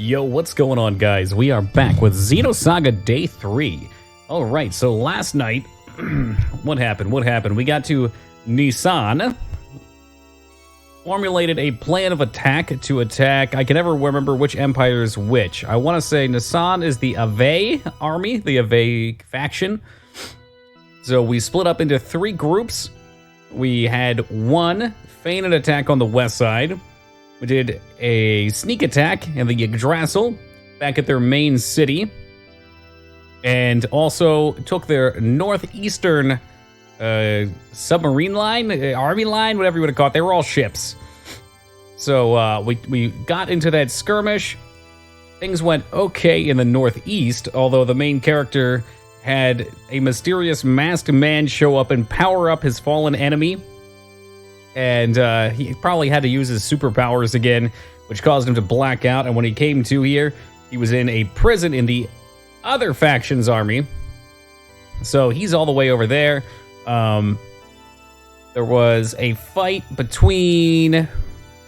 Yo, what's going on, guys? We are back with Xenosaga Day 3. Alright, so last night, what happened? We got to Nissan, formulated a plan of attack to attack. I can never remember which empire is which. I want to say Nissan is the Ave army, the Ave faction. So we split up into 3 groups. We had one feign an attack on the west side. We did a sneak attack in the Yggdrasil back at their main city. And also took their northeastern submarine line, army line, whatever you want to call it. They were all ships. So we got into that skirmish. Things went okay in the northeast, although the main character had a mysterious masked man show up and power up his fallen enemy. And he probably had to use his superpowers again, which caused him to black out. And when he came to here, he was in a prison in the other faction's army. So he's all the way over there. There was a fight between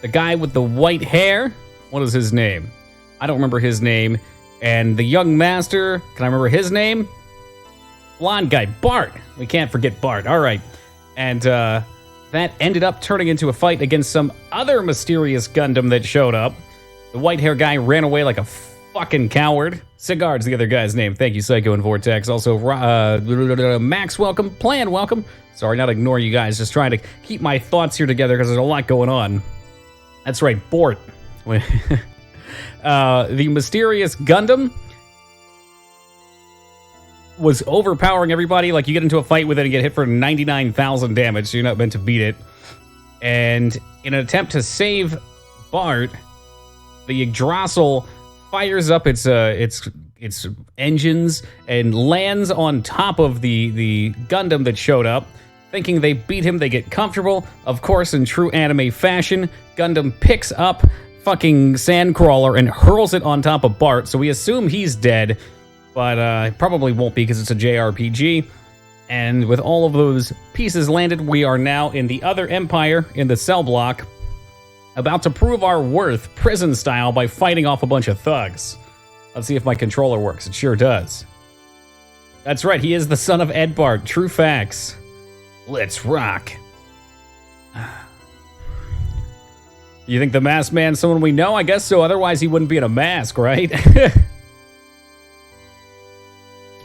the guy with the white hair. What is his name? I don't remember his name. And the young master. Can I remember his name? Blonde guy, Bart. We can't forget Bart. All right. And that ended up turning into a fight against some other mysterious Gundam that showed up. The white hair guy ran away like a fucking coward. Cigar's the other guy's name. Thank you, Psycho and Vortex. Also, Max, welcome. Plan, welcome. Sorry, not ignoring you guys. Just trying to keep my thoughts here together because there's a lot going on. That's right, Bort. The mysterious Gundam was overpowering everybody. Like, you get into a fight with it and get hit for 99,000 damage, so you're not meant to beat it. And in an attempt to save Bart, the Yggdrasil fires up its engines and lands on top of the Gundam that showed up. Thinking they beat him, they get comfortable. Of course, in true anime fashion, Gundam picks up fucking Sandcrawler and hurls it on top of Bart, so we assume he's dead. But probably won't be because it's a JRPG. And with all of those pieces landed, we are now in the other empire in the cell block, about to prove our worth prison style by fighting off a bunch of thugs. Let's see if my controller works. It sure does. That's right, he is the son of Edbart. True facts. Let's rock. You think the masked man's someone we know? I guess so, otherwise he wouldn't be in a mask, right?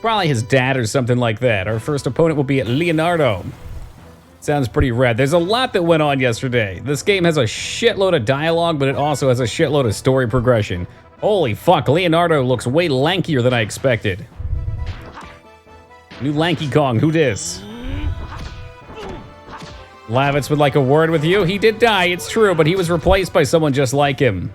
Probably his dad or something like that. Our first opponent will be Leonardo. Sounds pretty rad. There's a lot that went on yesterday. This game has a shitload of dialogue, but it also has a shitload of story progression. Holy fuck, Leonardo looks way lankier than I expected. New Lanky Kong, who dis? Lavitz would like a word with you. He did die, it's true, but he was replaced by someone just like him.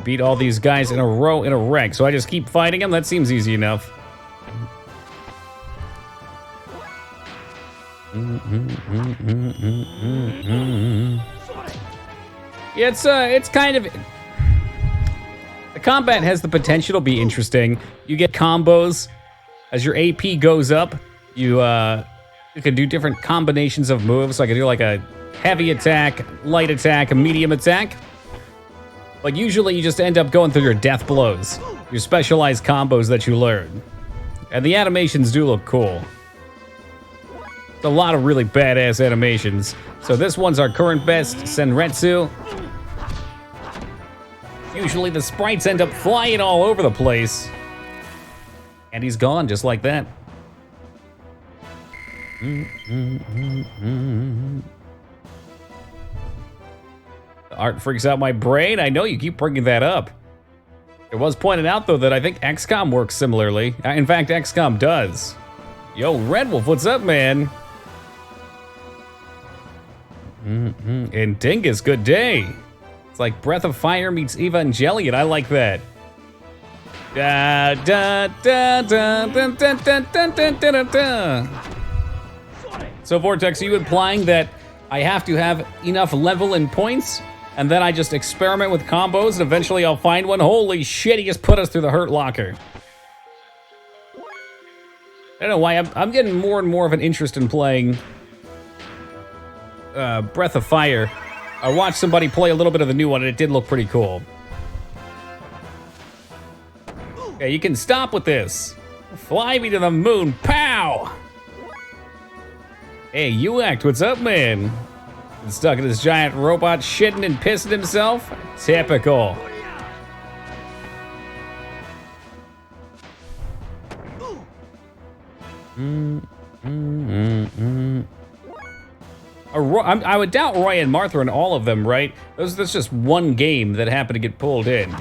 Beat all these guys in a row in a wreck, so I just keep fighting them? That seems easy enough. It's kind of... The combat has the potential to be interesting. You get combos. As your AP goes up, you can do different combinations of moves. So I can do like a heavy attack, light attack, a medium attack. But usually you just end up going through your death blows, your specialized combos that you learn. And the animations do look cool. It's a lot of really badass animations. So this one's our current best, Senretsu. Usually the sprites end up flying all over the place. And he's gone just like that. The art freaks out my brain. I know you keep bringing that up. It was pointed out, though, that I think XCOM works similarly. In fact, XCOM does. Yo, Red Wolf, what's up, man? And Dingus, good day. It's like Breath of Fire meets Evangelion. I like that. Da da da da da da da da da da. So, Vortex, are you implying that I have to have enough level and points? And then I just experiment with combos, and eventually I'll find one. Holy shit, he just put us through the Hurt Locker. I don't know why, I'm getting more and more of an interest in playing Breath of Fire. I watched somebody play a little bit of the new one, and it did look pretty cool. Okay, you can stop with this. Fly me to the moon, pow! Hey, you act, what's up, man? Been stuck in this giant robot shitting and pissing himself? Typical. I would doubt Roy and Martha in all of them, right? That's just one game that happened to get pulled in.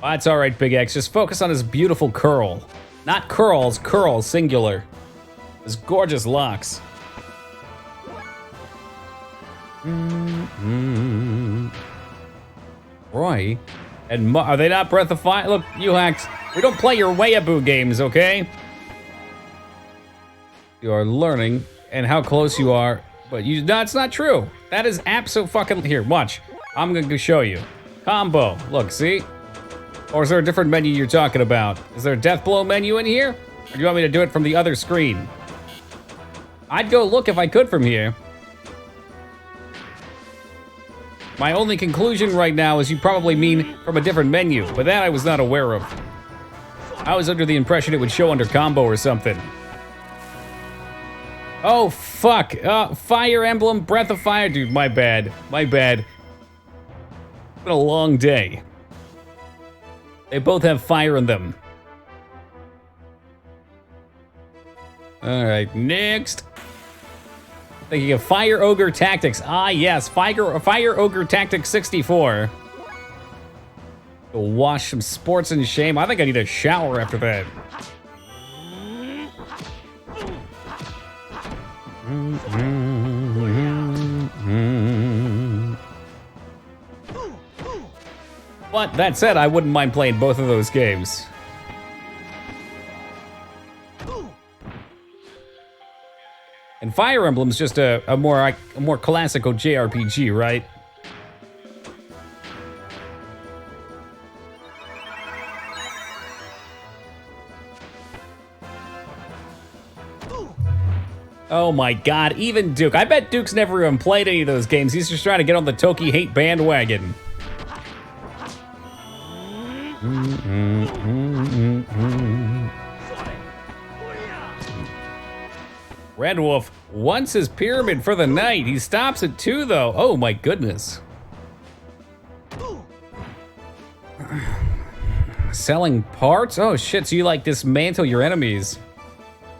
That's all right, Big X. Just focus on his beautiful curl. Not curls, curl, singular. His gorgeous locks. Roy and are they not Breath of Fire? Look, you hacks. We don't play your Weeaboo games, okay? You are learning and how close you are, but no, it's not true. That is abso-fucking. Here, watch. I'm gonna show you. Combo. Look, see? Or is there a different menu you're talking about? Is there a death blow menu in here? Or do you want me to do it from the other screen? I'd go look if I could from here. My only conclusion right now is you probably mean from a different menu, but that I was not aware of. I was under the impression it would show under combo or something. Oh, fuck. Fire Emblem, Breath of Fire. Dude, my bad. My bad. It's been a long day. They both have fire in them. All right, next. Thinking of Fire Ogre Tactics. Ah, yes, Fire Ogre Tactics 64. Go wash some sports in shame. I think I need a shower after that. But that said, I wouldn't mind playing both of those games. And Fire Emblem's just a more classical JRPG, right? Oh my god, even Duke. I bet Duke's never even played any of those games. He's just trying to get on the Toki hate bandwagon. Red Wolf wants his pyramid for the night. He stops at 2 though. Oh my goodness. Selling parts? Oh shit, so you like dismantle your enemies.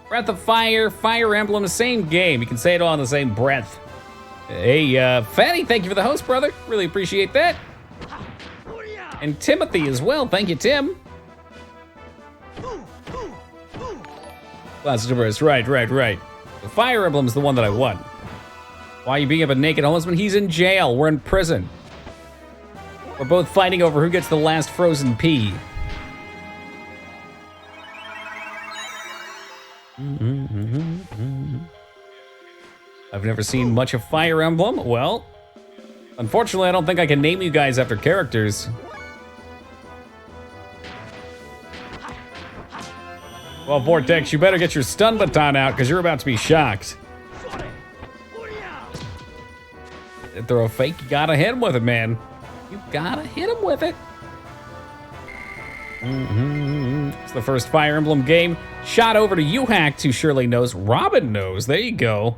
Breath of Fire, Fire Emblem, same game. You can say it all in the same breath. Hey, Fatty, thank you for the host, brother. Really appreciate that. And Timothy as well. Thank you, Tim. Classic Burst. Right. The Fire Emblem's the one that I want. Why are you being up a naked homelessman? He's in jail. We're in prison. We're both fighting over who gets the last frozen pea. I've never seen much of Fire Emblem. Well, unfortunately, I don't think I can name you guys after characters. Well, Vortex, you better get your stun baton out because you're about to be shocked. Throw a fake, you gotta hit him with it, man. You gotta hit him with it. It's the first Fire Emblem game. Shot over to you, Hacked, who surely knows. Robin knows. There you go.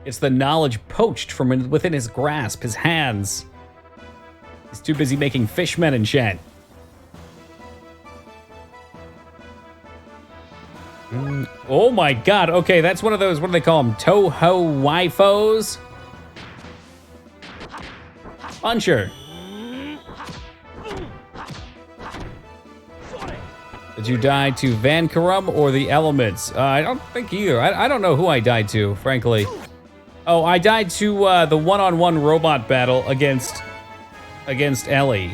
It's the knowledge poached from within his grasp, his hands. He's too busy making fishmen and chat. Oh my god, okay, that's one of those, what do they call them? Toho waifos? Puncher. Did you die to Vankarum or the elements? I don't think either. I don't know who I died to, frankly. Oh, I died to the one-on-one robot battle against Ellie.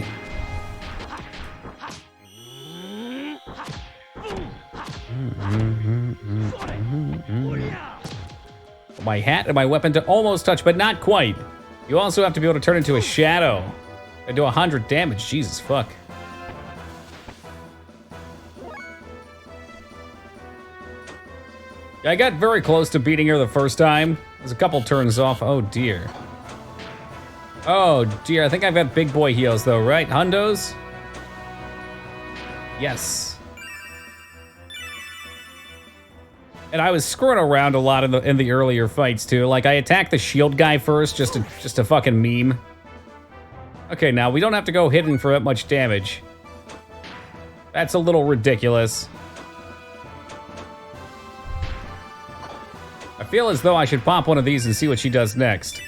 My hat and my weapon to almost touch, but not quite. You also have to be able to turn into a shadow and do 100 damage. Jesus fuck. I got very close to beating her the first time. There's a couple turns off. Oh, dear. Oh, dear. I think I've got big boy heals, though, right? Hundos? Yes. And I was screwing around a lot in the earlier fights, too. Like, I attacked the shield guy first, just a fucking meme. Okay, now, we don't have to go hitting for that much damage. That's a little ridiculous. I feel as though I should pop one of these and see what she does next.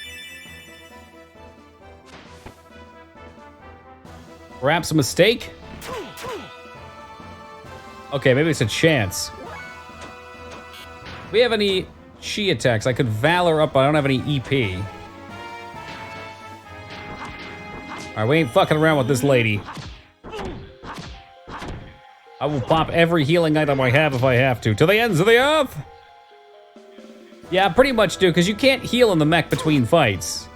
Perhaps a mistake? Okay, maybe it's a chance. Do we have any chi attacks? I could Valor up, but I don't have any EP. Alright, we ain't fucking around with this lady. I will pop every healing item I have if I have to the ends of the earth! Yeah, pretty much do, because you can't heal in the mech between fights.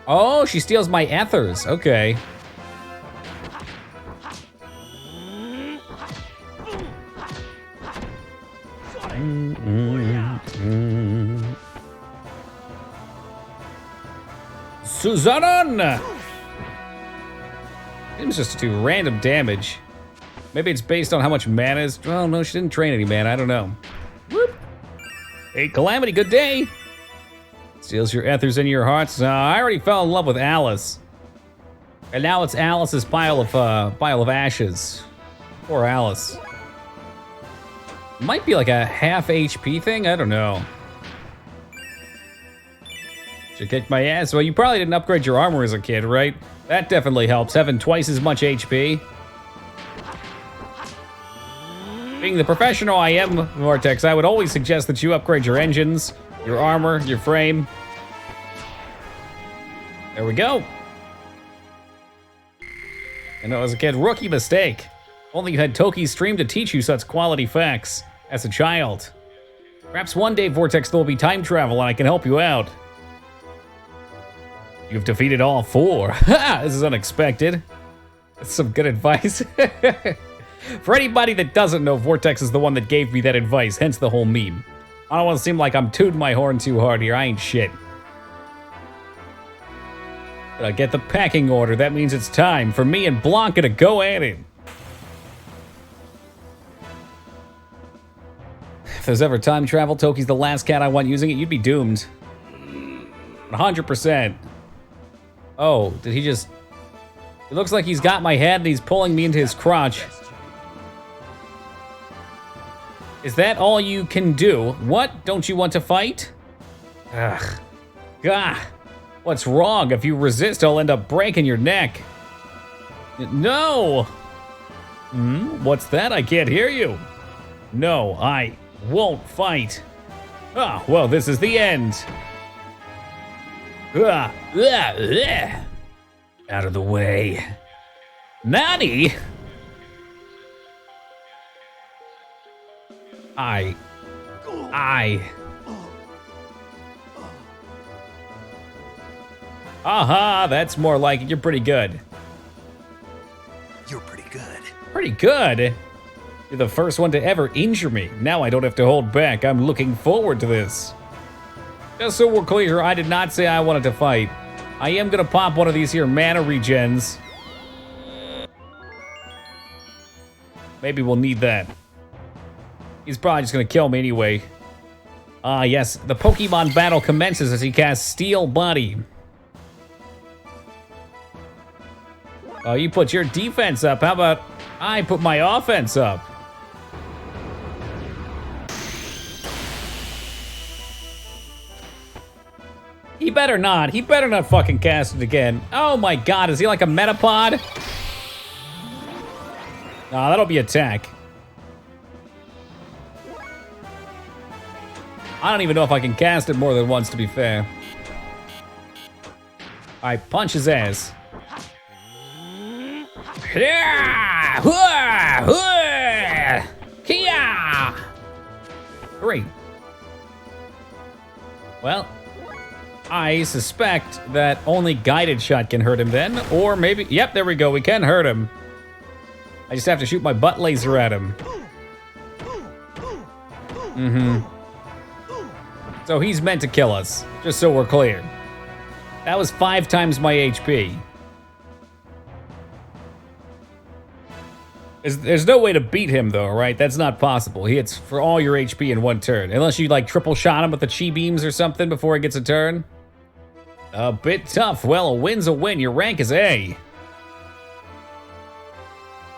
Oh, she steals my ethers. Okay. Suzanon! Seems just to do random damage. Maybe it's based on how much mana is. Well, no, she didn't train any mana. I don't know. Whoop. Hey, Calamity, good day. Steals your ethers and your hearts. I already fell in love with Alice. And now it's Alice's pile of ashes. Poor Alice. Might be like a half HP thing, I don't know. Should kick my ass. Well, you probably didn't upgrade your armor as a kid, right? That definitely helps, having twice as much HP. Being the professional I am, Vortex, I would always suggest that you upgrade your engines, your armor, your frame. There we go. I know, as a kid, rookie mistake. Only you had Toki's stream to teach you such quality facts as a child. Perhaps one day, Vortex, there will be time travel and I can help you out. You've defeated all 4. Ha! This is unexpected. That's some good advice. For anybody that doesn't know, Vortex is the one that gave me that advice, hence the whole meme. I don't want to seem like I'm tooting my horn too hard here. I ain't shit. But I get the packing order. That means it's time for me and Blanca to go at it. If there's ever time travel, Toki's the last cat I want using it, you'd be doomed. 100%. Oh, did he just... It looks like he's got my head and he's pulling me into his crotch. Is that all you can do? What? Don't you want to fight? Ugh. Gah. What's wrong? If you resist, I'll end up breaking your neck. No! What's that? I can't hear you. No, I won't fight. Ah, well, this is the end. Out of the way. Nani? I. Aha, that's more like it. You're pretty good. You're pretty good. Pretty good? You're the first one to ever injure me. Now I don't have to hold back. I'm looking forward to this. Just so we're clear, I did not say I wanted to fight. I am gonna pop one of these here mana regens. Maybe we'll need that. He's probably just gonna kill me anyway. Ah, yes, the Pokemon battle commences as he casts Steel Body. Oh, you put your defense up. How about I put my offense up? He better not. He better not fucking cast it again. Oh my god, is he like a Metapod? Nah, that'll be attack. I don't even know if I can cast it more than once, to be fair. Alright, punch his ass. Great. Well, I suspect that only guided shot can hurt him then, or maybe, yep, there we go, we can hurt him. I just have to shoot my butt laser at him. So he's meant to kill us, just so we're clear. That was 5 times my HP. There's no way to beat him, though, right? That's not possible. He hits for all your HP in one turn. Unless you, like, triple shot him with the chi beams or something before he gets a turn. A bit tough. Well, a win's a win. Your rank is A.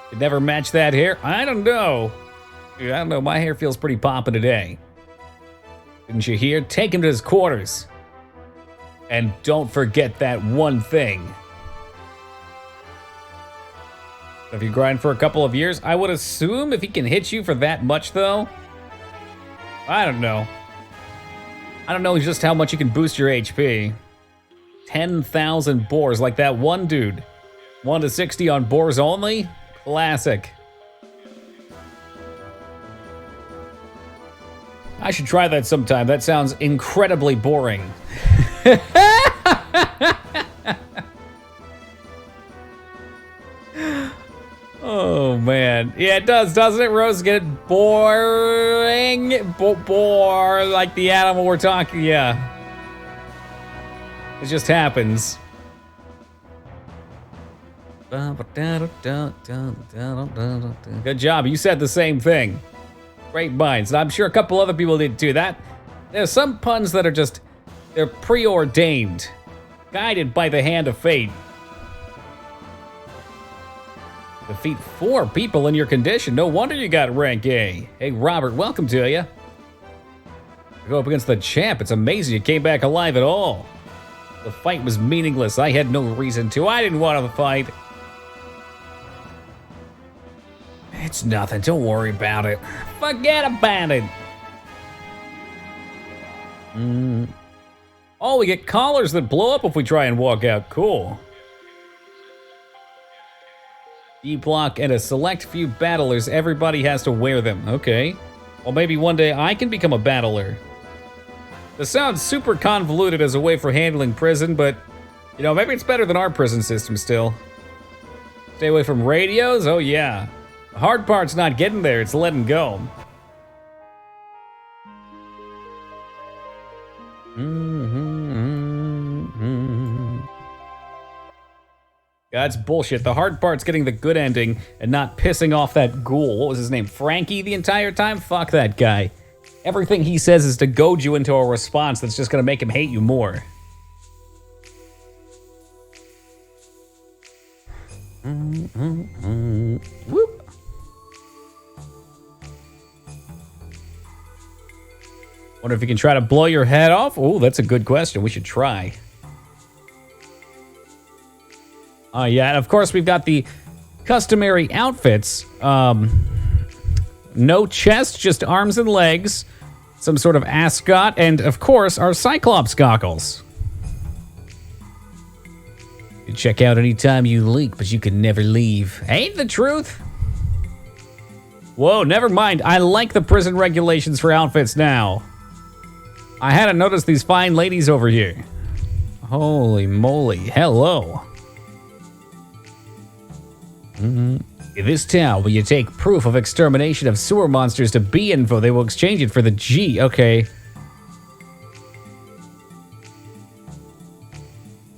Could never match that hair? I don't know. I don't know. My hair feels pretty poppin' today. Didn't you hear? Take him to his quarters. And don't forget that one thing. If you grind for a couple of years, I would assume if he can hit you for that much, though. I don't know. I don't know just how much you can boost your HP. 10,000 boars, like that one dude. 1 to 60 on boars only? Classic. I should try that sometime. That sounds incredibly boring. Oh, man. Yeah, it does, doesn't it, Rose? Get it boring? Bore, like the animal we're talking, yeah. It just happens. Good job, you said the same thing. Great minds, and I'm sure a couple other people did too. There's some puns that are just, they're preordained, guided by the hand of fate. Defeat 4 people in your condition. No wonder you got rank A. Hey, Robert, welcome to you. Go up against the champ. It's amazing you came back alive at all. The fight was meaningless. I had no reason to. I didn't want to fight. It's nothing. Don't worry about it. Forget about it. Oh, we get collars that blow up if we try and walk out. Cool. D-block and a select few battlers. Everybody has to wear them. Okay. Well, maybe one day I can become a battler. This sounds super convoluted as a way for handling prison, but, you know, maybe it's better than our prison system still. Stay away from radios? Oh, yeah. The hard part's not getting there, it's letting go. That's bullshit. The hard part's getting the good ending and not pissing off that ghoul. What was his name? Frankie the entire time? Fuck that guy. Everything he says is to goad you into a response that's just gonna make him hate you more. Whoop. Wonder if you can try to blow your head off? Oh, that's a good question. We should try. Yeah, and of course we've got the customary outfits. No chest, just arms and legs. Some sort of ascot, and of course our Cyclops goggles. You check out anytime you leak, but you can never leave. Ain't the truth? Whoa, never mind. I like the prison regulations for outfits now. I hadn't noticed these fine ladies over here. Holy moly, hello. In this town, when you take proof of extermination of sewer monsters to B info, they will exchange it for the G. Okay.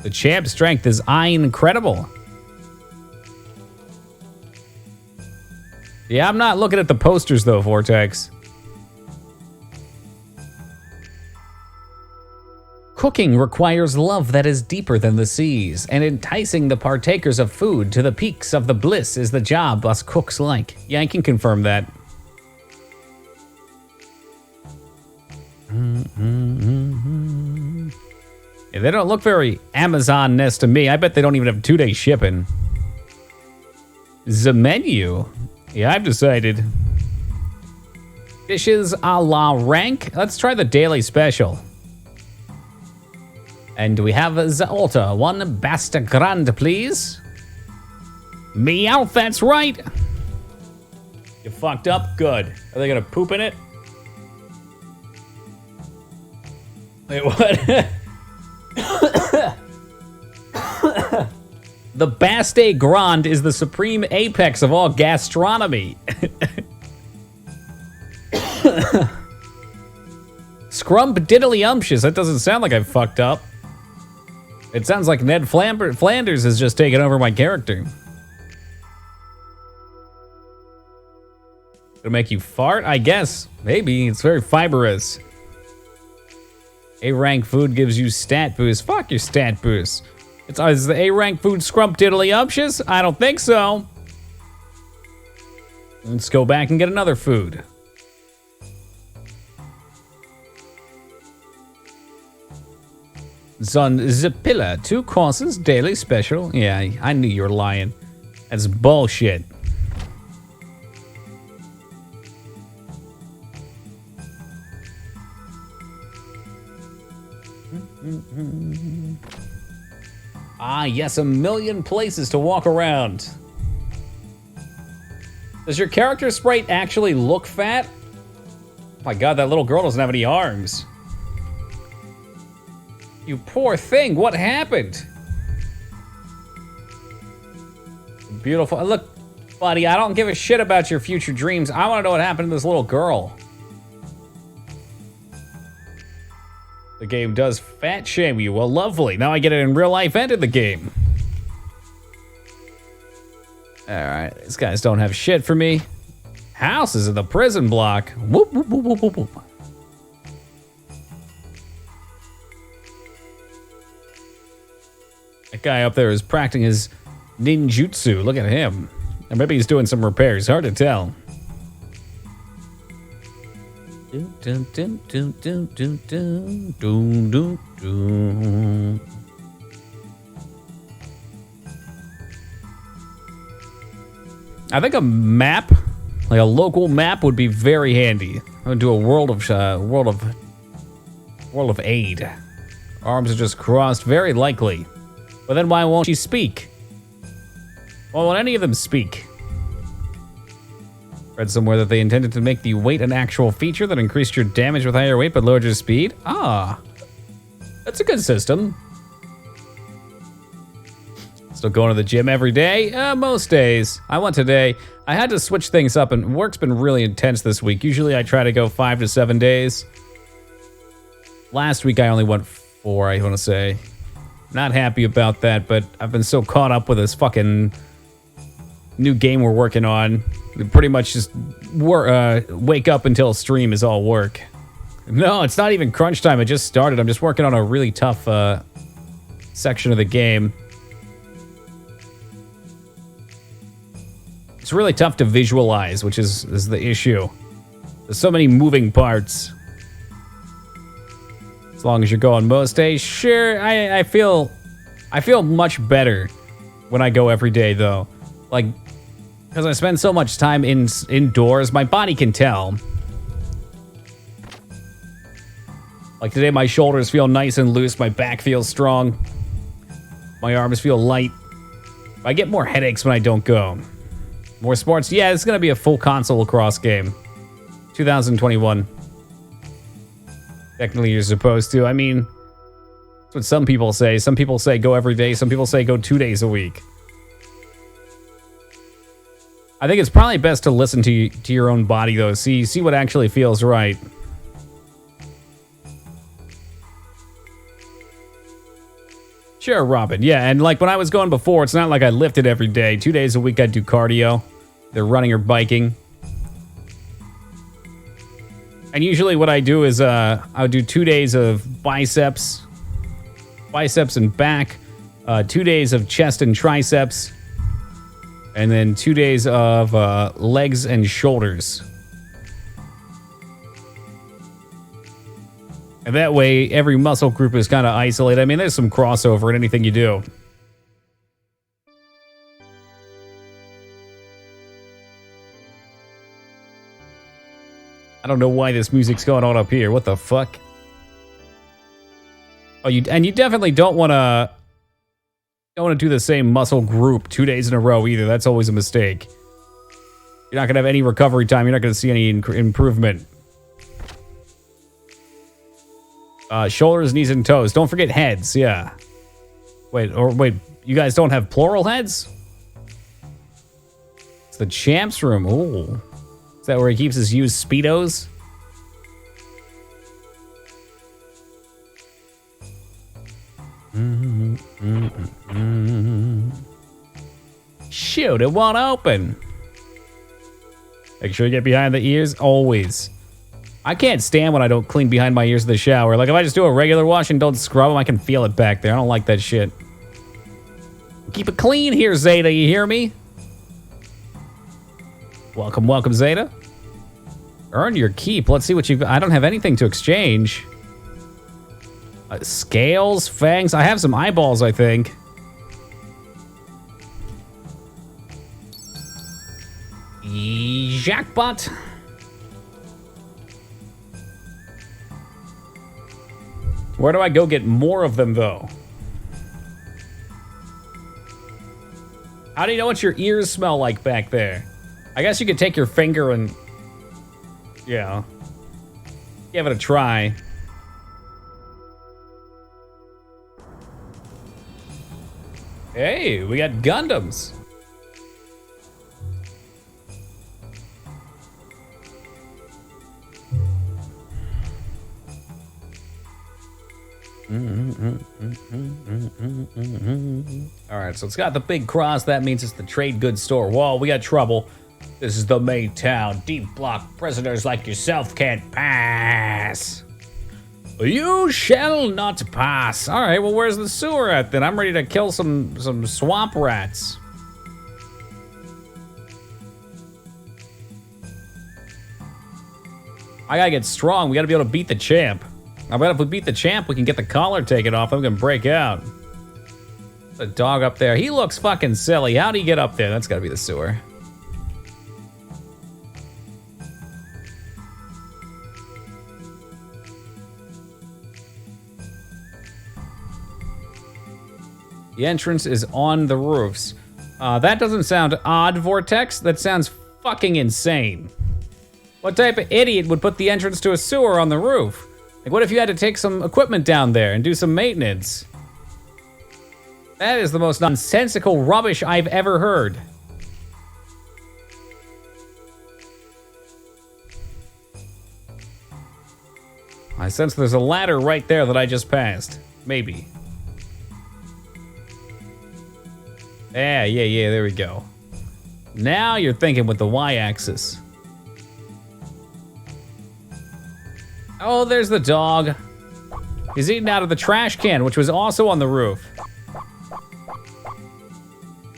The champ's strength is incredible. Yeah, I'm not looking at the posters though, Vortex. Cooking requires love that is deeper than the seas, and enticing the partakers of food to the peaks of the bliss is the job us cooks like. Yeah, I can confirm that. Yeah, they don't look very Amazon-ness to me. I bet they don't even have 2-day shipping. The menu? Yeah, I've decided. Dishes a la rank? Let's try the daily special. And we have the altar. 1 Basta Grande, please. Meow, that's right. You fucked up? Good. Are they gonna poop in it? Wait, what? The Baste Grande is the supreme apex of all gastronomy. Scrumpdiddlyumptious. That doesn't sound like I fucked up. It sounds like Ned Flanders has just taken over my character. It'll make you fart? I guess. Maybe. It's very fibrous. A-rank food gives you stat boost. Fuck your stat boost. Is the A-rank food scrumpdiddlyumptious? I don't think so. Let's go back and get another food. Zonzipilla, 2 courses, daily special. Yeah, I knew you were lying. That's bullshit. Ah, yes, a million places to walk around. Does your character sprite actually look fat? Oh my god, that little girl doesn't have any arms. You poor thing, what happened? Beautiful. Look, buddy, I don't give a shit about your future dreams. I want to know what happened to this little girl. The game does fat shame you. Well, lovely. Now I get it in real life and in the game. Alright, these guys don't have shit for me. House is in the prison block. Whoop, whoop, whoop, whoop, whoop, whoop. That guy up there is practicing his ninjutsu. Look at him. Or maybe he's doing some repairs. Hard to tell. I think a map, like a local map, would be very handy. I'm gonna do a world of aid. Arms are just crossed, very likely. But then why won't she speak? Why won't any of them speak? Read somewhere that they intended to make the weight an actual feature that increased your damage with higher weight but lowered your speed. Ah, that's a good system. Still going to the gym every day? Most days. I went today. I had to switch things up, and work's been really intense this week. Usually I try to go 5 to 7 days. Last week I only went 4, I want to say. Not happy about that, but I've been so caught up with this fucking new game we're working on. We pretty much just wake up until stream is all work. No, it's not even crunch time. It just started. I'm just working on a really tough section of the game. It's really tough to visualize, which is the issue. There's so many moving parts. As long as you're going most days, sure. I feel much better when I go every day, though. Like, because I spend so much time indoors, my body can tell. Like today, my shoulders feel nice and loose. My back feels strong. My arms feel light. I get more headaches when I don't go. More sports. Yeah, it's gonna be a full console lacrosse game. 2021. Technically, you're supposed to. I mean, that's what some people say. Some people say go every day. Some people say go 2 days a week. I think it's probably best to listen to your own body, though. See what actually feels right. Sure, Robin. Yeah, and like when I was going before, it's not like I lifted every day. 2 days a week, I'd do cardio. They're running or biking. And usually what I do is I would do 2 days of biceps and back, 2 days of chest and triceps, and then 2 days of legs and shoulders. And that way, every muscle group is kind of isolated. I mean, there's some crossover in anything you do. I don't know why this music's going on up here. What the fuck? Oh, you definitely don't want to do the same muscle group 2 days in a row either. That's always a mistake. You're not gonna have any recovery time. You're not gonna see any improvement. Shoulders, knees, and toes. Don't forget heads. Yeah. Wait. You guys don't have plural heads? It's the champs room. Ooh. Is that where he keeps his used Speedos? Shoot, it won't open. Make sure you get behind the ears always. I can't stand when I don't clean behind my ears in the shower. Like if I just do a regular wash and don't scrub them, I can feel it back there. I don't like that shit. Keep it clean here, Zeta, you hear me? Welcome, welcome, Zeta. Earn your keep. Let's see what you've got. I don't have anything to exchange. Scales, fangs. I have some eyeballs, I think. Jackpot. Where do I go get more of them, though? How do you know what your ears smell like back there? I guess you could take your finger and, yeah, give it a try. Hey, we got Gundams. All right, so it's got the big cross. That means it's the trade goods store. Whoa, we got trouble. This is the main town. Deep block prisoners like yourself can't pass. You shall not pass. All right, well, where's the sewer at then? I'm ready to kill some swamp rats. I gotta get strong. We gotta be able to beat the champ. I bet if we beat the champ, we can get the collar taken off. I'm gonna break out. The dog up there. He looks fucking silly. How'd he get up there? That's gotta be the sewer. The entrance is on the roofs. That doesn't sound odd, Vortex. That sounds fucking insane. What type of idiot would put the entrance to a sewer on the roof? Like, what if you had to take some equipment down there and do some maintenance? That is the most nonsensical rubbish I've ever heard. I sense there's a ladder right there that I just passed. Maybe. Yeah, there we go. Now you're thinking with the Y-axis. Oh, there's the dog. He's eating out of the trash can, which was also on the roof.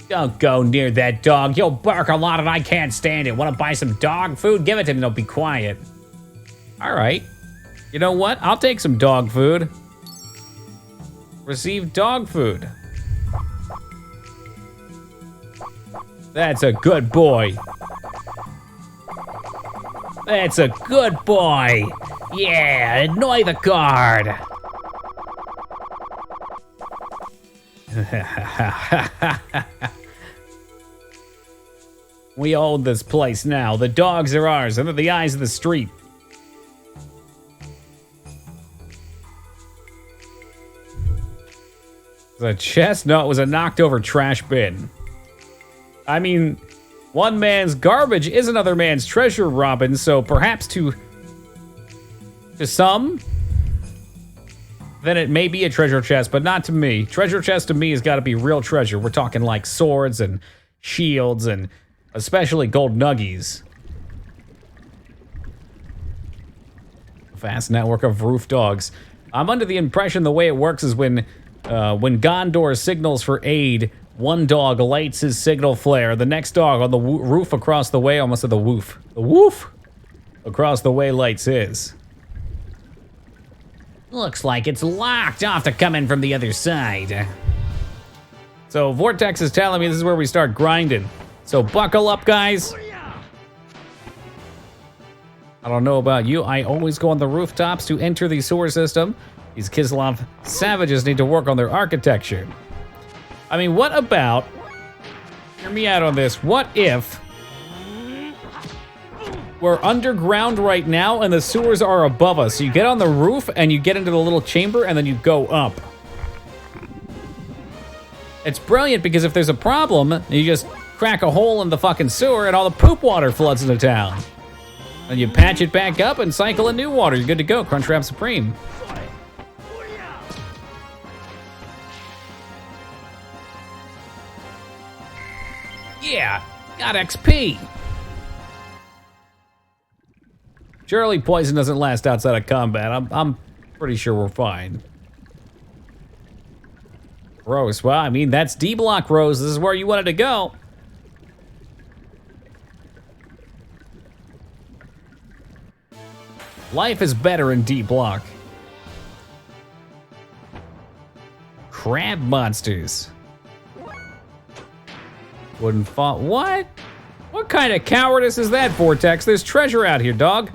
Don't go near that dog. He'll bark a lot and I can't stand it. Want to buy some dog food? Give it to me, don't be quiet. All right. You know what? I'll take some dog food. Receive dog food. That's a good boy. That's a good boy. Yeah, annoy the guard. We own this place now. The dogs are ours, and they're the eyes of the street. The chest? No, it was a knocked over trash bin. I mean, one man's garbage is another man's treasure, Robin, so perhaps to some, then it may be a treasure chest, but not to me. Treasure chest to me has got to be real treasure. We're talking like swords and shields and especially gold nuggies. Vast network of roof dogs. I'm under the impression the way it works is when Gondor signals for aid, one dog lights his signal flare. The next dog on the roof across the way, almost said the woof. The woof across the way lights his. Looks like it's locked. I'll have to come in from the other side. So Vortex is telling me this is where we start grinding. So buckle up, guys. I don't know about you. I always go on the rooftops to enter the sewer system. These Kislev savages need to work on their architecture. I mean, what about... Hear me out on this. What if... we're underground right now and the sewers are above us. So you get on the roof and you get into the little chamber and then you go up. It's brilliant because if there's a problem, you just crack a hole in the fucking sewer and all the poop water floods into town. And you patch it back up and cycle in new water. You're good to go. Crunchwrap Supreme. Got XP. Surely poison doesn't last outside of combat. I'm pretty sure we're fine. Rose, well, I mean, that's D block, Rose. This is where you wanted to go. Life is better in D block. Crab monsters. Wouldn't fall. What? What kind of cowardice is that, Vortex? There's treasure out here, dog.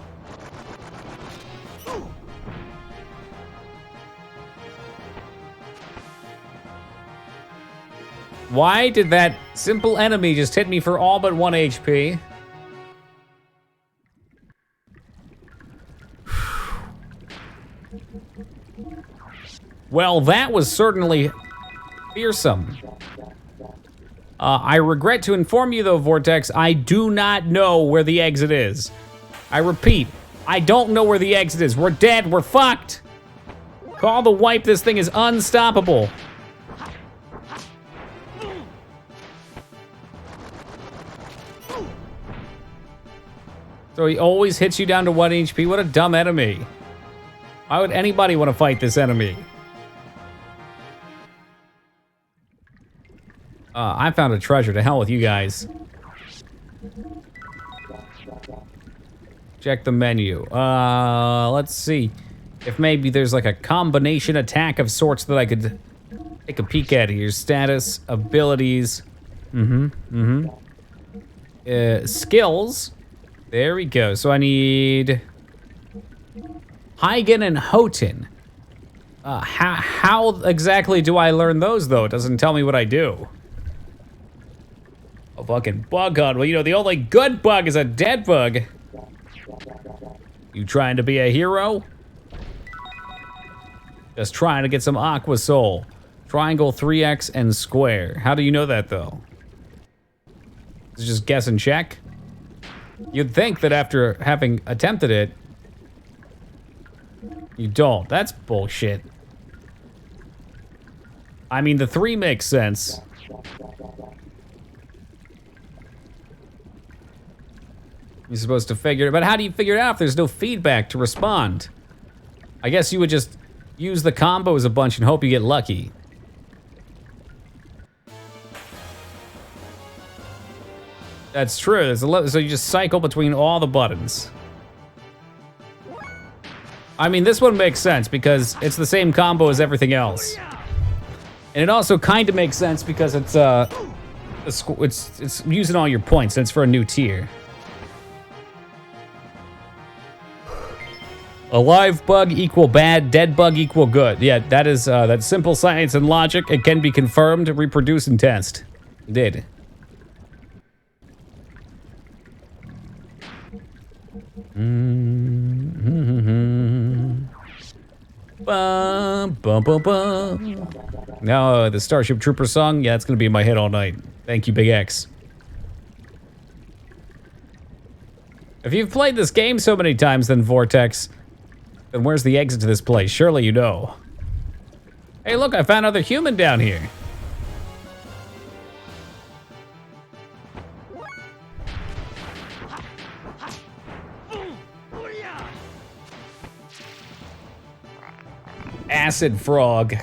Why did that simple enemy just hit me for all but 1 HP? Well, that was certainly fearsome. I regret to inform you though, Vortex, I do not know where the exit is. I repeat, I don't know where the exit is. We're dead, we're fucked. Call the wipe, this thing is unstoppable. So he always hits you down to 1 HP. What a dumb enemy. Why would anybody want to fight this enemy? I found a treasure. To hell with you guys. Check the menu. Let's see. If maybe there's like a combination attack of sorts that I could take a peek at here. Status, abilities. Skills. There we go. So I need Hygen and Houghton. How exactly do I learn those, though? It doesn't tell me what I do. A fucking bug hunt. Well, you know, the only good bug is a dead bug. You trying to be a hero? Just trying to get some Aqua Soul. Triangle, 3x, and square. How do you know that, though? Is it just guess and check? You'd think that after having attempted it, you don't. That's bullshit. I mean, the 3 makes sense. You're supposed to figure it, but how do you figure it out if there's no feedback to respond? I guess you would just use the combos a bunch and hope you get lucky. That's true. There's so you just cycle between all the buttons. I mean, this one makes sense because it's the same combo as everything else. And it also kind of makes sense because it's using all your points and it's for a new tier. Alive bug equal bad, dead bug equal good. Yeah, that is that's simple science and logic. It can be confirmed, reproduce, and test. Did. Bum, bum, bum, bum. Now the Starship Trooper song, yeah, it's gonna be in my head all night. Thank you, Big X. If you've played this game so many times, then Vortex, then where's the exit to this place? Surely you know. Hey, look, I found another human down here. Acid frog.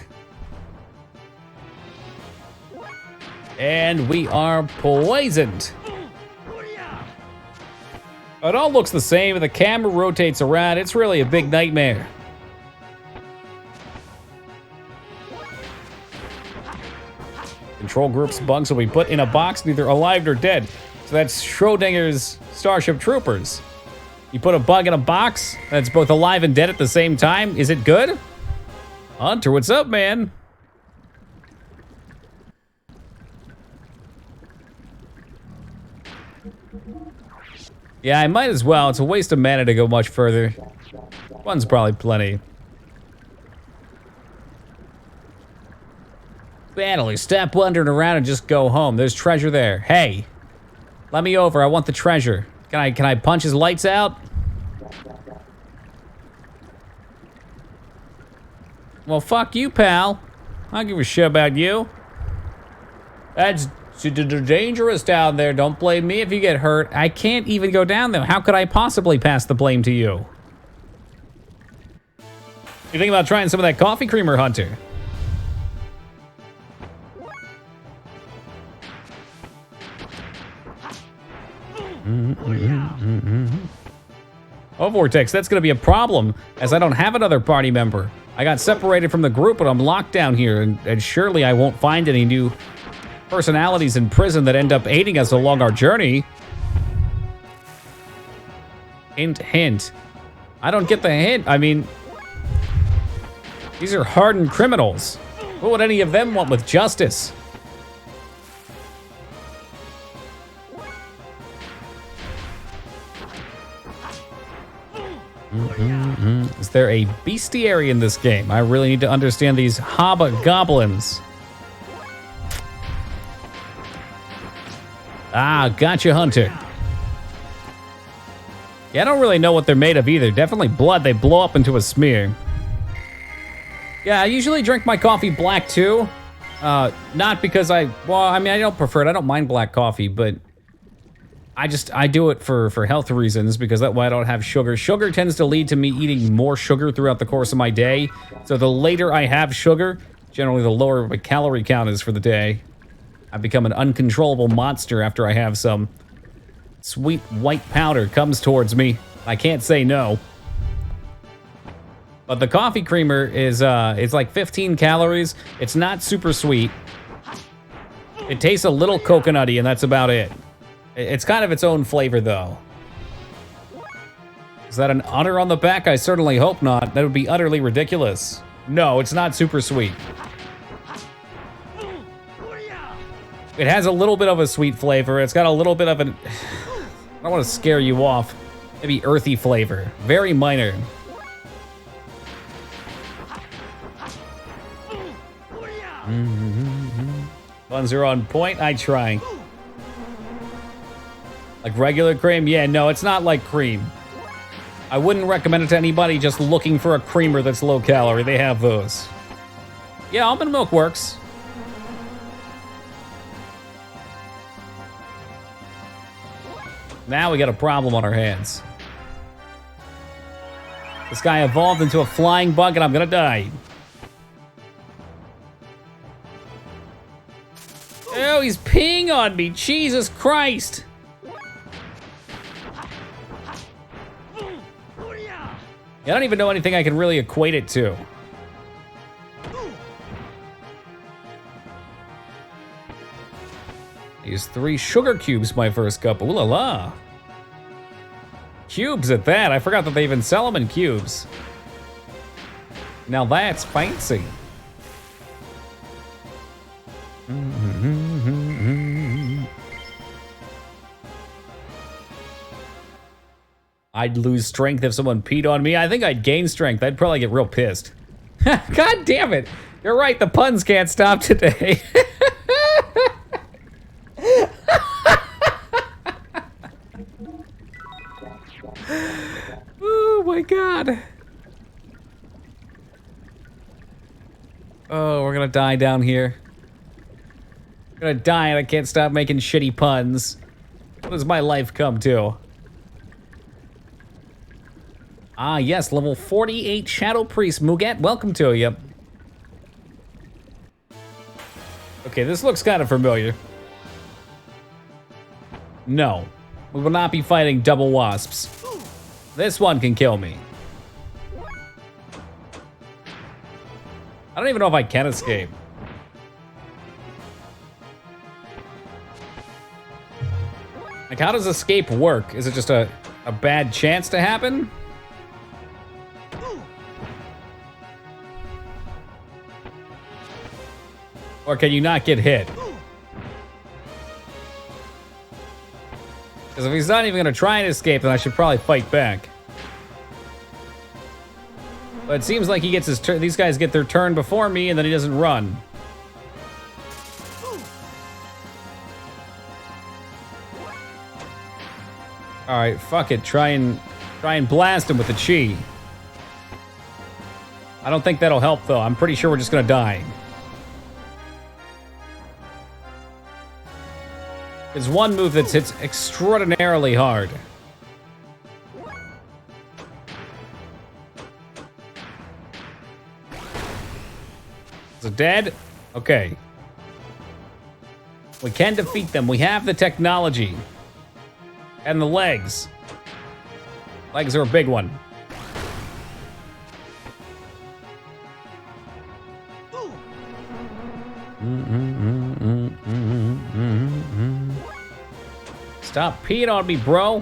And we are poisoned. It all looks the same. The camera rotates around. It's really a big nightmare. Control group's bugs will be put in a box, neither alive nor dead. So that's Schrodinger's Starship Troopers. You put a bug in a box that's both alive and dead at the same time. Is it good? Hunter, what's up, man? Yeah, I might as well. It's a waste of mana to go much further. One's probably plenty. Battler, stop wandering around and just go home. There's treasure there. Hey, let me over. I want the treasure. Can I punch his lights out? Well, fuck you, pal. I don't give a shit about you. That's dangerous down there. Don't blame me if you get hurt. I can't even go down there. How could I possibly pass the blame to you? You think about trying some of that coffee creamer, Hunter? Oh, Vortex, that's gonna be a problem, as I don't have another party member. I got separated from the group, but I'm locked down here, and surely I won't find any new personalities in prison that end up aiding us along our journey. Hint, hint. I don't get the hint. I mean, these are hardened criminals. What would any of them want with justice? Is there a bestiary in this game? I really need to understand these hobgoblins. Ah, gotcha, Hunter. Yeah, I don't really know what they're made of either. Definitely blood. They blow up into a smear. Yeah, I usually drink my coffee black too. Not because I don't prefer it. I don't mind black coffee, but I do it for health reasons, because that way I don't have sugar. Sugar tends to lead to me eating more sugar throughout the course of my day. So the later I have sugar, generally the lower my calorie count is for the day. I become an uncontrollable monster after I have some. Sweet white powder comes towards me. I can't say no. But the coffee creamer is it's like 15 calories. It's not super sweet. It tastes a little coconutty, and that's about it. It's kind of its own flavor, though. Is that an udder on the back? I certainly hope not. That would be utterly ridiculous. No, it's not super sweet. It has a little bit of a sweet flavor. It's got a little bit of an... I don't want to scare you off. Maybe earthy flavor. Very minor. Buns are on point. I try. Like regular cream? Yeah, no, it's not like cream. I wouldn't recommend it to anybody just looking for a creamer that's low calorie. They have those. Yeah, almond milk works. Now we got a problem on our hands. This guy evolved into a flying bug and I'm gonna die. Oh, he's peeing on me. Jesus Christ. I don't even know anything I can really equate it to. Use 3 sugar cubes my first cup. Ooh la la. Cubes at that. I forgot that they even sell them in cubes. Now that's fancy. I'd lose strength if someone peed on me. I think I'd gain strength. I'd probably get real pissed. God damn it. You're right, the puns can't stop today. Oh my God. Oh, we're gonna die down here. I'm gonna die and I can't stop making shitty puns. What does my life come to? Ah, yes, level 48 Shadow Priest Muget, welcome to you. Okay, this looks kind of familiar. No, we will not be fighting double wasps. This one can kill me. I don't even know if I can escape. Like, how does escape work? Is it just a bad chance to happen? Or can you not get hit? Because if he's not even gonna try and escape, then I should probably fight back. But it seems like he gets his turn. These guys get their turn before me, and then he doesn't run. All right, fuck it. Try and blast him with the chi. I don't think that'll help though. I'm pretty sure we're just gonna die. There's one move that hits extraordinarily hard. Is it dead? Okay. We can defeat them. We have the technology. And the legs. Legs are a big one. Stop peeing on me, bro.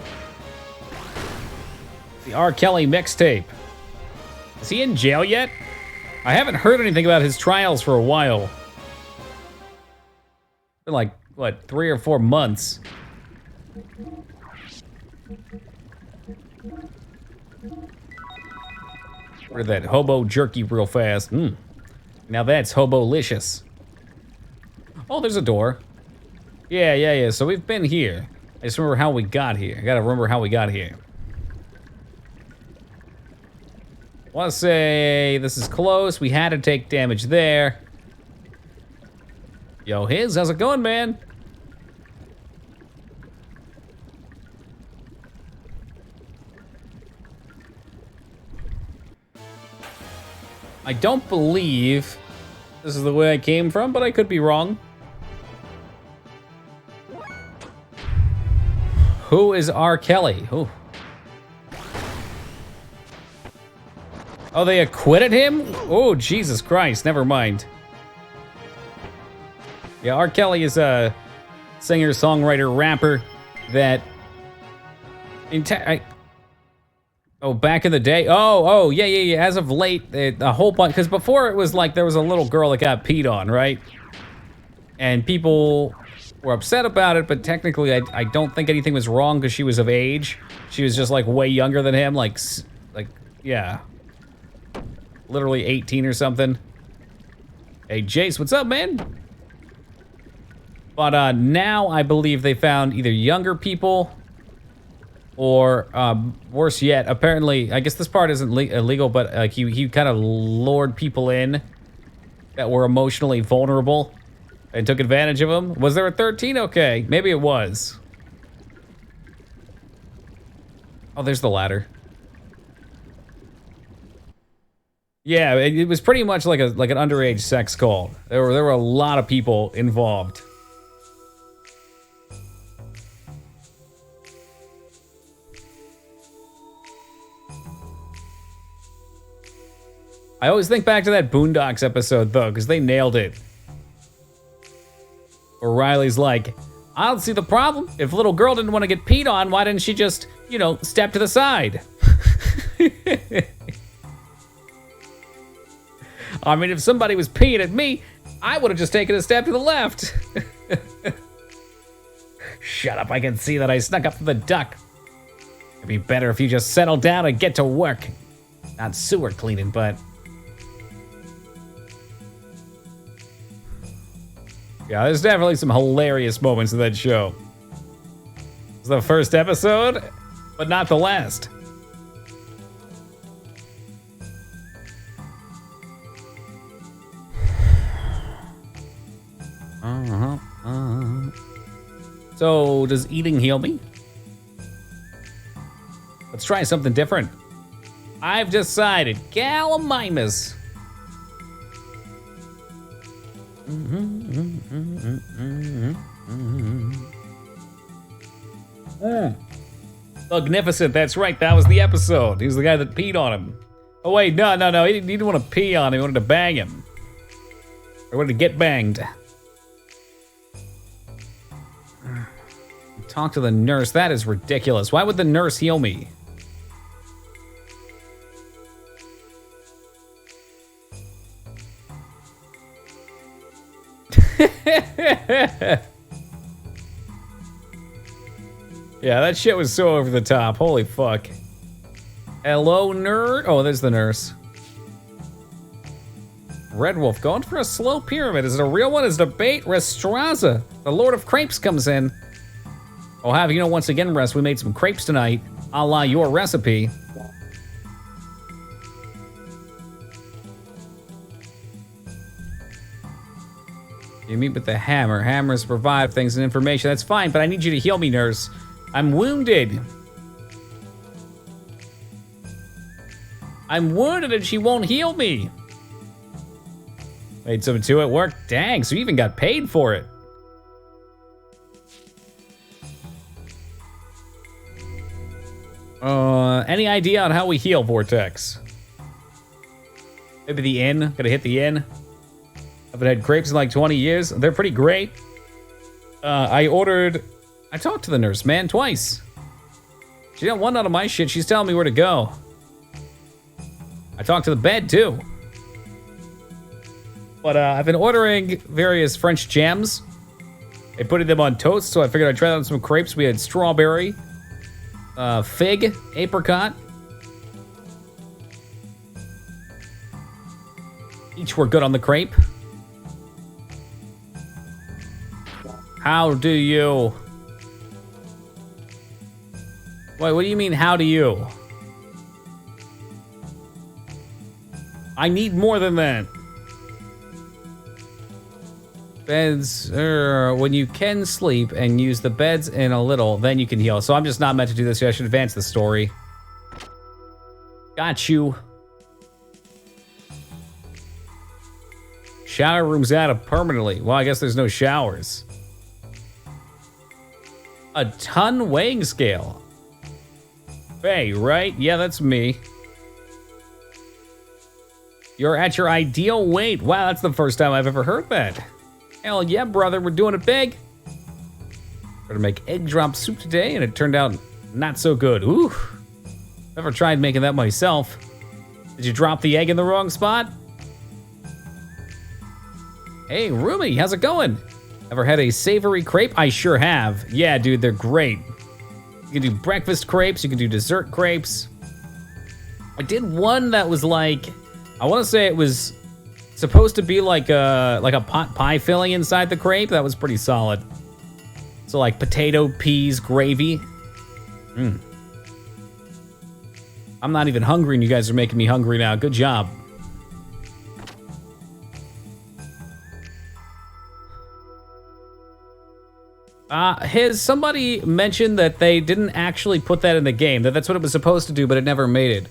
The R. Kelly mixtape. Is he in jail yet? I haven't heard anything about his trials for a while. It's been like, what, 3 or 4 months? Order that hobo jerky real fast. Now that's hobo-licious. Oh, there's a door. Yeah. So we've been here. I just remember how we got here. I gotta remember how we got here. I wanna say this is close. We had to take damage there. Yo, how's it going, man? I don't believe this is the way I came from, but I could be wrong. Who is R. Kelly? Who? Oh, they acquitted him? Oh, Jesus Christ, never mind. Yeah, R. Kelly is a singer, songwriter, rapper that... Oh, back in the day? Oh, yeah. As of late, a whole bunch... Because before it was like there was a little girl that got peed on, right? And people were upset about it, but technically I don't think anything was wrong because she was of age. She was just like way younger than him, like yeah. Literally 18 or something. Hey, Jace, what's up, man? But now I believe they found either younger people or worse yet, apparently, I guess this part isn't illegal, but like he kind of lured people in that were emotionally vulnerable and took advantage of them. Was there a 13? Okay, maybe it was. Oh, there's the ladder. Yeah, it was pretty much like an underage sex cult. There were a lot of people involved. I always think back to that Boondocks episode though, because they nailed it. Where Riley's like, I don't see the problem. If little girl didn't want to get peed on, why didn't she just, you know, step to the side? I mean, if somebody was peeing at me, I would have just taken a step to the left. Shut up, I can see that I snuck up to the duck. It'd be better if you just settle down and get to work. Not sewer cleaning, but... Yeah, there's definitely some hilarious moments in that show. It's the first episode, but not the last. So, does eating heal me? Let's try something different. I've decided, Gallimimus. Magnificent, that's right, that was the episode. He was the guy that peed on him. Oh wait, no, he didn't want to pee on him, he wanted to bang him. Or wanted to get banged. Talk to the nurse, that is ridiculous. Why would the nurse heal me? Yeah, that shit was so over the top. Holy fuck. Hello, nerd. Oh, there's the nurse. Red Wolf going for a slow pyramid. Is it a real one? Is it a bait? Restraza, the Lord of Crepes, comes in. Oh, have you know, once again, Rest, we made some crepes tonight, a la your recipe. You meet with the hammer. Hammers provide things and information. That's fine, but I need you to heal me, nurse. I'm wounded. I'm wounded and she won't heal me. Made something to it work. Dang, so you even got paid for it. Any idea on how we heal, Vortex? Maybe the inn. Gotta hit the inn. Haven't had crepes in like 20 years. They're pretty great. I talked to the nurse, man, twice. She got one out of my shit. She's telling me where to go. I talked to the bed, too. But I've been ordering various French jams. I putting them on toast, so I figured I'd try out some crepes. We had strawberry, fig, apricot. Each were good on the crepe. How do you? Wait, what do you mean, how do you? I need more than that. Beds, when you can sleep and use the beds in a little, then you can heal. So I'm just not meant to do this. I should advance the story. Got you. Shower room's out of permanently. Well, I guess there's no showers. A ton weighing scale. Hey, right? Yeah, that's me. You're at your ideal weight. Wow, that's the first time I've ever heard that. Hell yeah, brother, we're doing it big. We're gonna make egg drop soup today, and it turned out not so good. Ooh, never tried making that myself. Did you drop the egg in the wrong spot? Hey, Rumi, how's it going? Ever had a savory crepe? I sure have. Yeah, dude, they're great. You can do breakfast crepes, you can do dessert crepes. I did one that was like, I want to say it was supposed to be like a pot pie filling inside the crepe. That was pretty solid. So like potato, peas, gravy. I'm not even hungry and you guys are making me hungry now. Good job. Somebody mentioned that they didn't actually put that in the game, that that's what it was supposed to do, but it never made it.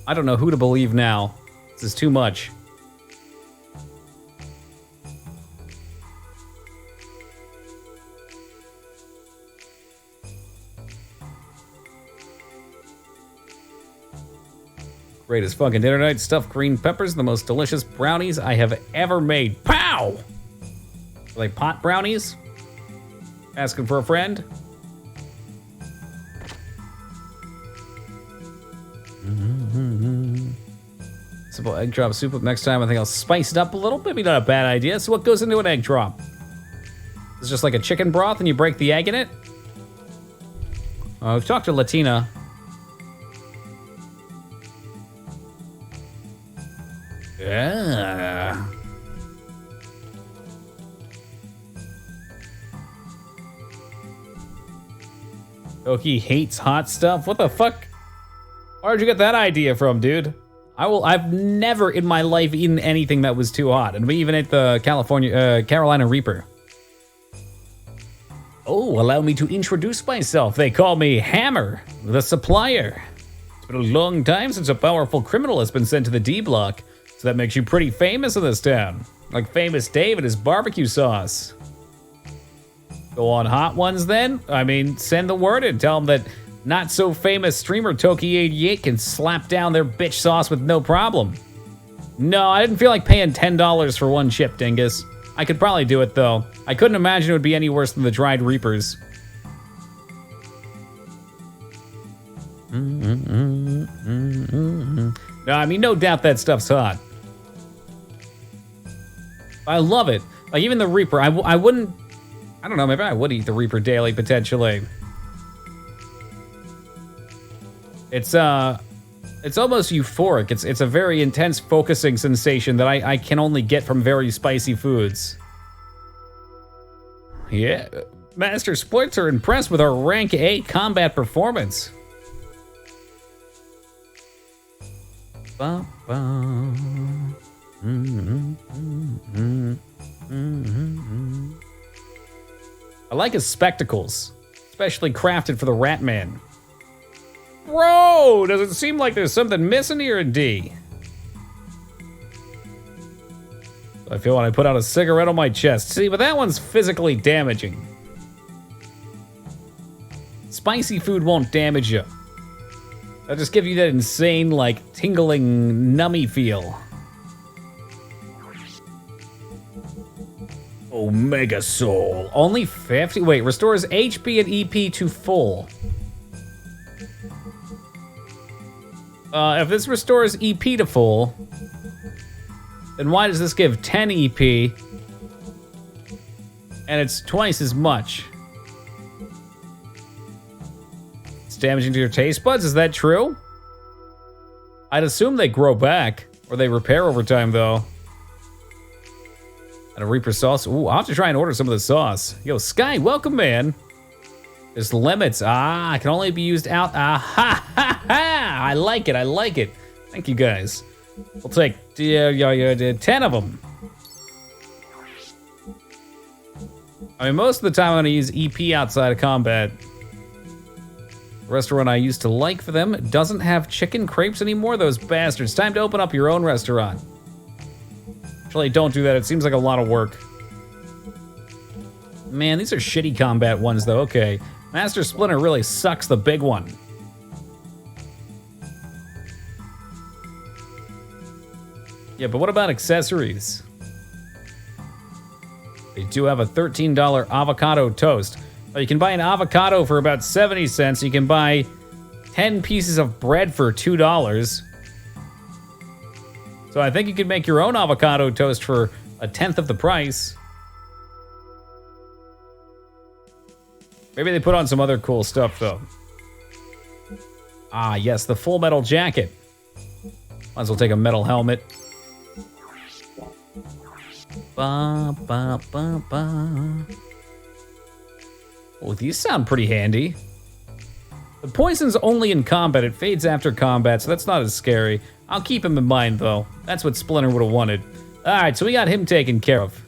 I don't know who to believe now. This is too much. Greatest fucking dinner tonight. Stuffed green peppers, the most delicious brownies I have ever made. Pow! Are they pot brownies? Asking for a friend? Simple egg drop soup. Next time I think I'll spice it up a little. Maybe not a bad idea. So what goes into an egg drop? It's just like a chicken broth and you break the egg in it? We've talked to Latina. Yeah. Oki hates hot stuff. What the fuck? Where'd you get that idea from, dude? I've never in my life eaten anything that was too hot, and we even ate the Carolina Reaper. Oh, allow me to introduce myself. They call me Hammer, the supplier. It's been a long time since a powerful criminal has been sent to the D block, so that makes you pretty famous in this town. Like Famous Dave and his barbecue sauce. Go on hot ones then? I mean, send the word and tell them that not so famous streamer Toki88 can slap down their bitch sauce with no problem. No, I didn't feel like paying $10 for one chip, dingus. I could probably do it though. I couldn't imagine it would be any worse than the dried Reapers. No, I mean, no doubt that stuff's hot. I love it. Like even the Reaper, I wouldn't, I don't know, maybe I would eat the Reaper daily potentially. It's almost euphoric. It's a very intense focusing sensation that I can only get from very spicy foods. Yeah, Master Splits are impressed with our rank A combat performance. I like his spectacles, especially crafted for the Rat Man. Bro, does it seem like there's something missing here in D? I feel when I put out a cigarette on my chest. See, but that one's physically damaging. Spicy food won't damage you. That'll just give you that insane, like, tingling, nummy feel. Omega Soul. Only 50? Wait, restores HP and EP to full. If this restores EP to full, then why does this give 10 EP and it's twice as much? It's damaging to your taste buds, is that true? I'd assume they grow back, or they repair over time though. And a Reaper sauce, ooh, I'll have to try and order some of the sauce. Yo, Sky, welcome man. There's limits, it can only be used out, I like it, I like it. Thank you guys. We'll take 10 of them. I mean, most of the time I'm gonna use EP outside of combat. The restaurant I used to like for them doesn't have chicken crepes anymore, those bastards. Time to open up your own restaurant. Actually, don't do that, it seems like a lot of work. Man, these are shitty combat ones though, okay. Master Splinter really sucks the big one. Yeah, but what about accessories? They do have a $13 avocado toast. You can buy an avocado for about 70 cents. You can buy 10 pieces of bread for $2. So I think you could make your own avocado toast for a tenth of the price. Maybe they put on some other cool stuff though. Ah, yes, the full metal jacket. Might as well take a metal helmet. Ba, ba, ba, ba. Well, these sound pretty handy. The poison's only in combat. It fades after combat, so that's not as scary. I'll keep him in mind, though. That's what Splinter would have wanted. All right, so we got him taken care of.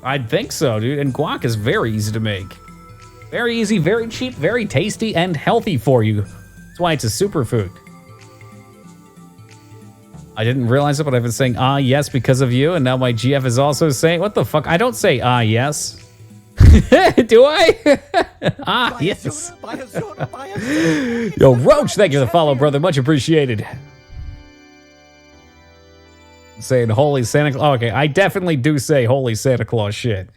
I'd think so, dude. And guac is very easy to make. Very easy, very cheap, very tasty, and healthy for you. That's why it's a superfood. I didn't realize it, but I've been saying yes because of you, and now my GF is also saying, what the fuck? I don't say yes. Do I? Yes. Yo, Roach, thank you for the follow, brother. Much appreciated. Saying Holy Santa Claus. Oh, okay, I definitely do say Holy Santa Claus shit.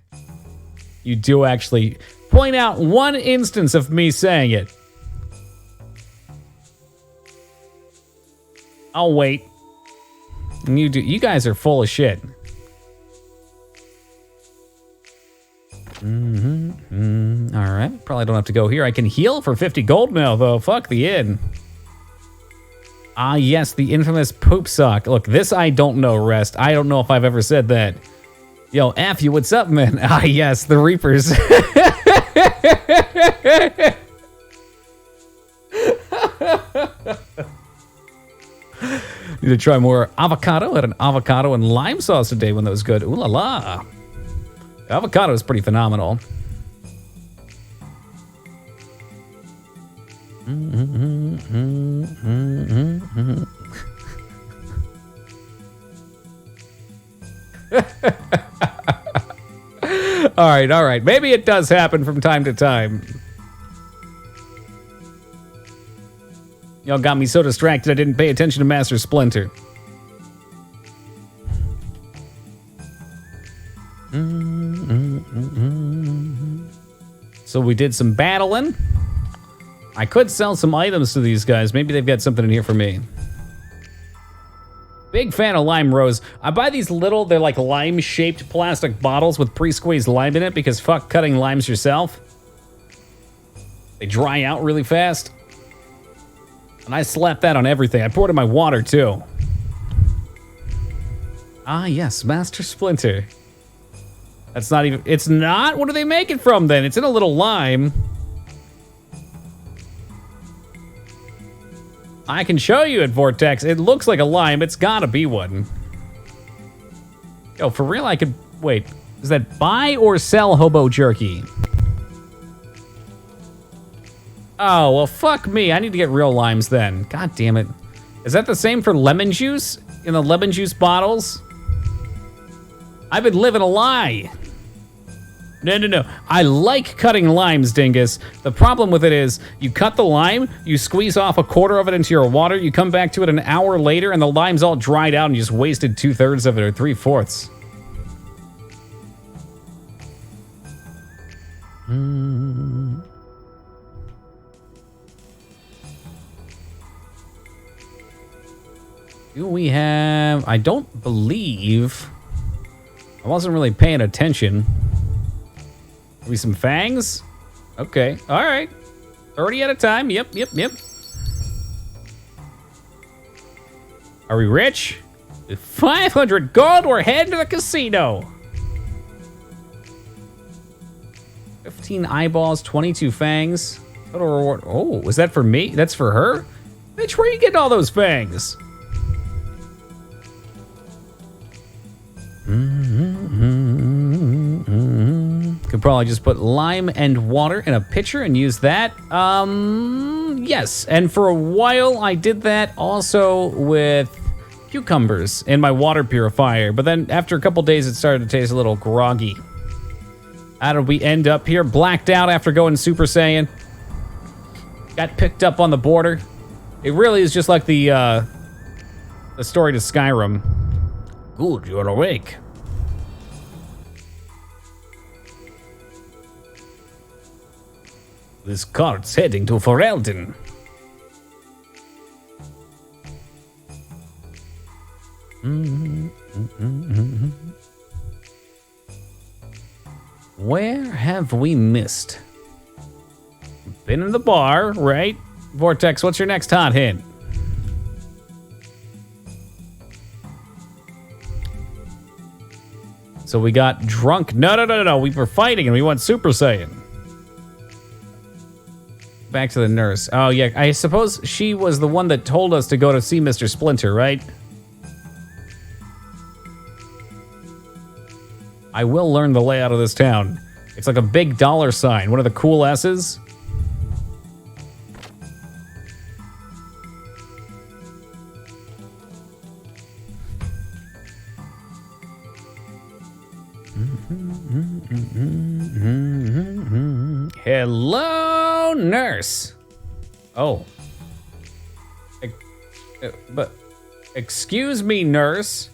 You do actually point out one instance of me saying it. I'll wait. And you do. You guys are full of shit. All right. Probably don't have to go here. I can heal for 50 gold now, though. Fuck the inn. Yes, the infamous poop sock. Look, this I don't know, Rest. I don't know if I've ever said that. Yo, F you, what's up, man? Yes, the Reapers. Need to try more avocado. I had an avocado and lime sauce today when that was good. Ooh la la. The avocado is pretty phenomenal. All right. Maybe it does happen from time to time. Y'all got me so distracted I didn't pay attention to Master Splinter. So we did some battling. I could sell some items to these guys. Maybe they've got something in here for me. Big fan of lime rose. I buy these little, they're like lime-shaped plastic bottles with pre-squeezed lime in it because fuck cutting limes yourself. They dry out really fast. And I slapped that on everything. I poured it in my water, too. Yes, Master Splinter. That's not even... It's not? What do they make it from, then? It's in a little lime. I can show you at Vortex. It looks like a lime. It's gotta be one. Yo, for real, I could... Wait, is that buy or sell hobo jerky? Oh, well, fuck me. I need to get real limes then. God damn it. Is that the same for lemon juice? In the lemon juice bottles? I've been living a lie. No. I like cutting limes, Dingus. The problem with it is, you cut the lime, you squeeze off a quarter of it into your water, you come back to it an hour later, and the lime's all dried out, and you just wasted 2/3 of it, or 3/4. Do we have... I don't believe... I wasn't really paying attention. Maybe some fangs? Okay, all right. 30 at a time, yep. Are we rich? With 500 gold, we're heading to the casino. 15 eyeballs, 22 fangs. Total reward, oh, was that for me? That's for her? Bitch, where you getting all those fangs? Could probably just put lime and water in a pitcher and use that. Yes, and for a while I did that also with cucumbers in my water purifier, but then after a couple days it started to taste a little groggy. How did we end up here? Blacked out after going Super Saiyan. Got picked up on the border. It really is just like the story to Skyrim. Good, you're awake. This cart's heading to Ferelden. Where have we missed? Been in the bar, right? Vortex, what's your next hot hint? So we got drunk. No. We were fighting and we went Super Saiyan. Back to the nurse. Oh, yeah. I suppose she was the one that told us to go to see Mr. Splinter, right? I will learn the layout of this town. It's like a big dollar sign. One of the cool S's. Hello, nurse. Oh. But, excuse me, nurse.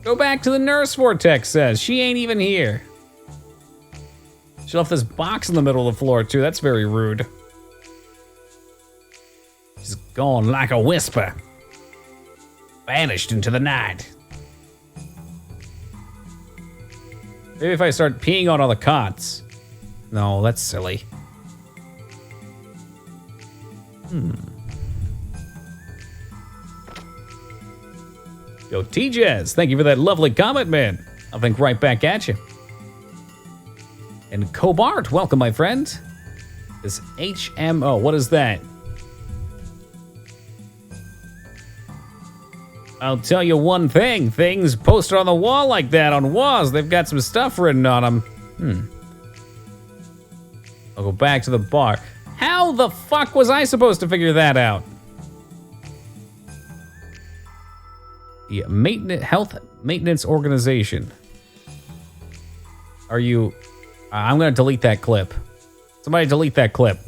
Go back to the nurse, Vortex says. She ain't even here. She left this box in the middle of the floor, too. That's very rude. She's gone like a whisper. Vanished into the night. Maybe if I start peeing on all the cots. No, that's silly. Yo, T-Jazz, thank you for that lovely comment, man. I'll think right back at you. And Cobart, welcome, my friend. This HMO, what is that? I'll tell you one thing. Things posted on the wall like that on walls, they've got some stuff written on them. I'll go back to the bar. How the fuck was I supposed to figure that out? The health maintenance organization. Are you... I'm gonna delete that clip. Somebody delete that clip.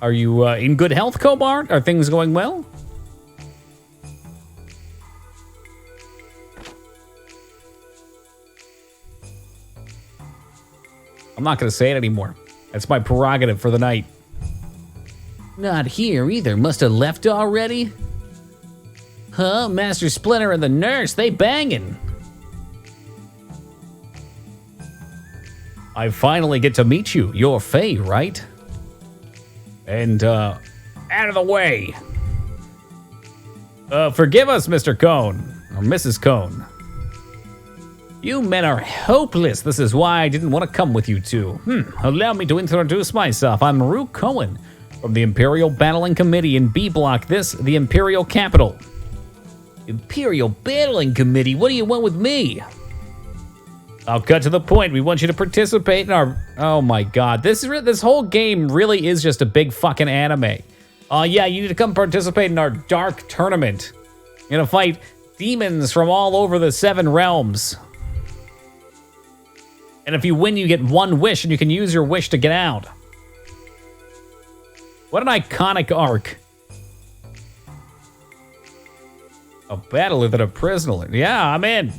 Are you in good health, Cobart? Are things going well? I'm not gonna say it anymore. That's my prerogative for the night. Not here either. Must have left already? Huh? Master Splinter and the nurse, they banging. I finally get to meet you. You're Faye, right? And, out of the way. Forgive us, Mr. Cone. Or Mrs. Cone. You men are hopeless. This is why I didn't want to come with you two. Allow me to introduce myself. I'm Rue Cohen, From the Imperial Battling Committee in B Block, this, the Imperial Capital. Imperial Battling Committee, what do you want with me? I'll cut to the point. We want you to participate in our... Oh my god, this whole game really is just a big fucking anime. Yeah, you need to come participate in our dark tournament. You're gonna fight demons from all over the 7 realms. And if you win, you get 1 wish, and you can use your wish to get out. What an iconic arc. A battler than a prisoner. Yeah, I'm in.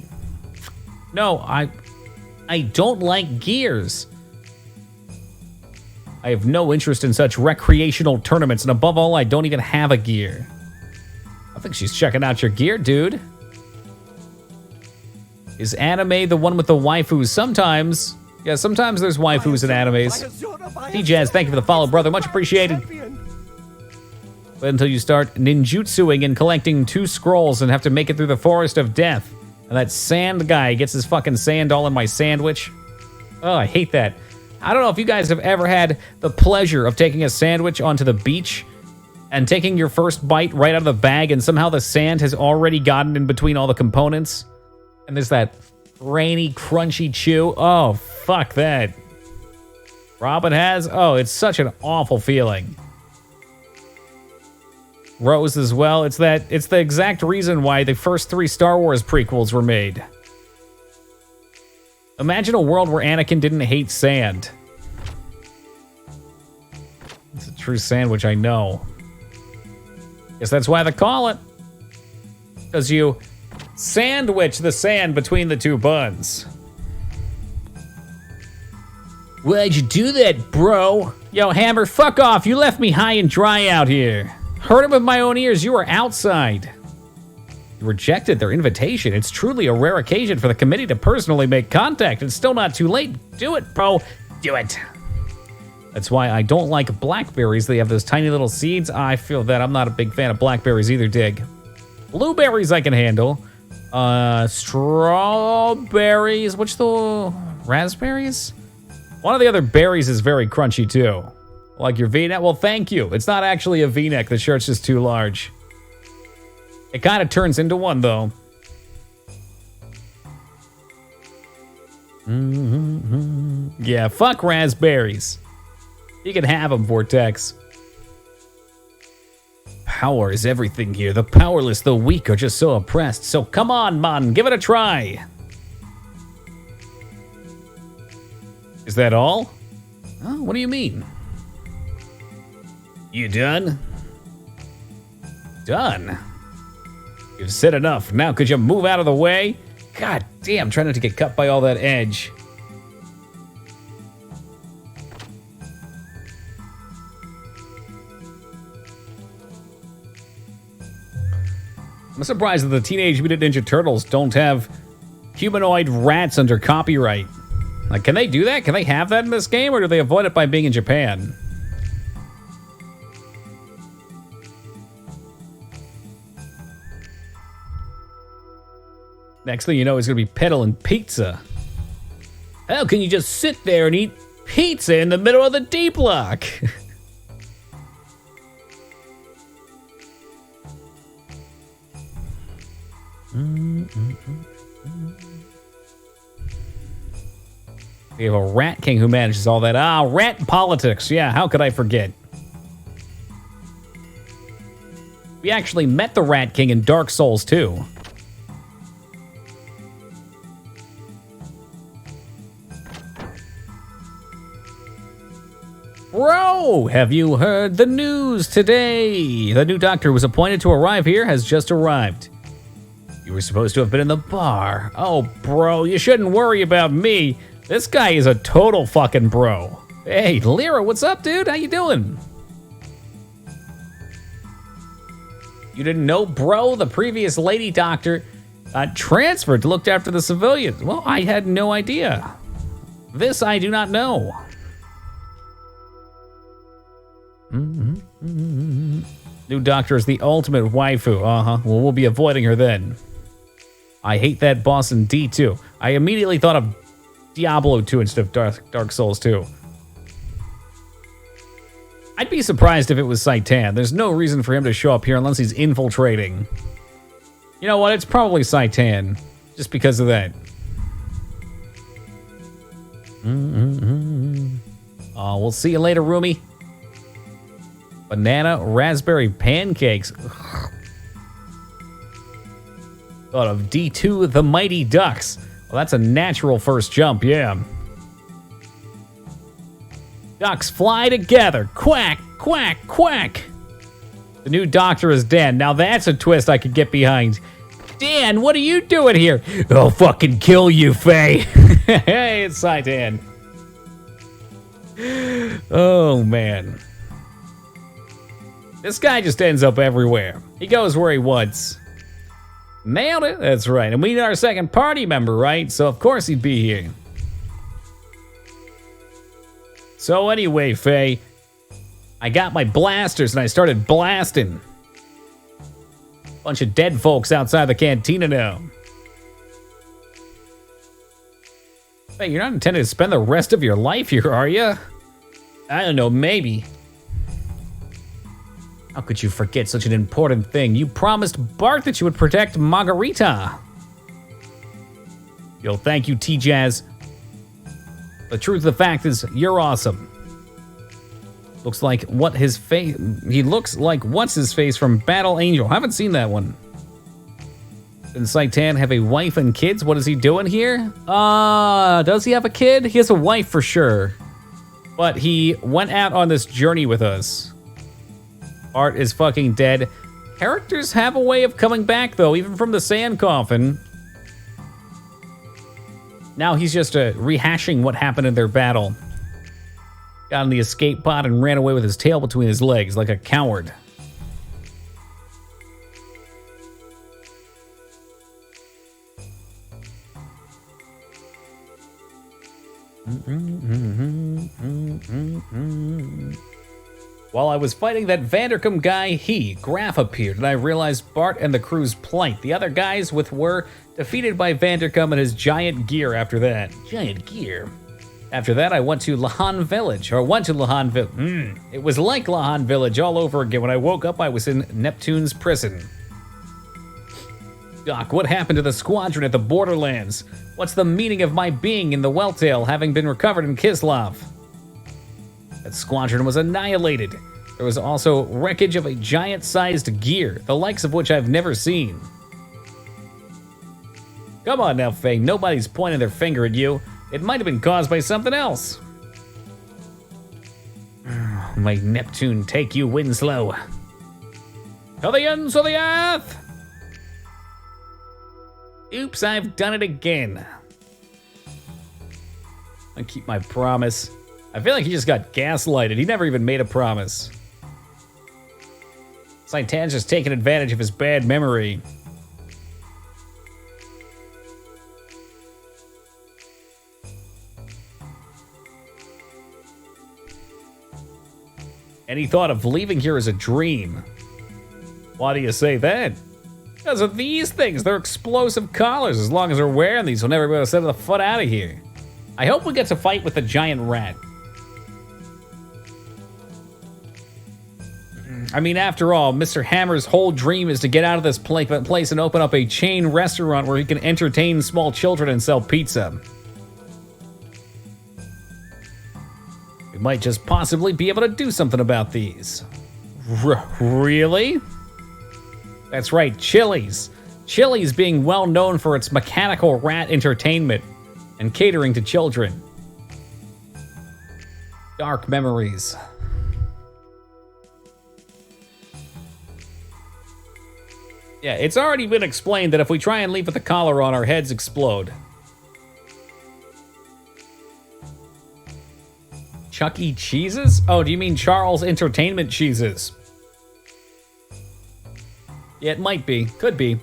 No, I don't like Gears. I have no interest in such recreational tournaments, and above all, I don't even have a gear. I think she's checking out your gear, dude. Is anime the one with the waifus? Sometimes. Yeah, sometimes there's waifus in animes. D-Jazz, thank you for the follow, brother. Much appreciated. But until you start ninjutsuing and collecting 2 scrolls and have to make it through the forest of death. And that sand guy gets his fucking sand all in my sandwich. Oh, I hate that. I don't know if you guys have ever had the pleasure of taking a sandwich onto the beach and taking your first bite right out of the bag and somehow the sand has already gotten in between all the components. And there's that rainy, crunchy chew. Oh, fuck that. Robin has? Oh, it's such an awful feeling. Rose as well. It's the exact reason why the first 3 Star Wars prequels were made. Imagine a world where Anakin didn't hate sand. It's a true sandwich, I know. Guess that's why they call it. Because you sandwich the sand between the 2 buns. Why'd you do that, bro? Yo, Hammer, fuck off. You left me high and dry out here. Heard it with my own ears. You were outside. You rejected their invitation. It's truly a rare occasion for the committee to personally make contact. It's still not too late. Do it, bro. Do it. That's why I don't like blackberries. They have those tiny little seeds. I feel that. I'm not a big fan of blackberries either, Dig. Blueberries I can handle. Strawberries. Which the raspberries? One of the other berries is very crunchy too. Like your V-neck? Well, thank you. It's not actually a V-neck. The shirt's just too large. It kind of turns into one, though. Yeah, fuck raspberries. You can have them, Vortex. Power is everything here. The powerless, the weak are just so oppressed. So come on, man, give it a try. Is that all? Oh, what do you mean? You done? Done? You've said enough. Now could you move out of the way? God damn, trying not to get cut by all that edge. I'm surprised that the Teenage Mutant Ninja Turtles don't have humanoid rats under copyright. Like, can they do that? Can they have that in this game, or do they avoid it by being in Japan? Next thing you know, he's gonna be peddling pizza. How can you just sit there and eat pizza in the middle of the D block? We have a Rat King who manages all that. Ah, rat politics. Yeah, how could I forget? We actually met the Rat King in Dark Souls 2. Bro, have you heard the news today? The new doctor who was appointed to arrive here has just arrived. You were supposed to have been in the bar. Oh, bro, you shouldn't worry about me. This guy is a total fucking bro. Hey, Lyra, what's up, dude? How you doing? You didn't know, bro? The previous lady doctor got transferred to look after the civilians. Well, I had no idea. This I do not know. New doctor is the ultimate waifu. Well, we'll be avoiding her then. I hate that boss in D2. I immediately thought of Diablo 2 instead of Dark Souls 2. I'd be surprised if it was Saitan. There's no reason for him to show up here unless he's infiltrating. You know what? It's probably Saitan. Just because of that. Oh, we'll see you later, Rumi. Banana raspberry pancakes. Ugh. Thought of D2 the Mighty Ducks. Well, that's a natural first jump, yeah. Ducks fly together. Quack, quack, quack. The new doctor is Dan. Now that's a twist I could get behind. Dan, what are you doing here? I'll fucking kill you, Faye. Hey, it's Saitan. Oh, man. This guy just ends up everywhere. He goes where he wants. Nailed it. That's right. And we need our second party member, right? So, of course, he'd be here. So, anyway, Faye, I got my blasters and I started blasting. Bunch of dead folks outside the cantina now. Hey, you're not intending to spend the rest of your life here, are you? I don't know, maybe. How could you forget such an important thing? You promised Bart that you would protect Margarita. Yo, thank you, T-Jazz. The truth of the fact is, you're awesome. Looks like what his face. He looks like what's his face from Battle Angel. Haven't seen that one. Didn't Saitan have a wife and kids? What is he doing here? Does he have a kid? He has a wife for sure. But he went out on this journey with us. Art is fucking dead. Characters have a way of coming back though, even from the sand coffin. Now he's just rehashing what happened in their battle. Got in the escape pod and ran away with his tail between his legs like a coward. While I was fighting that Vandercum guy, Graf appeared, and I realized Bart and the crew's plight. The other guys were defeated by Vandercum and his giant gear after that. Giant gear. After that, I went to Lahan Village, It was like Lahan Village all over again. When I woke up, I was in Neptune's prison. Doc, what happened to the squadron at the Borderlands? What's the meaning of my being in the Welltail, having been recovered in Kislev? That squadron was annihilated. There was also wreckage of a giant-sized gear, the likes of which I've never seen. Come on now, Faye, nobody's pointing their finger at you. It might have been caused by something else. May Neptune take you, Winslow. To the ends of the earth! Oops, I've done it again. I keep my promise. I feel like he just got gaslighted. He never even made a promise. Saitan's just taking advantage of his bad memory. Any thought of leaving here is a dream. Why do you say that? Because of these things. They're explosive collars. As long as we're wearing these, we'll never be able to set the foot out of here. I hope we get to fight with the giant rat. I mean, after all, Mr. Hammer's whole dream is to get out of this place and open up a chain restaurant where he can entertain small children and sell pizza. We might just possibly be able to do something about these. Really? That's right, Chili's. Chili's being well known for its mechanical rat entertainment and catering to children. Dark memories. Yeah, it's already been explained that if we try and leave with the collar on, our heads explode. Chuck E. Cheeses? Oh, do you mean Charles Entertainment Cheeses? Yeah, it might be. Could be.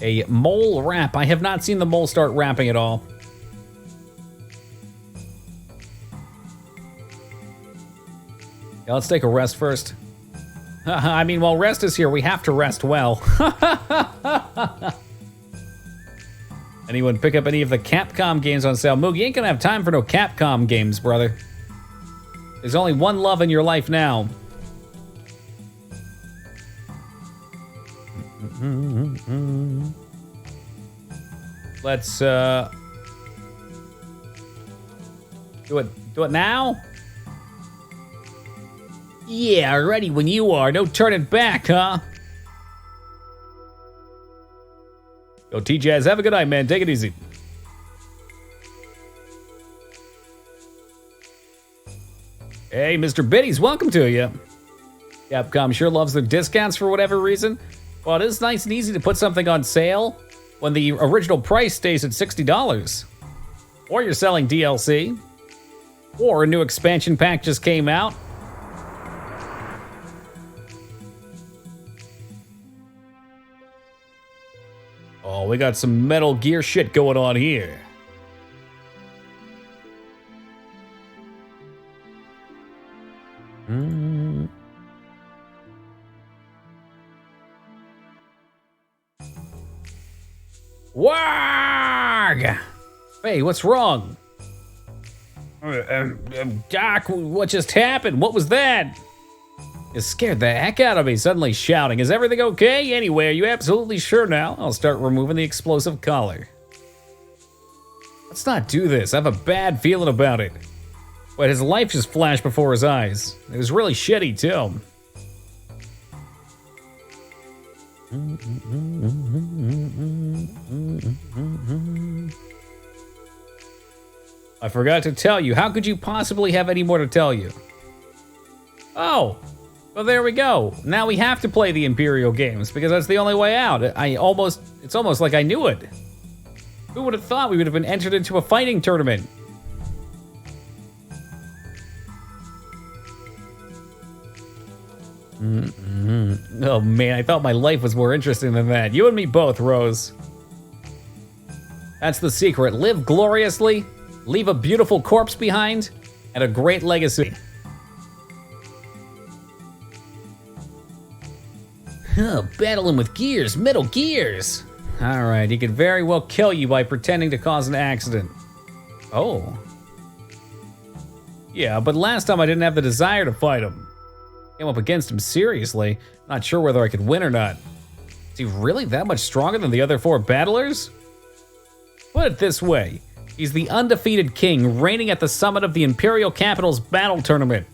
A mole rap. I have not seen the mole start rapping at all. Yeah, let's take a rest first. I mean, while rest is here, we have to rest well. Anyone pick up any of the Capcom games on sale? Moog, you ain't gonna have time for no Capcom games, brother. There's only one love in your life now. Let's do it now? Yeah, ready when you are. No turning back, huh? Yo, T-Jazz, have a good night, man. Take it easy. Hey, Mr. Biddies, welcome to you. Capcom sure loves their discounts for whatever reason. Well, it is nice and easy to put something on sale when the original price stays at $60. Or you're selling DLC. Or a new expansion pack just came out. Oh, we got some Metal Gear shit going on here. Warg! Hey, what's wrong? Doc, what just happened? What was that? It scared the heck out of me, suddenly shouting, "Is everything okay? Anyway, are you absolutely sure now?" I'll start removing the explosive collar. Let's not do this. I have a bad feeling about it. But his life just flashed before his eyes. It was really shitty, too. I forgot to tell you. How could you possibly have any more to tell you? Oh, well, there we go. Now we have to play the Imperial games because that's the only way out. It's almost like I knew it. Who would have thought we would have been entered into a fighting tournament? Oh man, I thought my life was more interesting than that. You and me both, Rose. That's the secret. Live gloriously, leave a beautiful corpse behind, and a great legacy. Oh, battling with gears, Metal Gears. All right, he could very well kill you by pretending to cause an accident. Oh. Yeah, but last time I didn't have the desire to fight him. Came up against him seriously. Not sure whether I could win or not. Is he really that much stronger than the other 4 battlers? Put it this way. He's the undefeated king reigning at the summit of the Imperial Capital's battle tournament.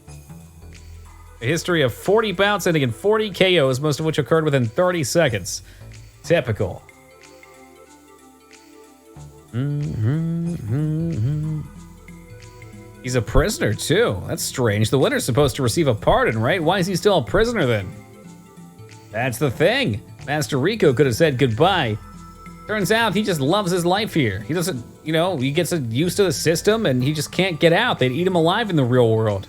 A history of 40 bouts ending in 40 KOs, most of which occurred within 30 seconds. Typical. He's a prisoner, too. That's strange. The winner's supposed to receive a pardon, right? Why is he still a prisoner, then? That's the thing. Master Rico could have said goodbye. Turns out he just loves his life here. He doesn't, he gets used to the system and he just can't get out. They'd eat him alive in the real world.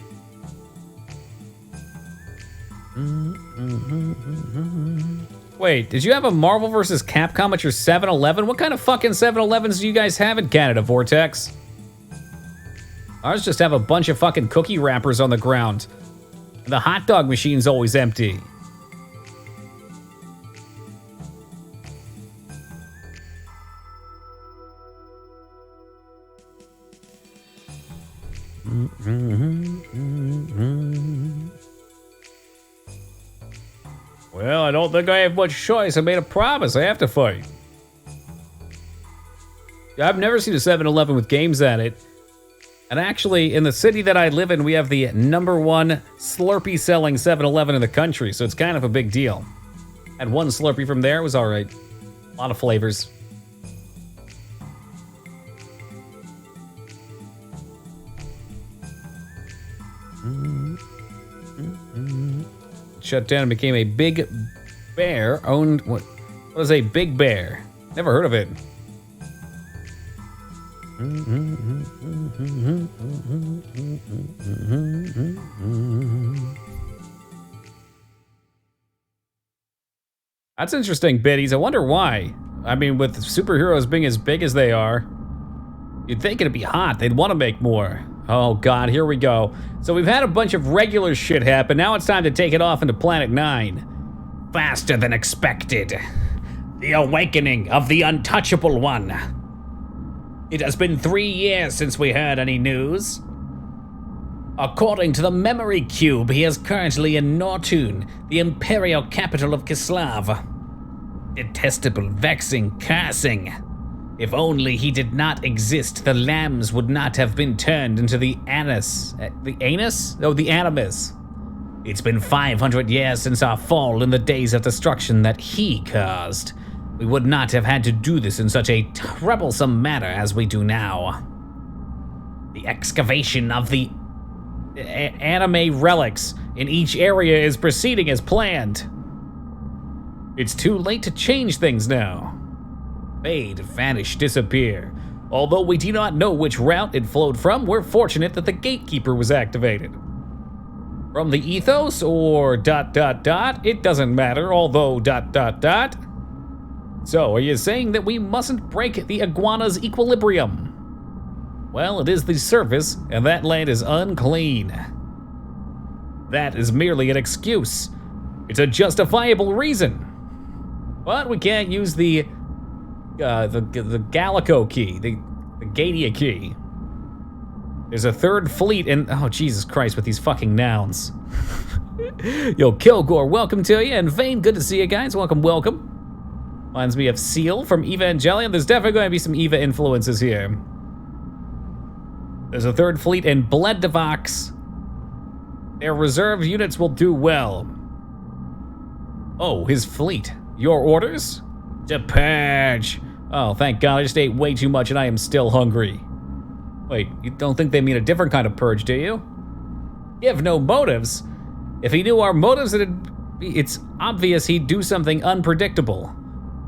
Wait, did you have a Marvel vs. Capcom at your 7-Eleven? What kind of fucking 7-Elevens do you guys have in Canada, Vortex? Ours just have a bunch of fucking cookie wrappers on the ground. And the hot dog machine's always empty. Well, I don't think I have much choice. I made a promise. I have to fight. I've never seen a 7-Eleven with games at it. And actually, in the city that I live in, we have the #1 Slurpee selling 7-Eleven in the country, so it's kind of a big deal. Had one Slurpee from there, it was all right. A lot of flavors. Shut down and became a big bear owned. What is a big bear? Never heard of it. That's interesting, biddies. I wonder why. I mean, with superheroes being as big as they are, you'd think it'd be hot. They'd want to make more. Oh god, here we go. So we've had a bunch of regular shit happen. Now it's time to take it off into Planet 9. Faster than expected. The awakening of the untouchable one. It has been 3 years since we heard any news. According to the memory cube, he is currently in Nortun, the imperial capital of Kislav. Detestable, vexing, cursing. If only he did not exist, the lambs would not have been turned into the anus. The anus? Oh, the animus. It's been 500 years since our fall in the days of destruction that he caused. We would not have had to do this in such a troublesome manner as we do now. The excavation of the anime relics in each area is proceeding as planned. It's too late to change things now. Fade, vanish, disappear. Although we do not know which route it flowed from, we're fortunate that the gatekeeper was activated. From the ethos or ... it doesn't matter, although ... So, are you saying that we mustn't break the iguana's equilibrium? Well, it is the surface, and that land is unclean. That is merely an excuse. It's a justifiable reason. But we can't use the Gallico key, the Gadia key. There's a third fleet and oh Jesus Christ with these fucking nouns. Yo, Kilgore, welcome to you, and Vane, good to see you guys. Welcome. Reminds me of Seal from Evangelion. There's definitely going to be some Eva influences here. There's a third fleet in Bleddevox. Their reserve units will do well. Oh, his fleet. Your orders? To purge. Oh, thank God, I just ate way too much and I am still hungry. Wait, you don't think they mean a different kind of purge, do you? You have no motives. If he knew our motives, it's obvious he'd do something unpredictable.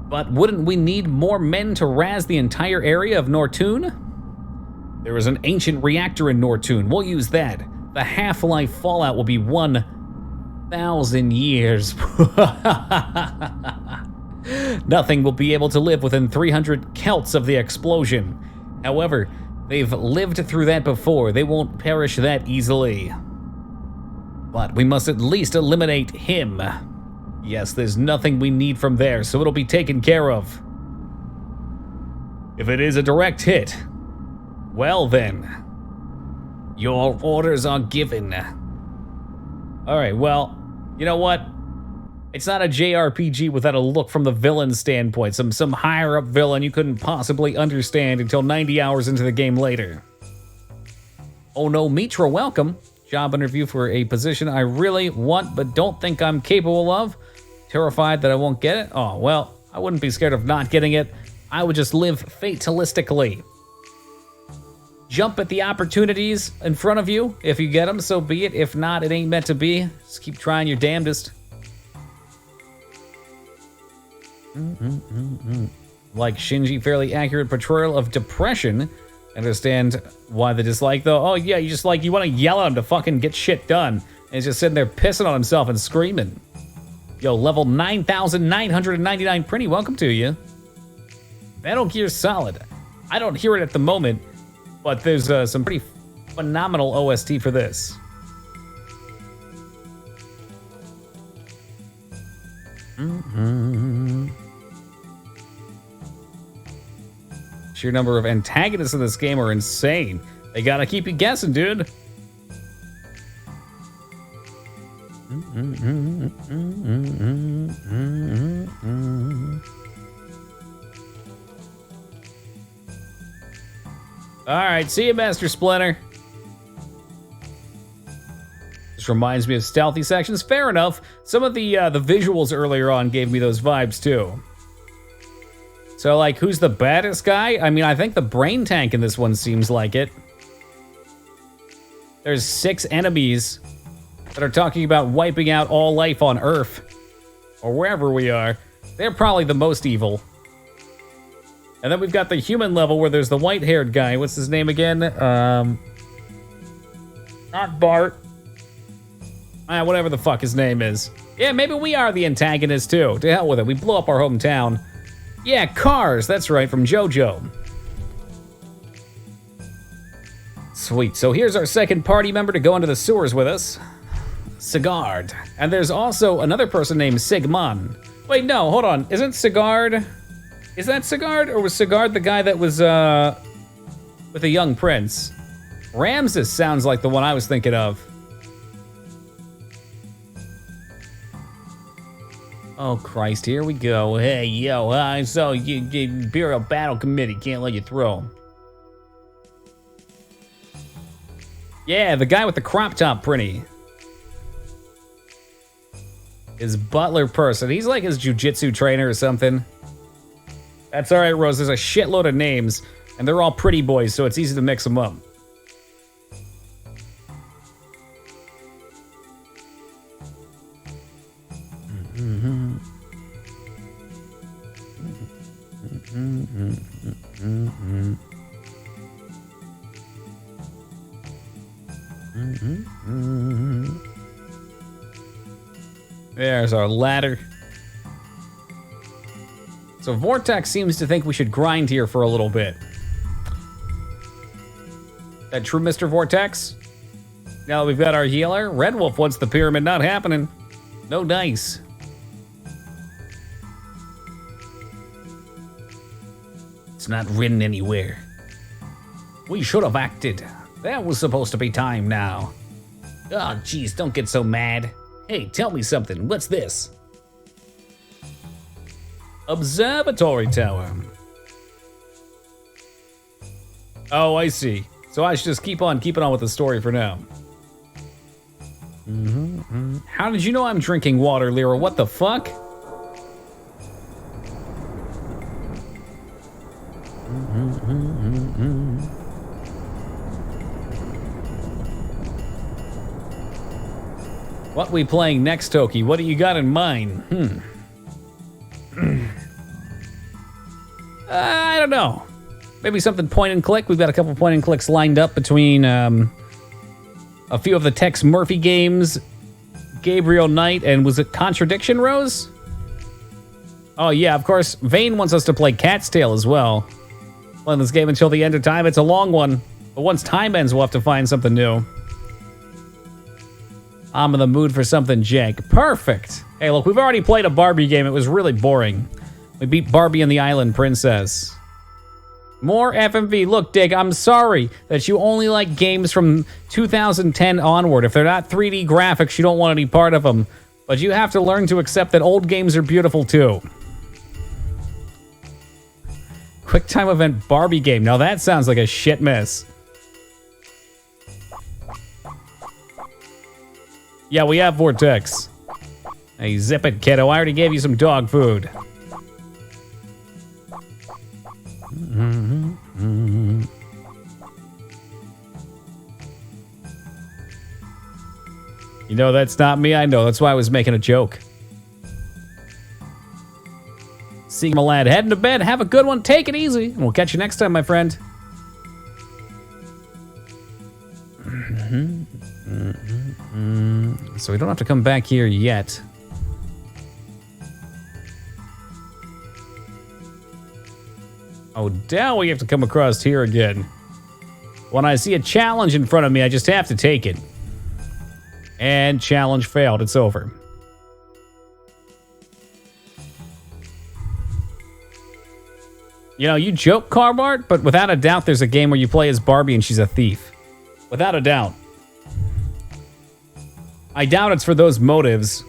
But wouldn't we need more men to razz the entire area of Nortun? There is an ancient reactor in Nortun. We'll use that. The half-life fallout will be 1,000 years. Nothing will be able to live within 300 Celts of the explosion. However, they've lived through that before. They won't perish that easily. But we must at least eliminate him. Yes, there's nothing we need from there, so it'll be taken care of. If it is a direct hit, well then, your orders are given. All right, well, you know what? It's not a JRPG without a look from the villain standpoint. Some higher up villain you couldn't possibly understand until 90 hours into the game later. Oh no, Mitra, welcome. Job interview for a position I really want but don't think I'm capable of. Terrified that I won't get it? Oh, well, I wouldn't be scared of not getting it. I would just live fatalistically. Jump at the opportunities in front of you. If you get them, so be it. If not, it ain't meant to be. Just keep trying your damnedest. Like Shinji, fairly accurate portrayal of depression. Understand why the dislike, though. Oh, yeah, you want to yell at him to fucking get shit done. And he's just sitting there pissing on himself and screaming. Yo, level 9,999 Prinny, welcome to you. Metal Gear Solid. I don't hear it at the moment, but there's some pretty phenomenal OST for this. Sheer number of antagonists in this game are insane. They gotta keep you guessing, dude. All right, see you, Master Splinter. This reminds me of stealthy sections. Fair enough. Some of the visuals earlier on gave me those vibes too. So, like, who's the baddest guy? I mean, I think the brain tank in this one seems like it. There's 6 enemies that are talking about wiping out all life on Earth, or wherever we are. They're probably the most evil. And then we've got the human level where there's the white-haired guy. What's his name again? Not Bart. Whatever the fuck his name is. Yeah, maybe we are the antagonist too. To hell with it. We blew up our hometown. Yeah, Cars. That's right, from JoJo. Sweet. So here's our second party member to go into the sewers with us. Sigard. And there's also another person named Sigmund. Wait, no, hold on. Isn't Sigard... Is that Sigard, or was Sigard the guy that was, with the young prince? Ramses sounds like the one I was thinking of. Oh, Christ, here we go. Hey, yo, so you Imperial Battle Committee can't let you through. Yeah, the guy with the crop top printy. His butler person. He's like his jujitsu trainer or something. That's all right, Rose. There's a shitload of names, and they're all pretty boys, so it's easy to mix them up. There's our ladder. So Vortex seems to think we should grind here for a little bit. That true, Mr. Vortex? Now that we've got our healer, Red Wolf wants the pyramid not happening. No dice. It's not written anywhere. We should have acted. That was supposed to be time now. Oh, geez, don't get so mad. Hey, tell me something. What's this? Observatory tower. Oh, I see. So I should just keep on keeping on with the story for now. How did you know I'm drinking water, Lyra? What the fuck? What we playing next, Toki? What do you got in mind? I don't know. Maybe something point and click. We've got a couple point and clicks lined up between a few of the Tex Murphy games, Gabriel Knight, and was it Contradiction, Rose? Oh yeah, of course. Vane wants us to play Cat's Tail as well. Playing this game until the end of time. It's a long one, but once time ends, we'll have to find something new. I'm in the mood for something jank. Perfect. Hey, look, we've already played a Barbie game. It was really boring. We beat Barbie and the Island Princess. More FMV. Look, Dig, I'm sorry that you only like games from 2010 onward. If they're not 3D graphics, you don't want any part of them. But you have to learn to accept that old games are beautiful too. QuickTime Event Barbie game. Now that sounds like a shit mess. Yeah, we have Vortex. Hey, zip it, kiddo. I already gave you some dog food. You know, that's not me. I know. That's why I was making a joke. Sigma lad, heading to bed. Have a good one. Take it easy. And we'll catch you next time, my friend. So we don't have to come back here yet. Oh, now we have to come across here again. When I see a challenge in front of me, I just have to take it. And challenge failed. It's over. You know, you joke, Carbart, but without a doubt, there's a game where you play as Barbie and she's a thief. Without a doubt. I doubt it's for those motives.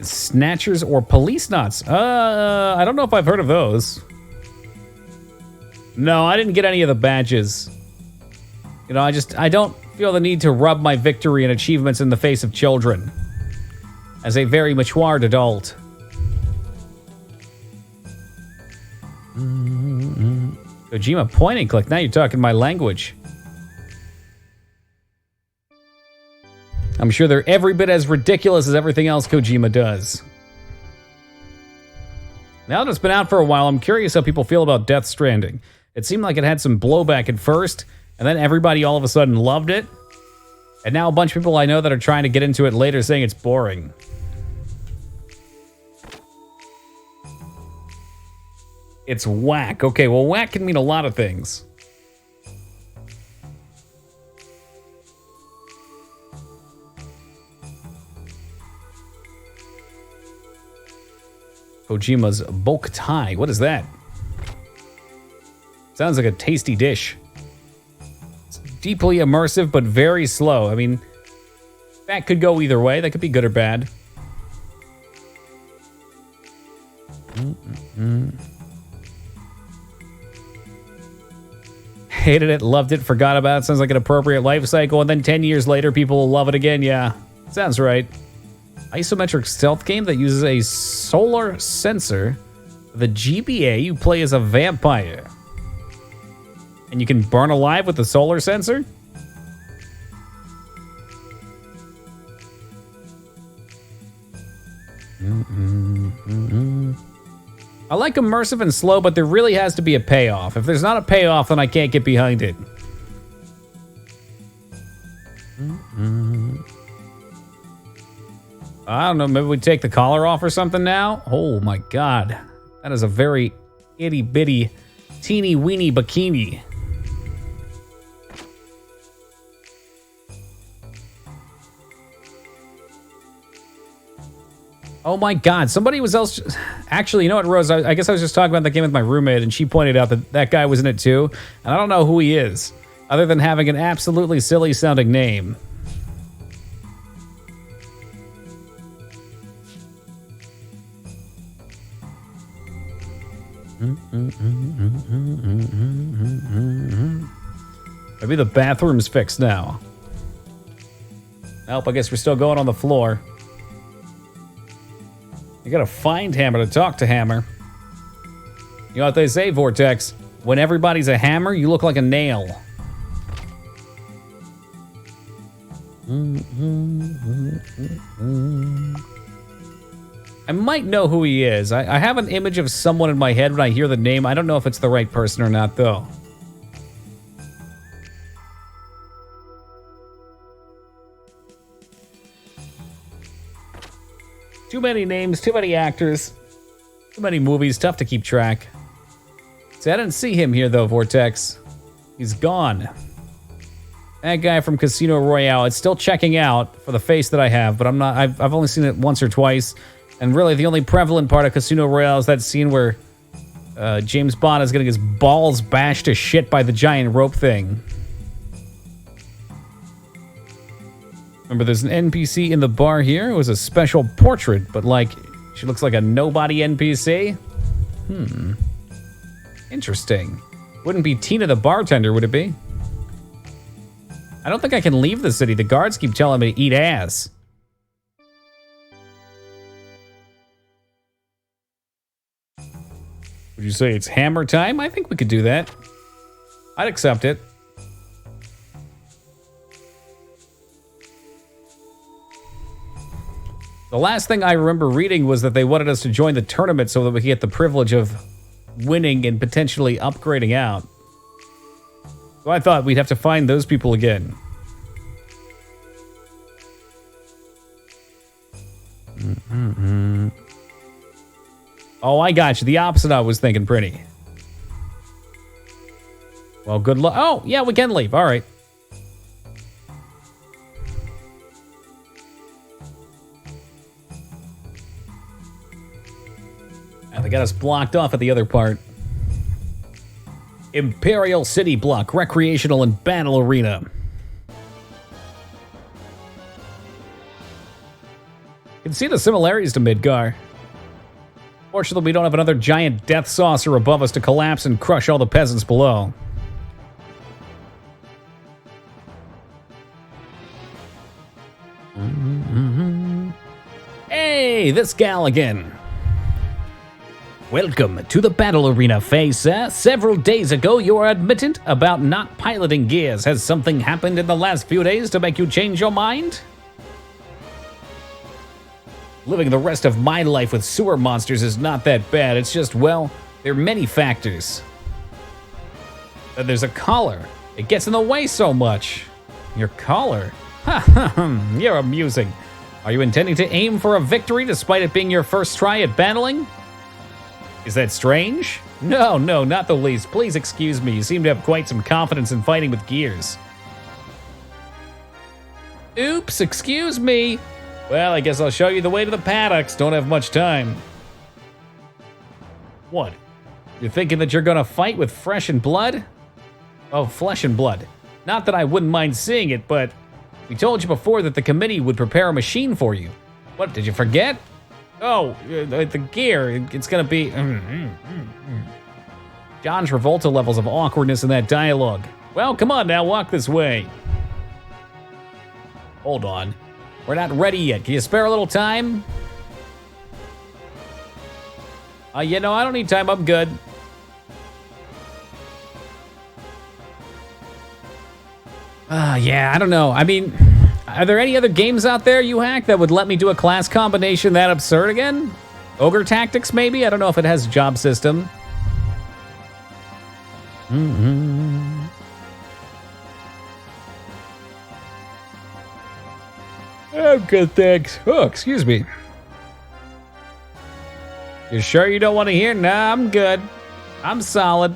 Snatchers or police knots? I don't know if I've heard of those. No, I didn't get any of the badges. You know, I don't feel the need to rub my victory and achievements in the face of children. As a very matured adult. Kojima point and click. Now you're talking my language. I'm sure they're every bit as ridiculous as everything else Kojima does. Now that it's been out for a while, I'm curious how people feel about Death Stranding. It seemed like it had some blowback at first, and then everybody all of a sudden loved it. And now a bunch of people I know that are trying to get into it later saying it's boring. It's whack. Okay, well, whack can mean a lot of things. Kojima's Boktai. What is that? Sounds like a tasty dish. It's deeply immersive, but very slow. I mean, that could go either way. That could be good or bad. Hated it, loved it, forgot about it. Sounds like an appropriate life cycle. And then 10 years later, people will love it again. Yeah, sounds right. Isometric stealth game that uses a solar sensor. The GBA, you play as a vampire. And you can burn alive with the solar sensor? I like immersive and slow, but there really has to be a payoff. If there's not a payoff, then I can't get behind it. I don't know, maybe we take the collar off or something now? Oh my god. That is a very itty bitty, teeny weeny bikini. Oh my god, somebody was else. Actually, you know what, Rose? I guess I was just talking about that game with my roommate, and she pointed out that that guy was in it too. And I don't know who he is, other than having an absolutely silly sounding name. Maybe the bathroom's fixed now. Nope, I guess we're still going on the floor. You gotta find Hammer to talk to Hammer. You know what they say, Vortex? When everybody's a hammer, you look like a nail. I might know who he is. I have an image of someone in my head when I hear the name. I don't know if it's the right person or not, though. Too many names, too many actors, too many movies, tough to keep track. See, I didn't see him here though, Vortex. He's gone. That guy from Casino Royale, it's still checking out for the face that I have, but I've only seen it once or twice. And really the only prevalent part of Casino Royale is that scene where James Bond is getting his balls bashed to shit by the giant rope thing. Remember, there's an NPC in the bar here. It was a special portrait, but like, she looks like a nobody NPC. Interesting. Wouldn't be Tina the bartender, would it be? I don't think I can leave the city. The guards keep telling me to eat ass. Would you say it's hammer time? I think we could do that. I'd accept it. The last thing I remember reading was that they wanted us to join the tournament so that we could get the privilege of winning and potentially upgrading out. So I thought we'd have to find those people again. Oh, I got you. The opposite I was thinking, Pretty. Well, good luck. Oh, yeah, we can leave. All right. They got us blocked off at the other part. Imperial City Block, Recreational and Battle Arena. You can see the similarities to Midgar. Fortunately, we don't have another giant death saucer above us to collapse and crush all the peasants below. Hey, this gal again. Welcome to the Battle Arena phase, sir. Several days ago, you were admitted about not piloting Gears. Has something happened in the last few days to make you change your mind? Living the rest of my life with sewer monsters is not that bad. It's just, well, there are many factors. There's a collar. It gets in the way so much. Your collar? Ha, you're amusing. Are you intending to aim for a victory despite it being your first try at battling? Is that strange? No, not the least. Please excuse me. You seem to have quite some confidence in fighting with Gears. Oops, excuse me. Well, I guess I'll show you the way to the paddocks. Don't have much time. What? You're thinking that you're gonna fight with flesh and blood? Oh, flesh and blood. Not that I wouldn't mind seeing it, but we told you before that the committee would prepare a machine for you. What, did you forget? Oh, the gear, it's gonna be... John Travolta levels of awkwardness in that dialogue. Well, come on now, walk this way. Hold on. We're not ready yet. Can you spare a little time? You know, I don't need time. I'm good. Yeah, I don't know. I mean, are there any other games out there, you hack, that would let me do a class combination that absurd again? Ogre Tactics, maybe? I don't know if it has a job system. Oh, good, thanks. Oh, excuse me. You sure you don't want to hear? Nah, I'm good. I'm solid.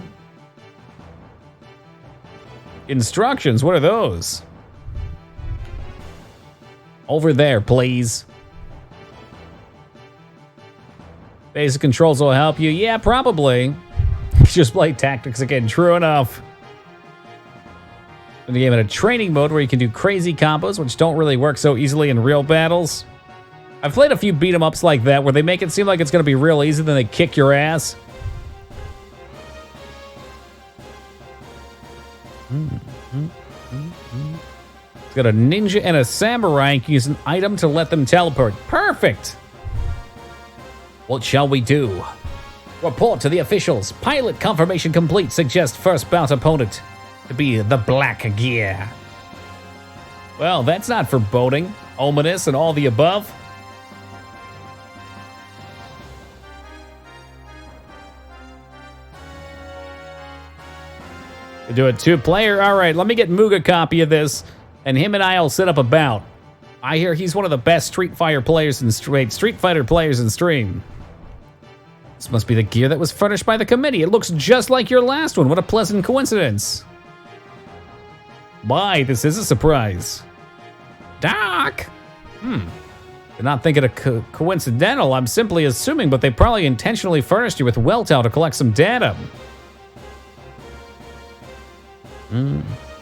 Instructions, what are those? Over there, please. Basic controls will help you. Yeah, probably. Just play tactics again, true enough. The game in a training mode where you can do crazy combos, which don't really work so easily in real battles. I've played a few beat 'em ups like that where they make it seem like it's gonna be real easy, then they kick your ass. It's got a ninja and a samurai. You can use an item to let them teleport. Perfect! What shall we do? Report to the officials. Pilot confirmation complete. Suggest first bout opponent to be the Black Gear. Well, that's not foreboding, ominous, and all the above. We do a 2-player. All right, let me get Moog a copy of this, and him and I'll set up a bout. I hear he's one of the best Street Fighter players in stream. This must be the gear that was furnished by the committee. It looks just like your last one. What a pleasant coincidence. My, this is a surprise. Doc! Did not think it coincidental. I'm simply assuming, but they probably intentionally furnished you with Weltau to collect some data.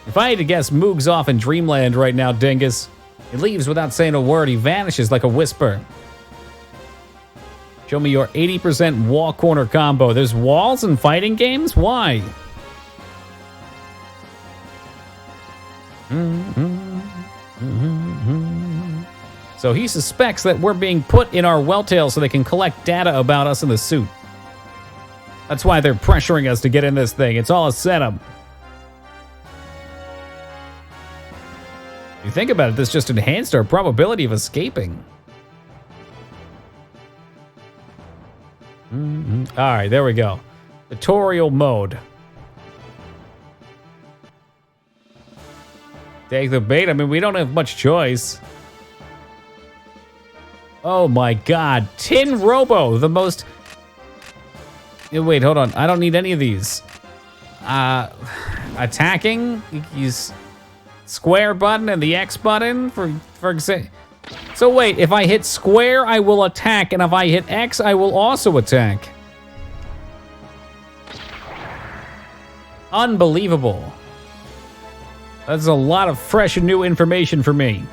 If I had to guess, Moog's off in Dreamland right now, dingus. He leaves without saying a word. He vanishes like a whisper. Show me your 80% wall corner combo. There's walls in fighting games? Why? So he suspects that we're being put in our Weltale so they can collect data about us in the suit. That's why they're pressuring us to get in this thing. It's all a setup. If you think about it, this just enhanced our probability of escaping. All right, there we go. Tutorial mode. Take the bait. I mean, we don't have much choice. Oh my God, Tin Robo, the most... Wait, hold on. I don't need any of these. Attacking, use square button and the X button for example. So wait, if I hit square, I will attack, and if I hit X, I will also attack. Unbelievable. That's a lot of fresh and new information for me.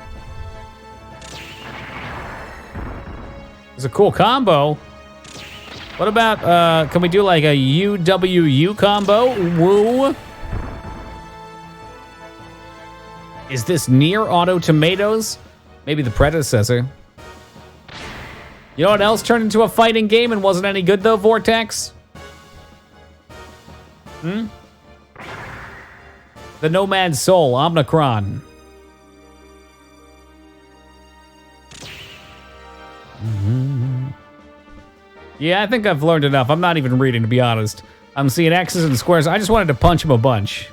It's a cool combo. What about, can we do like a UWU combo? Woo. Is this Nier Auto Tomatoes? Maybe the predecessor. You know what else turned into a fighting game and wasn't any good though, Vortex? The Nomad Soul, Omnicron. Yeah, I think I've learned enough. I'm not even reading, to be honest. I'm seeing X's and squares. I just wanted to punch him a bunch.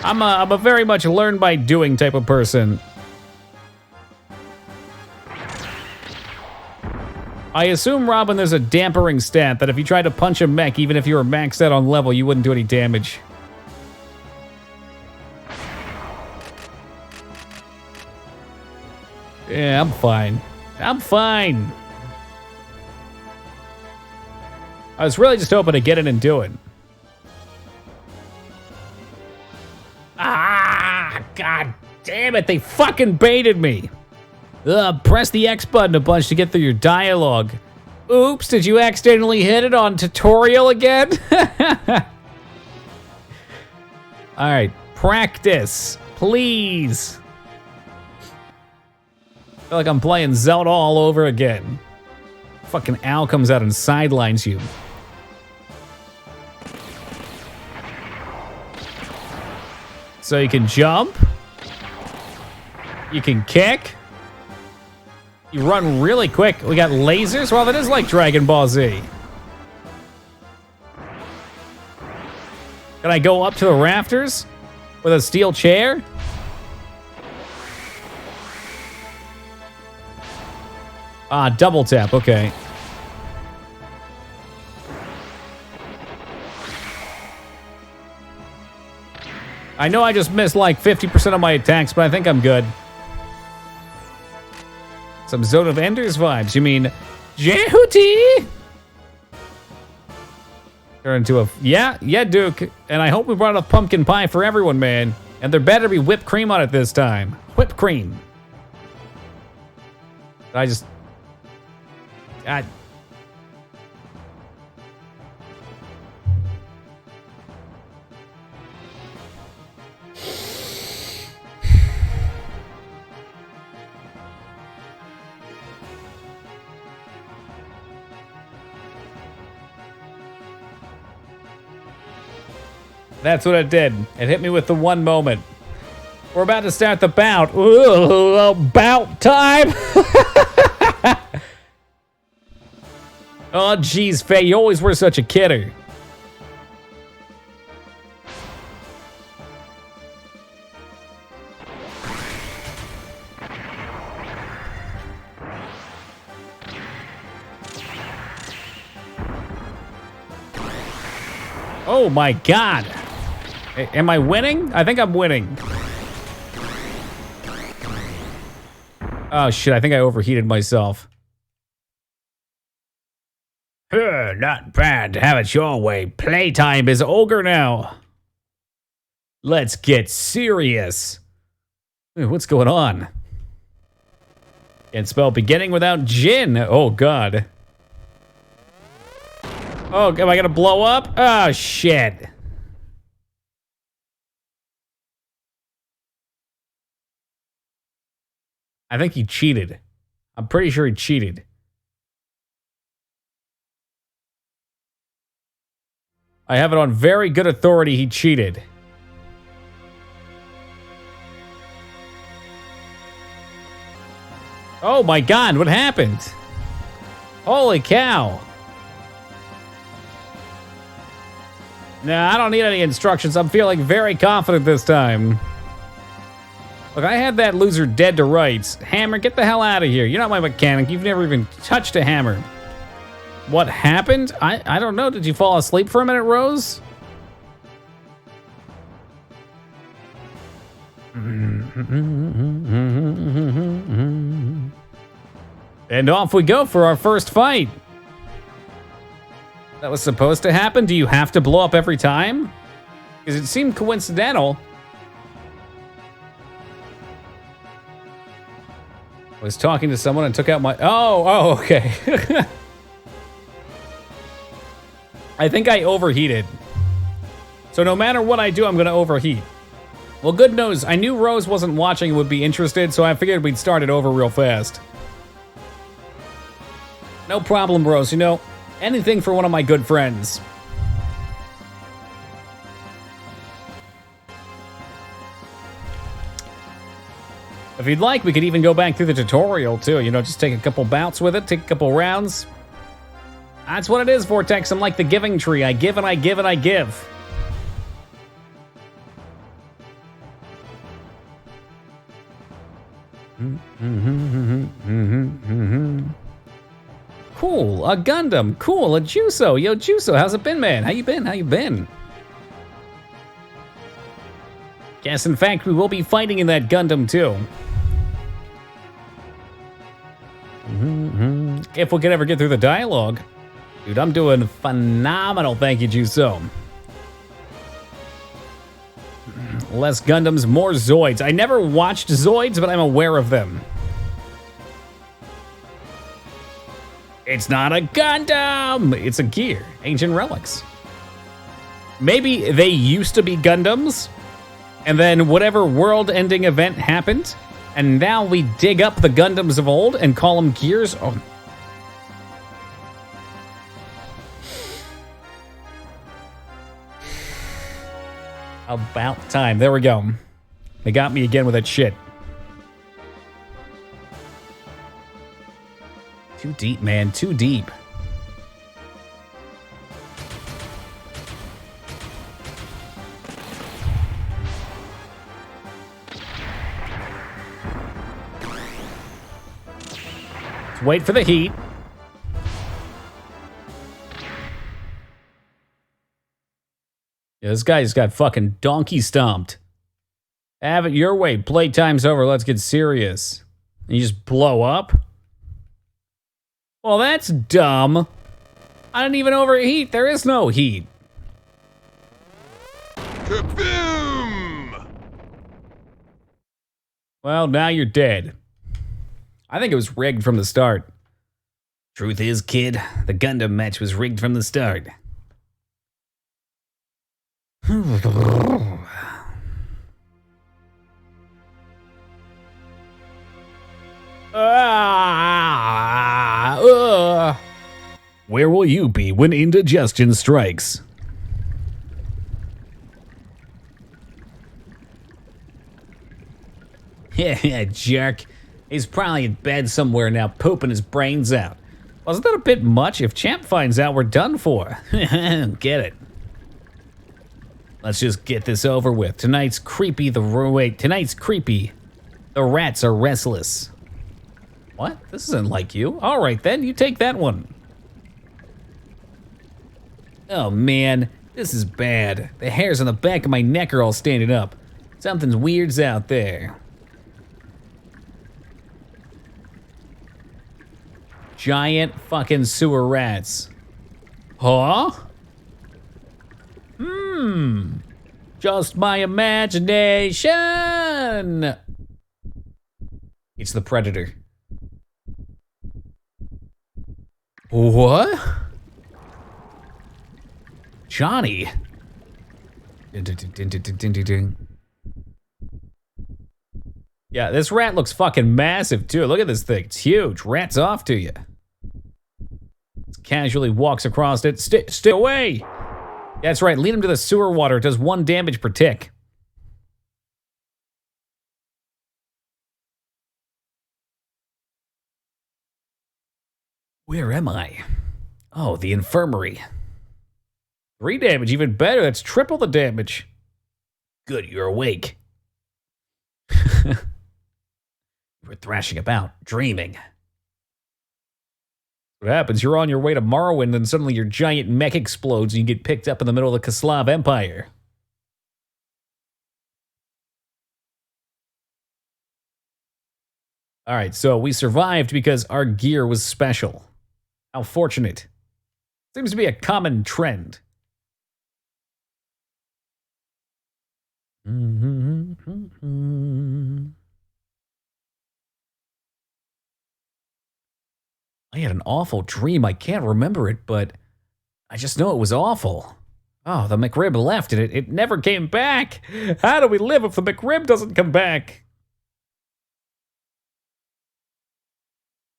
I'm a very much learn by doing type of person. I assume, Robin, there's a dampering stat that if you tried to punch a mech, even if you were maxed out on level, you wouldn't do any damage. Yeah, I'm fine. I'm fine. I was really just hoping to get in and do it. Ah, god damn it, they fucking baited me. Press the X button a bunch to get through your dialogue. Oops, did you accidentally hit it on tutorial again? Alright, practice, please. I feel like I'm playing Zelda all over again. Fucking owl comes out and sidelines you. So you can jump. You can kick. You run really quick. We got lasers. Well, that is like Dragon Ball Z. Can I go up to the rafters with a steel chair? Ah, double tap. Okay. I know I just missed like 50% of my attacks, but I think I'm good. Some Zone of Enders vibes. You mean Jehuti? Turn into a... Yeah, Duke. And I hope we brought enough pumpkin pie for everyone, man. And there better be whipped cream on it this time. Whipped cream. I just... That's what it did. It hit me with the one moment. We're about to start the bout. Ooh, bout time! Oh, jeez, Faye, you always were such a kidder. Oh my god. Am I winning? I think I'm winning. Oh shit, I think I overheated myself. Not bad. Have it your way. Playtime is ogre now. Let's get serious. What's going on? Can't spell beginning without Jin. Oh god. Oh, am I gonna blow up? Oh shit. I think he cheated. I'm pretty sure he cheated. I have it on very good authority he cheated. Oh my god, what happened? Holy cow. Nah, I don't need any instructions. I'm feeling very confident this time. Look, I had that loser dead to rights. Hammer, get the hell out of here. You're not my mechanic. You've never even touched a hammer. What happened? I don't know. Did you fall asleep for a minute, Rose? And off we go for our first fight. That was supposed to happen? Do you have to blow up every time? Because it seemed coincidental. I was talking to someone and took out my... Oh, okay. I think I overheated. So no matter what I do, I'm going to overheat. Well, good news. I knew Rose wasn't watching and would be interested, so I figured we'd start it over real fast. No problem, Rose. You know, anything for one of my good friends. If you'd like, we could even go back through the tutorial, too. You know, just take a couple bouts with it, take a couple rounds. That's what it is, Vortex. I'm like the giving tree. I give and I give and I give. Cool, a Gundam. Cool, a Juso. Yo, Juso, how's it been, man? How you been? How you been? Yes, in fact, we will be fighting in that Gundam, too. If we could ever get through the dialogue. Dude, I'm doing phenomenal. Thank you, Juso. Less Gundams, more Zoids. I never watched Zoids, but I'm aware of them. It's not a Gundam! It's a gear. Ancient relics. Maybe they used to be Gundams, and then whatever world-ending event happened, and now we dig up the Gundams of old and call them gears. Oh. About time. There we go. They got me again with that shit. Too deep, man. Too deep. Let's wait for the heat. Yeah, this guy's got fucking donkey stomped. Have it your way. Playtime's over. Let's get serious. And you just blow up? Well, that's dumb. I didn't even overheat. There is no heat. Kaboom! Well, now you're dead. I think it was rigged from the start. Truth is, kid, the Gundam match was rigged from the start. Where will you be when indigestion strikes? Yeah, jerk. He's probably in bed somewhere now, pooping his brains out. Wasn't that a bit much? If Champ finds out, we're done for. Get it. Let's just get this over with. Tonight's creepy. Tonight's creepy. The rats are restless. What? This isn't like you. All right, then. You take that one. Oh, man. This is bad. The hairs on the back of my neck are all standing up. Something's weird's out there. Giant fucking sewer rats. Huh? Just my imagination. It's the Predator. What? Johnny. Yeah, this rat looks fucking massive too. Look at this thing. It's huge. Rat's off to you. Casually walks across it. Stay away. That's right. Lead him to the sewer water. It does 1 damage per tick. Where am I? Oh, the infirmary. 3 damage, even better. That's triple the damage. Good, you're awake. You were thrashing about, dreaming. What happens? You're on your way to Morrowind, and suddenly your giant mech explodes and you get picked up in the middle of the Kaslav Empire. All right, so we survived because our gear was special. How fortunate. Seems to be a common trend. I had an awful dream. I can't remember it, but I just know it was awful. Oh, the McRib left and it never came back. How do we live if the McRib doesn't come back?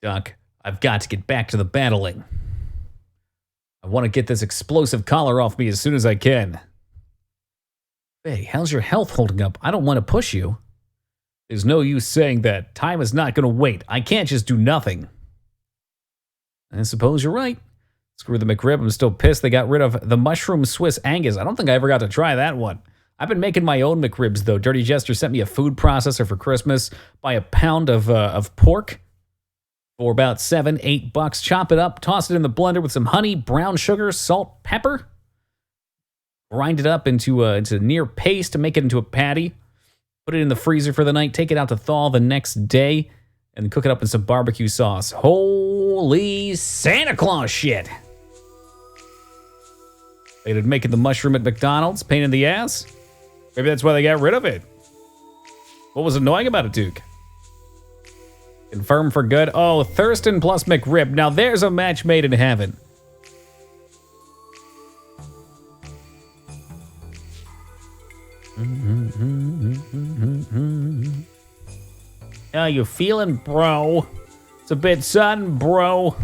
Duck, I've got to get back to the battling. I want to get this explosive collar off me as soon as I can. Hey, how's your health holding up? I don't want to push you. There's no use saying that. Time is not going to wait. I can't just do nothing. I suppose you're right. Screw the McRib. I'm still pissed they got rid of the mushroom Swiss Angus. I don't think I ever got to try that one. I've been making my own McRibs, though. Dirty Jester sent me a food processor for Christmas. Buy a pound of pork for about $7-8. Chop it up, toss it in the blender with some honey, brown sugar, salt, pepper. Grind it up into near paste to make it into a patty. Put it in the freezer for the night. Take it out to thaw the next day. And cook it up in some barbecue sauce. Holy Santa Claus shit. They did making the mushroom at McDonald's, pain in the ass. Maybe that's why they got rid of it. What was annoying about it, Duke? Confirm for good. Oh, Thurston plus McRib. Now there's a match made in heaven. How you feeling, bro? It's a bit sudden, bro.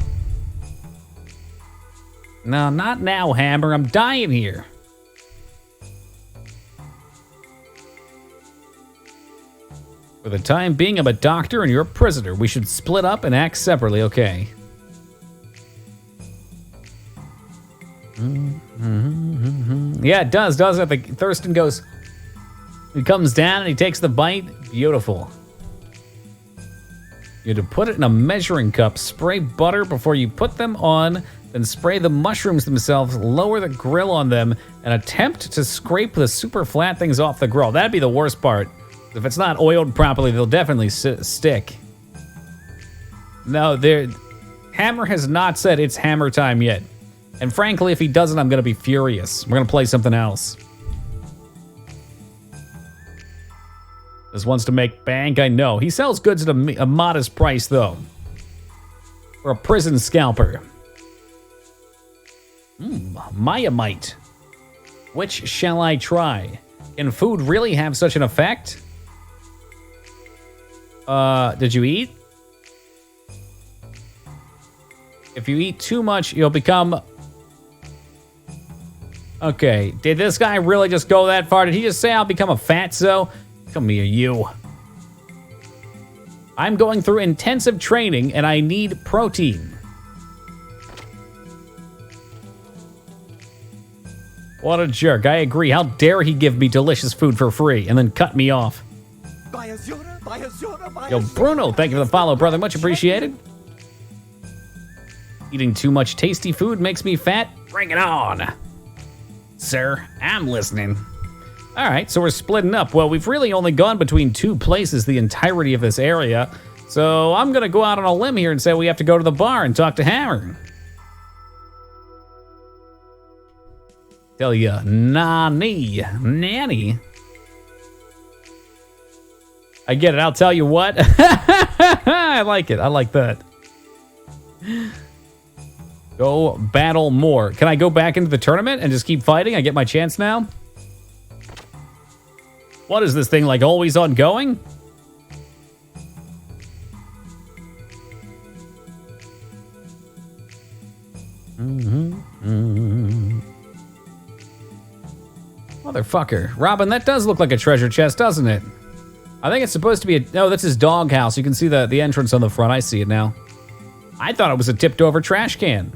No, not now, Hammer. I'm dying here. For the time being, I'm a doctor and you're a prisoner. We should split up and act separately, okay? Yeah, it does, doesn't it? Thurston goes... He comes down and he takes the bite. Beautiful. You have to put it in a measuring cup, spray butter before you put them on, then spray the mushrooms themselves, lower the grill on them, and attempt to scrape the super flat things off the grill. That'd be the worst part. If it's not oiled properly, they'll definitely stick. No, Hammer has not said it's hammer time yet. And frankly, if he doesn't, I'm gonna be furious. We're gonna play something else. This wants to make bank, I know. He sells goods at a modest price, though. For a prison scalper. Myamite. Which shall I try? Can food really have such an effect? Did you eat? If you eat too much, you'll become... Okay, did this guy really just go that far? Did he just say I'll become a fatso? Come here, you. I'm going through intensive training and I need protein. What a jerk, I agree. How dare he give me delicious food for free and then cut me off. Yo, Bruno, thank you for the follow, brother. Much appreciated. Eating too much tasty food makes me fat? Bring it on. Sir, I'm listening. All right, so we're splitting up. Well, we've really only gone between two places the entirety of this area. So I'm gonna go out on a limb here and say we have to go to the bar and talk to Hammer. Tell ya, nanny. I get it, I'll tell you what. I like it, I like that. Go battle more. Can I go back into the tournament and just keep fighting? I get my chance now? What is this thing, like always ongoing? Motherfucker. Robin, that does look like a treasure chest, doesn't it? I think it's supposed to be a... No, that's his dog house. You can see the entrance on the front. I see it now. I thought it was a tipped over trash can.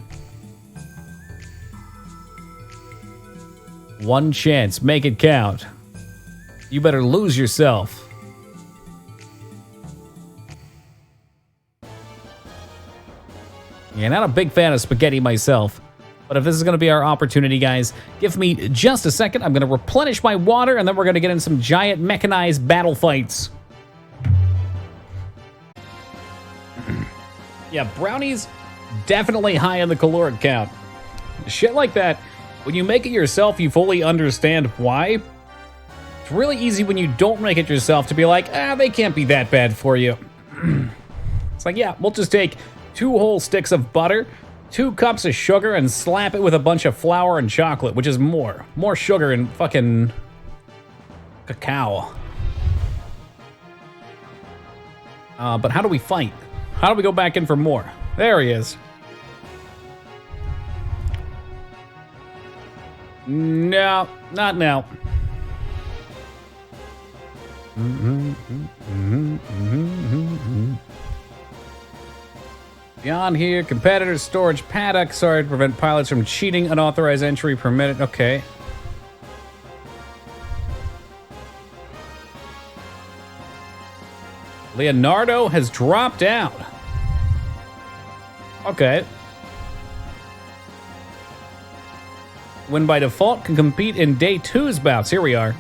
One chance. Make it count. You better lose yourself. Yeah, not a big fan of spaghetti myself. But if this is going to be our opportunity, guys, give me just a second. I'm going to replenish my water, and then we're going to get in some giant mechanized battle fights. Yeah, brownies, definitely high on the caloric count. Shit like that, when you make it yourself, you fully understand why. It's really easy when you don't make it yourself to be like, they can't be that bad for you. It's like, yeah, we'll just take 2 whole sticks of butter, 2 cups of sugar, and slap it with a bunch of flour and chocolate, which is more sugar and fucking cacao. But how do we fight? How do we go back in for more? There he is. No, not now. Beyond here, competitor storage paddock. Sorry to prevent pilots from cheating. Unauthorized entry permitted. Okay. Leonardo has dropped out. Okay. Win by default, can compete in day 2's bouts. Here we are.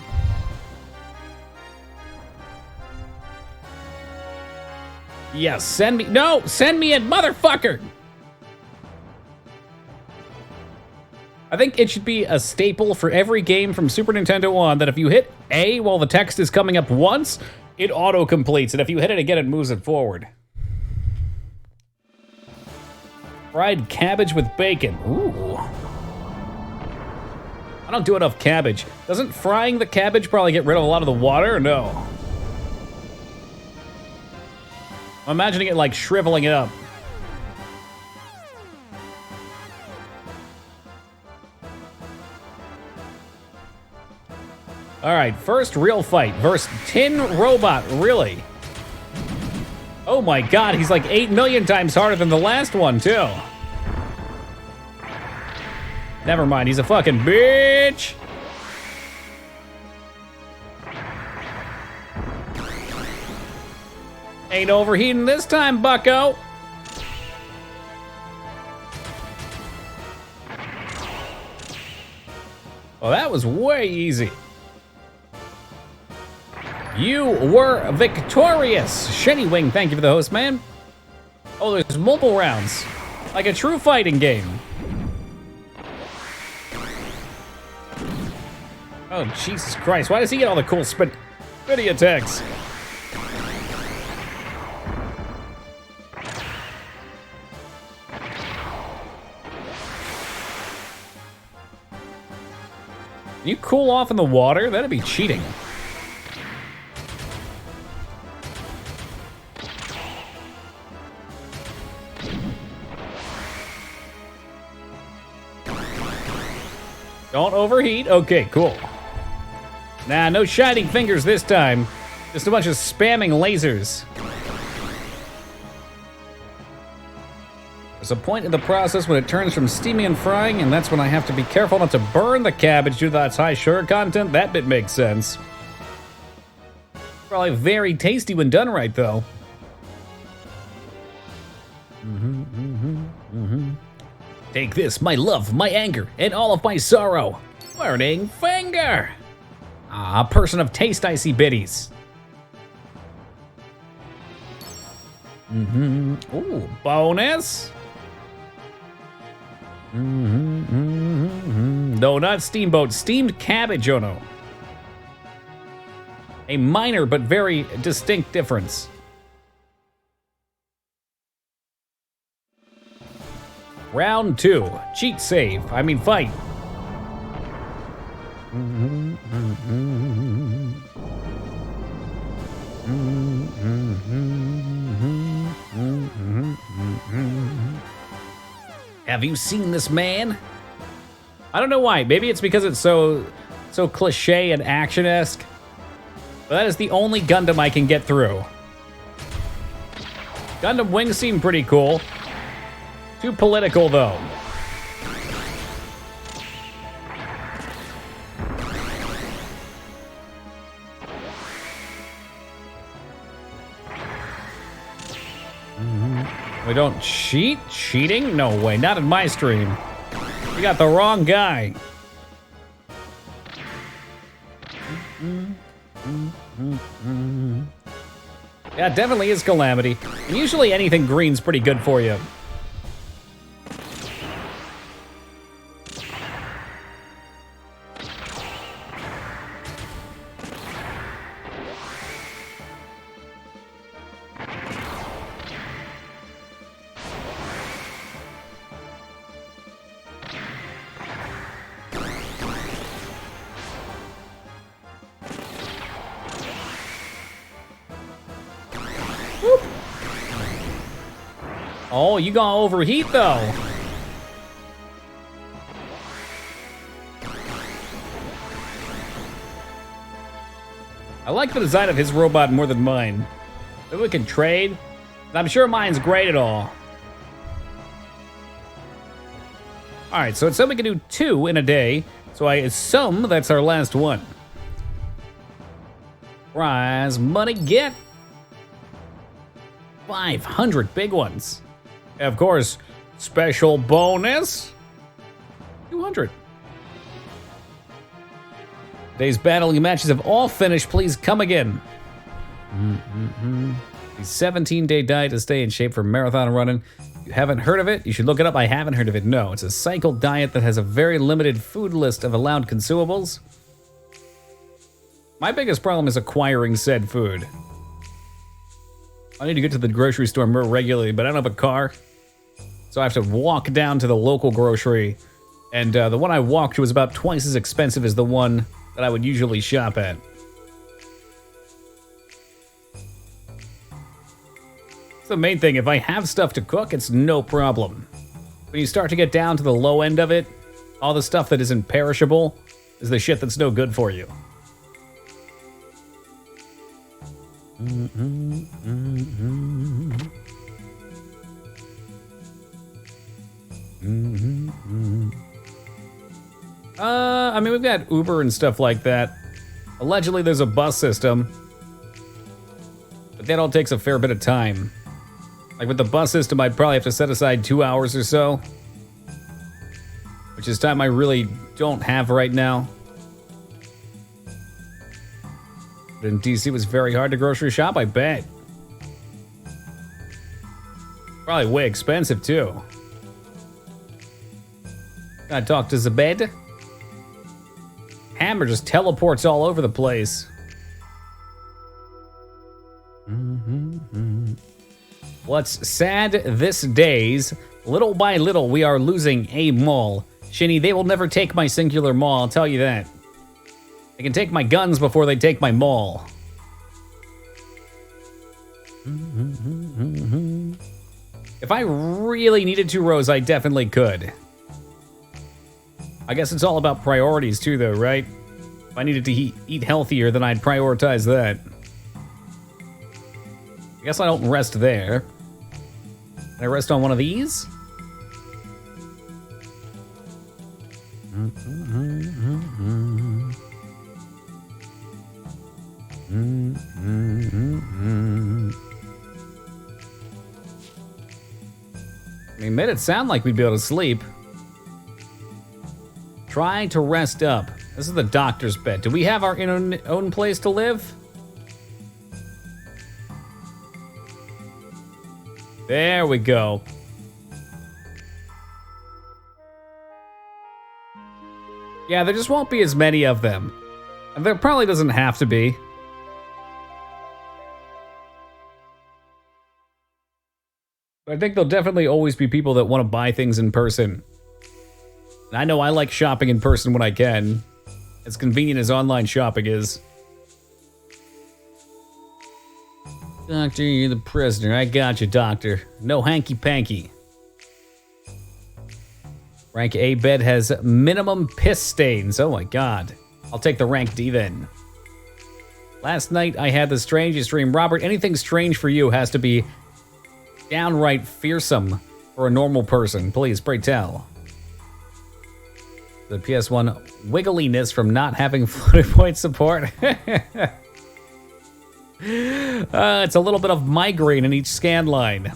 Yes, send me... No! Send me in, motherfucker! I think it should be a staple for every game from Super Nintendo on that if you hit A while the text is coming up once, it auto-completes, and if you hit it again, it moves it forward. Fried cabbage with bacon. Ooh. I don't do enough cabbage. Doesn't frying the cabbage probably get rid of a lot of the water, or no? I'm imagining it like shriveling it up. All right, first real fight versus Tin Robot, really? Oh my God, he's like 8 million times harder than the last one, too. Never mind, he's a fucking bitch. Ain't overheating this time, bucko. Well, that was way easy. You were victorious. Shenny Wing, thank you for the host, man. Oh, there's multiple rounds. Like a true fighting game. Oh, Jesus Christ. Why does he get all the cool spitty attacks? Can you cool off in the water? That'd be cheating. Don't overheat. Okay, cool. Nah, no shining fingers this time. Just a bunch of spamming lasers. There's a point in the process when it turns from steaming and frying, and that's when I have to be careful not to burn the cabbage due to its high sugar content. That bit makes sense. Probably very tasty when done right, though. Take this, my love, my anger, and all of my sorrow. Burning finger. Ah, person of taste, I see biddies. Ooh, bonus. No, not steamboat, steamed cabbage, oh no. A minor but very distinct difference. Round 2, cheat save, fight. Have you seen this man? I don't know why, maybe it's because it's so cliche and action-esque, but that is the only Gundam I can get through. Gundam Wings seem pretty cool. Too political, though. We don't cheat? Cheating? No way, not in my stream. You got the wrong guy. Yeah, it definitely is Calamity. And usually anything green's pretty good for you. Oh, you gonna overheat though. I like the design of his robot more than mine. Maybe we can trade. I'm sure mine's great at all. All right, so it said we can do 2 in a day, so I assume that's our last one. Prize money get. 500 big ones. And of course, special bonus. 200. Today's battling matches have all finished. Please come again. The 17-day diet to stay in shape for marathon running. You haven't heard of it? You should look it up. I haven't heard of it. No, it's a cycle diet that has a very limited food list of allowed consumables. My biggest problem is acquiring said food. I need to get to the grocery store more regularly, but I don't have a car. So I have to walk down to the local grocery. And the one I walked to was about twice as expensive as the one that I would usually shop at. That's the main thing. If I have stuff to cook, it's no problem. When you start to get down to the low end of it, all the stuff that isn't perishable is the shit that's no good for you. I mean, we've got Uber and stuff like that. Allegedly, there's a bus system, but that all takes a fair bit of time. Like with the bus system, I'd probably have to set aside 2 hours or so, which is time I really don't have right now. But in DC, it was very hard to grocery shop, I bet. Probably way expensive, too. Gotta talk to Zabed. Hammer just teleports all over the place. What's sad this days, little by little we are losing a mall. Shinny, they will never take my singular mall, I'll tell you that. They can take my guns before they take my mall. If I really needed to, Rose, I definitely could. I guess it's all about priorities too, though, right? If I needed to eat healthier, then I'd prioritize that. I guess I don't rest there. Can I rest on one of these? He made it sound like we'd be able to sleep. Try to rest up. This is the doctor's bed. Do we have our own place to live? There we go. Yeah, there just won't be as many of them. And there probably doesn't have to be. But I think there'll definitely always be people that want to buy things in person. And I know I like shopping in person when I can. As convenient as online shopping is. Doctor, you're the prisoner. I got you, doctor. No hanky-panky. Rank A bed has minimum piss stains. Oh my god. I'll take the rank D then. Last night I had the strangest dream. Robert, anything strange for you has to be downright fearsome for a normal person. Please, pray tell. The PS1 wiggliness from not having floating point support. It's a little bit of migraine in each scan line.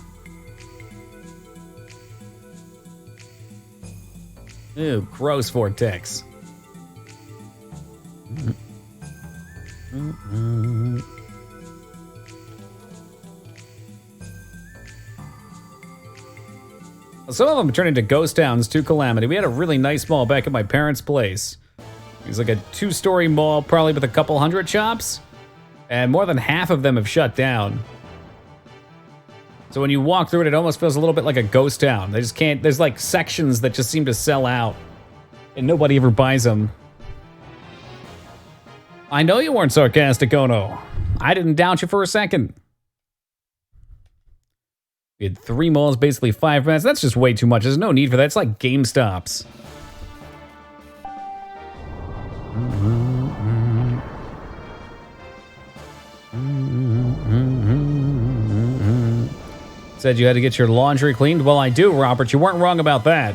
Ew, gross vortex. Some of them turn into ghost towns too, Calamity. We had a really nice mall back at my parents' place. It was like a 2-story mall, probably with a couple hundred shops. And more than half of them have shut down. So when you walk through it, it almost feels a little bit like a ghost town. They just can't, there's like sections that just seem to sell out. And nobody ever buys them. I know you weren't sarcastic, Ono. I didn't doubt you for a second. We had 3 malls, basically 5 minutes. That's just way too much. There's no need for that. It's like GameStops. Said you had to get your laundry cleaned? Well, I do, Robert. You weren't wrong about that.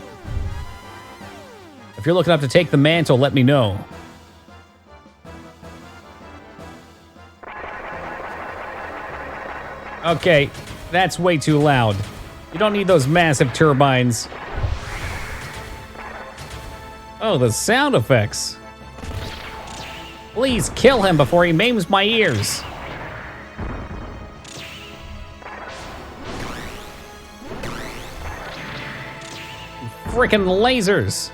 If you're looking up to take the mantle, let me know. Okay, that's way too loud. You don't need those massive turbines. Oh, the sound effects. Please kill him before he maims my ears. Frickin' lasers.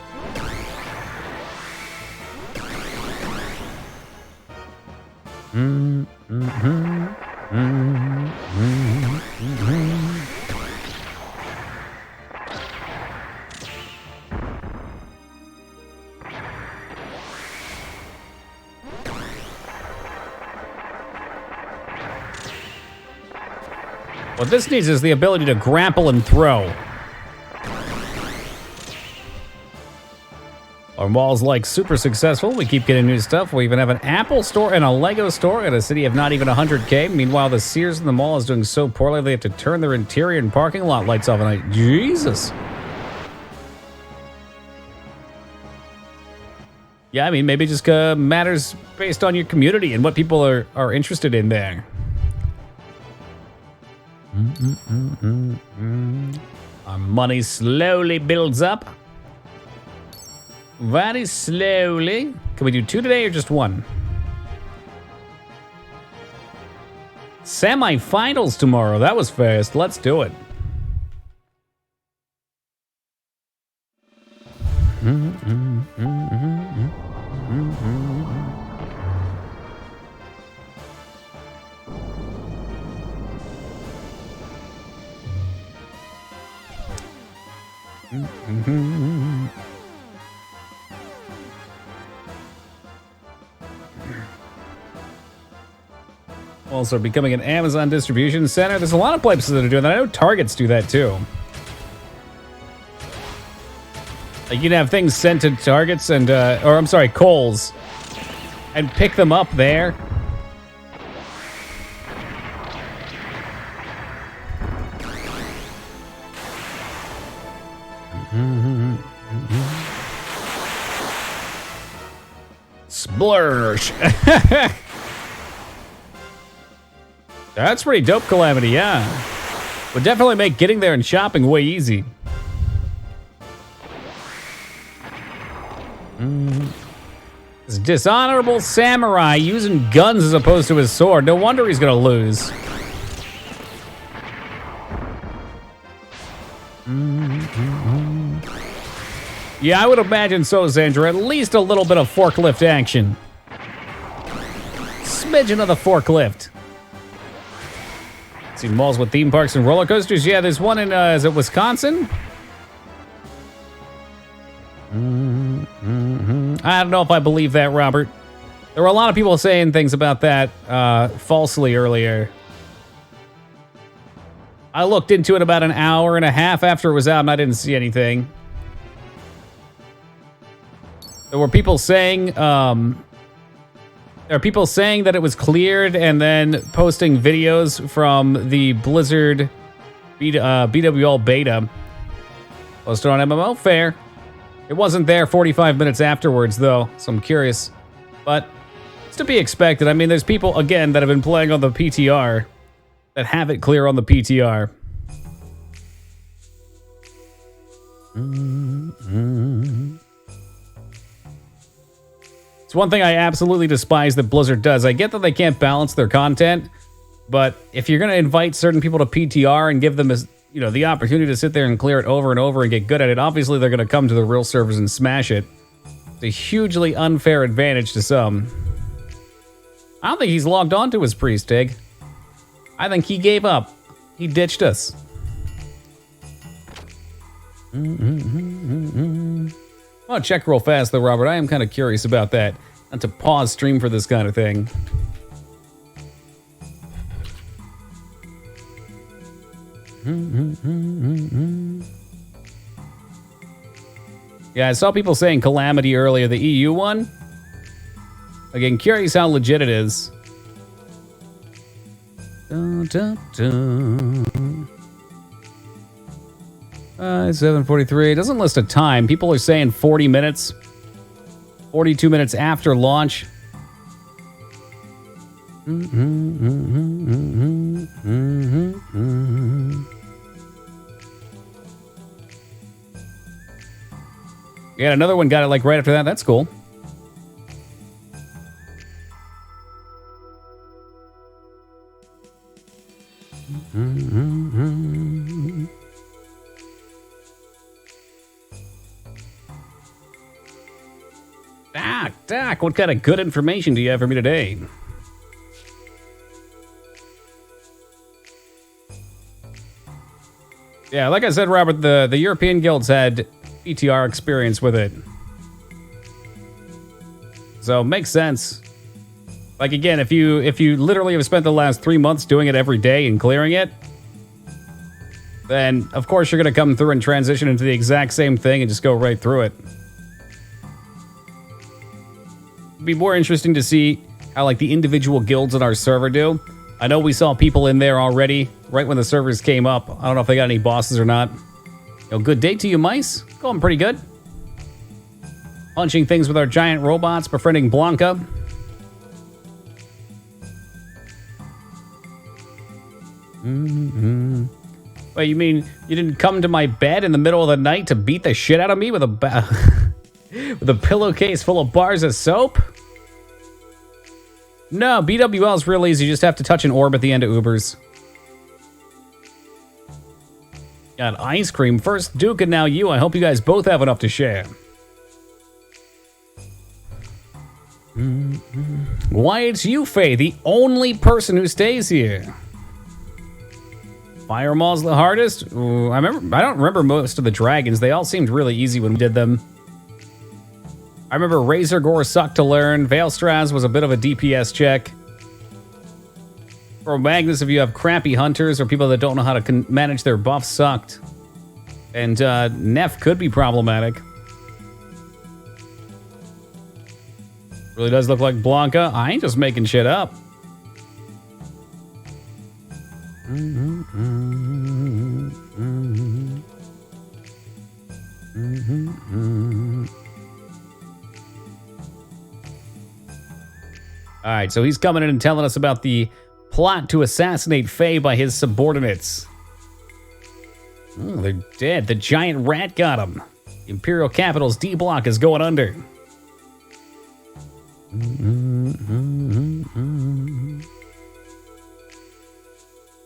What this needs is the ability to grapple and throw. Our mall's like super successful. We keep getting new stuff. We even have an Apple store and a Lego store in a city of not even 100K. Meanwhile, the Sears in the mall is doing so poorly they have to turn their interior and parking lot lights off at night. Jesus. Yeah, I mean, maybe it just matters based on your community and what people are interested in there. Our money slowly builds up. Very slowly. Can we do 2 today or just 1? Semi-finals tomorrow. That was fast. Let's do it. Also becoming an Amazon distribution center. There's a lot of places that are doing that. I know Targets do that too. Like you can have things sent to Targets and, or I'm sorry, Kohl's, and pick them up there. Splurge. That's pretty dope, Calamity, yeah. Would definitely make getting there and shopping way easy. This dishonorable samurai using guns as opposed to his sword. No wonder he's gonna lose. Yeah, I would imagine so, Sandra. At least a little bit of forklift action. Smidgen of the forklift. See malls with theme parks and roller coasters. Yeah, there's one in, is it Wisconsin? I don't know if I believe that, Robert. There were a lot of people saying things about that falsely earlier. I looked into it about an hour and a half after it was out and I didn't see anything. There were people saying, there are people saying that it was cleared and then posting videos from the Blizzard BWL beta. Posted on MMO, fair. It wasn't there 45 minutes afterwards, though, so I'm curious. But it's to be expected. I mean, there's people, again, that have been playing on the PTR that have it clear on the PTR. It's one thing I absolutely despise that Blizzard does. I get that they can't balance their content, but if you're going to invite certain people to PTR and give them the opportunity to sit there and clear it over and over and get good at it, obviously they're going to come to the real servers and smash it. It's a hugely unfair advantage to some. I don't think he's logged on to his priest, Tig. I think he gave up. He ditched us. I want to check real fast, though, Robert. I am kind of curious about that. Not to pause stream for this kind of thing. Yeah, I saw people saying Calamity earlier, the EU one. Again, curious how legit it is. Dun, dun, dun. 7:43. It doesn't list a time. People are saying 40 minutes. 42 minutes after launch. Yeah, another one got it like right after that. That's cool. Doc, what kind of good information do you have for me today? Yeah, like I said, Robert, the European guilds had PTR experience with it. So, makes sense. Like, again, if you literally have spent the last 3 months doing it every day and clearing it, then, of course, you're going to come through and transition into the exact same thing and just go right through it. It'd be more interesting to see how, like, the individual guilds on our server do. I know we saw people in there already, right when the servers came up. I don't know if they got any bosses or not. Good day to you, mice. Going pretty good. Punching things with our giant robots, befriending Blanca. Wait, you mean you didn't come to my bed in the middle of the night to beat the shit out of me with a with a pillowcase full of bars of soap? No, BWL is real easy. You just have to touch an orb at the end of Ubers. Got ice cream. First Duke and now you. I hope you guys both have enough to share. Why, it's you, Faye, the only person who stays here. Fire Maul's the hardest? Ooh, I don't remember most of the dragons. They all seemed really easy when we did them. I remember Razor Gore sucked to learn. Veilstraz was a bit of a DPS check. For Magnus, if you have crappy hunters or people that don't know how to manage their buffs, sucked. And Neff could be problematic. Really does look like Blanca. I ain't just making shit up. All right, so he's coming in and telling us about the plot to assassinate Faye by his subordinates. Oh, they're dead. The giant rat got him. The Imperial Capital's D block is going under.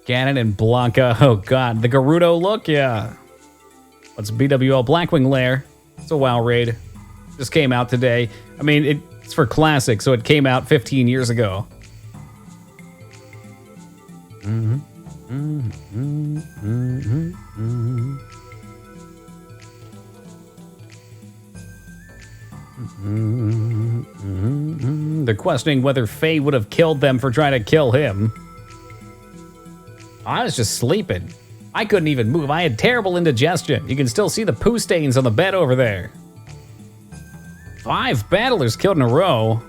Ganon and Blanca. Oh, God. The Gerudo look? Yeah. What's BWL Blackwing Lair? It's a WoW raid. Just came out today. I mean, it's for Classic, so it came out 15 years ago. They're questioning whether Faye would have killed them for trying to kill him. I was just sleeping. I couldn't even move. I had terrible indigestion. You can still see the poo stains on the bed over there. 5 battlers killed in a row.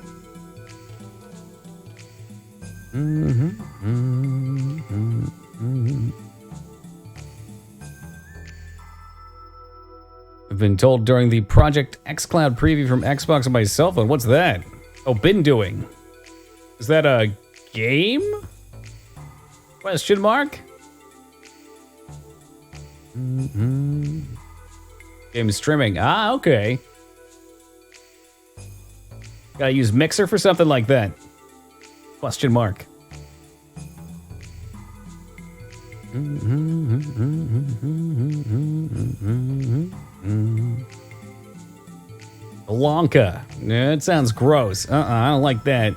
I've been told during the Project xCloud preview from Xbox on my cell phone. What's that? Oh, been doing. Is that a game? Question mark? Game streaming. Ah, okay. Gotta use Mixer for something like that. Question mark. Blanca. Yeah, it sounds gross. I don't like that.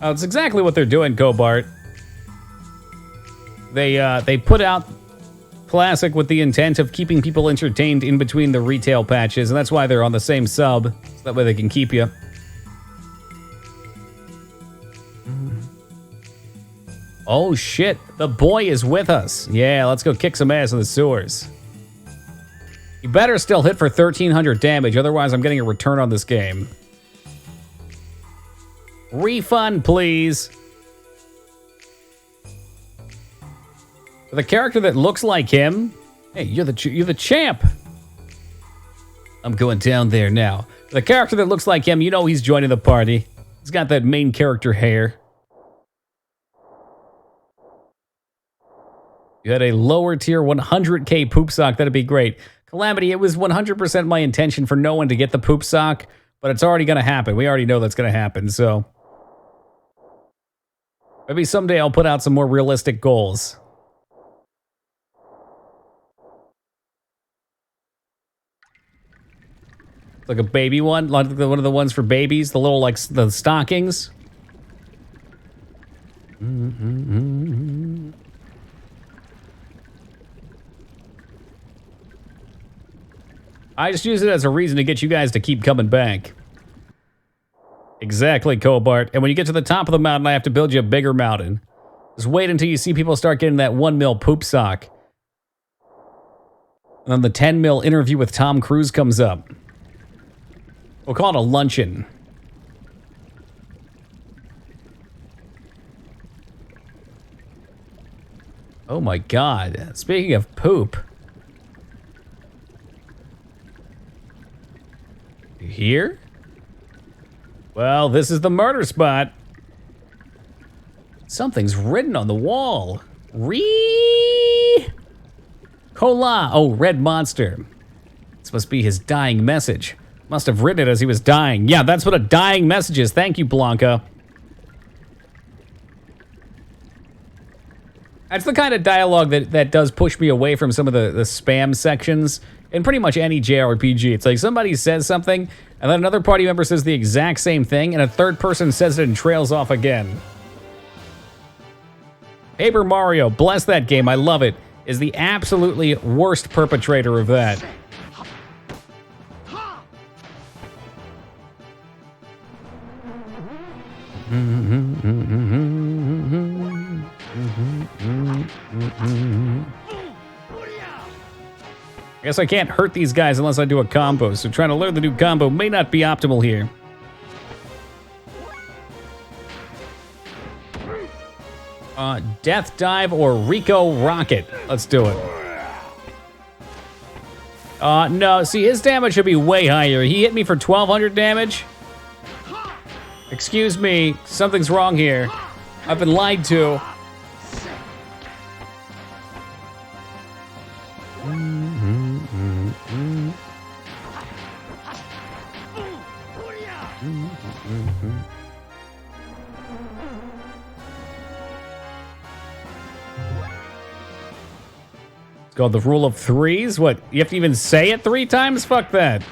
Oh, it's exactly what they're doing, Cobart. They put out Classic with the intent of keeping people entertained in between the retail patches, and that's why they're on the same sub, so that way they can keep you. Oh shit, the boy is with us. Yeah, let's go kick some ass in the sewers. You better still hit for 1,300 damage, otherwise I'm getting a return on this game. Refund, please. For the character that looks like him, hey, you're the champ. I'm going down there now. For the character that looks like him, you know he's joining the party. He's got that main character hair. You had a lower tier 100k poop sock, that'd be great. Calamity, it was 100% my intention for no one to get the poop sock, but it's already gonna happen. We already know that's gonna happen, so. Maybe someday I'll put out some more realistic goals. Like a baby one, like one of the ones for babies, the little like the stockings. I just use it as a reason to get you guys to keep coming back. Exactly, Cobart. And when you get to the top of the mountain, I have to build you a bigger mountain. Just wait until you see people start getting that 1 mil poop sock. And then the 10 mil interview with Tom Cruise comes up. We'll call it a luncheon. Oh my God. Speaking of poop. Here? Well, this is the murder spot. Something's written on the wall. Cola. Oh, red monster. This must be his dying message. Must have written it as he was dying. Yeah, that's what a dying message is. Thank you, Blanca. That's the kind of dialogue that does push me away from some of the spam sections in pretty much any JRPG. It's like somebody says something, and then another party member says the exact same thing, and a third person says it and trails off again. Paper Mario, bless that game, I love it, is the absolutely worst perpetrator of that. I guess I can't hurt these guys unless I do a combo, so trying to learn the new combo may not be optimal here. Death Dive or Rico Rocket. Let's do it. No, see, his damage should be way higher. He hit me for 1,200 damage. Excuse me, something's wrong here. I've been lied to. It's called the rule of threes. What? You have to even say it 3 times? Fuck that.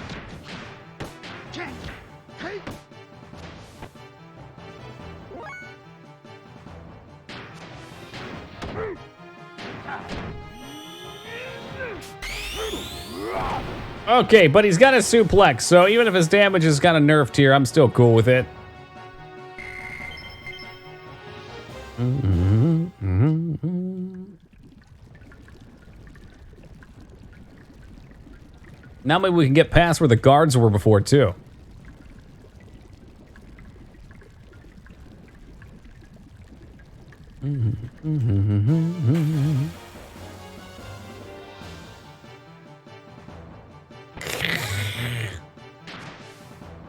Okay, but he's got a suplex, so even if his damage is kind of nerfed here, I'm still cool with it. Now maybe we can get past where the guards were before, too.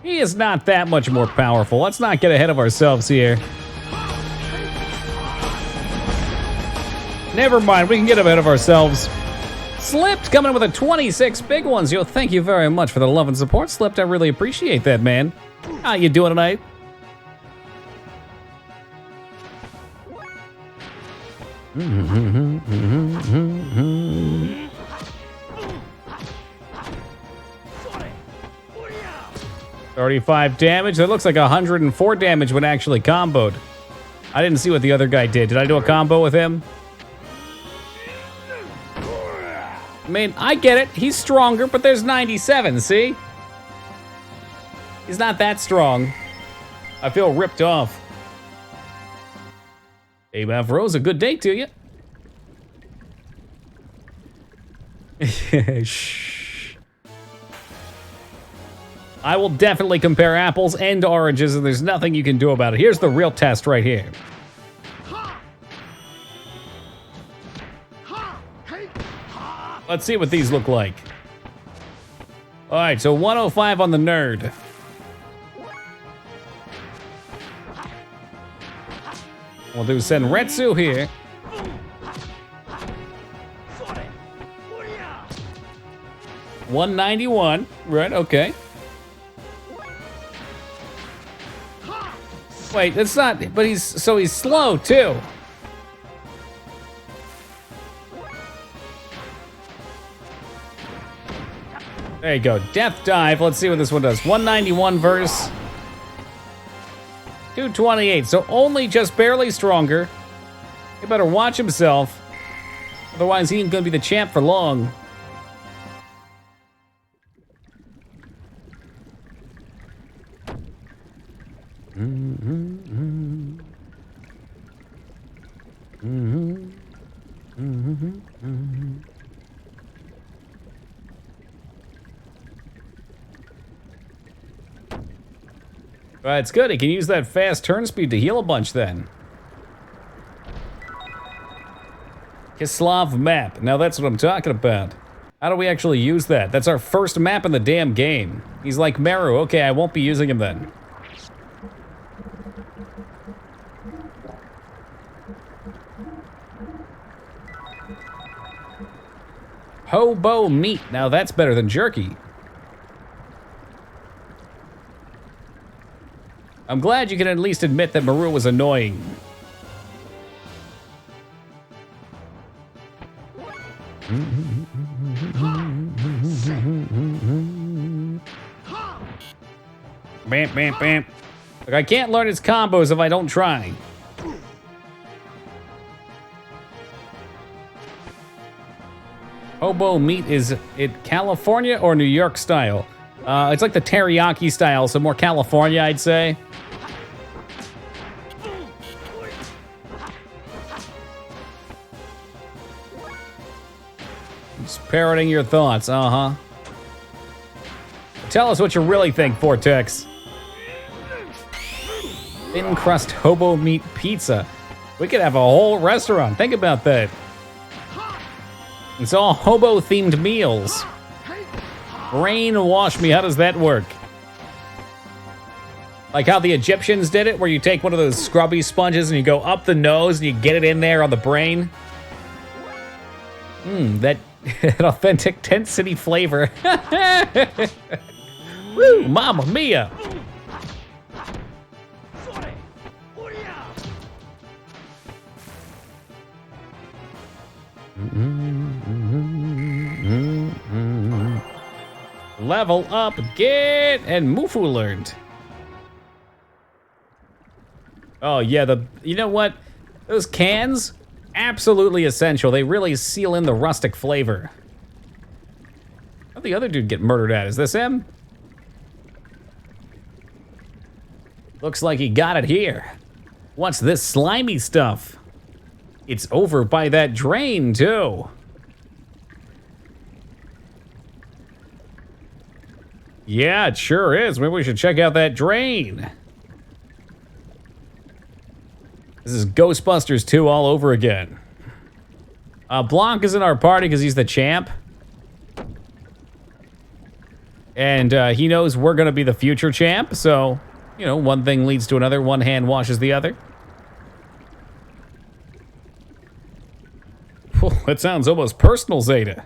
He is not that much more powerful. Let's not get ahead of ourselves here. Never mind, we can get ahead of ourselves. Slipped coming with a 26 big ones. Yo, thank you very much for the love and support, Slipped. I really appreciate that, man. How you doing tonight? $35 damage. That looks like 104 damage when actually comboed. I didn't see what the other guy did. Did I do a combo with him? I mean, I get it. He's stronger, but there's 97, see? He's not that strong. I feel ripped off. Hey, Mavros, a good day to you. Shh. I will definitely compare apples and oranges, and there's nothing you can do about it. Here's the real test right here. Let's see what these look like. All right, so 105 on the nerd. We'll do Senretsu here. $191, right, okay. Wait, that's not, but he's slow too. There you go. Death Dive. Let's see what this one does. 191 verse. 228. So only just barely stronger. He better watch himself. Otherwise, he ain't gonna be the champ for long. It's good. He can use that fast turn speed to heal a bunch then. Kislav map. Now that's what I'm talking about. How do we actually use that? That's our first map in the damn game. He's like Meru. Okay, I won't be using him then. Hobo meat. Now that's better than jerky. I'm glad you can at least admit that Meru was annoying. Bam, bam, bam. Look, I can't learn his combos if I don't try. Hobo meat, is it California or New York style? It's like the teriyaki style, so more California, I'd say. Just parroting your thoughts, uh-huh. Tell us what you really think, Vortex. Thin crust hobo meat pizza. We could have a whole restaurant. Think about that. It's all hobo-themed meals. Brainwash me, how does that work? Like how the Egyptians did it, where you take one of those scrubby sponges and you go up the nose and you get it in there on the brain? That authentic tent city flavor. Woo, mamma mia. Level up, get, and Mufu learned. Oh yeah, you know what? Those cans, absolutely essential. They really seal in the rustic flavor. How'd the other dude get murdered at? Is this him? Looks like he got it here. What's this slimy stuff? It's over by that drain, too. Yeah, it sure is. Maybe we should check out that drain. This is Ghostbusters 2 all over again. Blanc is in our party because he's the champ. And he knows we're going to be the future champ, so, you know, one thing leads to another. One hand washes the other. That sounds almost personal, Zeta.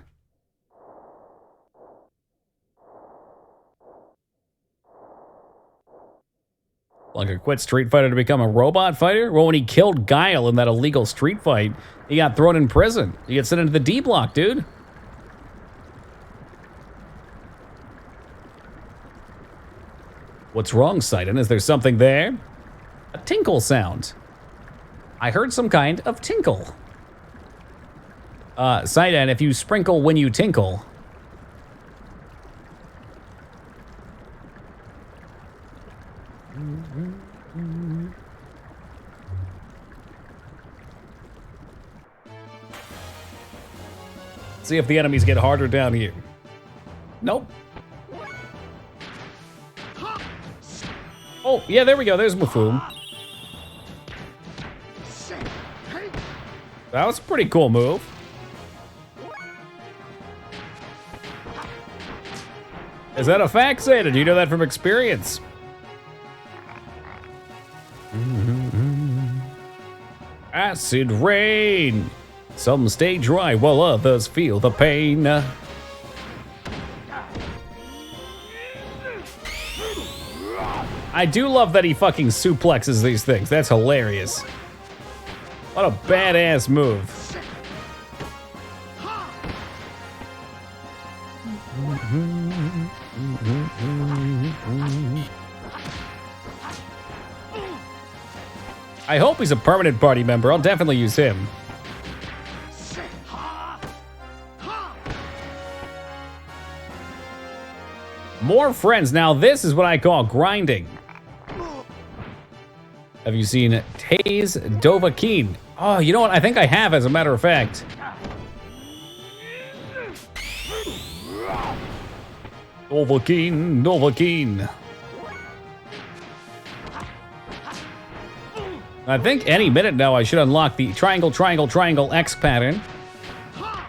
Blanca quit Street Fighter to become a robot fighter? Well, when he killed Guile in that illegal street fight, he got thrown in prison. He gets sent into the D block, dude. What's wrong, Sidon? Is there something there? A tinkle sound. I heard some kind of tinkle. Sidon, if you sprinkle when you tinkle. See if the enemies get harder down here. Nope. Oh, yeah, there we go. There's Mufum. That was a pretty cool move. Is that a fact, Zeta? Do you know that from experience? Acid rain. Some stay dry while others feel the pain. I do love that he fucking suplexes these things. That's hilarious. What a badass move. I hope he's a permanent party member. I'll definitely use him. More friends. Now this is what I call grinding. Have you seen Taze Dovahkiin? Oh, you know what? I think I have, as a matter of fact. Dovahkiin, Dovahkiin. I think any minute now I should unlock the triangle, triangle, triangle X pattern.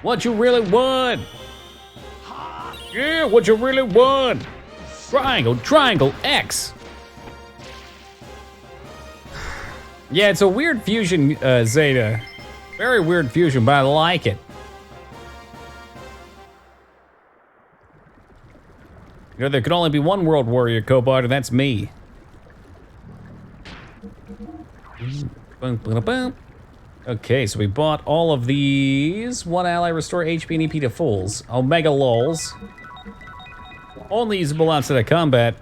What you really want? Yeah, what you really want? Triangle, triangle, X. Yeah, it's a weird fusion, Zeta. Very weird fusion, but I like it. You know, there can only be one World Warrior, Cobart, and that's me. Okay, so we bought all of these. One ally, restore HP and EP to fulls. Omega lols. Only usable outside of combat.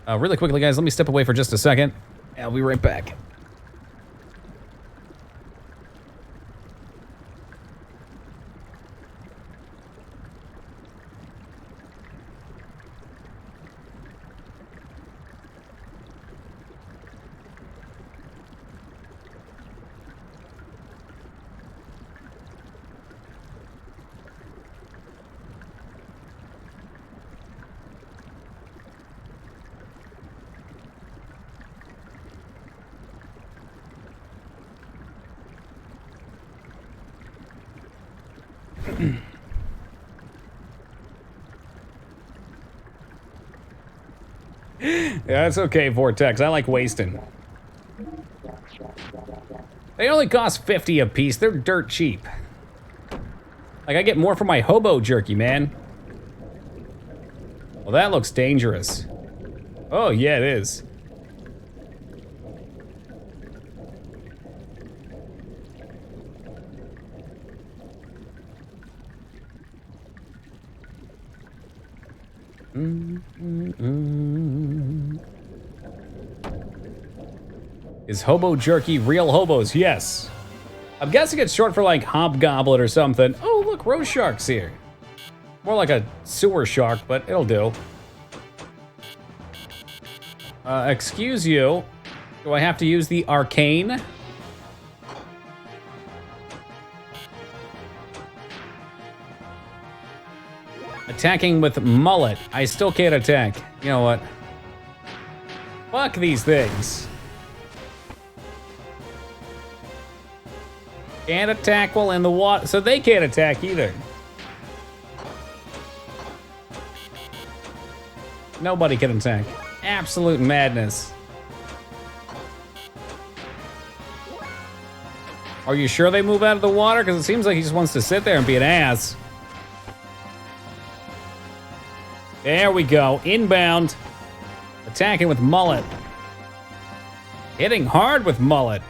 Really quickly, guys, let me step away for just a second. I'll be right back. Yeah, it's okay, Vortex. I like wasting. They only cost 50 a piece. They're dirt cheap. Like, I get more for my hobo jerky, man. Well, that looks dangerous. Oh, yeah, it is. Is hobo jerky real hobos? Yes. I'm guessing it's short for like hobgoblin or something. Oh, look, rose shark's here. More like a sewer shark, but it'll do. Excuse you. Do I have to use the arcane? Attacking with mullet. I still can't attack. You know what? Fuck these things. Can't attack while in the water, so they can't attack either. Nobody can attack. Absolute madness. Are you sure they move out of the water? Because it seems like he just wants to sit there and be an ass. There we go. Inbound. Attacking with mullet. Hitting hard with mullet.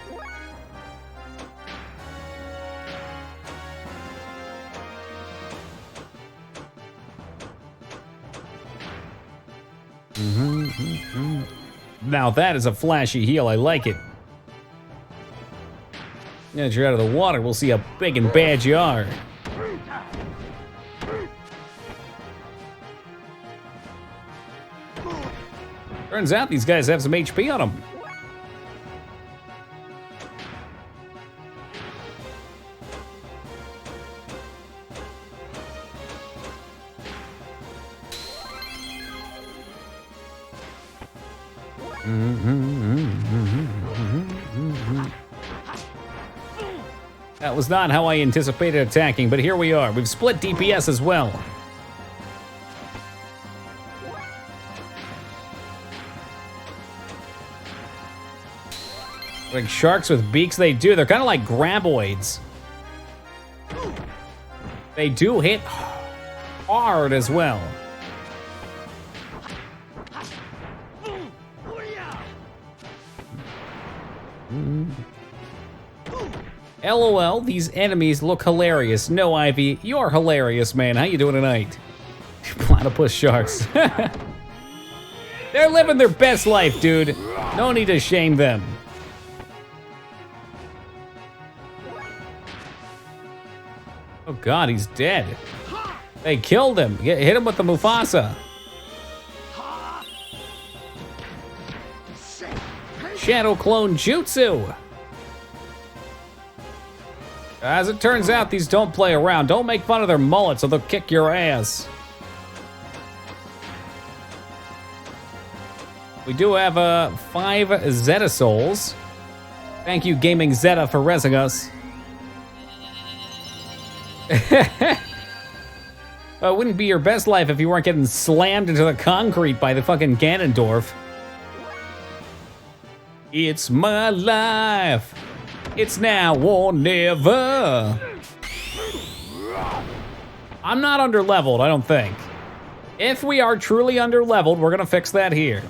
Now that is a flashy heal. I like it. Now that you're out of the water, we'll see how big and bad you are. Turns out these guys have some HP on them. That was not how I anticipated attacking, but here we are. We've split DPS as well. Like sharks with beaks, they do. They're kind of like graboids. They do hit hard as well. LOL, these enemies look hilarious. No, Ivy, you're hilarious, man. How you doing tonight? Platypus sharks. They're living their best life, dude. No need to shame them. Oh God, he's dead. They killed him. Hit him with the Mufasa. Shadow Clone Jutsu. As it turns out, these don't play around. Don't make fun of their mullets or they'll kick your ass. We do have 5 Zeta Souls. Thank you, Gaming Zeta, for resing us. It wouldn't be your best life if you weren't getting slammed into the concrete by the fucking Ganondorf. It's my life. It's now or never. I'm not under-leveled, I don't think. If we are truly under-leveled, we're gonna fix that here.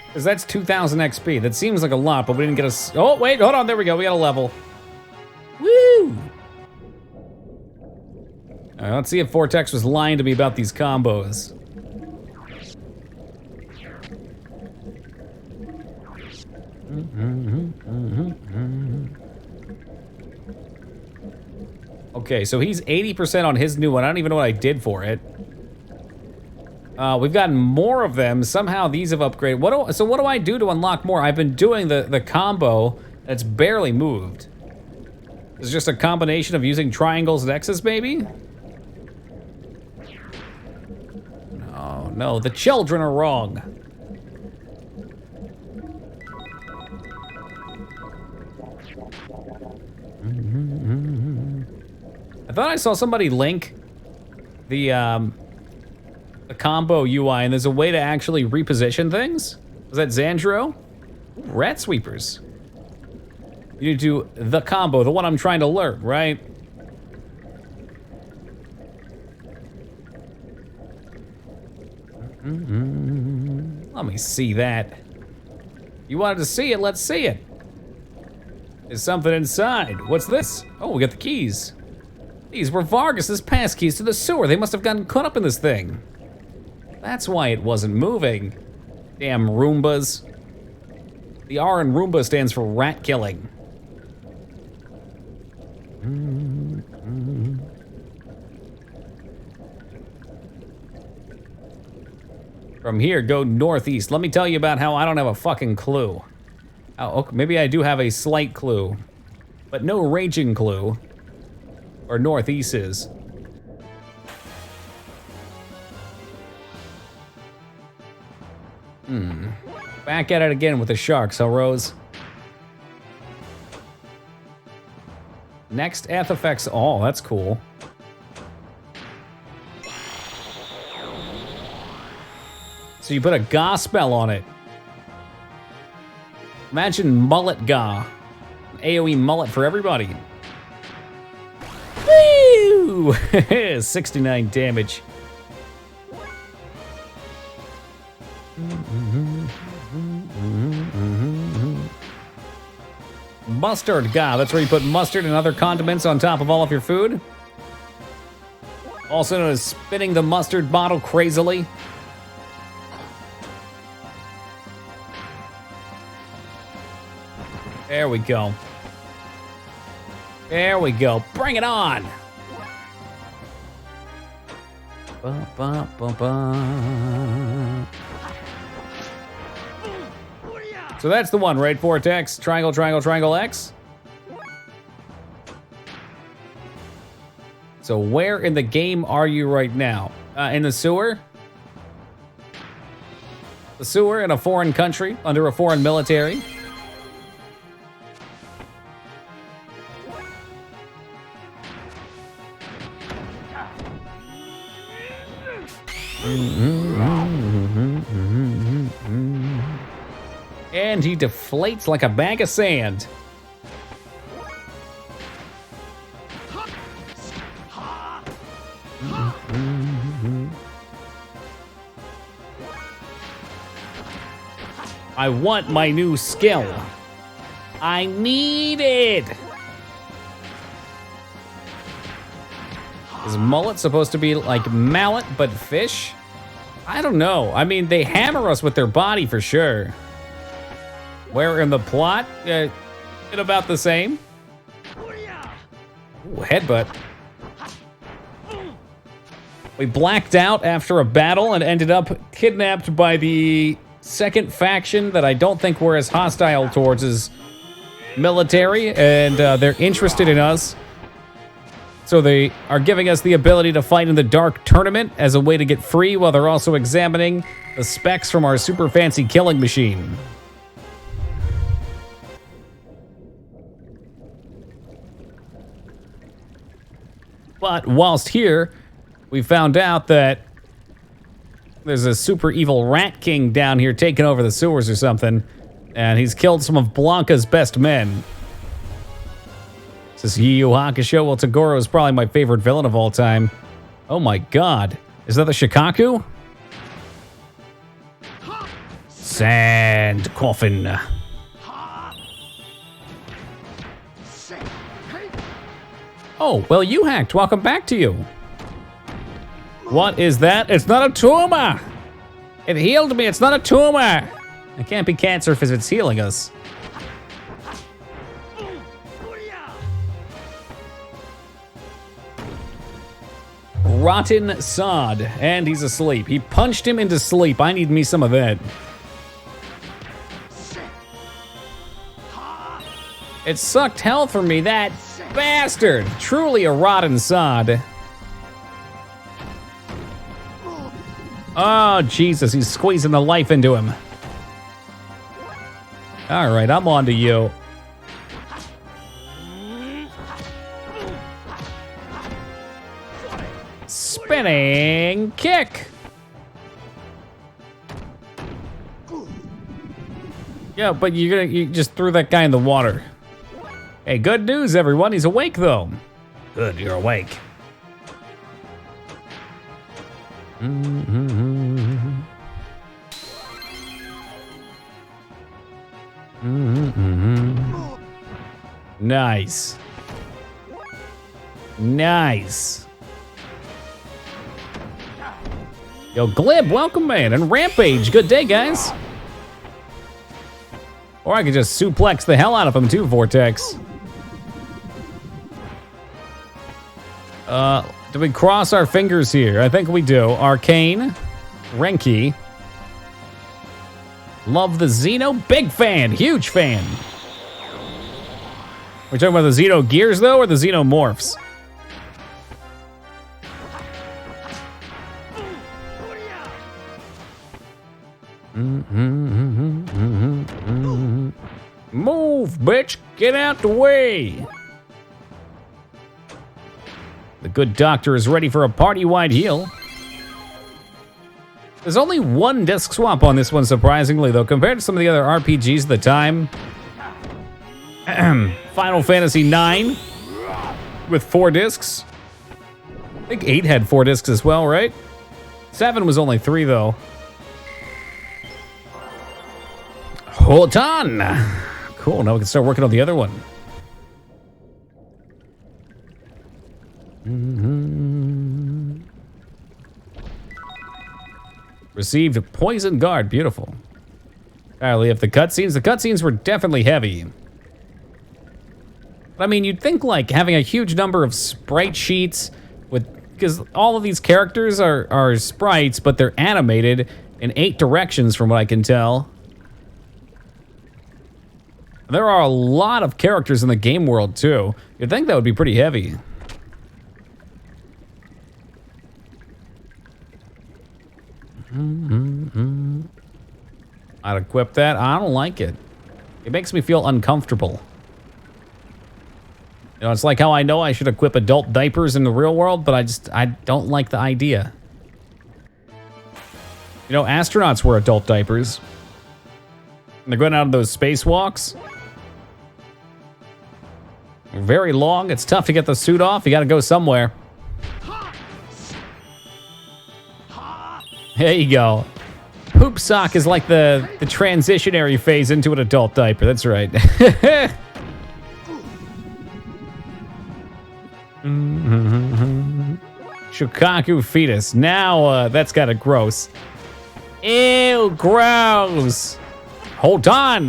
Because that's 2,000 XP. That seems like a lot, but we didn't get a... Oh, wait, hold on, there we go, we got a level. Woo! All right, let's see if Vortex was lying to me about these combos. Okay, so he's 80% on his new one. I don't even know what I did for it. We've gotten more of them. Somehow these have upgraded. So what do I do to unlock more? I've been doing the combo that's barely moved. It's just a combination of using triangles and X's, maybe? No, the children are wrong. I thought I saw somebody link the combo UI, and there's a way to actually reposition things. Was that Xandro? Rat sweepers. You need to do the combo, the one I'm trying to learn, right? Let me see that. You wanted to see it, let's see it. There's something inside. What's this? Oh, we got the keys. These were Vargas's passkeys to the sewer. They must have gotten caught up in this thing. That's why it wasn't moving. Damn Roombas. The R in Roomba stands for rat killing. From here, go northeast. Let me tell you about how I don't have a fucking clue. Oh, okay, maybe I do have a slight clue, but no raging clue. Or northeast is. Back at it again with the sharks, huh, Rose? Next F effects. Oh, that's cool. So you put a Ga spell on it. Imagine mullet Ga. An AoE mullet for everybody. Woo! 69 damage. Mustard Ga. That's where you put mustard and other condiments on top of all of your food. Also known as spinning the mustard bottle crazily. There we go. There we go. Bring it on. Ba, ba, ba, ba. So that's the one, right? Vortex, triangle, triangle, triangle, X. So where in the game are you right now? In the sewer? The sewer in a foreign country, under a foreign military. And he deflates like a bag of sand. I want my new skill. I need it. Is mullet supposed to be like mallet but fish? I don't know. I mean, they hammer us with their body for sure. Where in the plot? It about the same. Ooh, headbutt. We blacked out after a battle and ended up kidnapped by the second faction that I don't think we're as hostile towards as military, and they're interested in us. So they are giving us the ability to fight in the Dark Tournament as a way to get free, while they're also examining the specs from our super fancy killing machine. But whilst here, we found out that there's a super evil rat king down here taking over the sewers or something, and he's killed some of Blanca's best men. This is Yu Yu Hakusho. Well, Toguro is probably my favorite villain of all time. Oh my god. Is that the Shikaku? Sand coffin. Oh, well, you hacked. Welcome back to you. What is that? It's not a tumor. It healed me. It's not a tumor. It can't be cancer if it's healing us. Rotten sod. And he's asleep. He punched him into sleep. I need me some of that. It sucked health from me, that bastard. Truly a rotten sod. Oh, Jesus, he's squeezing the life into him. All right, I'm on to you. Spinning kick. Yeah, but you just threw that guy in the water. Hey, good news, everyone. He's awake, though. Good, you're awake. Nice. Nice. Yo, Glib, welcome, man. And Rampage, good day, guys. Or I could just suplex the hell out of him, too, Vortex. Do we cross our fingers here? I think we do. Arcane. Renki. Love the Xeno. Big fan. Huge fan. We're talking about the Xenogears, though, or the Xenomorphs? Move, bitch. Get out the way. The good doctor is ready for a party-wide heal. There's only one disc swap on this one, surprisingly, though, compared to some of the other RPGs of the time. Final Fantasy IX with 4 discs. I think 8 had 4 discs as well, right? 7 was only 3, though. Hold on. Cool, now we can start working on the other one. Received a poison guard, beautiful. Apparently, if the cutscenes were definitely heavy. I mean, you'd think like having a huge number of sprite sheets because all of these characters are sprites, but they're animated in 8 directions from what I can tell. There are a lot of characters in the game world too. You'd think that would be pretty heavy. I'd equip that. I don't like it. It makes me feel uncomfortable. You know, it's like how I know I should equip adult diapers in the real world, but I don't like the idea. You know, astronauts wear adult diapers. And they're going out on those spacewalks. They're very long. It's tough to get the suit off. You gotta go somewhere. There you go. Poop sock is like the transitionary phase into an adult diaper. That's right. Shukaku fetus. Now that's kind of gross. Ew, gross. Hold on.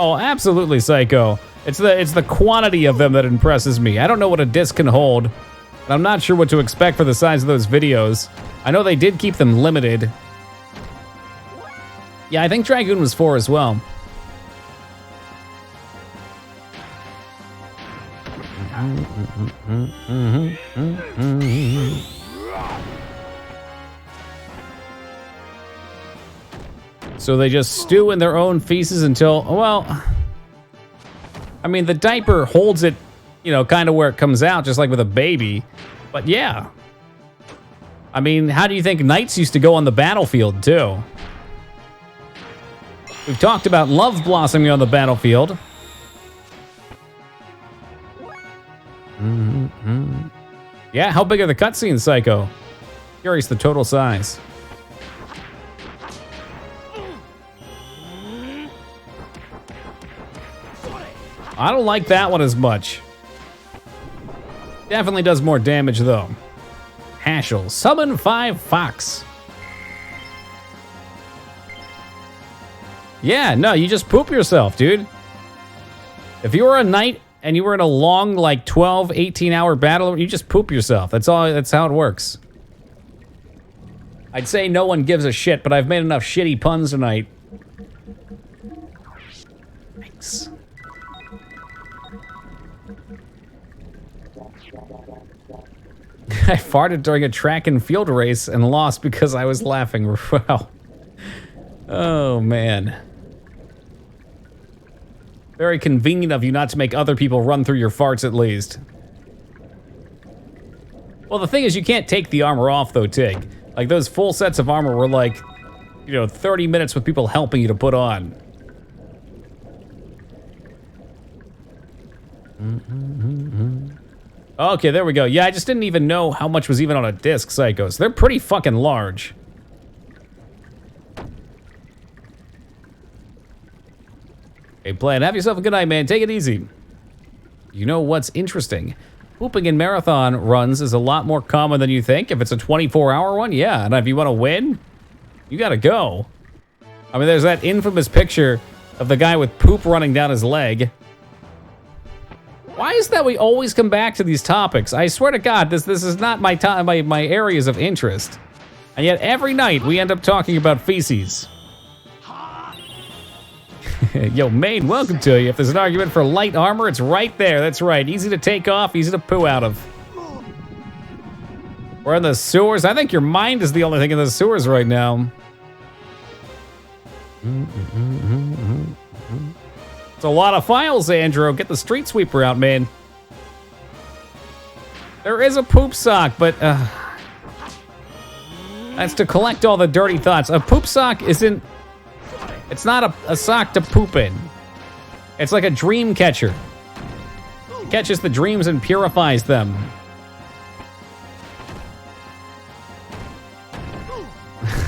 Oh, absolutely, Psycho. It's the quantity of them that impresses me. I don't know what a disc can hold, and I'm not sure what to expect for the size of those videos. I know they did keep them limited. Yeah, I think Dragoon was 4 as well. So they just stew in their own feces until, well, I mean, the diaper holds it, you know, kind of where it comes out, just like with a baby. But yeah. I mean, how do you think knights used to go on the battlefield, too? We've talked about love blossoming on the battlefield. Yeah, how big are the cutscenes, Psycho? Curious the total size. I don't like that one as much. Definitely does more damage, though. Hashel, summon 5 fox. Yeah, no, you just poop yourself, dude. If you were a knight and you were in a long, like, 12, 18-hour battle, you just poop yourself. That's how it works. I'd say no one gives a shit, but I've made enough shitty puns tonight. Thanks. I farted during a track and field race and lost because I was laughing. Wow. Oh, man. Very convenient of you not to make other people run through your farts at least. Well, the thing is, you can't take the armor off, though, Tig. Like, those full sets of armor were like, you know, 30 minutes with people helping you to put on. Okay, there we go. Yeah, I just didn't even know how much was even on a disc, Psychos. They're pretty fucking large. Hey, Plan, have yourself a good night, man. Take it easy. You know what's interesting? Pooping in marathon runs is a lot more common than you think. If it's a 24-hour one, yeah. And if you want to win, you gotta go. I mean, there's that infamous picture of the guy with poop running down his leg. Why is that we always come back to these topics? I swear to God, this is not my areas of interest. And yet every night we end up talking about feces. Yo, Maine, welcome to you. If there's an argument for light armor, it's right there. That's right. Easy to take off, easy to poo out of. We're in the sewers. I think your mind is the only thing in the sewers right now. It's a lot of files, Andrew. Get the street sweeper out, man. There is a poop sock, but that's to collect all the dirty thoughts. A poop sock isn't... It's not a sock to poop in. It's like a dream catcher. It catches the dreams and purifies them.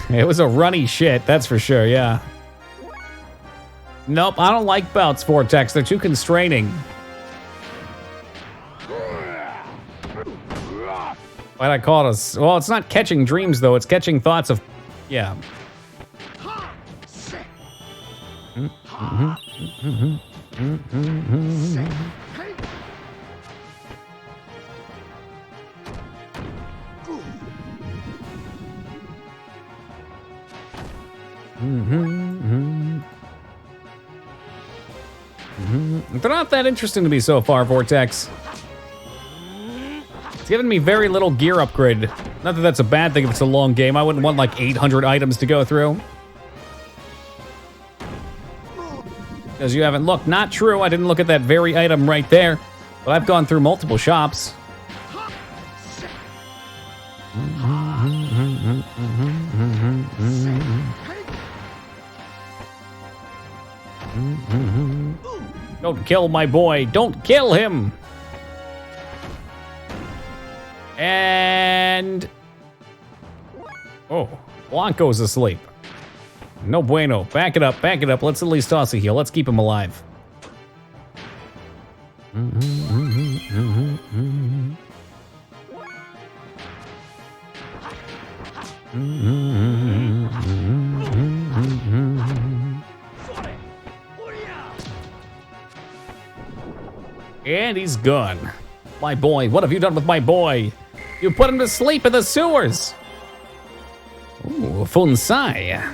It was a runny shit, that's for sure, yeah. Nope, I don't like bouts, Vortex. They're too constraining. Why'd I call it a... Well, it's not catching dreams, though. It's catching thoughts of... Yeah. They're not that interesting to me so far, Vortex. It's given me very little gear upgrade. Not that that's a bad thing if it's a long game. I wouldn't want like 800 items to go through. Because you haven't looked. Not true, I didn't look at that very item right there. But I've gone through multiple shops. Don't kill my boy. Don't kill him. And... Oh, Blanco's asleep. No bueno. Back it up, back it up. Let's at least toss a heal. Let's keep him alive. And he's gone. My boy, what have you done with my boy? You put him to sleep in the sewers. Ooh, Funsai.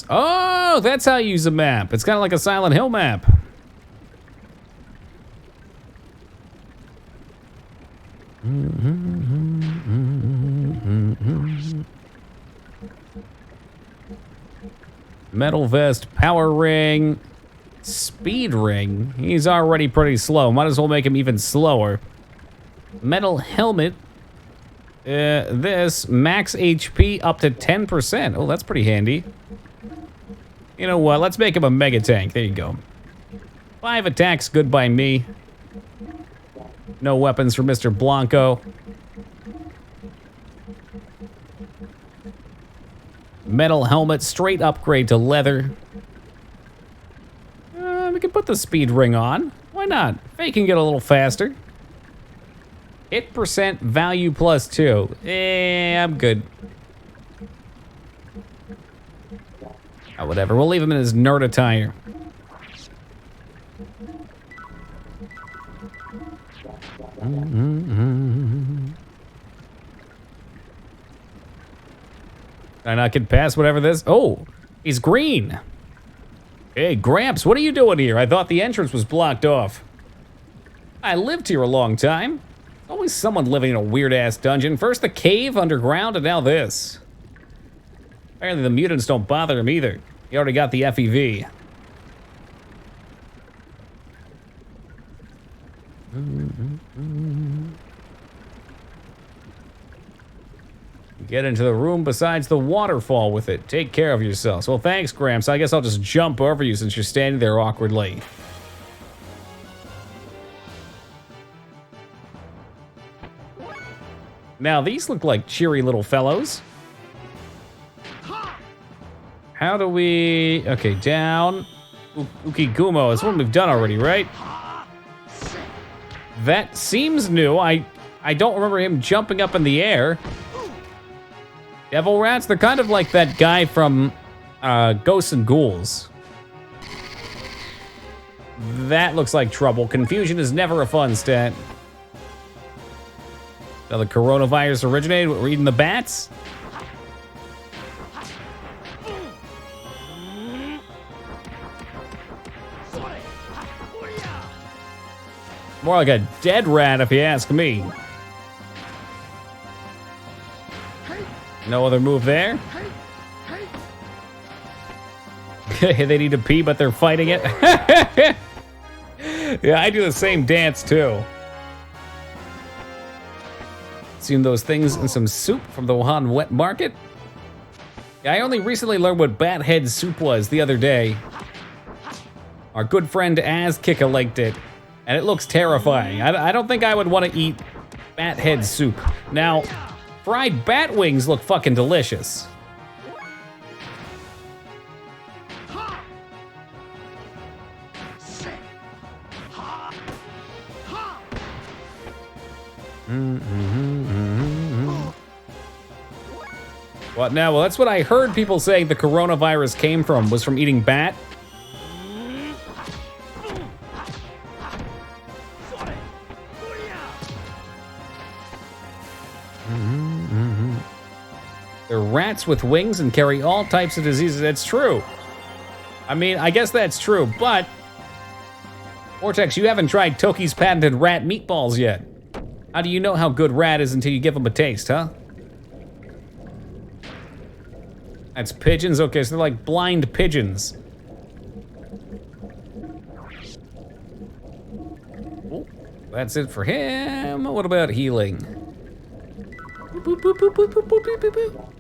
Oh, that's how you use a map. It's kind of like a Silent Hill map. Metal vest, power ring, speed ring. He's already pretty slow. Might as well make him even slower. Metal helmet. This max HP up to 10%. Oh, that's pretty handy. You know what? Let's make him a mega tank. There you go. 5 attacks, good by me. No weapons for Mr. Blanco. Metal helmet, straight upgrade to leather. We can put the speed ring on. Why not? Fake can get a little faster. Hit percent, value plus 2. I'm good. Oh, whatever. We'll leave him in his nerd attire. Can I not get past whatever this? Oh, he's green. Hey, Gramps, what are you doing here? I thought the entrance was blocked off. I lived here a long time. Always someone living in a weird-ass dungeon. First the cave underground, and now this. Apparently the mutants don't bother him either. He already got the FEV. Get into the room besides the waterfall with it. Take care of yourselves. Well, thanks, Gramps. I guess I'll just jump over you since you're standing there awkwardly. Now, these look like cheery little fellows. How do we... Okay, down. Ukigumo is one we've done already, right? That seems new. I don't remember him jumping up in the air. Devil rats, they're kind of like that guy from Ghosts and Ghouls. That looks like trouble. Confusion is never a fun stat. Now the coronavirus originated with reading the bats? More like a dead rat if you ask me. No other move there? They need to pee, but they're fighting it. Yeah, I do the same dance too. Seen those things in some soup from the Wuhan wet market? Yeah, I only recently learned what bat head soup was the other day. Our good friend Azkika liked it, and it looks terrifying. I don't think I would want to eat bat head soup. Now, fried bat wings look fucking delicious. What now? Well, that's what I heard people saying the coronavirus came from, was from eating bat. They're rats with wings and carry all types of diseases. That's true. I mean, I guess that's true, but Vortex, you haven't tried Toki's patented rat meatballs yet. How do you know how good rat is until you give them a taste, huh? That's pigeons? Okay, so they're like blind pigeons. Oh, that's it for him. What about healing? Boop, boop, boop, boop, boop, boop, boop, boop.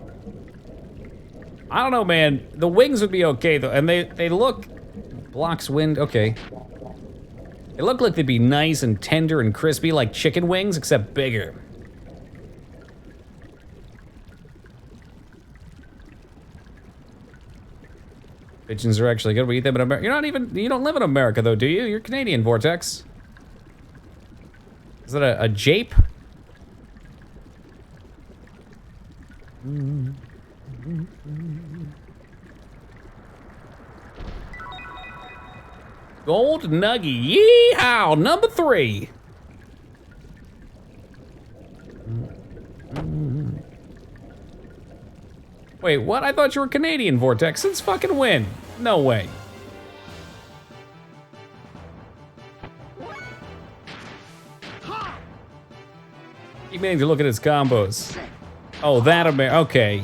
I don't know, man. The wings would be okay, though. And they look... Blocks wind. Okay. They look like they'd be nice and tender and crispy like chicken wings, except bigger. Pigeons are actually good. We eat them in America. You don't live in America, though, do you? You're Canadian, Vortex. Is that a jape? Gold nuggie, yeehaw, number 3. Wait, what? I thought you were Canadian, Vortex. Since fucking when? No way. Keep meaning to look at his combos. Oh, that okay.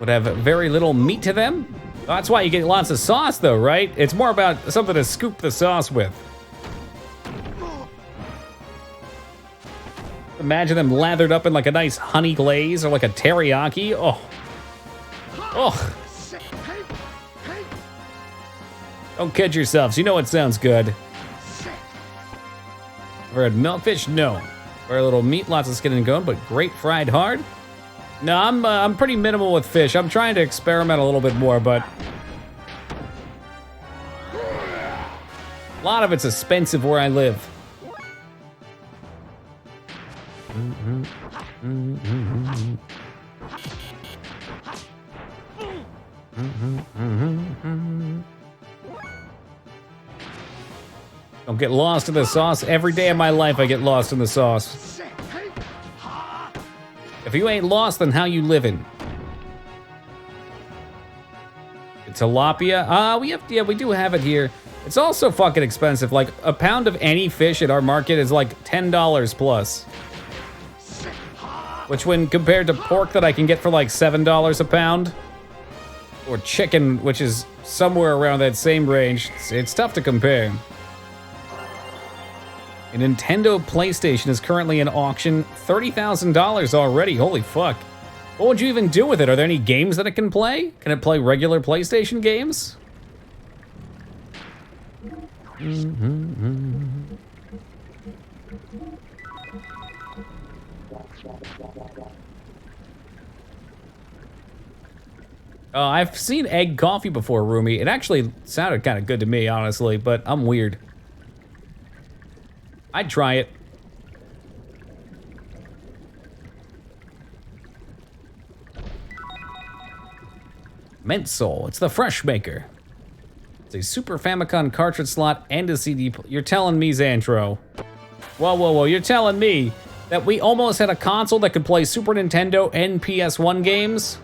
Would have very little meat to them. That's why you get lots of sauce though, right? It's more about something to scoop the sauce with. Imagine them lathered up in like a nice honey glaze or like a teriyaki. Oh. Oh. Don't kid yourselves, you know it sounds good. Ever had milkfish? No. Very little meat, lots of skin and bone, but great fried hard. No, I'm pretty minimal with fish. I'm trying to experiment a little bit more, but a lot of it's expensive where I live. Don't get lost in the sauce. Every day of my life I get lost in the sauce. If you ain't lost, then how you living? Tilapia? We do have it here. It's also fucking expensive. Like a pound of any fish at our market is like $10 plus. Which when compared to pork that I can get for like $7 a pound, or chicken, which is somewhere around that same range, it's tough to compare. A Nintendo PlayStation is currently in auction, $30,000 already, holy fuck. What would you even do with it? Are there any games that it can play? Can it play regular PlayStation games? I've seen egg coffee before, Rumi. It actually sounded kind of good to me, honestly, but I'm weird. I'd try it. Menthol, it's the Fresh Maker. It's a Super Famicom cartridge slot and a CD. You're telling me, Xantro. Whoa, whoa, whoa, you're telling me that we almost had a console that could play Super Nintendo and PS1 games?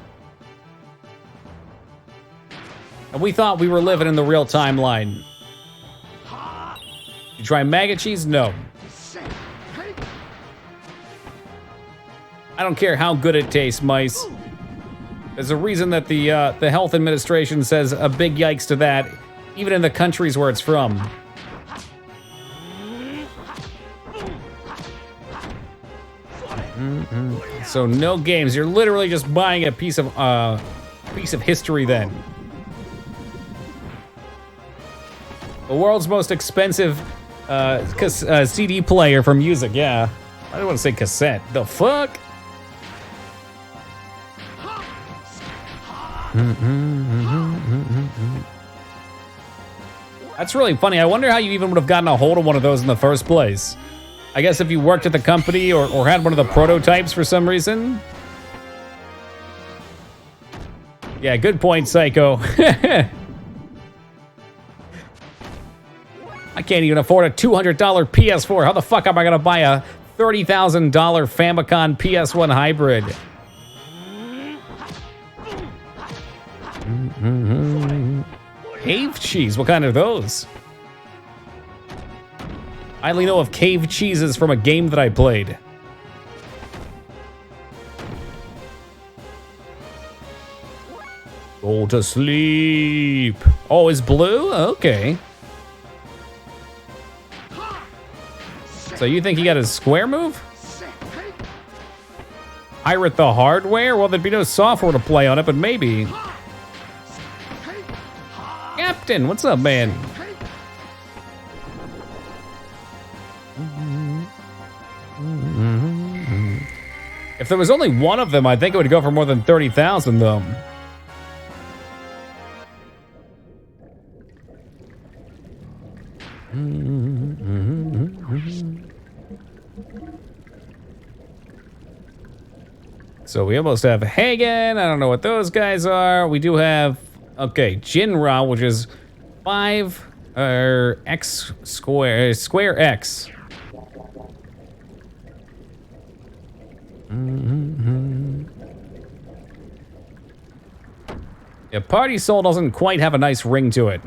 And we thought we were living in the real timeline. You try maggot cheese? No. I don't care how good it tastes, mice. There's a reason that the health administration says a big yikes to that, even in the countries where it's from. So no games. You're literally just buying a piece of history then. The world's most expensive CD player for music, yeah. I don't want to say cassette. The fuck? That's really funny. I wonder how you even would have gotten a hold of one of those in the first place. I guess if you worked at the company or had one of the prototypes for some reason. Yeah, good point, Psycho. I can't even afford a $200 PS4. How the fuck am I gonna buy a $30,000 Famicom PS1 hybrid? Cave cheese, what kind are those? I only know of cave cheeses from a game that I played. Go to sleep. Oh, it's blue? Okay. So you think he got his square move? Pirate the hardware? Well, there'd be no software to play on it, but maybe. Captain, what's up, man? If there was only one of them, I think it would go for more than 30,000, though. So we almost have Hagen. I don't know what those guys are. We do have, okay, Jinra, which is 5 x square x. Yeah, Party Soul doesn't quite have a nice ring to it.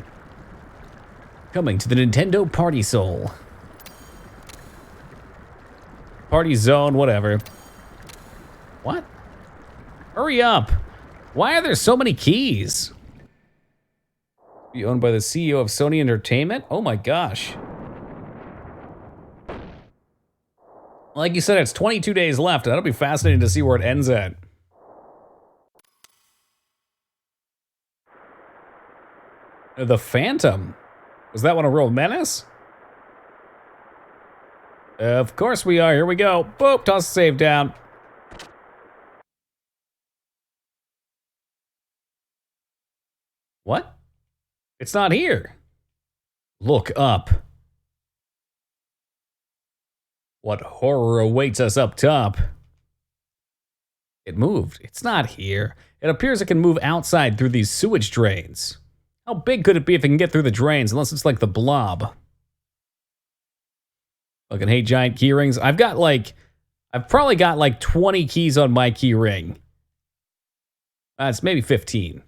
Coming to the Nintendo Party Soul. Party Zone, whatever. What? Hurry up. Why are there so many keys? Be owned by the CEO of Sony Entertainment? Oh my gosh. Like you said, it's 22 days left. That'll be fascinating to see where it ends at. The Phantom. Was that one a real menace? Of course we are. Here we go. Boop, toss the save down. What? It's not here. Look up. What horror awaits us up top? It moved. It's not here. It appears it can move outside through these sewage drains. How big could it be if it can get through the drains, unless it's like the Blob? Fucking hate giant key rings. I've probably got like 20 keys on my key ring. It's maybe 15.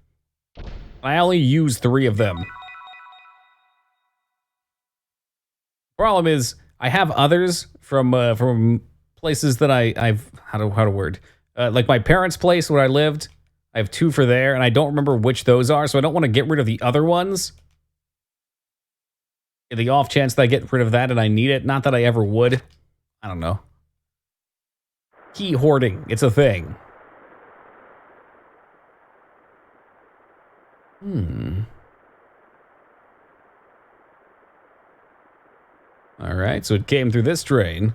I only use 3 of them. Problem is, I have others from places that I've how to word like my parents' place where I lived. I have 2 for there, and I don't remember which those are, so I don't want to get rid of the other ones. In the off chance that I get rid of that and I need it, not that I ever would. I don't know. Key hoarding, it's a thing. All right, so it came through this drain.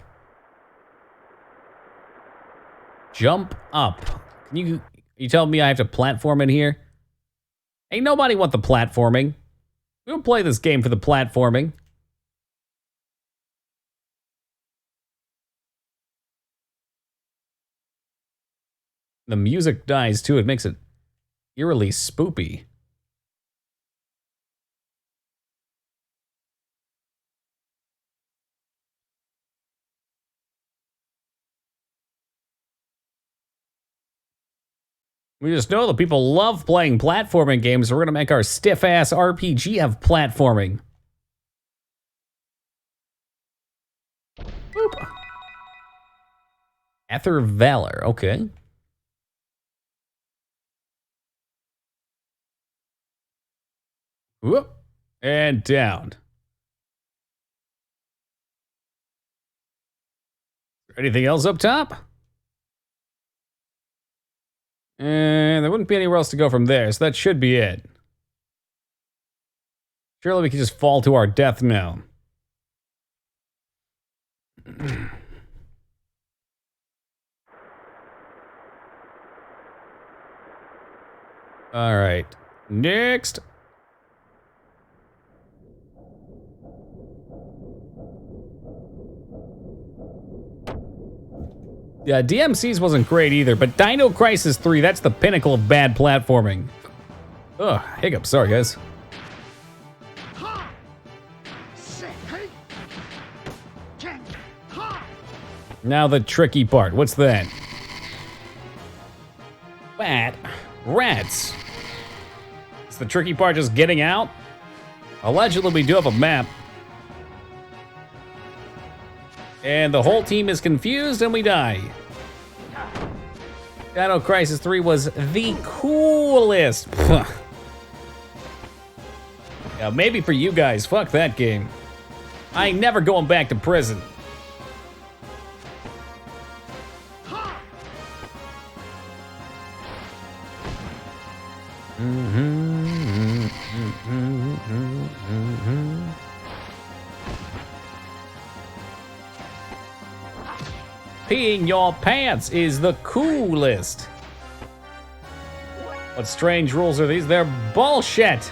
Jump up. Can you tell me I have to platform in here? Ain't nobody want the platforming. We don't play this game for the platforming. The music dies too. It makes it eerily spoopy. We just know that people love playing platforming games, so we're gonna make our stiff-ass RPG have platforming. Boop. Ether Valor, okay. Whoop. And down. Anything else up top? And there wouldn't be anywhere else to go from there, so that should be it. Surely we can just fall to our death now. All right, next. Yeah, DMC's wasn't great either, but Dino Crisis 3, that's the pinnacle of bad platforming. Ugh, hiccup, sorry guys. Now the tricky part, what's that? Rats. Is the tricky part just getting out? Allegedly we do have a map. And the whole team is confused and we die. Dino Crisis 3 was the coolest. Yeah, maybe for you guys, fuck that game. I ain't never going back to prison. Peeing your pants is the coolest. What strange rules are these? They're bullshit.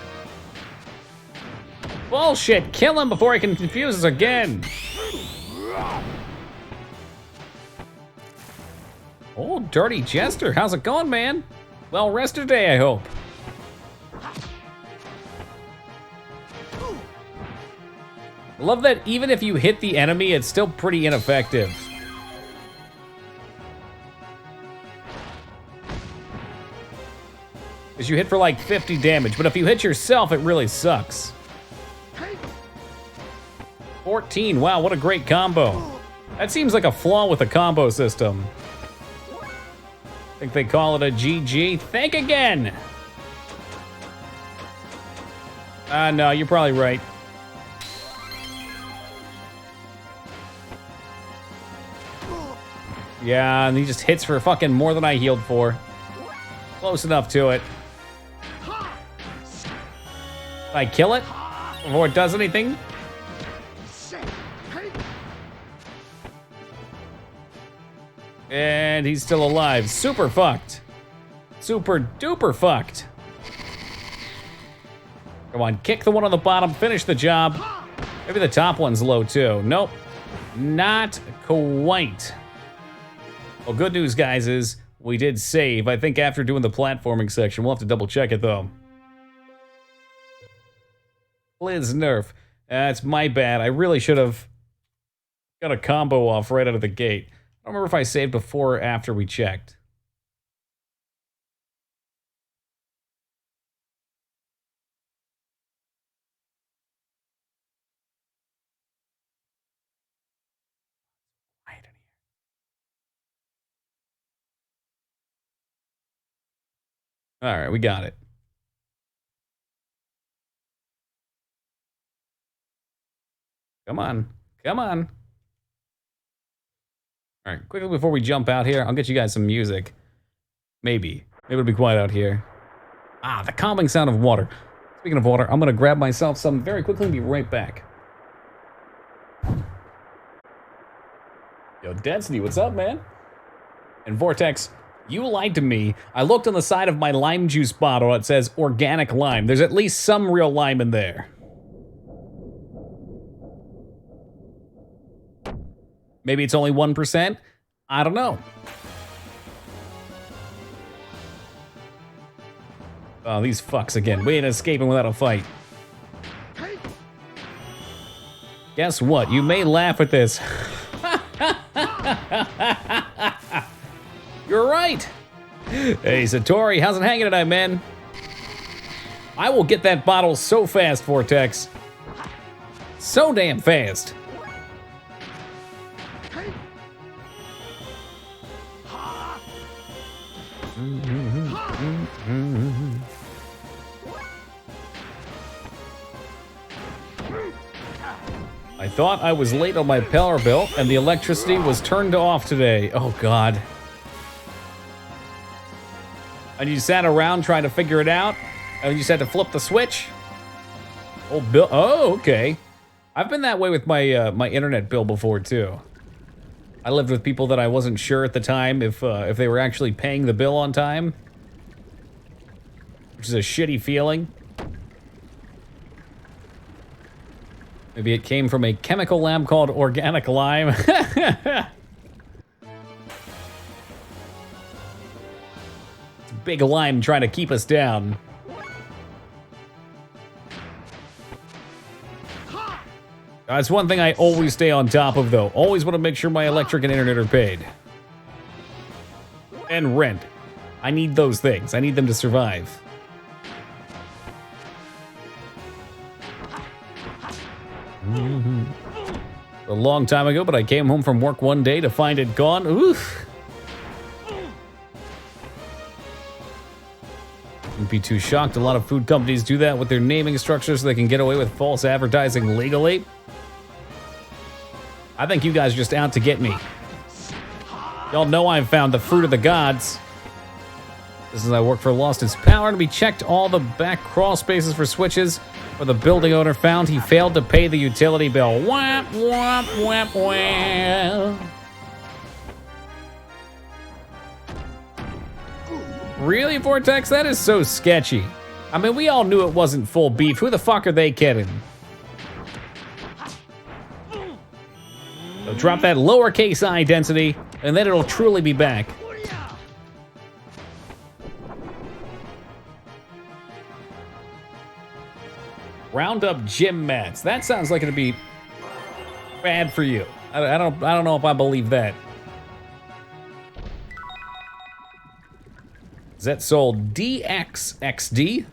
Bullshit. Kill him before he can confuse us again. Oh, Dirty Jester, how's it going, man? Well rested day, I hope. I love that even if you hit the enemy, it's still pretty ineffective. Because you hit for like 50 damage, but if you hit yourself, it really sucks. 14, wow, what a great combo. That seems like a flaw with the combo system. I think they call it a GG. Think again. No, you're probably right. Yeah, and he just hits for fucking more than I healed for. Close enough to it. Did I kill it before it does anything? And he's still alive. Super fucked. Super duper fucked. Come on, kick the one on the bottom, finish the job. Maybe the top one's low too. Nope, not quite. Well, good news, guys, is we did save. I think after doing the platforming section, we'll have to double check it though. Liz nerf. That's my bad. I really should have got a combo off right out of the gate. I don't remember if I saved before or after we checked. Quiet in here. All right, we got it. Come on, come on. All right, quickly before we jump out here, I'll get you guys some music. Maybe it'll be quiet out here. Ah, the calming sound of water. Speaking of water, I'm gonna grab myself some very quickly and be right back. Yo, Density, what's up, man? And Vortex, you lied to me. I looked on the side of my lime juice bottle. It says organic lime. There's at least some real lime in there. Maybe it's only 1%? I don't know. Oh, these fucks again. We ain't escaping without a fight. Guess what? You may laugh at this. You're right. Hey, Satori, how's it hanging tonight, man? I will get that bottle so fast, Vortex. So damn fast. I thought I was late on my power bill and the electricity was turned off today. Oh God. And you sat around trying to figure it out? And you just had to flip the switch? Oh, bill. Oh, okay. I've been that way with my my internet bill before too. I lived with people that I wasn't sure at the time if they were actually paying the bill on time, which is a shitty feeling. Maybe it came from a chemical lab called organic lime. It's a big lime trying to keep us down. That's one thing I always stay on top of, though. Always want to make sure my electric and internet are paid. And rent. I need those things. I need them to survive. A long time ago, but I came home from work one day to find it gone. Oof. Wouldn't be too shocked. A lot of food companies do that with their naming structures so they can get away with false advertising legally. I think you guys are just out to get me. Y'all know I've found the fruit of the gods. This is I work for Lost Its Power, and we checked all the back crawl spaces for switches. Where the building owner found he failed to pay the utility bill. Whap, whap, whap, whap. Really, Vortex? That is so sketchy. I mean, we all knew it wasn't full beef. Who the fuck are they kidding? So drop that lowercase I density, and then it'll truly be back. Round up gym mats. That sounds like it'd be bad for you. I don't know if I believe that. Is that sold DXXD?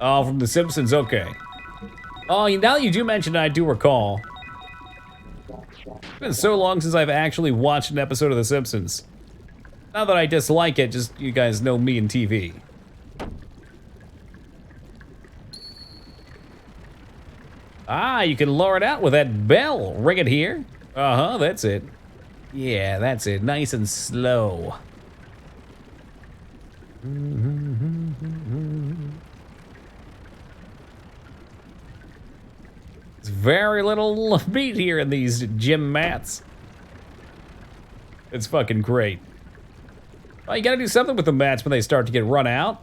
Oh, from The Simpsons, okay. Oh, now that you do mention it, I do recall. It's been so long since I've actually watched an episode of The Simpsons. Not that I dislike it, just you guys know me and TV. Ah, you can lower it out with that bell. Ring it here. Uh-huh, that's it. Yeah, that's it. Nice and slow. There's very little meat here in these gym mats. It's fucking great. Well, you gotta do something with the mats when they start to get run out.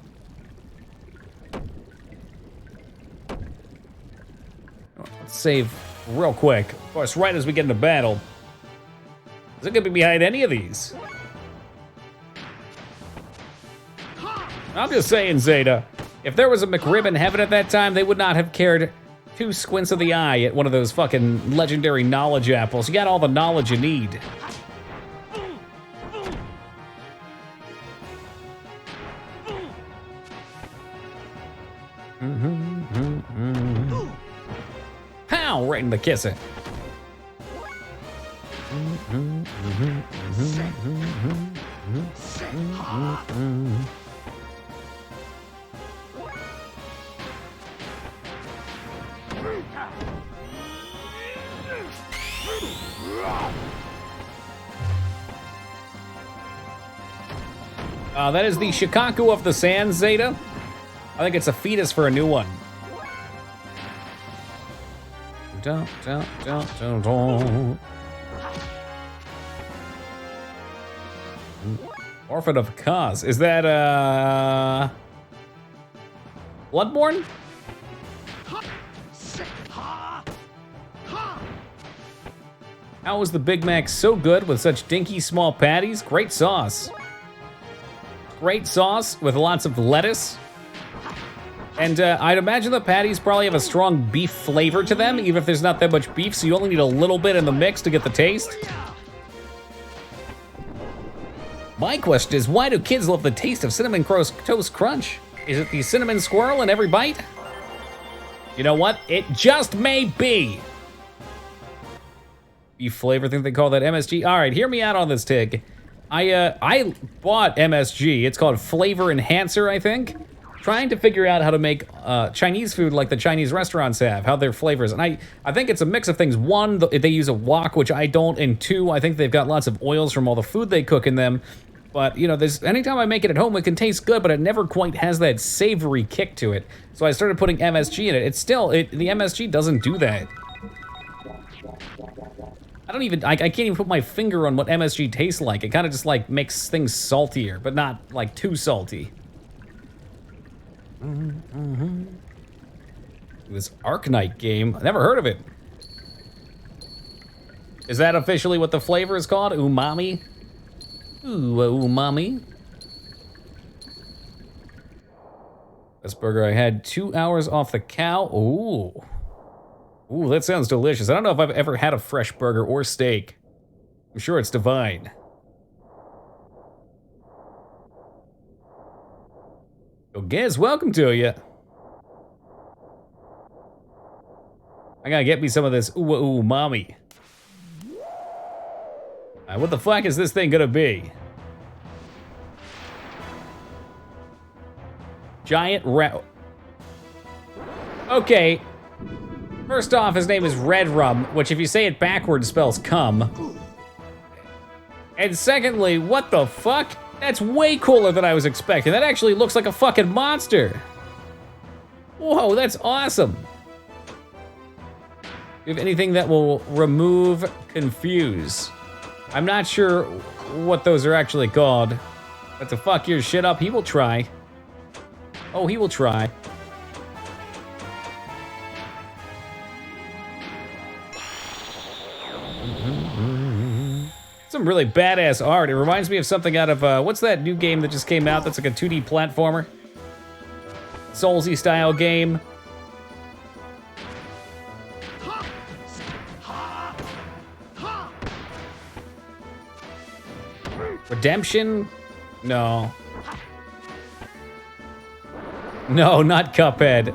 Let's save real quick. Of course, right as we get into battle. Is it gonna be behind any of these? I'm just saying, Zeta. If there was a McRib in heaven at that time, they would not have cared 2 squints of the eye at one of those fucking legendary knowledge apples. You got all the knowledge you need. Pow! Right in the kisser. That is the Shikaku of the Sand, Zeta. I think it's a fetus for a new one. Dun, dun, dun, dun, dun. Orphan of Kaz. Is that, Bloodborne? How was the Big Mac so good with such dinky small patties? Great sauce. Great sauce with lots of lettuce. And I'd imagine the patties probably have a strong beef flavor to them, even if there's not that much beef, so you only need a little bit in the mix to get the taste. My question is, why do kids love the taste of Cinnamon Toast Crunch? Is it the cinnamon swirl in every bite? You know what? It just may be. Beef flavor, I think they call that MSG. All right, hear me out on this, Tig. I bought MSG. It's called Flavor Enhancer, I think. Trying to figure out how to make Chinese food like the Chinese restaurants have, how their flavors. And I think it's a mix of things. One, they use a wok, which I don't. And two, I think they've got lots of oils from all the food they cook in them. But, you know, anytime I make it at home, it can taste good, but it never quite has that savory kick to it. So I started putting MSG in it. The MSG doesn't do that. I can't even put my finger on what MSG tastes like. It kind of just like makes things saltier, but not like too salty. This Arknight game, I never heard of it. Is that officially what the flavor is called? Umami? Ooh, umami. Best burger I had, 2 hours off the cow. Ooh. Ooh, that sounds delicious. I don't know if I've ever had a fresh burger or steak. I'm sure it's divine. So, Giz, welcome to you. I gotta get me some of this umami. What the fuck is this thing gonna be? Giant rat. Okay. First off, his name is Red Rum, which if you say it backwards spells cum. And secondly, what the fuck? That's way cooler than I was expecting. That actually looks like a fucking monster. Whoa, that's awesome. Do you have anything that will remove confuse? I'm not sure what those are actually called. But to fuck your shit up, he will try. Oh, he will try. Some really badass art. It reminds me of something out of, what's that new game that just came out that's like a 2D platformer? Soulsy style game. Redemption? No. No, not Cuphead.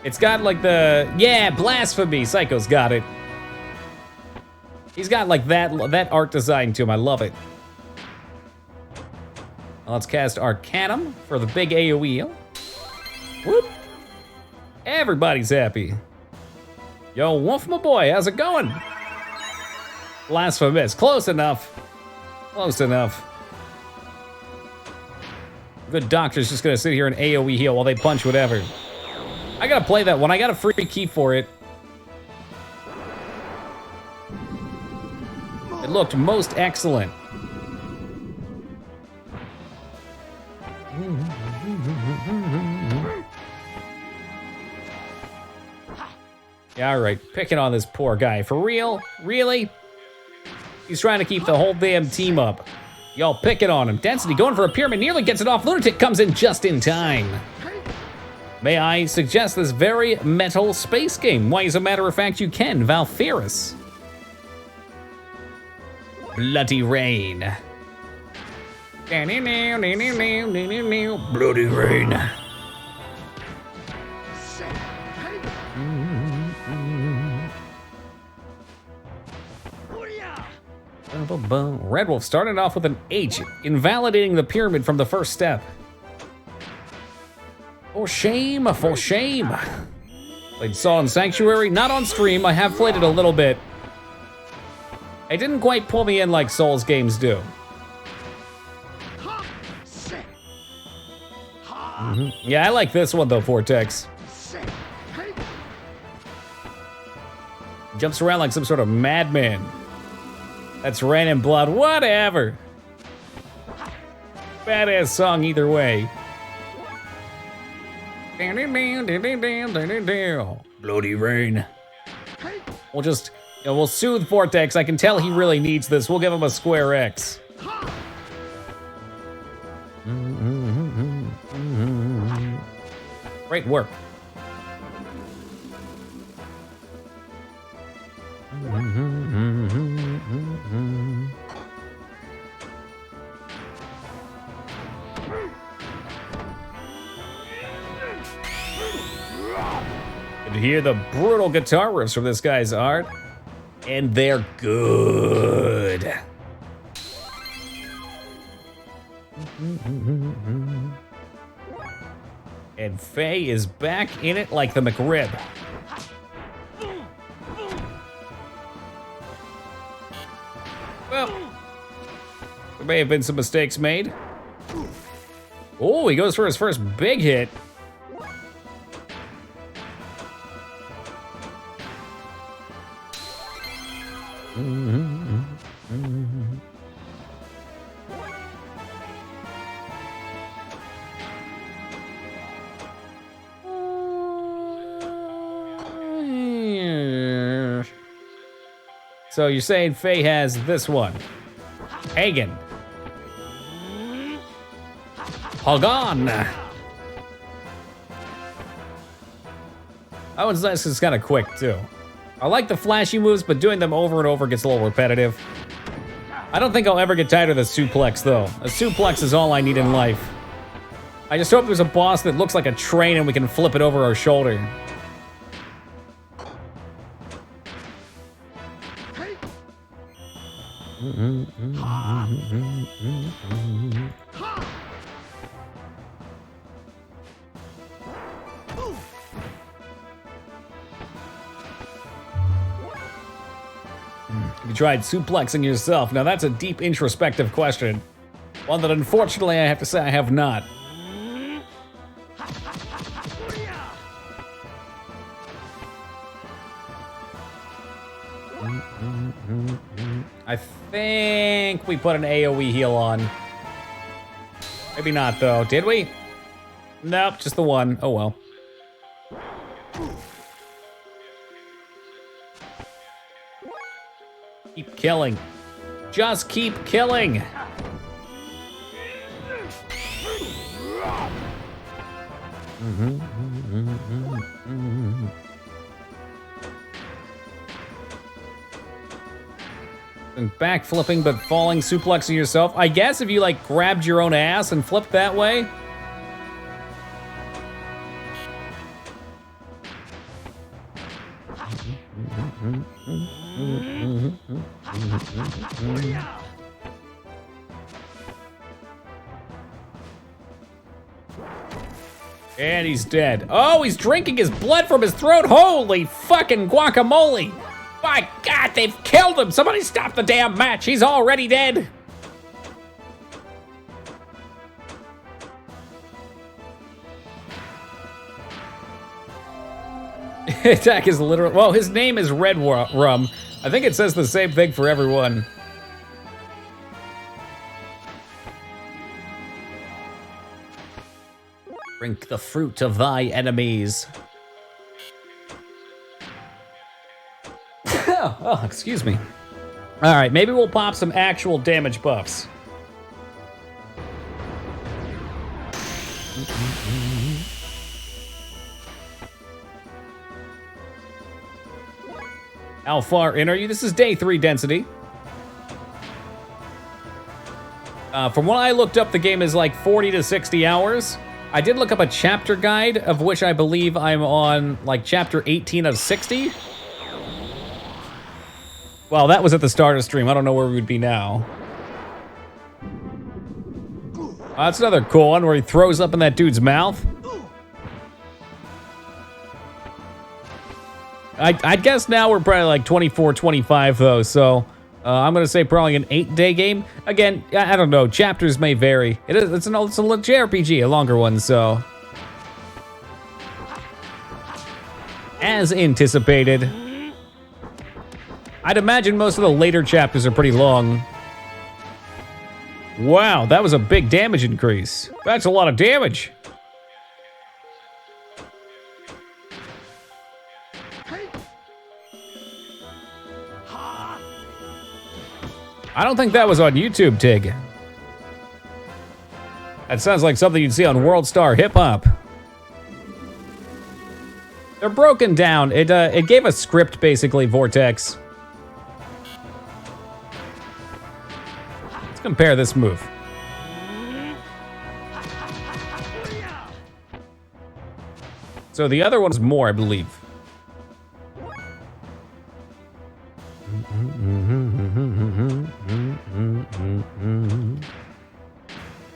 It's got like the, yeah, Blasphemy. Psycho's got it. He's got like that art design to him. I love it. Let's cast Arcanum for the big AoE heal. Whoop. Everybody's happy. Yo, Wolf, my boy, how's it going? Blasphemous, close enough. Close enough. Good doctor's just gonna sit here and AoE heal while they punch whatever. I gotta play that one, I got a free key for it. It looked most excellent. Yeah, all right, picking on this poor guy. For real? Really? He's trying to keep the whole damn team up. Y'all picking on him. Density going for a pyramid, nearly gets it off. Lunatic comes in just in time. May I suggest this very metal space game? Why, as a matter of fact, you can. Valferus. Bloody Rain. Bloody Rain. Red Wolf started off with an H, invalidating the pyramid from the first step. For shame, for shame. Played Saw in Sanctuary, not on stream. I have played it a little bit. It didn't quite pull me in like Souls games do. Yeah, I like this one though, Vortex. Jumps around like some sort of madman. That's Rain and Blood, whatever. Badass song either way. Bloody Rain. We'll just, we'll soothe Vortex. I can tell he really needs this. We'll give him a square X. Great work. You can hear the brutal guitar riffs from this guy's art, and they're good. And Faye is back in it like the McRib. Well, there may have been some mistakes made. Oh, he goes for his first big hit. So you're saying Faye has this one. Hagen. Hagan. That one's nice, it's kind of quick too. I like the flashy moves, but doing them over and over gets a little repetitive. I don't think I'll ever get tired of the suplex though. A suplex is all I need in life. I just hope there's a boss that looks like a train and we can flip it over our shoulder. You tried suplexing yourself. Now that's a deep introspective question. One that unfortunately I have to say I have not. I think we put an AoE heal on. Maybe not though, did we? Nope, just the one. Oh well. Keep killing. Just keep killing. And backflipping but falling, suplexing yourself. I guess if you like grabbed your own ass and flipped that way. And he's dead. Oh, he's drinking his blood from his throat. Holy fucking guacamole. My God, they've killed him. Somebody stop the damn match. He's already dead. Attack is literal. Well, his name is Red Rum. I think it says the same thing for everyone. Drink the fruit of thy enemies. Oh, excuse me. All right, maybe we'll pop some actual damage buffs. How far in are you? This is day 3 density. From what I looked up, the game is like 40 to 60 hours. I did look up a chapter guide, of which I believe I'm on like chapter 18 of 60. Well, that was at the start of stream. I don't know where we would be now. That's another cool one where he throws up in that dude's mouth. I'd guess now we're probably like 24, 25 though, so I'm gonna say probably an 8-day game. Again, I don't know, chapters may vary. It's a JRPG, a longer one, so. As anticipated. I'd imagine most of the later chapters are pretty long. Wow, that was a big damage increase. That's a lot of damage. I don't think that was on YouTube, Tig. That sounds like something you'd see on World Star Hip Hop. They're broken down. It gave a script, basically, Vortex. Let's compare this move. So the other one's more, I believe.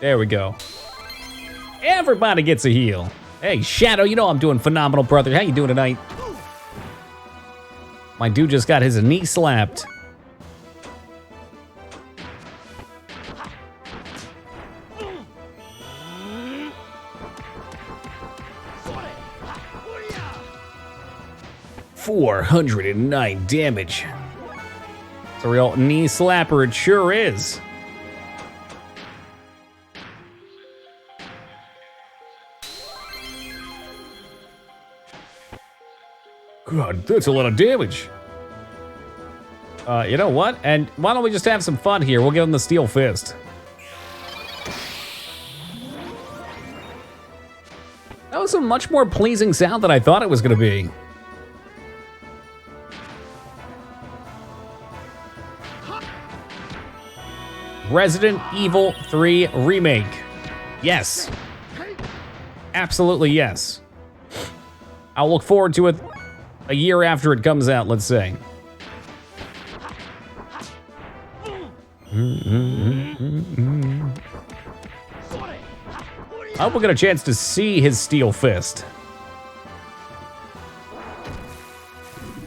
There we go. Everybody gets a heal. Hey, Shadow, you know I'm doing phenomenal, brother. How you doing tonight? My dude just got his knee slapped. $409 damage. It's a real knee slapper, it sure is. God, that's a lot of damage. You know what? And why don't we just have some fun here? We'll give him the Steel Fist. That was a much more pleasing sound than I thought it was gonna be. Resident Evil 3 Remake. Yes. Absolutely yes. I'll look forward to it a year after it comes out, let's say. I hope we'll get a chance to see his Steel Fist.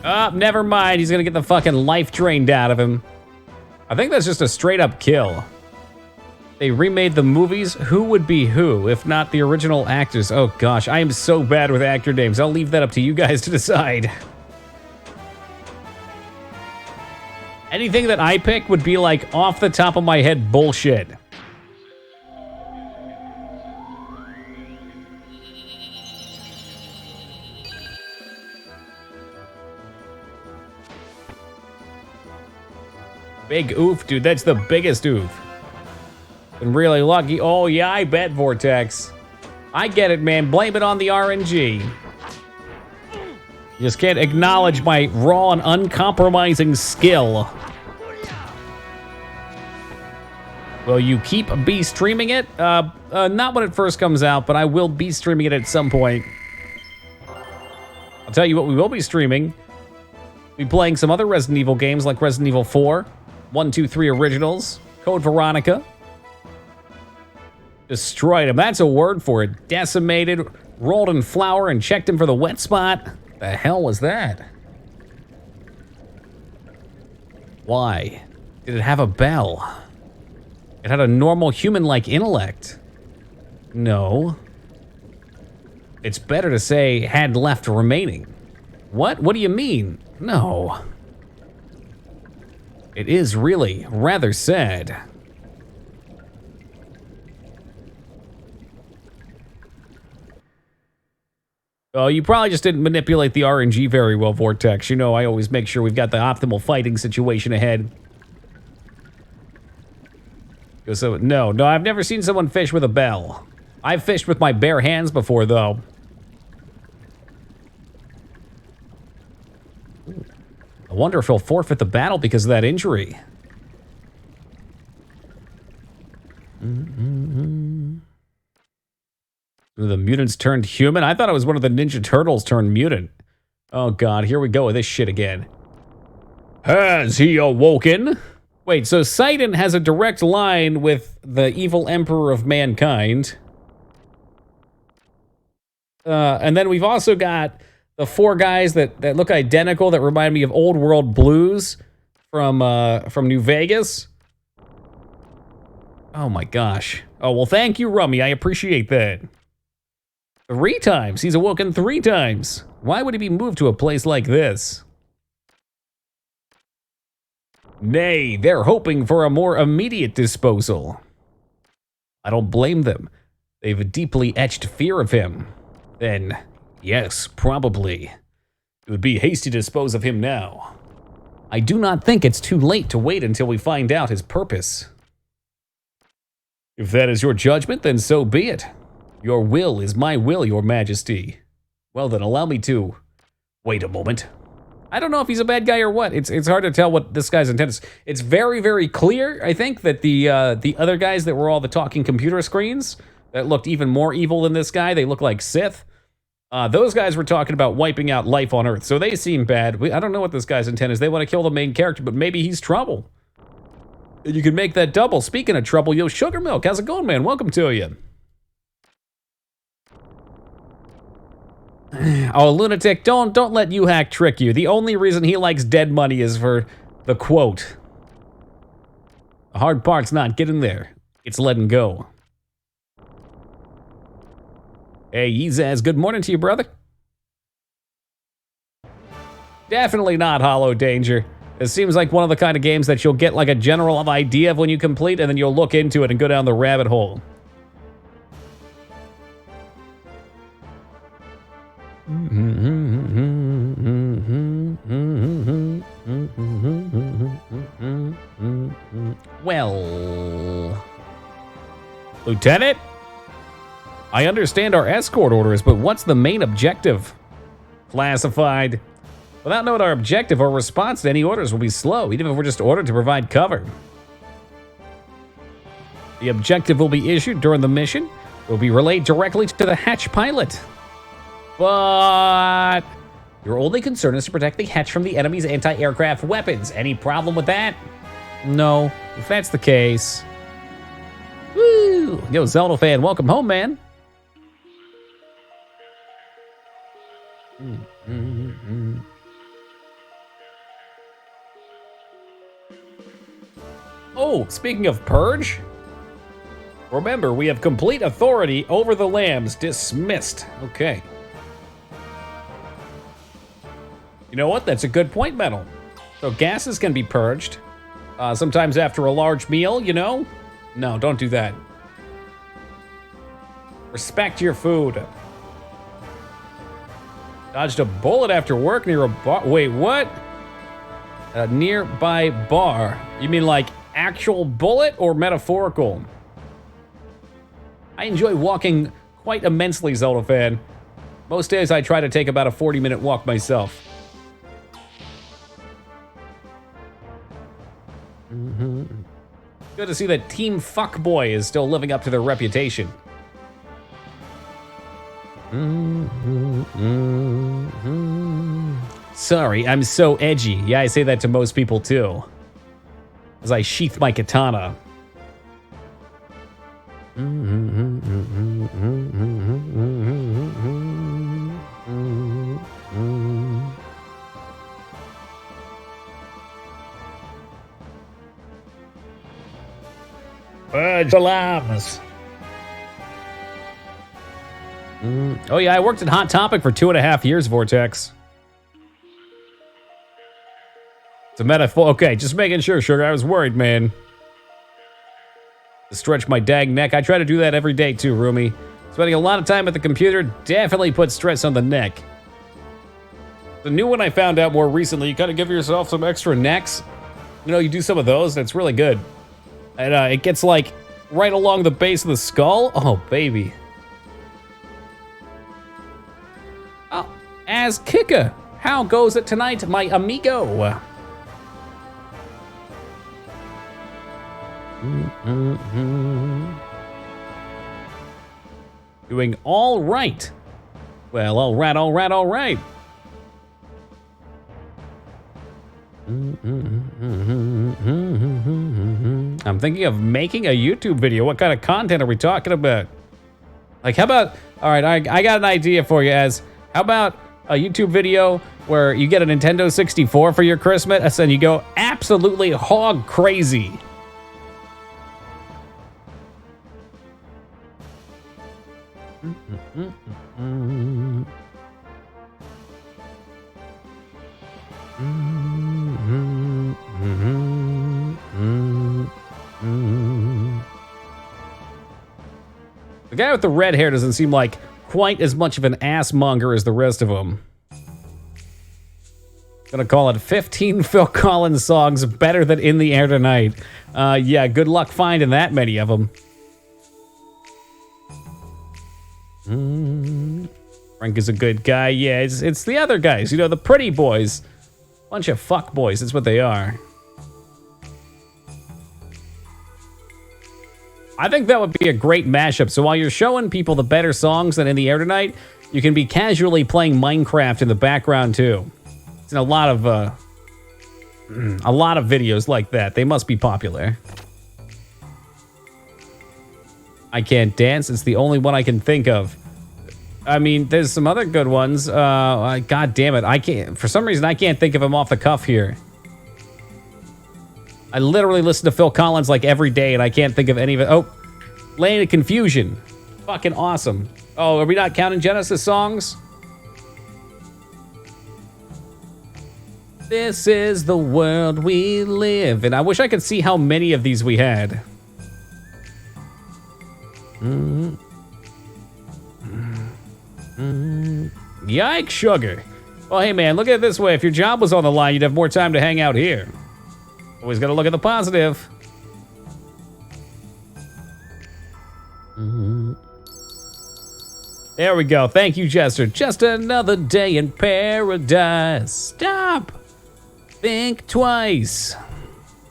Never mind. He's gonna get the fucking life drained out of him. I think that's just a straight up kill. They remade the movies. Who would be who, if not the original actors? Oh gosh, I am so bad with actor names. I'll leave that up to you guys to decide. Anything that I pick would be like off the top of my head bullshit. Big oof, dude. That's the biggest oof. Been really lucky. Oh, yeah, I bet, Vortex. I get it, man. Blame it on the RNG. You just can't acknowledge my raw and uncompromising skill. Will you keep streaming it? Not when it first comes out, but I will be streaming it at some point. I'll tell you what we will be streaming. We'll be playing some other Resident Evil games like Resident Evil 4, 1, 2, 3 Originals, Code Veronica. Destroyed him. That's a word for it. Decimated, rolled in flour, and checked him for the wet spot. The hell was that? Why? Did it have a bell? It had a normal human-like intellect. No. It's better to say had left remaining. What? What do you mean? No. It is really rather sad. Oh, you probably just didn't manipulate the RNG very well, Vortex. You know, I always make sure we've got the optimal fighting situation ahead. So, no, I've never seen someone fish with a bell. I've fished with my bare hands before, though. I wonder if he'll forfeit the battle because of that injury. The mutants turned human? I thought it was one of the Ninja Turtles turned mutant. Oh god, here we go with this shit again. Has he awoken? Wait, so Sidon has a direct line with the evil emperor of mankind. And then we've also got the 4 guys that look identical that remind me of Old World Blues from New Vegas. Oh my gosh. Oh, well, thank you, Rummy. I appreciate that. 3 times. He's awoken 3 times. Why would he be moved to a place like this? Nay, they're hoping for a more immediate disposal. I don't blame them. They've a deeply etched fear of him. Then, yes, probably. It would be hasty to dispose of him now. I do not think it's too late to wait until we find out his purpose. If that is your judgment, then so be it. Your will is my will, your majesty. Well then, allow me to... Wait a moment. I don't know if he's a bad guy or what. It's hard to tell what this guy's intent is. It's very, very clear, I think, that the other guys that were all the talking computer screens that looked even more evil than this guy, they look like Sith. Those guys were talking about wiping out life on Earth, so they seem bad. I don't know what this guy's intent is. They want to kill the main character, but maybe he's trouble. You can make that double. Speaking of trouble, yo, Sugar Milk, how's it going, man? Welcome to you. Oh, Lunatic, don't let U-Hack trick you. The only reason he likes dead money is for the quote. The hard part's not getting there. It's letting go. Hey, Yezaz, good morning to you, brother. Definitely not Hollow Danger. It seems like one of the kind of games that you'll get like a general idea of when you complete, and then you'll look into it and go down the rabbit hole. Well, Lieutenant, I understand our escort orders, but what's the main objective? Classified. Without knowing our objective, our response to any orders will be slow, even if we're just ordered to provide cover. The objective will be issued during the mission. It will be relayed directly to the hatch pilot. But your only concern is to protect the hatch from the enemy's anti-aircraft weapons. Any problem with that? No. If that's the case... Woo! Yo, Zelda fan, welcome home, man. Oh, speaking of Purge, remember, we have complete authority over the lambs. Dismissed. Okay. You know what? That's a good point, Metal. So gases can be purged. Sometimes after a large meal, you know? No, don't do that. Respect your food. Dodged a bullet after work near a bar. Wait, what? A nearby bar. You mean like actual bullet or metaphorical? I enjoy walking quite immensely, Zelda fan. Most days I try to take about a 40-minute walk myself. Good to see that Team Fuckboy is still living up to their reputation. Sorry, I'm so edgy. Yeah, I say that to most people too. As I sheath my katana. Birds alarms. Oh yeah, I worked at Hot Topic for 2.5 years, Vortex. It's a metaphor. Okay, just making sure, Sugar. I was worried, man. To stretch my dang neck. I try to do that every day too, Rumi. Spending a lot of time at the computer definitely puts stress on the neck. The new one I found out more recently, you gotta give yourself some extra necks. You know, you do some of those, and it's really good. And it gets like right along the base of the skull. Oh, baby. Oh, as Kika, how goes it tonight, my amigo? Doing all right. Well, all right, all right, all right. I'm thinking of making a YouTube video. What kind of content are we talking about? Like, how about, all right, I got an idea for you, Az. How about a YouTube video where you get a Nintendo 64 for your Christmas and you go absolutely hog crazy? The guy with the red hair doesn't seem like quite as much of an ass monger as the rest of them. Gonna call it 15 Phil Collins songs better than In the Air Tonight. Yeah, good luck finding that many of them. Frank is a good guy. Yeah, it's the other guys, you know, the pretty boys. Bunch of fuck boys, that's what they are. I think that would be a great mashup. So while you're showing people the better songs than In the Air Tonight, you can be casually playing Minecraft in the background too. It's in a lot of videos like that. They must be popular. I can't dance. It's the only one I can think of. I mean, there's some other good ones. God damn it. I can't, for some reason, I can't think of them off the cuff here. I literally listen to Phil Collins like every day and I can't think of any of it. Oh, Lane of Confusion. Fucking awesome. Oh, are we not counting Genesis songs? This is the world we live in. I wish I could see how many of these we had. Yikes, sugar. Well, hey man, look at it this way. If your job was on the line, you'd have more time to hang out here. Always gotta look at the positive. There we go. Thank you, Jester. Just another day in paradise. Stop. Think twice.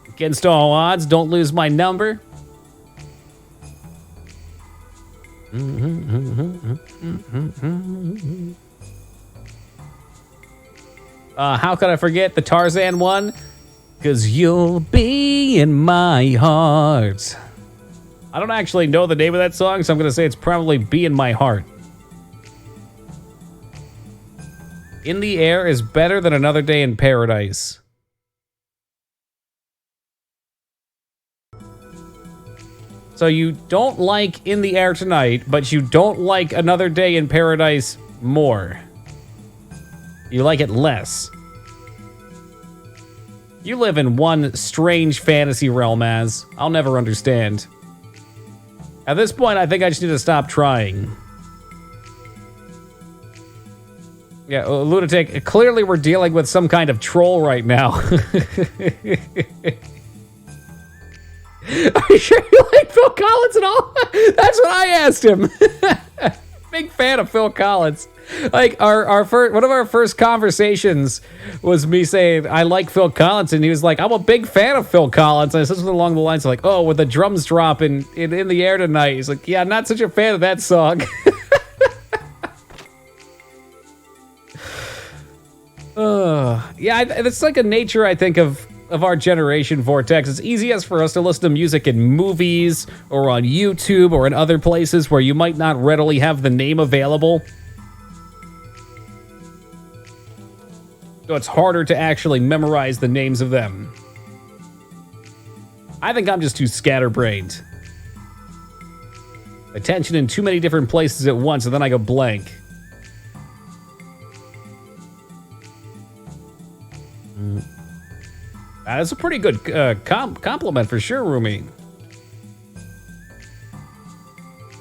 Against all odds, don't lose my number. How could I forget the Tarzan one? 'Cause you'll be in my heart. I don't actually know the name of that song, so I'm gonna say it's probably Be in My Heart. In the Air is better than Another Day in Paradise. So you don't like In the Air Tonight, but you don't like Another Day in Paradise more. You like it less. You live in one strange fantasy realm, Az. I'll never understand. At this point, I think I just need to stop trying. Yeah, Lunatic, clearly we're dealing with some kind of troll right now. Are you sure you like Phil Collins at all? That's what I asked him. Big fan of Phil Collins. Like our first, one of our first conversations was me saying I like Phil Collins, and he was like, "I'm a big fan of Phil Collins." And I said something along the lines of like, "Oh, with the drums dropping in the air tonight." He's like, "Yeah, I'm not such a fan of that song." Yeah, it's like a nature, I think, of our generation, Vortex. It's easiest for us to listen to music in movies or on YouTube or in other places where you might not readily have the name available. So it's harder to actually memorize the names of them. I think I'm just too scatterbrained. Attention in too many different places at once, and then I go blank. That's a pretty good compliment for sure, Rumi.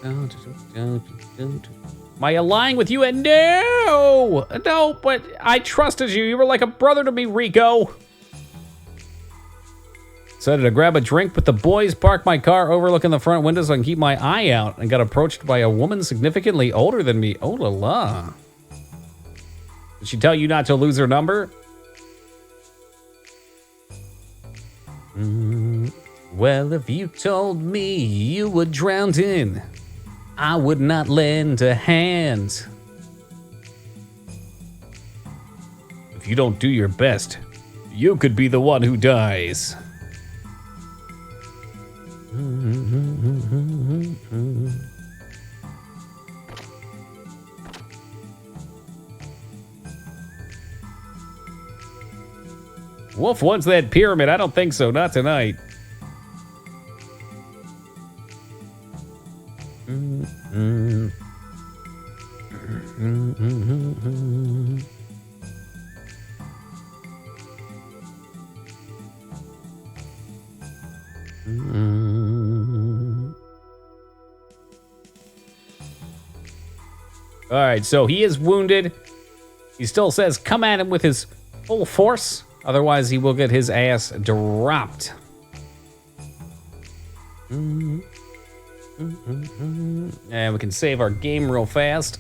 Am I lying with you? And no, but I trusted you. You were like a brother to me, Rico. Decided to grab a drink with the boys, park my car overlooking the front window so I can keep my eye out, and got approached by a woman significantly older than me. Oh la la. Did she tell you not to lose her number? Well, if you told me you were drowned in, I would not lend a hand. If you don't do your best, you could be the one who dies. Wolf wants that pyramid. I don't think so. Not tonight. All right, so he is wounded. He still says, come at him with his full force. Otherwise, he will get his ass dropped. And we can save our game real fast.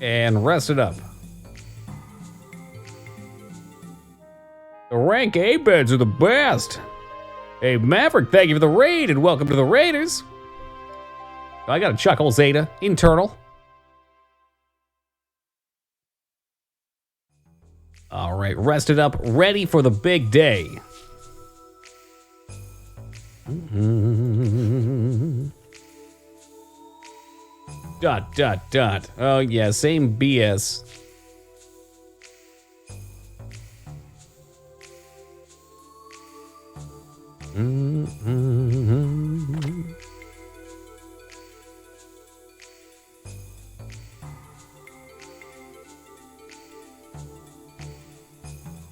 And rest it up. The rank A beds are the best. Hey, Maverick, thank you for the raid, and welcome to the Raiders. I got a chuckle, Zeta. Internal. All right, rested up, ready for the big day. Dot. Oh, yeah, same BS.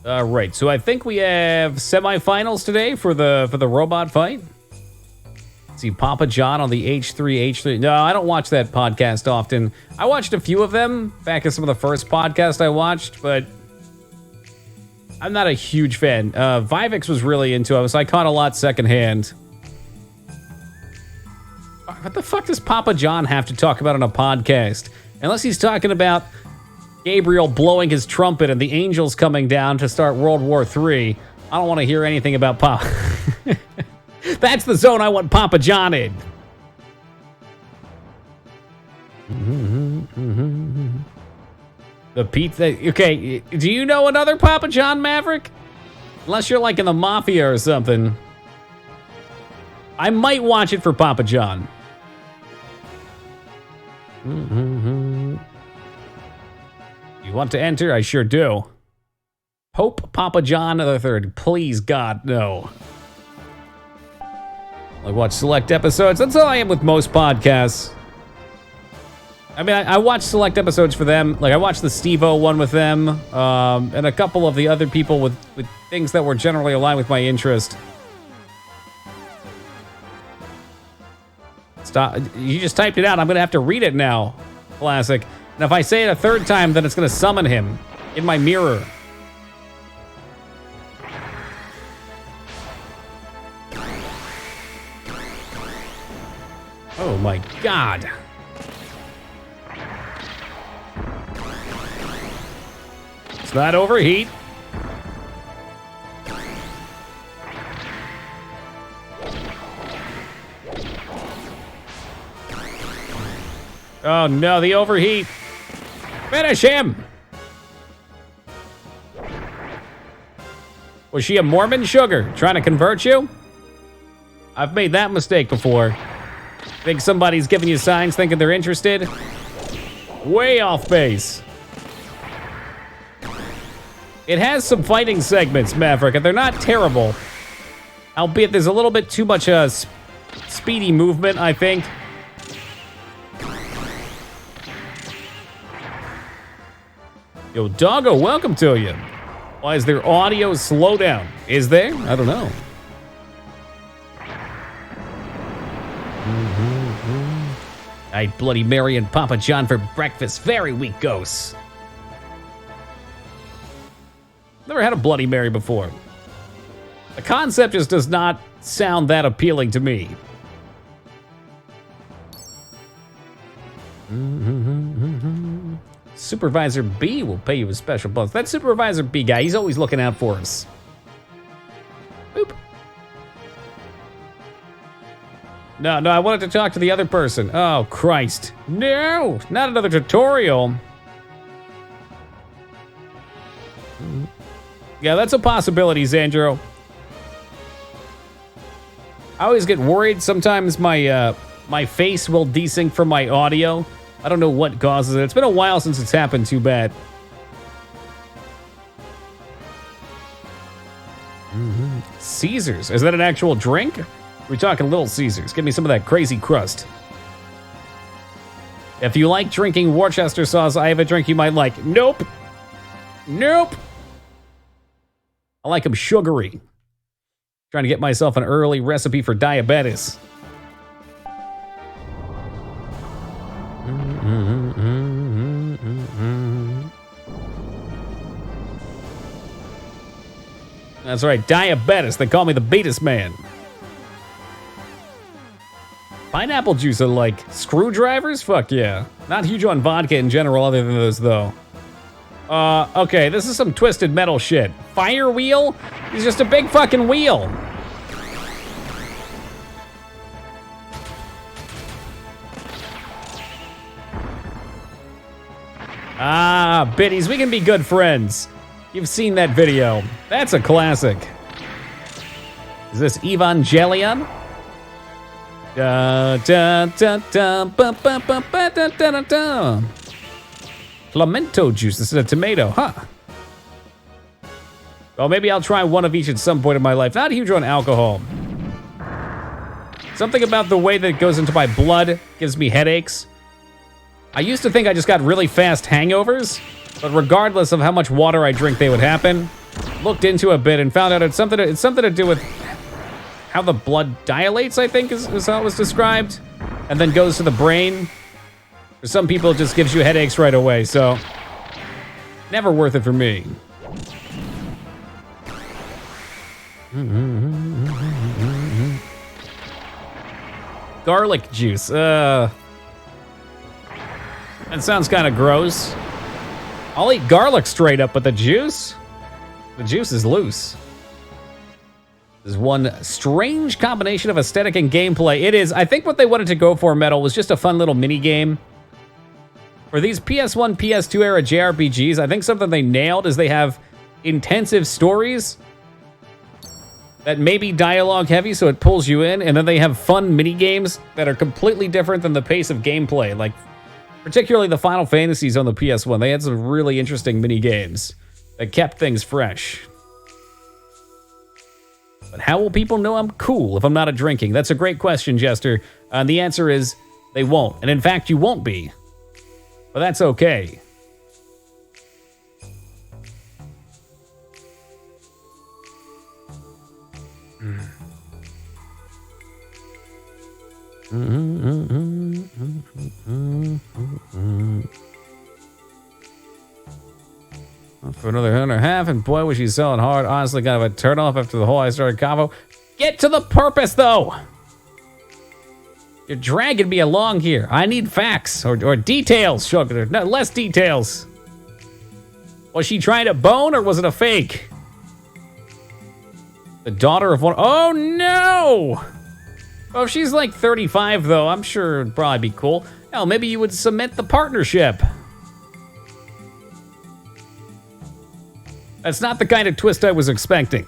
All right, so I think we have semifinals today for the robot fight. Let's see, Papa John on the H3. No, I don't watch that podcast often. I watched a few of them back in some of the first podcasts I watched, but I'm not a huge fan. Vivix was really into it, so I caught a lot secondhand. What the fuck does Papa John have to talk about on a podcast? Unless he's talking about Gabriel blowing his trumpet and the angels coming down to start World War III. I don't want to hear anything about Papa. That's the zone I want Papa John in. The pizza. Okay, do you know another Papa John, Maverick? Unless you're like in the Mafia or something. I might watch it for Papa John. You want to enter? I sure do. Pope Papa John III. Please, God, no. I watch select episodes. That's all I am with most podcasts. I mean, I watch select episodes for them. Like, I watched the Steve-O one with them, and a couple of the other people with things that were generally aligned with my interest. Stop. You just typed it out. I'm going to have to read it now. Classic. And if I say it a third time, then it's going to summon him in my mirror. Oh my god. It's not overheat. Oh no, the overheat. Finish him. Was she a Mormon sugar trying to convert you? I've made that mistake before. Think somebody's giving you signs thinking they're interested? Way off base. It has some fighting segments, Maverick, and they're not terrible. Albeit there's a little bit too much speedy movement, I think. Yo, Doggo, welcome to you. Why is there audio slowdown? Is there? I don't know. I ate Bloody Mary and Papa John for breakfast. Very weak ghosts. Never had a Bloody Mary before. The concept just does not sound that appealing to me. Supervisor B will pay you a special bonus. That Supervisor B guy, he's always looking out for us. Boop. No, I wanted to talk to the other person. Oh, Christ. No, not another tutorial. Yeah, that's a possibility, Xandro. I always get worried. Sometimes my face will desync from my audio. I don't know what causes it. It's been a while since it's happened too bad. Caesars. Is that an actual drink? We're talking Little Caesars. Give me some of that crazy crust. If you like drinking Worcester sauce, I have a drink you might like. Nope. Nope. I like them sugary. Trying to get myself an early recipe for diabetes. That's right, diabetes. They call me the Beatus Man. Pineapple juice are like screwdrivers? Fuck yeah. Not huge on vodka in general other than those, though. Okay, this is some twisted metal shit. Fire wheel? He's just a big fucking wheel. Ah, biddies, we can be good friends. You've seen that video. That's a classic. Is this Evangelion? Da, da, da, da, ba, ba, ba, ba, da, da, da, da. Pimento juice instead of tomato, huh? Well, maybe I'll try one of each at some point in my life. Not huge on alcohol. Something about the way that it goes into my blood gives me headaches. I used to think I just got really fast hangovers, but regardless of how much water I drink, they would happen. Looked into a bit and found out it's something to do with how the blood dilates, I think is how it was described, and then goes to the brain. For some people, it just gives you headaches right away, so never worth it for me. Garlic juice. That sounds kind of gross. I'll eat garlic straight up, but the juice is loose. There's one strange combination of aesthetic and gameplay. It is. I think what they wanted to go for, Metal, was just a fun little mini game. For these PS1, PS2 era JRPGs, I think something they nailed is they have intensive stories that may be dialogue heavy, so it pulls you in, and then they have fun mini games that are completely different than the pace of gameplay. Like, particularly the Final Fantasies on the PS1, they had some really interesting mini games that kept things fresh. But how will people know I'm cool if I'm not a drinking? That's a great question, Jester. And the answer is they won't. And in fact, you won't be. But that's okay. For another 1.5, and boy, was she selling hard. Honestly, kind of a turn off after the whole I started convo. Get to the purpose, though. You're dragging me along here. I need facts or details, Sugar. No, less details. Was she trying to bone or was it a fake? The daughter of one. Oh no! Oh, if she's like 35, though, I'm sure it'd probably be cool. Hell, maybe you would cement the partnership. That's not the kind of twist I was expecting.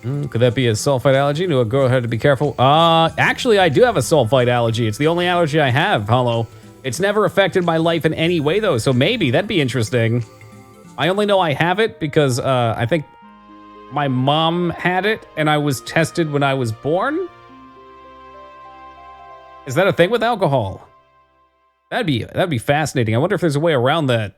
Could that be a sulfite allergy? No, a girl had to be careful. Actually, I do have a sulfite allergy. It's the only allergy I have, Hollow. It's never affected my life in any way, though, so maybe that'd be interesting. I only know I have it because I think my mom had it, and I was tested when I was born. Is that a thing with alcohol? That'd be fascinating. I wonder if there's a way around that.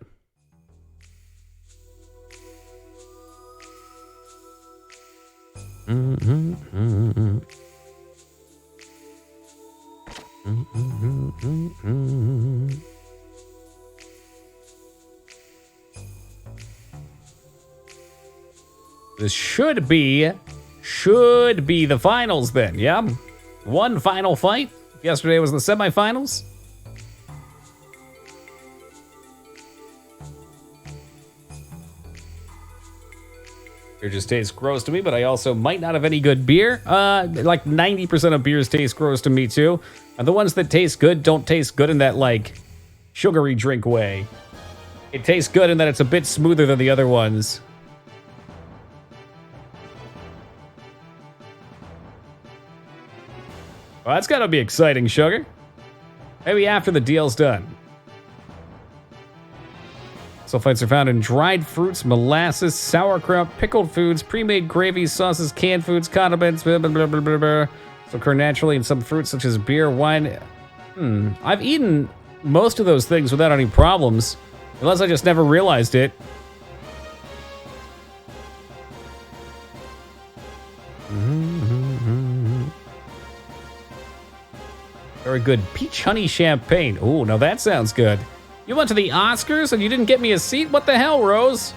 This should be the finals then, yeah? One final fight. Yesterday was the semifinals. Beer just tastes gross to me, but I also might not have any good beer. Like 90% of beers taste gross to me too. And the ones that taste good don't taste good in that like sugary drink way. It tastes good in that it's a bit smoother than the other ones. Well, that's gotta be exciting, Sugar. Maybe after the deal's done. Sulfites are found in dried fruits, molasses, sauerkraut, pickled foods, pre-made gravies, sauces, canned foods, condiments, blah, blah, blah, blah, blah, blah. So occur naturally in some fruits such as beer, wine. I've eaten most of those things without any problems, unless I just never realized it. Very good. Peach honey champagne. Oh, now that sounds good. You went to the Oscars and you didn't get me a seat? What the hell, Rose?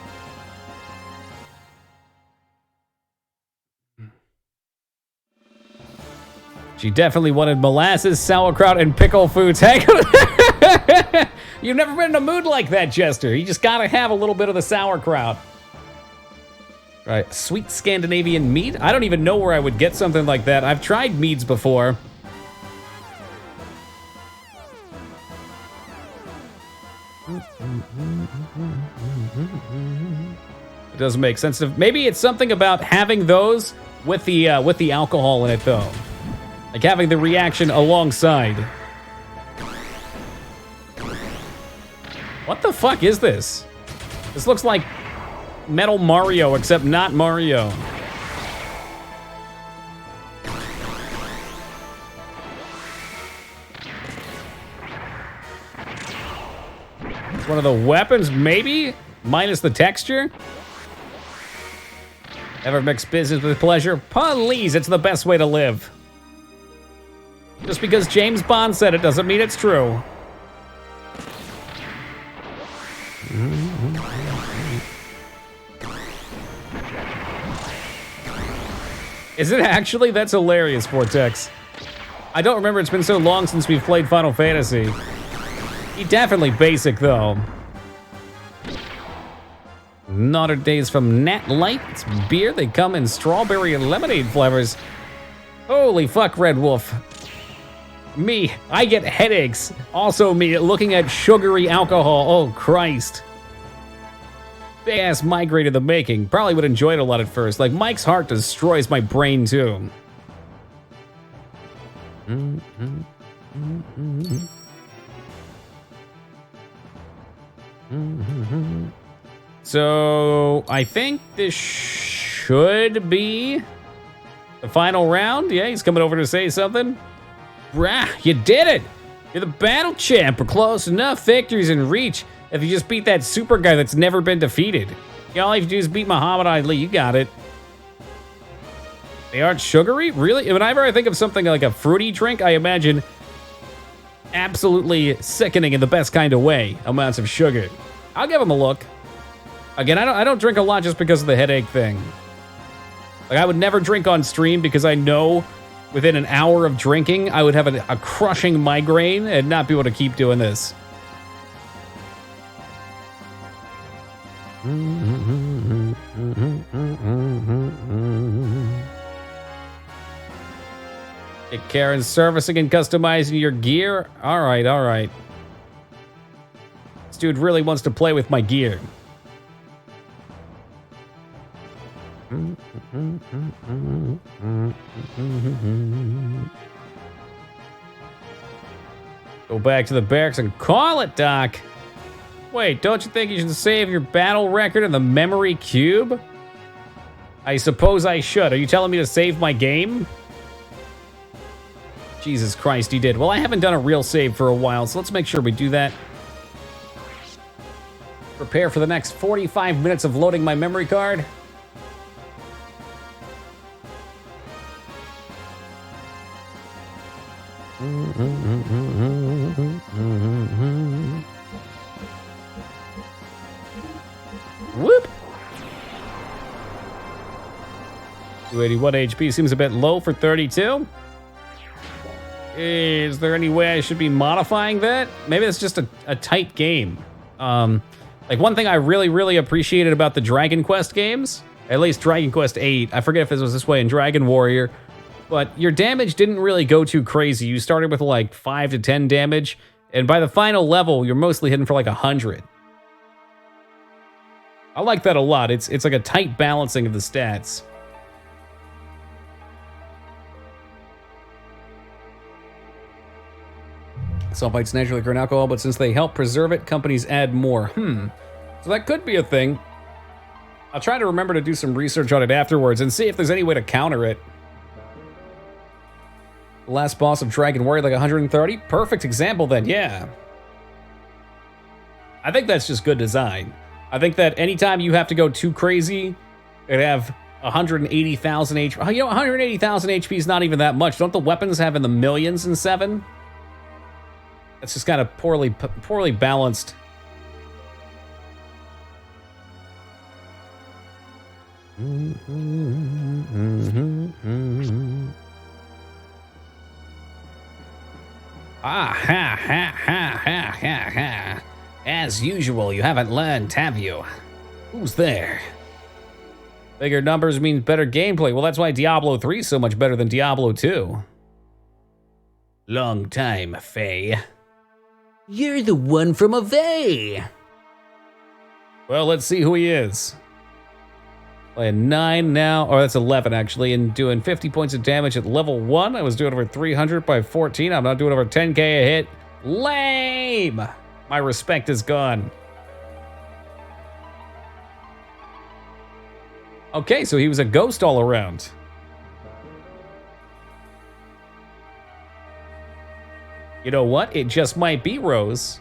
She definitely wanted molasses, sauerkraut, and pickle foods. Heck, you've never been in a mood like that, Jester. You just gotta have a little bit of the sauerkraut. Right, sweet Scandinavian mead? I don't even know where I would get something like that. I've tried meads before. It doesn't make sense. Maybe it's something about having those with the alcohol in it, though. Like having the reaction alongside. What the fuck is this? This looks like Metal Mario, except not Mario. It's one of the weapons, maybe? Minus the texture? Ever mix business with pleasure? Please, it's the best way to live. Just because James Bond said it doesn't mean it's true. Is it actually? That's hilarious, Vortex. I don't remember, it's been so long since we've played Final Fantasy. Definitely basic, though. Naughter Days from Nat Light. It's beer. They come in strawberry and lemonade flavors. Holy fuck, Red Wolf. Me, I get headaches. Also me, looking at sugary alcohol. Oh, Christ. Big ass migraine in the making. Probably would enjoy it a lot at first. Like, Mike's heart destroys my brain, too. So, I think this should be the final round. Yeah, he's coming over to say something. Rah, you did it! You're the battle champ. We're close enough. Victory's in reach. If you just beat that super guy that's never been defeated. You know, all you have to do is beat Muhammad Ali. You got it. They aren't sugary? Really? Whenever I think of something like a fruity drink, I imagine absolutely sickening in the best kind of way amounts of sugar. I'll give them a look. Again, I don't drink a lot just because of the headache thing. Like, I would never drink on stream because I know within an hour of drinking, I would have a crushing migraine and not be able to keep doing this. Take care in servicing and customizing your gear. All right. This dude really wants to play with my gear. Go back to the barracks and call it, Doc. Wait, don't you think you should save your battle record in the memory cube? I suppose I should. Are you telling me to save my game? Jesus Christ, he did. Well, I haven't done a real save for a while, so let's make sure we do that. Prepare for the next 45 minutes of loading my memory card. Whoop! 281 HP seems a bit low for 32. Is there any way I should be modifying that? Maybe it's just a tight game. Like, one thing I really appreciated about the Dragon Quest games, at least Dragon Quest VIII, I forget if it was this way in Dragon Warrior, but your damage didn't really go too crazy. You started with like 5 to 10 damage, and by the final level, you're mostly hitting for like 100. I like that a lot. It's like a tight balancing of the stats. Sulfites naturally occur in alcohol, but since they help preserve it, companies add more. So that could be a thing. I'll try to remember to do some research on it afterwards and see if there's any way to counter it. The last boss of Dragon Warrior, like 130? Perfect example then, yeah. I think that's just good design. I think that anytime you have to go too crazy and have 180,000 HP, you know, 180,000 HP is not even that much. Don't the weapons have in the millions in 7? That's just kind of poorly balanced. Ha. As usual, you haven't learned, have you? Who's there? Bigger numbers means better gameplay. Well, that's why Diablo 3 is so much better than Diablo 2. Long time, Faye. You're the one from Ave. Well, let's see who he is. Playing 9 now, or that's 11 actually, and doing 50 points of damage at level 1. I was doing over 300 by 14. I'm not doing over 10k a hit. Lame! My respect is gone. Okay, so he was a ghost all around. You know what? It just might be Rose.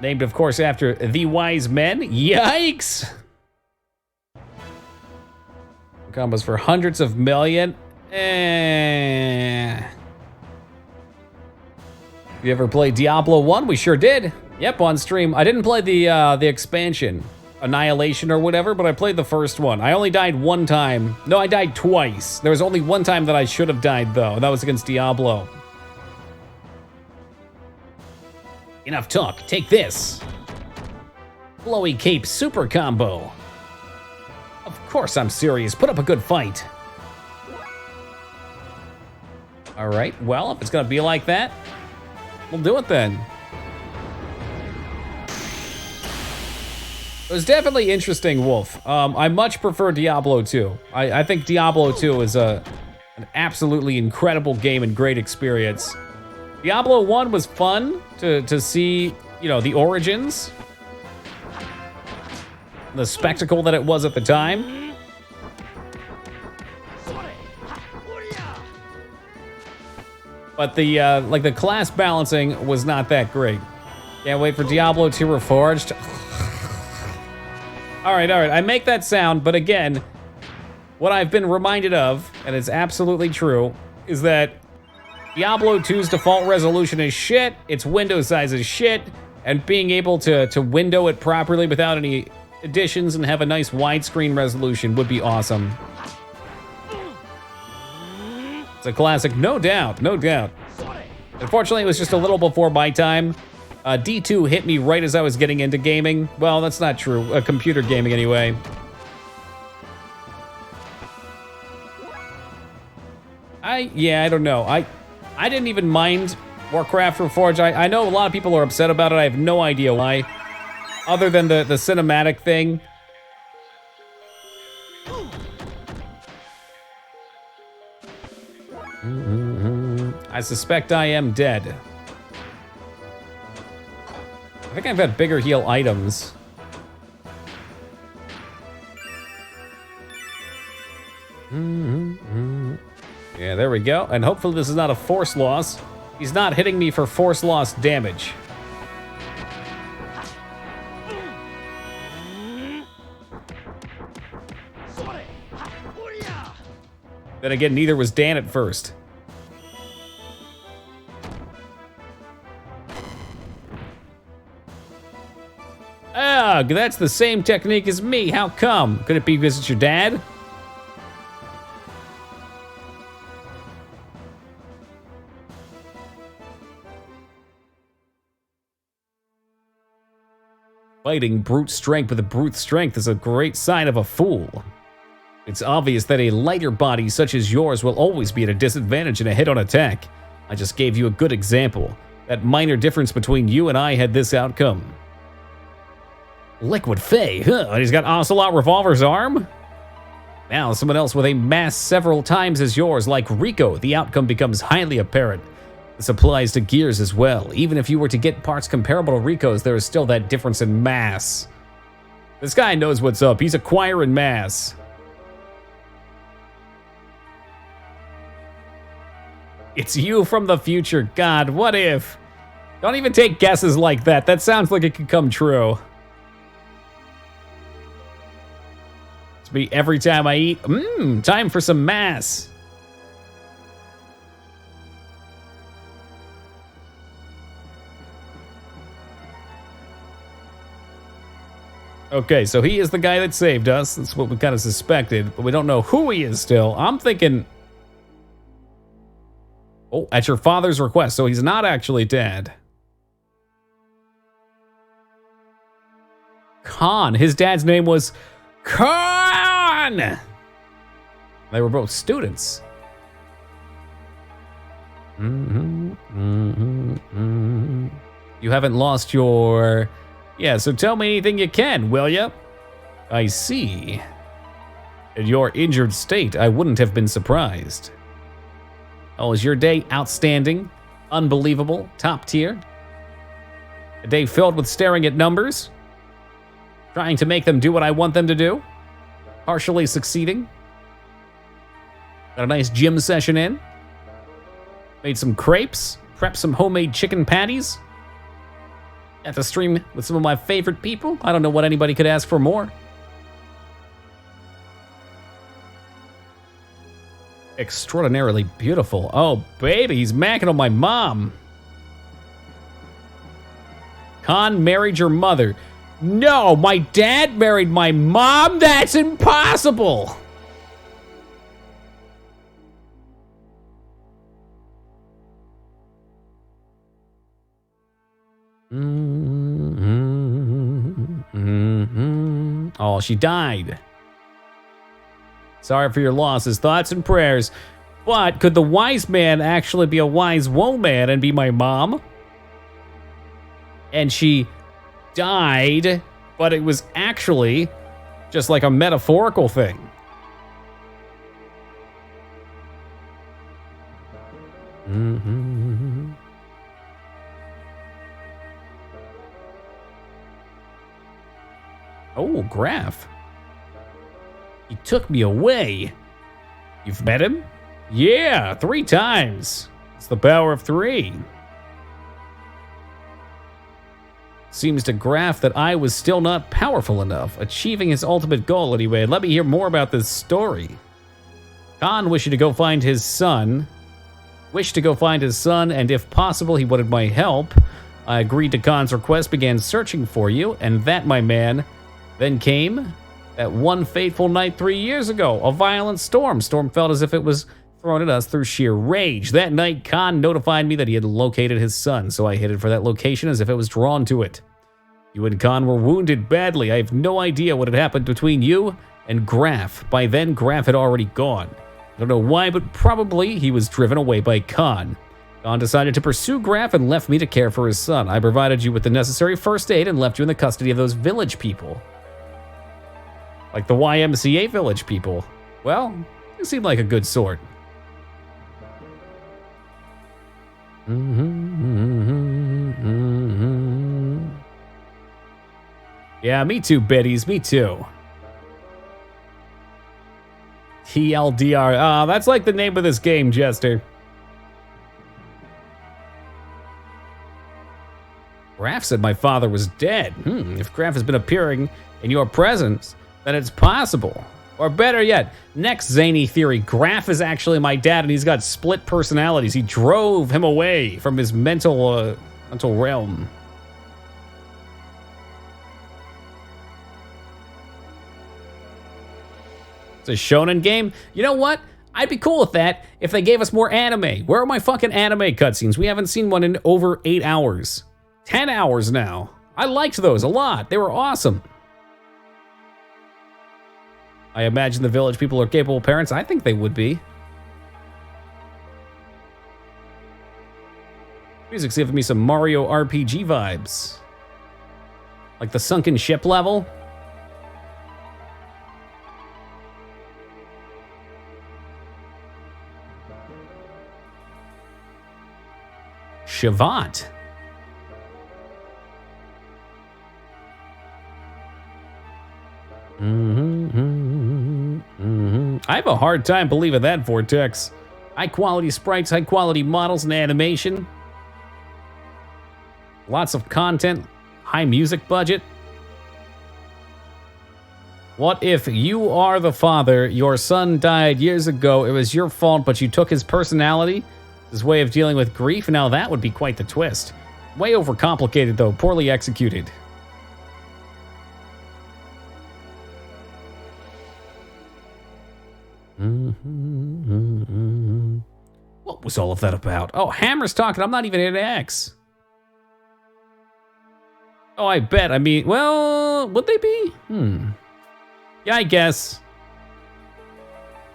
Named, of course, after the wise men. Yikes! Combos for hundreds of million. You ever played Diablo 1? We sure did. Yep, on stream. I didn't play the expansion, Annihilation or whatever, but I played the first one. I only died one time. No, I died twice. There was only one time that I should have died, though, and that was against Diablo. Enough talk. Take this. Blowy Cape super combo. Of course I'm serious. Put up a good fight. All right. Well, if it's going to be like that, we'll do it then. It was definitely interesting, Wolf. I much prefer Diablo 2. I think Diablo 2 is an absolutely incredible game and great experience. Diablo 1 was fun to see, you know, the origins, the spectacle that it was at the time. But the like the class balancing was not that great. Can't wait for Diablo 2 Reforged. All right. I make that sound, but again, what I've been reminded of, and it's absolutely true, is that Diablo 2's default resolution is shit, its window size is shit, and being able to window it properly without any additions and have a nice widescreen resolution would be awesome. It's a classic, no doubt, no doubt. Unfortunately, it was just a little before my time. D2 hit me right as I was getting into gaming. Well, that's not true, computer gaming anyway. I don't know. I didn't even mind Warcraft Reforged. I know a lot of people are upset about it. I have no idea why. Other than the cinematic thing. I suspect I am dead. I think I've got bigger heal items. Yeah, there we go. And hopefully this is not a force loss. He's not hitting me for force loss damage. Then again, neither was Dan at first. Ugh, that's the same technique as me. How come? Could it be because it's your dad? Fighting brute strength with a brute strength is a great sign of a fool. It's obvious that a lighter body such as yours will always be at a disadvantage in a hit-on attack. I just gave you a good example. That minor difference between you and I had this outcome. Liquid Fey, huh? He's got Ocelot Revolver's arm? Now, someone else with a mass several times as yours, like Rico, the outcome becomes highly apparent. This applies to Gears as well. Even if you were to get parts comparable to Rico's, there is still that difference in mass. This guy knows what's up. He's acquiring mass. It's you from the future. God, what if? Don't even take guesses like that. That sounds like it could come true. It's me every time I eat. Time for some mass. Okay, so he is the guy that saved us. That's what we kind of suspected, but we don't know who he is still. I'm thinking... Oh, at your father's request, so he's not actually dead. Khan. His dad's name was Khan! They were both students. You haven't lost your... Yeah, so tell me anything you can, will ya? I see. In your injured state, I wouldn't have been surprised. Oh, is your day outstanding? Unbelievable? Top tier? A day filled with staring at numbers? Trying to make them do what I want them to do? Partially succeeding? Got a nice gym session in? Made some crepes? Prepped some homemade chicken patties? Got to stream with some of my favorite people? I don't know what anybody could ask for more. Extraordinarily beautiful. Oh, baby, he's macking on my mom. Khan married your mother. No, my dad married my mom? That's impossible. Oh, she died. Sorry for your losses, thoughts and prayers. But could the wise man actually be a wise woman and be my mom? And she died, but it was actually just like a metaphorical thing. Oh, Graph. He took me away. You've met him? Yeah, 3 times. It's the power of 3. Seems to Graph that I was still not powerful enough, achieving his ultimate goal anyway. Let me hear more about this story. Khan wished to go find his son, and if possible, he wanted my help. I agreed to Khan's request, began searching for you, and that, my man, then came that one fateful night 3 years ago. A violent storm. Storm felt as if it was thrown at us through sheer rage. That night, Khan notified me that he had located his son, so I headed for that location as if it was drawn to it. You and Khan were wounded badly. I have no idea what had happened between you and Graf. By then, Graf had already gone. I don't know why, but probably he was driven away by Khan. Khan decided to pursue Graf and left me to care for his son. I provided you with the necessary first aid and left you in the custody of those village people. Like the YMCA village people. Well, you seem like a good sort. Yeah, me too, biddies, me too. TLDR. That's like the name of this game, Jester. Graf said my father was dead. If Graf has been appearing in your presence, then it's possible. Or better yet, next zany theory, Graf is actually my dad and he's got split personalities. He drove him away from his mental realm. It's a shonen game? You know what? I'd be cool with that if they gave us more anime. Where are my fucking anime cutscenes? We haven't seen one in over 8 hours. 10 hours now. I liked those a lot. They were awesome. I imagine the village people are capable parents. I think they would be. Music's giving me some Mario RPG vibes. Like the sunken ship level. Shavat. I have a hard time believing that, Vortex. High quality sprites, high quality models and animation. Lots of content, high music budget. What if you are the father, your son died years ago, it was your fault, but you took his personality, his way of dealing with grief? Now that would be quite the twist. Way overcomplicated though, poorly executed. What was all of that about? Oh, Hammer's talking. I'm not even in X. Oh, I bet. I mean, well, would they be? Yeah, I guess.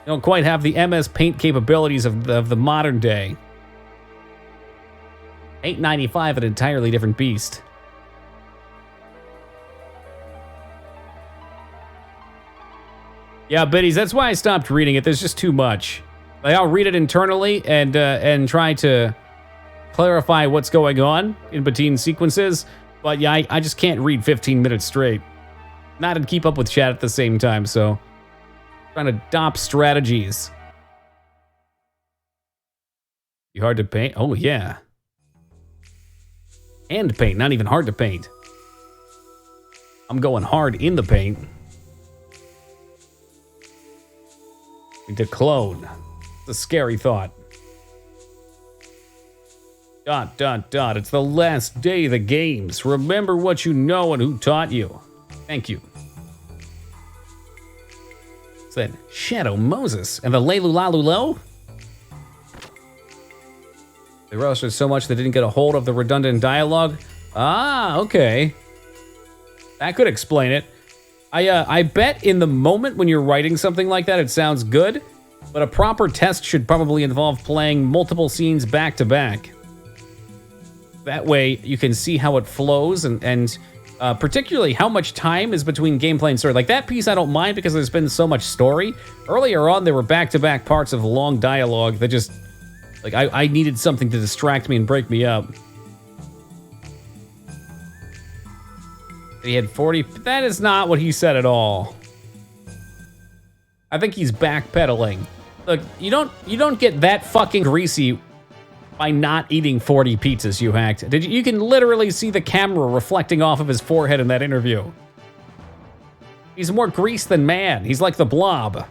They don't quite have the MS Paint capabilities of the modern day. $8.95, an entirely different beast. Yeah, biddies, that's why I stopped reading it. There's just too much. Like, I'll read it internally and try to clarify what's going on in between sequences. But yeah, I just can't read 15 minutes straight. Not and keep up with chat at the same time, so trying to adopt strategies. You hard to paint? Oh yeah. Hand paint, not even hard to paint. I'm going hard in the paint. To clone. It's a scary thought. ... It's the last day of the games. Remember what you know and who taught you. Thank you. Said Shadow Moses and the Leilulalulo? They roasted so much they didn't get a hold of the redundant dialogue. Ah, okay. That could explain it. I bet in the moment when you're writing something like that, it sounds good, but a proper test should probably involve playing multiple scenes back to back. That way you can see how it flows and particularly how much time is between gameplay and story. Like that piece I don't mind because there's been so much story. Earlier on, there were back-to-back parts of long dialogue that just, like I needed something to distract me and break me up. He had 40. That is not what he said at all. I think he's backpedaling. Look, you don't get that fucking greasy by not eating 40 pizzas, you hacked. You can literally see the camera reflecting off of his forehead in that interview. He's more grease than man. He's like the Blob.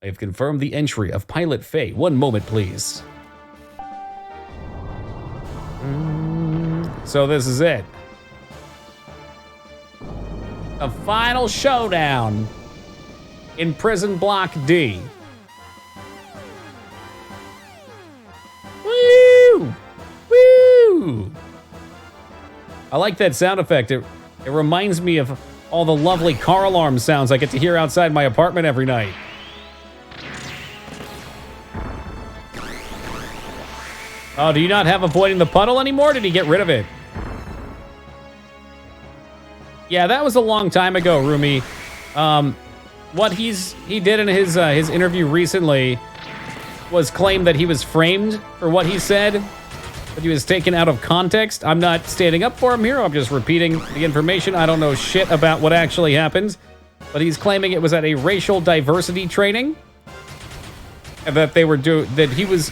I have confirmed the entry of Pilot Faye. One moment, please. So this is it. The final showdown in Prison Block D. Woo! Woo! I like that sound effect. It reminds me of all the lovely car alarm sounds I get to hear outside my apartment every night. Oh, do you not have avoiding the puddle anymore? Did he get rid of it? Yeah, that was a long time ago, Rumi. What he did in his interview recently was claim that he was framed for what he said, that he was taken out of context. I'm not standing up for him here. I'm just repeating the information. I don't know shit about what actually happened, but he's claiming it was at a racial diversity training, and that that he was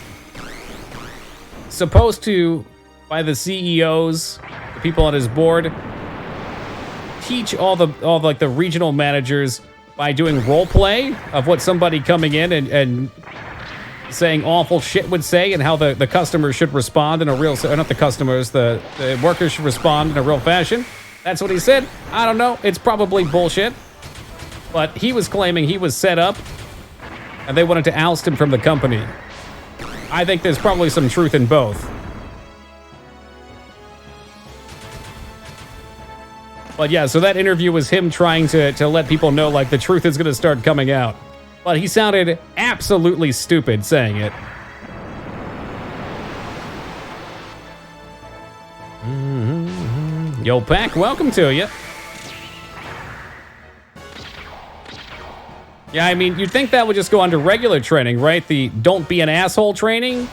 supposed to, by the CEOs, the people on his board, teach all the regional managers by doing role play of what somebody coming in and saying awful shit would say, and how the customers should respond in a real, not the customers, the workers should respond in a real fashion. That's what he said. I don't know. It's probably bullshit. But he was claiming he was set up and they wanted to oust him from the company. I think there's probably some truth in both. But yeah, so that interview was him trying to let people know, like, the truth is going to start coming out. But he sounded absolutely stupid saying it. Yo, Pac, welcome to you. Yeah, I mean, you'd think that would just go under regular training, right? The don't be an asshole training.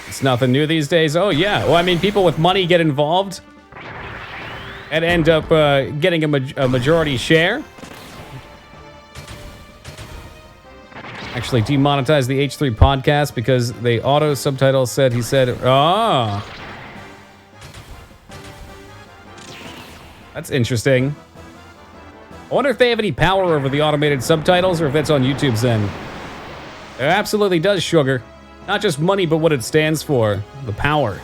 It's nothing new these days. Oh, yeah. Well, I mean, people with money get involved and end up getting a majority share. Actually, demonetized the H3 podcast because the auto subtitle said, he said, ah. That's interesting. I wonder if they have any power over the automated subtitles or if that's on YouTube's end. It absolutely does, Sugar. Not just money, but what it stands for. The power.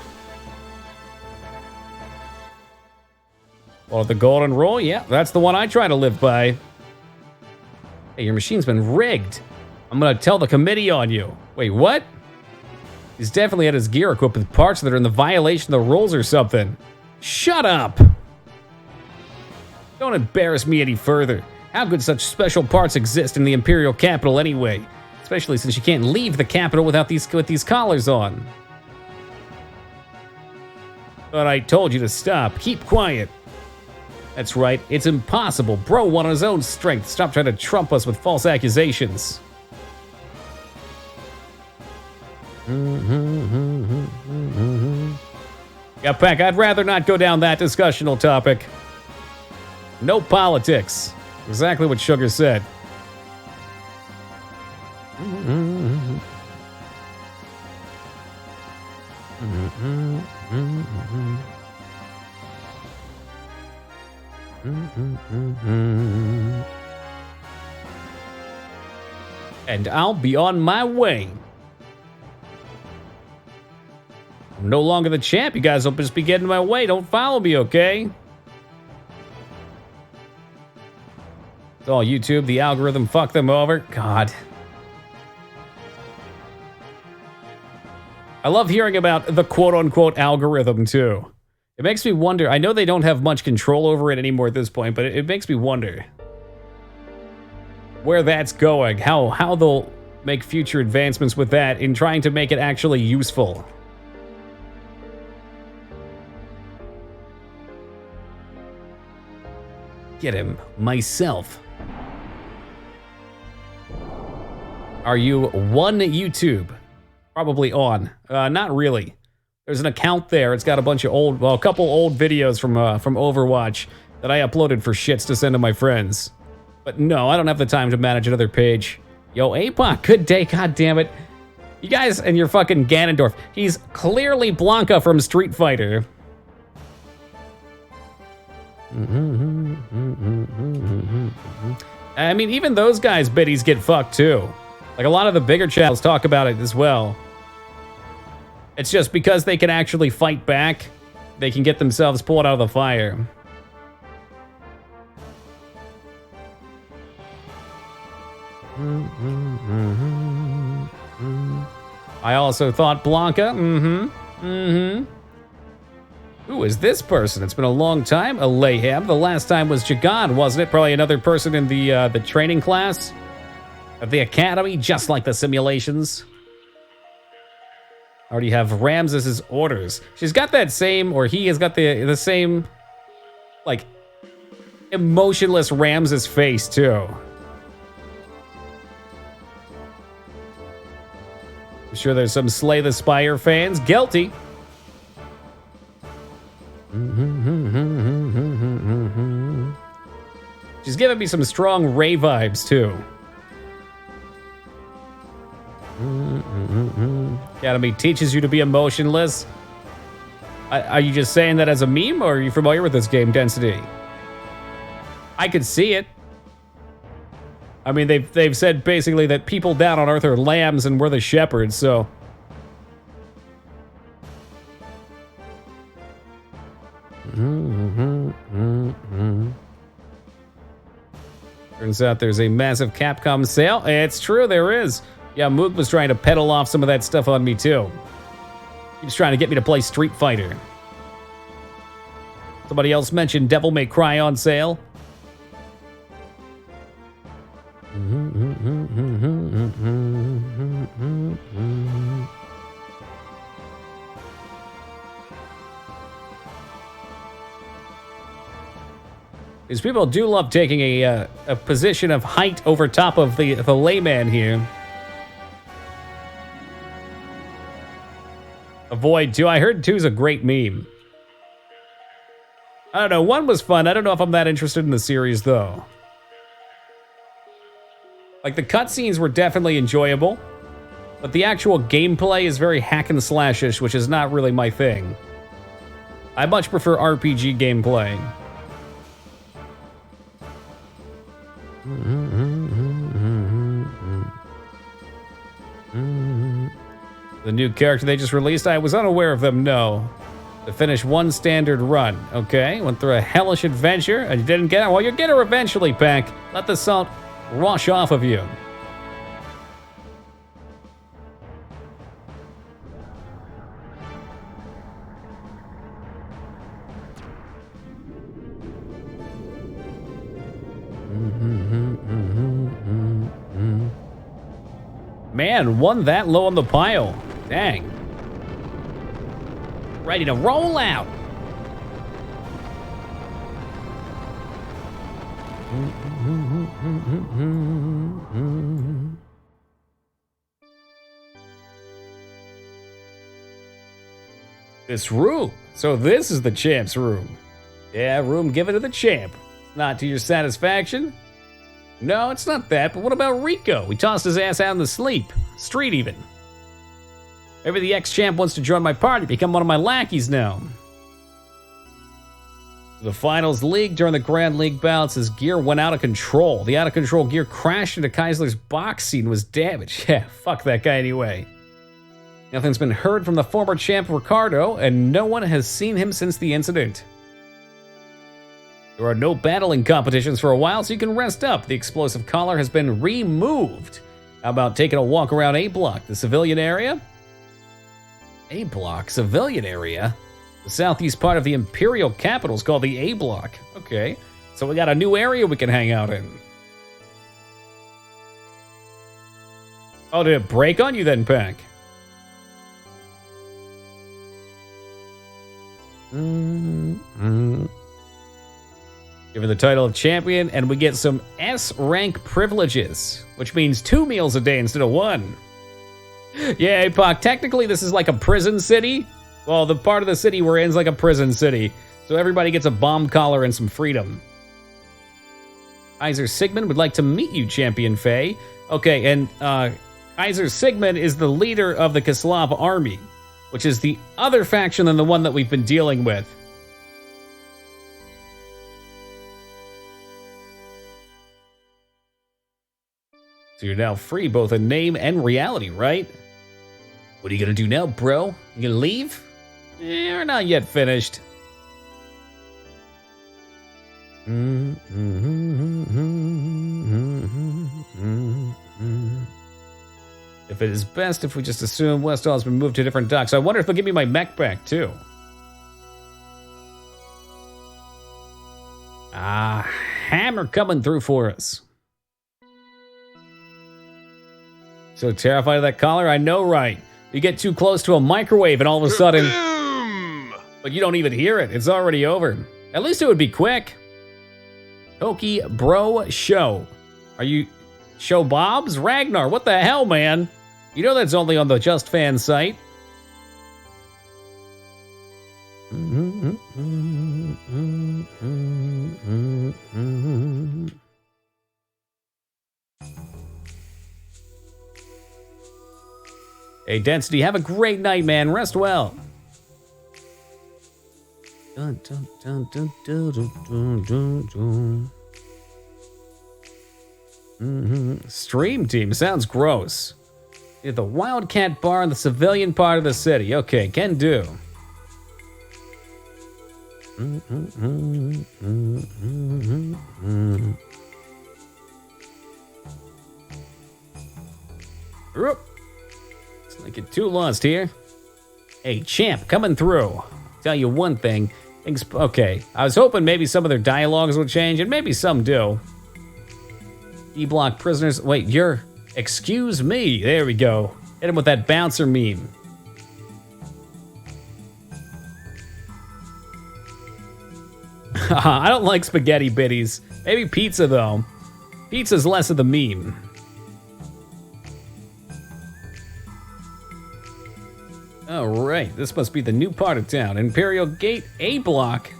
Well, the golden rule? Yeah, that's the one I try to live by. Hey, your machine's been rigged. I'm gonna tell the committee on you. Wait, what? He's definitely had his gear equipped with parts that are in the violation of the rules or something. Shut up! Don't embarrass me any further. How could such special parts exist in the Imperial capital anyway? Especially since you can't leave the capital with these collars on. But I told you to stop. Keep quiet. That's right. It's impossible. Bro won on his own strength. Stop trying to trump us with false accusations. Yeah, Pac, I'd rather not go down that discussional topic. No politics. Exactly what Sugar said. And I'll be on my way. I'm no longer the champ. You guys will just be getting in my way. Don't follow me, okay? It's all YouTube, the algorithm, fuck them over. God. I love hearing about the quote-unquote algorithm, too. It makes me wonder. I know they don't have much control over it anymore at this point, but it makes me wonder where that's going, how they'll make future advancements with that in trying to make it actually useful. Get him. Myself. Are you on YouTube? Probably on. Not really. There's an account there. It's got a bunch of a couple old videos from Overwatch that I uploaded for shits to send to my friends. But no, I don't have the time to manage another page. Yo, Apoc, good day, god damn it. You guys and your fucking Ganondorf. He's clearly Blanca from Street Fighter. I mean, even those guys' biddies get fucked too. Like a lot of the bigger channels talk about it as well. It's just because they can actually fight back, they can get themselves pulled out of the fire. I also thought Blanca. Who is this person? It's been a long time. Alayham. The last time was Jagan, wasn't it? Probably another person in the training class of the academy, just like the simulations. I already have Ramses's orders. She's got that same, or he has got the same, like, emotionless Ramses face too. I'm sure there's some Slay the Spire fans. Guilty. She's giving me some strong Ray vibes too. Academy teaches you to be emotionless. Are you just saying that as a meme, or are you familiar with this game, Density? I could see it. I mean, they've said basically that people down on Earth are lambs and we're the shepherds, so... Turns out there's a massive Capcom sale. It's true, there is. Yeah, Moog was trying to peddle off some of that stuff on me too. He was trying to get me to play Street Fighter. Somebody else mentioned Devil May Cry on sale. These people do love taking a position of height over top of the layman here. Avoid 2. I heard 2's a great meme. I don't know, 1 was fun. I don't know if I'm that interested in the series, though. Like, the cutscenes were definitely enjoyable, but the actual gameplay is very hack and slash-ish, which is not really my thing. I much prefer RPG gameplay. The new character they just released, I was unaware of them, no. To finish 1 standard run. Okay, went through a hellish adventure and you didn't get it? Well, you'll get her eventually, Pack. Let the salt wash off of you. Man, 1 that low on the pile. Dang. Ready to roll out. This room. So this is the champ's room. Yeah, room given to the champ. Not to your satisfaction? No, it's not that, but what about Rico? He tossed his ass out in the street even. Maybe the ex-champ wants to join my party, become one of my lackeys now. The finals league during the Grand League bouts, his gear went out of control. The out-of-control gear crashed into Keisler's box scene and was damaged. Yeah, fuck that guy anyway. Nothing's been heard from the former champ Ricardo, and no one has seen him since the incident. There are no battling competitions for a while, so you can rest up. The explosive collar has been removed. How about taking a walk around A Block, the civilian area? A Block, civilian area? The southeast part of the Imperial capital is called the A Block. Okay, so we got a new area we can hang out in. Oh, did it break on you then, Pack? Given the title of champion, and we get some S-rank privileges, which means 2 meals a day instead of 1. Yeah, Apoc, technically this is like a prison city. Well, the part of the city we're in is like a prison city, so everybody gets a bomb collar and some freedom. Kaiser Sigmund would like to meet you, Champion Faye. Okay, and Kaiser Sigmund is the leader of the Kislav army, which is the other faction than the one that we've been dealing with. So you're now free both in name and reality, right? What are you gonna do now, bro? You gonna leave? We're not yet finished. If it is best if we just assume Westall has been moved to a different dock. So I wonder if they'll give me my mech back, too. Hammer coming through for us. So terrified of that collar? I know, right? You get too close to a microwave and all of a sudden... Boom! But you don't even hear it. It's already over. At least it would be quick. Toki Bro Show. Are you... Show Bob's? Ragnar, what the hell, man? You know that's only on the Just Fan site. Hey, Density, have a great night, man. Rest well. Dun, dun, dun, dun, dun, dun, dun, dun. Stream team sounds gross. Yeah, the Wildcat Bar in the civilian part of the city. Okay, can do. It's like you're too lost here. Hey, champ, coming through. Tell you one thing. Okay, I was hoping maybe some of their dialogues would change, and maybe some do. D-block prisoners. Wait, you're... Excuse me. There we go. Hit him with that bouncer meme. I don't like spaghetti bitties. Maybe pizza, though. Pizza's less of the meme. All right, this must be the new part of town. Imperial Gate A block.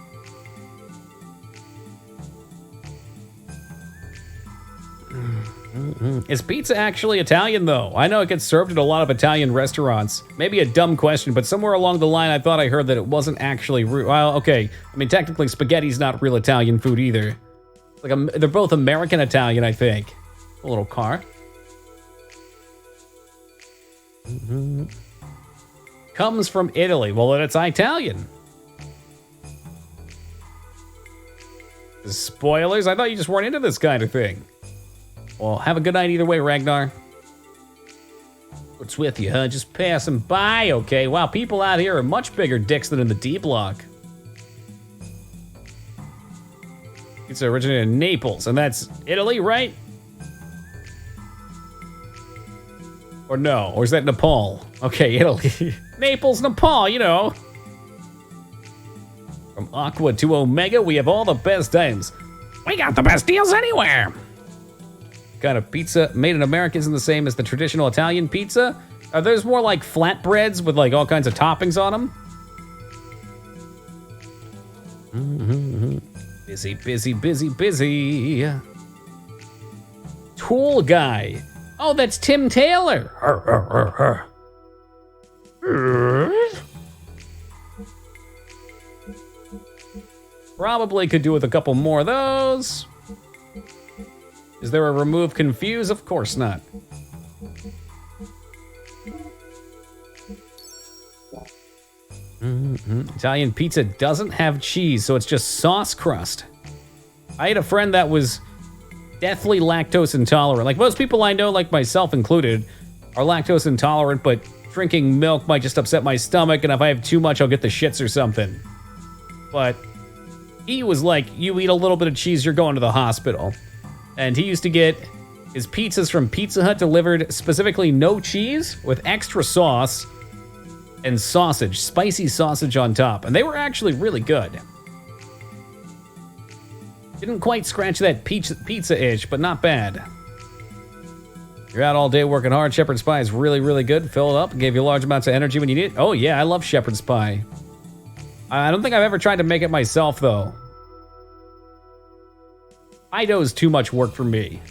Is pizza actually Italian, though? I know it gets served at a lot of Italian restaurants. Maybe a dumb question, but somewhere along the line I thought I heard that it wasn't actually real. Well, okay. I mean, technically, spaghetti's not real Italian food either. Like, they're both American Italian, I think. A little car. Comes from Italy. Well, then it's Italian. Spoilers? I thought you just weren't into this kind of thing. Well, have a good night either way, Ragnar. What's with you, huh? Just passing by, okay? Wow, people out here are much bigger dicks than in the D block. It's originated in Naples, and that's Italy, right? Or no, or is that Nepal? Okay, Italy. Naples, Nepal, you know. From Aqua to Omega, we have all the best items. We got the best deals anywhere. Kind of pizza made in America isn't the same as the traditional Italian pizza. There's more like flatbreads with like all kinds of toppings on them. Busy, busy, busy, busy. Tool guy. Oh, that's Tim Taylor. Probably could do with a couple more of those. Is there a remove confuse? Of course not. Italian pizza doesn't have cheese, so it's just sauce crust. I had a friend that was deathly lactose intolerant. Like most people I know, like myself included, are lactose intolerant, but drinking milk might just upset my stomach, and if I have too much, I'll get the shits or something. But he was like, you eat a little bit of cheese, you're going to the hospital. And he used to get his pizzas from Pizza Hut delivered specifically no cheese with extra sauce and sausage, spicy sausage on top. And they were actually really good. Didn't quite scratch that pizza itch, but not bad. You're out all day working hard. Shepherd's pie is really, really good. Fill it up and gave you large amounts of energy when you need it. Oh yeah, I love shepherd's pie. I don't think I've ever tried to make it myself, though. I know it's too much work for me.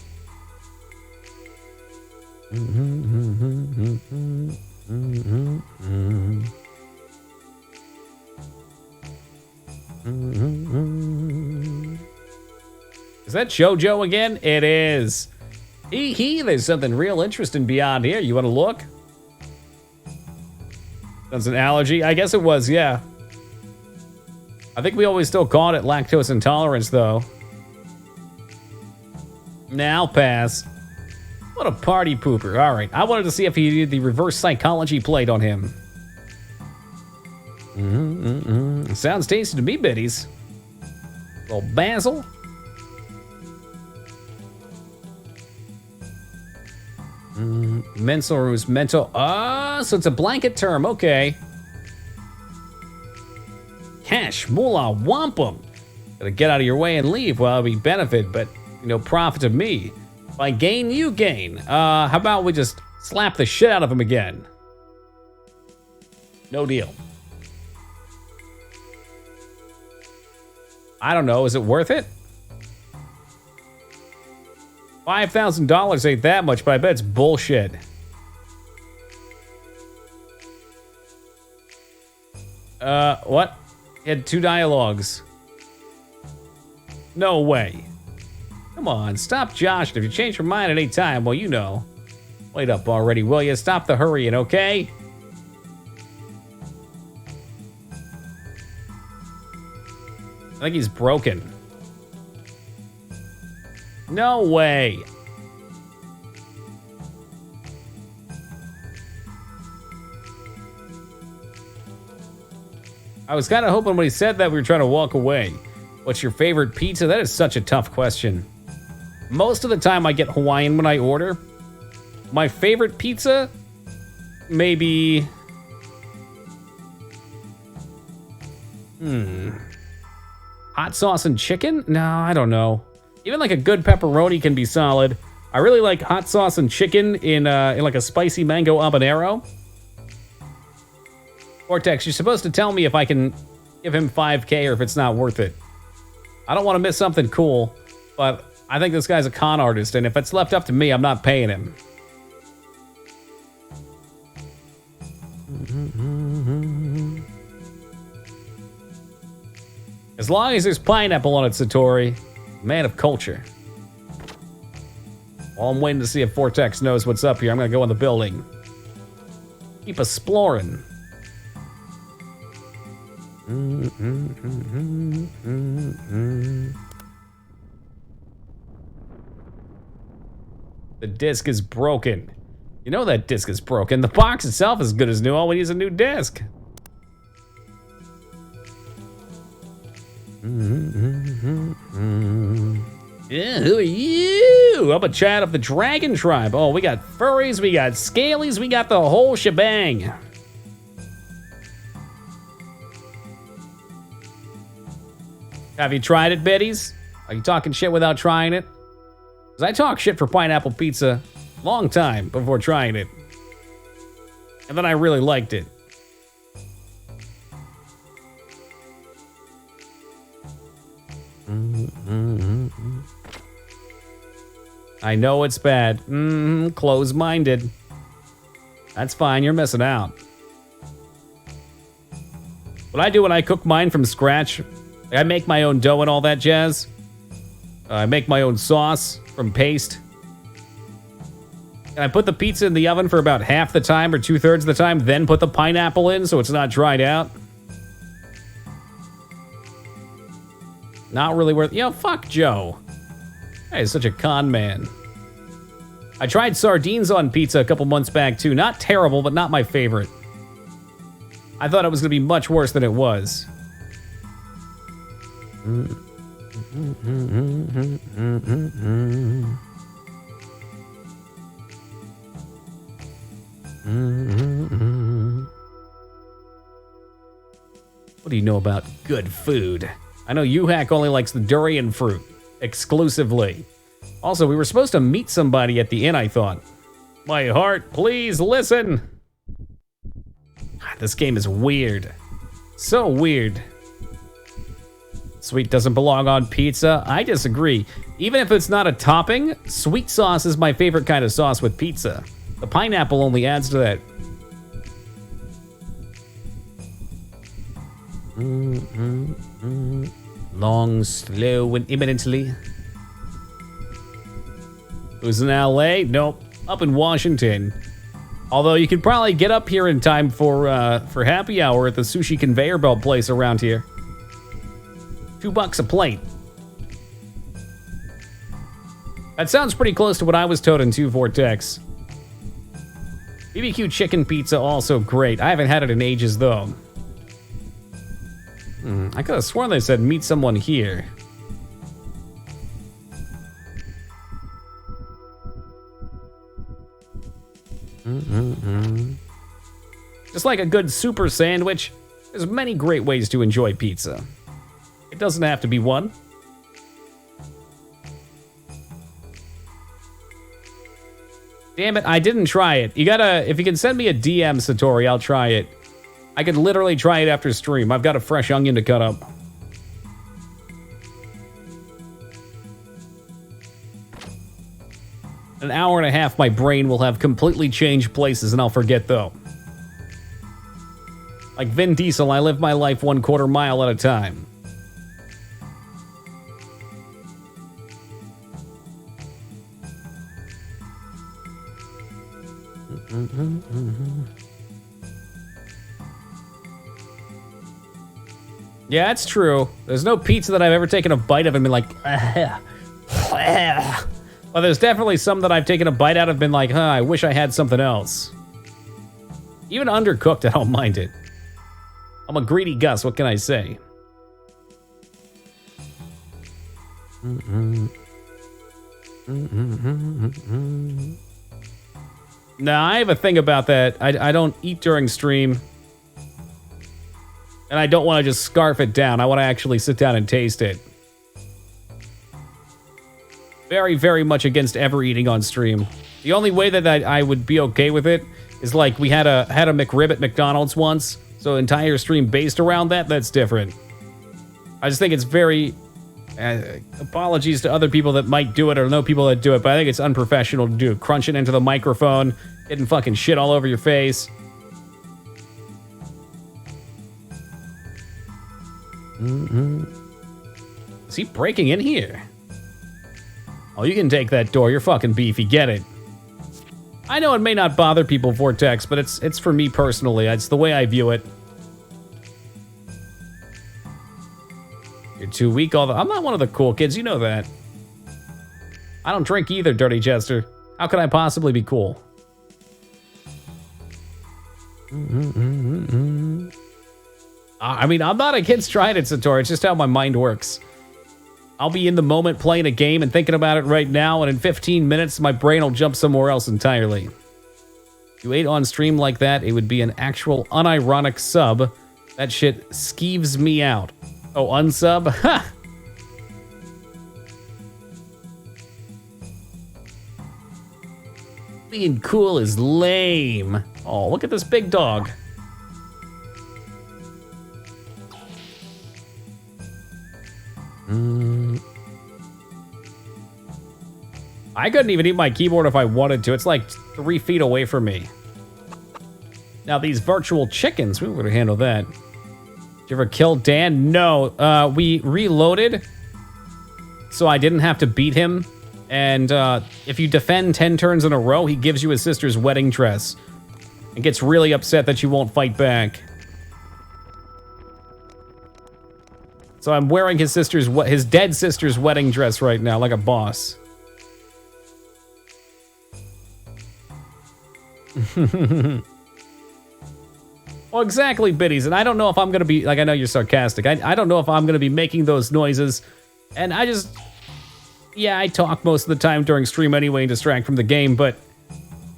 Is that JoJo again? It is. There's something real interesting beyond here. You want to look? That's an allergy? I guess it was, yeah. I think we always still called it lactose intolerance, though. Now pass. What a party pooper. All right, I wanted to see if he did the reverse psychology plate on him. Sounds tasty to me, biddies. Little basil. Mental. So it's a blanket term, okay. Cash, moolah, wampum. Gotta get out of your way and leave while we benefit, but profit to me. If I gain, you gain. How about we just slap the shit out of him again? No deal. I don't know, is it worth it? $5,000 ain't that much, but I bet it's bullshit. What? He had 2 dialogues. No way. Come on, stop joshing. If you change your mind at any time, well, you know. Wait up already, will you? Stop the hurrying, okay? I think he's broken. No way. I was kind of hoping when he said that we were trying to walk away. What's your favorite pizza? That is such a tough question. Most of the time I get Hawaiian when I order. My favorite pizza? Maybe... Hot sauce and chicken? No, I don't know. Even like a good pepperoni can be solid. I really like hot sauce and chicken in like a spicy mango habanero. Vortex, you're supposed to tell me if I can give him 5K or if it's not worth it. I don't want to miss something cool, but I think this guy's a con artist, and if it's left up to me, I'm not paying him. As long as there's pineapple on it, Satori. Man of culture. Well, I'm waiting to see if Vortex knows what's up here. I'm gonna go in the building. Keep exploring. The disc is broken. You know that disc is broken. The box itself is good as new. All we need is a new disc. Yeah, who are you? I'm a chat of the Dragon Tribe. Oh, we got furries, we got scalies, we got the whole shebang. Have you tried it, biddies? Are you talking shit without trying it? Because I talk shit for pineapple pizza long time before trying it. And then I really liked it. I know it's bad. Close-minded. That's fine, you're missing out. What I do when I cook mine from scratch, I make my own dough and all that jazz. I make my own sauce from paste. And I put the pizza in the oven for about half the time or 2/3 of the time, then put the pineapple in so it's not dried out. Not really worth... fuck Joe. Hey, he's such a con man. I tried sardines on pizza a couple months back too. Not terrible, but not my favorite. I thought it was going to be much worse than it was. What do you know about good food? I know U-Hack only likes the durian fruit, exclusively. Also, we were supposed to meet somebody at the inn, I thought. My heart, please listen. This game is weird. So weird. Sweet doesn't belong on pizza. I disagree. Even if it's not a topping, sweet sauce is my favorite kind of sauce with pizza. The pineapple only adds to that. Long, slow, and imminently. Who's in LA? Nope. Up in Washington. Although you could probably get up here in time for happy hour at the sushi conveyor belt place around here. $2 a plate. That sounds pretty close to what I was told in 2 Vortex. BBQ chicken pizza also great. I haven't had it in ages though. I could have sworn they said meet someone here. Just like a good super sandwich, there's many great ways to enjoy pizza. It doesn't have to be one. Damn it, I didn't try it. If you can send me a DM, Satori, I'll try it. I could literally try it after stream. I've got a fresh onion to cut up. An hour and a half, my brain will have completely changed places and I'll forget though. Like Vin Diesel, I live my life 1/4 mile at a time. Yeah, it's true. There's no pizza that I've ever taken a bite of and been like, well, there's definitely some that I've taken a bite out of and been like, I wish I had something else. Even undercooked, I don't mind it. I'm a greedy Gus, what can I say? Nah, I have a thing about that. I don't eat during stream. And I don't want to just scarf it down. I want to actually sit down and taste it. Very, very much against ever eating on stream. The only way that I would be okay with it is like we had a McRib at McDonald's once. So entire stream based around that, that's different. I just think it's very... apologies to other people that might do it or know people that do it, but I think it's unprofessional to do. Crunch it into the microphone, getting fucking shit all over your face. Is he breaking in here? Oh, you can take that door. You're fucking beefy. Get it. I know it may not bother people, Vortex, but it's for me personally. It's the way I view it. You're too weak. I'm not one of the cool kids. You know that. I don't drink either, Dirty Jester. How could I possibly be cool? I mean, I'm not against trying it, Satori. It's just how my mind works. I'll be in the moment playing a game and thinking about it right now, and in 15 minutes, my brain will jump somewhere else entirely. If you ate on stream like that, it would be an actual unironic sub. That shit skeeves me out. Oh, unsub? Ha! Being cool is lame. Oh, look at this big dog. I couldn't even eat my keyboard if I wanted to. It's like 3 feet away from me. Now these virtual chickens, we would handle that. Did you ever kill Dan? No, we reloaded, so I didn't have to beat him. And if you defend 10 turns in a row, he gives you his sister's wedding dress and gets really upset that you won't fight back. So I'm wearing his dead sister's wedding dress right now, like a boss. Well, exactly, Biddies, and I don't know if I'm gonna be, like, I know you're sarcastic. I don't know if I'm gonna be making those noises, and yeah, I talk most of the time during stream anyway and distract from the game, but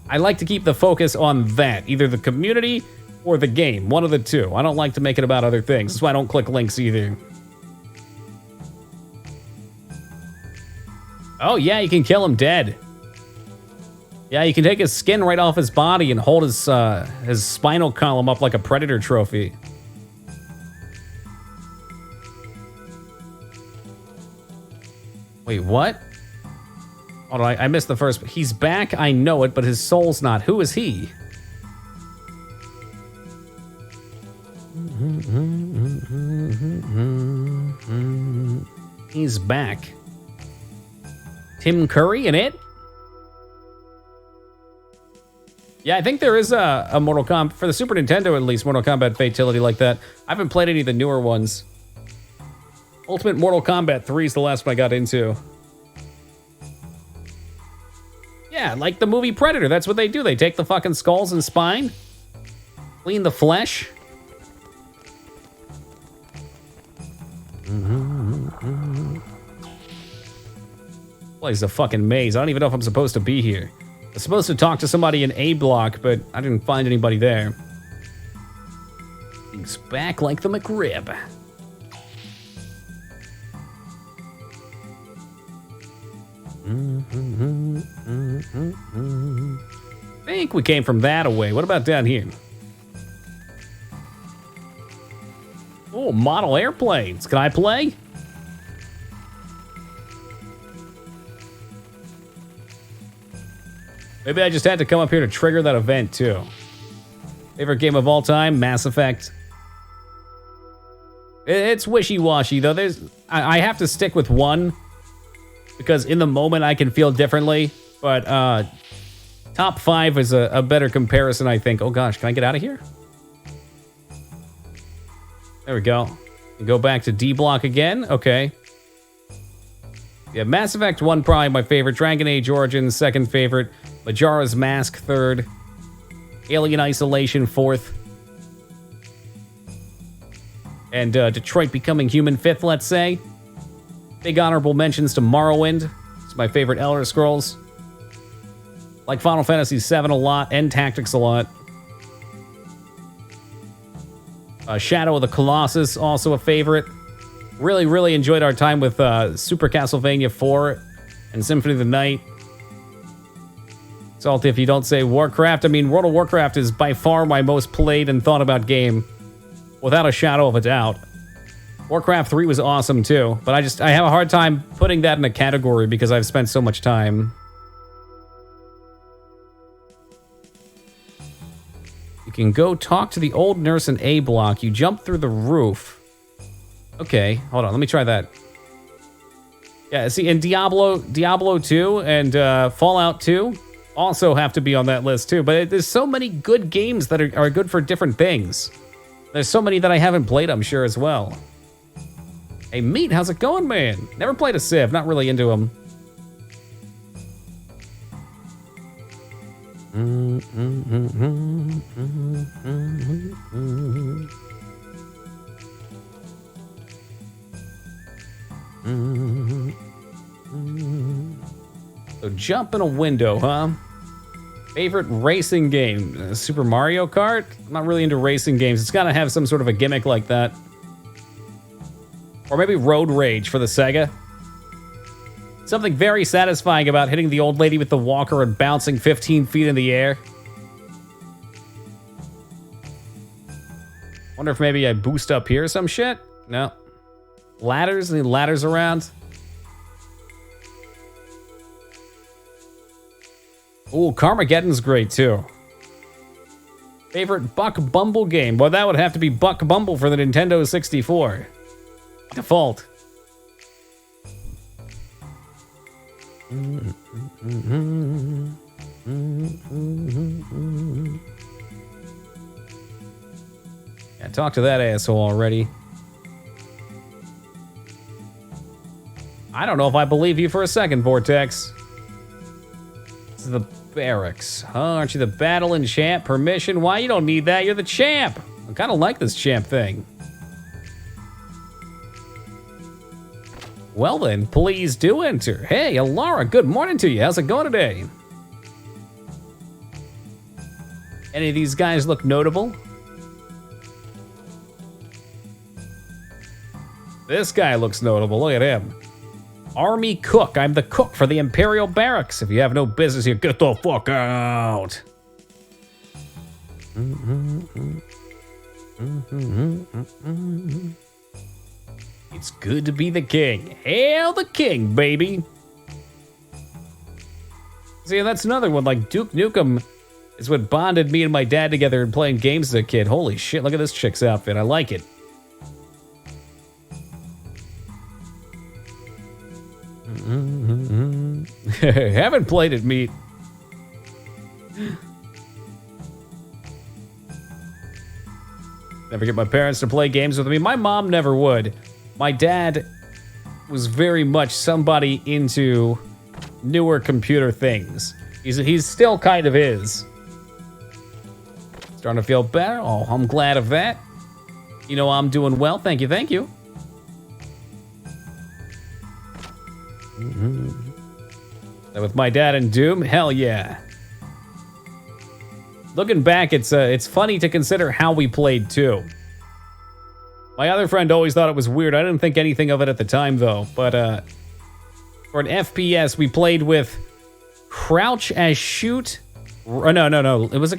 I like to keep the focus on that, either the community or the game, one of the two. I don't like to make it about other things. That's why I don't click links either. Oh yeah, you can kill him dead. Yeah, you can take his skin right off his body and hold his spinal column up like a predator trophy. Wait, what? Oh, I missed the first. He's back, I know it, but his soul's not. Who is he? He's back. Tim Curry in it? Yeah, I think there is a Mortal Kombat, for the Super Nintendo at least, Mortal Kombat Fatality like that. I haven't played any of the newer ones. Ultimate Mortal Kombat 3 is the last one I got into. Yeah, like the movie Predator, that's what they do. They take the fucking skulls and spine, clean the flesh. Place a fucking maze. I don't even know if I'm supposed to be here. I'm supposed to talk to somebody in A block, but I didn't find anybody there. Things back like the McRib. I think we came from that away. What about down here? Oh, model airplanes. Can I play? Maybe I just had to come up here to trigger that event, too. Favorite game of all time? Mass Effect. It's wishy-washy, though. I have to stick with one, because in the moment I can feel differently. But top 5 is a better comparison, I think. Oh, gosh. Can I get out of here? There we go. Go back to D block again. Okay. Yeah, Mass Effect 1 probably my favorite. Dragon Age Origins, second favorite. Majora's Mask, third. Alien Isolation, fourth. And Detroit Becoming Human, fifth, let's say. Big honorable mentions to Morrowind. It's my favorite Elder Scrolls. Like Final Fantasy VII a lot, and Tactics a lot. Shadow of the Colossus, also a favorite. Really, really enjoyed our time with Super Castlevania 4 and Symphony of the Night. Salty if you don't say Warcraft. I mean, World of Warcraft is by far my most played and thought about game. Without a shadow of a doubt. Warcraft 3 was awesome too, but I have a hard time putting that in a category because I've spent so much time. You can go talk to the old nurse in A block. You jump through the roof. Okay, hold on, let me try that. Yeah, see, and Diablo 2 and Fallout 2 also have to be on that list too, but there's so many good games that are good for different things. There's so many that I haven't played, I'm sure, as well. Hey, Meat, how's it going, man? Never played a Civ, not really into them. So jump in a window, huh? Favorite racing game? Super Mario Kart? I'm not really into racing games. It's gotta have some sort of a gimmick like that. Or maybe Road Rage for the Sega. Something very satisfying about hitting the old lady with the walker and bouncing 15 feet in the air. Wonder if maybe I boost up here or some shit? No. Ladders? Any ladders around? Ooh, Carmageddon's great too. Favorite Buck Bumble game? Well, that would have to be Buck Bumble for the Nintendo 64. Default. Yeah, talk to that asshole already. I don't know if I believe you for a second, Vortex. This is the barracks. Huh? Aren't you the battling champ? Permission? Why? You don't need that. You're the champ. I kind of like this champ thing. Well then, please do enter. Hey, Alara, good morning to you. How's it going today? Any of these guys look notable? This guy looks notable. Look at him. Army cook. I'm the cook for the Imperial Barracks. If you have no business here, get the fuck out. It's good to be the king. Hail the king, baby. See, that's another one. Like Duke Nukem is what bonded me and my dad together in playing games as a kid. Holy shit, look at this chick's outfit. I like it. Haven't played it, Meat. Never get my parents to play games with me. My mom never would. My dad was very much somebody into newer computer things. He's still kind of is. Starting to feel better. Oh, I'm glad of that. You know, I'm doing well. Thank you, thank you. And with my dad in Doom, hell yeah. Looking back, it's funny to consider how we played too. My other friend always thought it was weird. I didn't think anything of it at the time though. But for an FPS, we played with crouch as shoot. No. It was a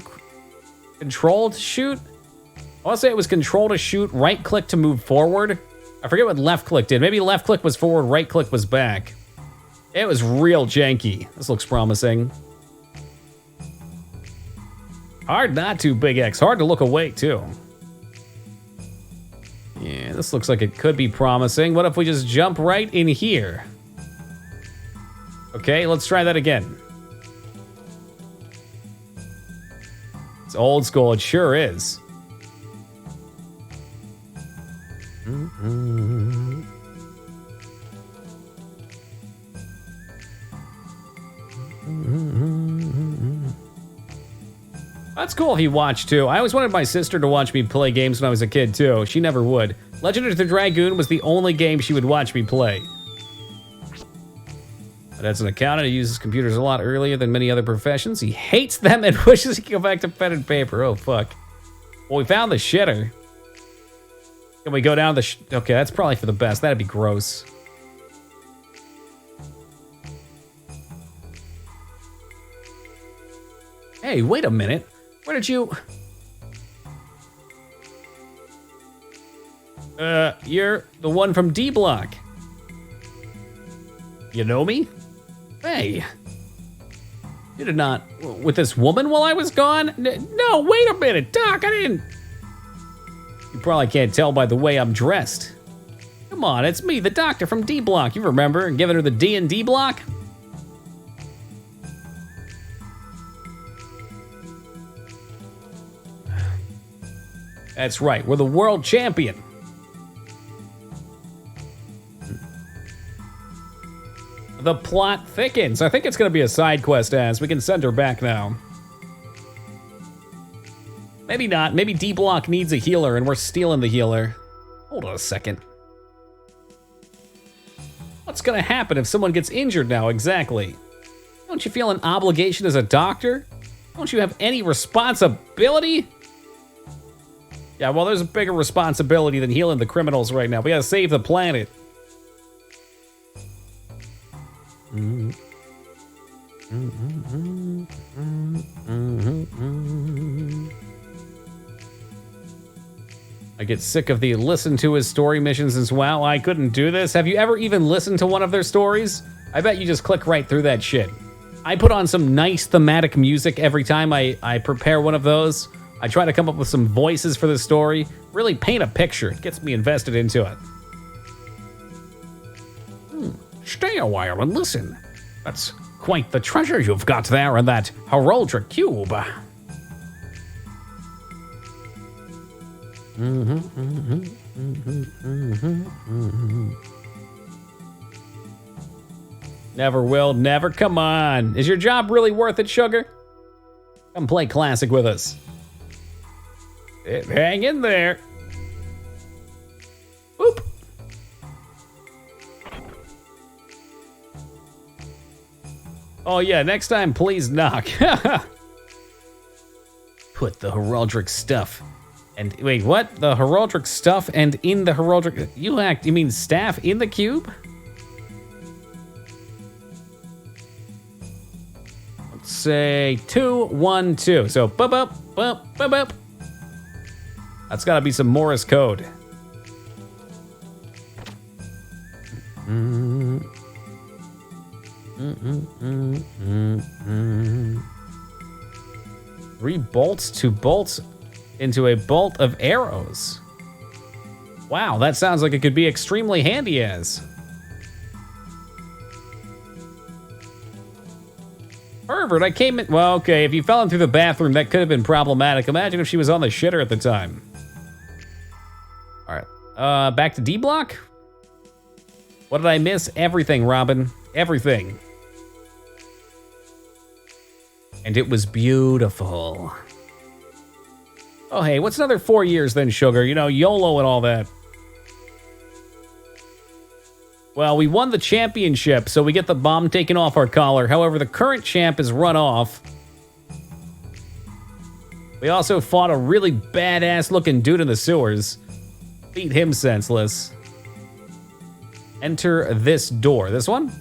controlled shoot. I want to say it was control to shoot, right click to move forward. I forget what left click did. Maybe left click was forward, right click was back. It was real janky. This looks promising. Hard not to, Big X. Hard to look away, too. Yeah, this looks like it could be promising. What if we just jump right in here? Okay, let's try that again. It's old school, it sure is. That's cool he watched too. I always wanted my sister to watch me play games when I was a kid too. She never would. Legend of the Dragoon was the only game she would watch me play. But as an accountant, he uses computers a lot earlier than many other professions. He hates them and wishes he could go back to pen and paper. Oh, fuck. Well, we found the shitter. Can we go down the okay, that's probably for the best. That'd be gross. Hey, wait a minute. Where did you... You're the one from D Block. You know me? Hey. You did not... With this woman while I was gone? No, wait a minute, Doc, I didn't... You probably can't tell by the way I'm dressed. Come on, it's me, the doctor from D Block. You remember giving her the D&D block? That's right, we're the world champion. The plot thickens. I think it's gonna be a side quest as we can send her back now. Maybe not, maybe D-Block needs a healer and we're stealing the healer. Hold on a second. What's gonna happen if someone gets injured now, exactly? Don't you feel an obligation as a doctor? Don't you have any responsibility? Yeah, well, there's a bigger responsibility than healing the criminals right now. We gotta save the planet. I get sick of the listen to his story missions as well. I couldn't do this. Have you ever even listened to one of their stories? I bet you just click right through that shit. I put on some nice thematic music every time I prepare one of those. I try to come up with some voices for the story, really paint a picture. It gets me invested into it. Stay a while and listen. That's quite the treasure you've got there in that heraldic cube. Never will, never. Come on. Is your job really worth it, sugar? Come play classic with us. Hang in there. Oop. Oh yeah, next time please knock. Put the heraldic stuff. And wait, what? The heraldic stuff and in the heraldic... You mean staff in the cube? Let's say 2, 1, 2. So, bup, bup, bup, bup, bup. That's gotta be some Morse code. Three bolts, 2 bolts into a bolt of arrows. Wow, that sounds like it could be extremely handy as. Pervert, I came in... Well, okay, if you fell in through the bathroom, that could have been problematic. Imagine if she was on the shitter at the time. All right. Back to D block. What did I miss? Everything, Robin. Everything. And it was beautiful. Oh, hey, what's another 4 years then, Sugar? You know, YOLO and all that. Well, we won the championship, so we get the bomb taken off our collar. However, the current champ is run off. We also fought a really badass-looking dude in the sewers. Beat him senseless. Enter this door. This one?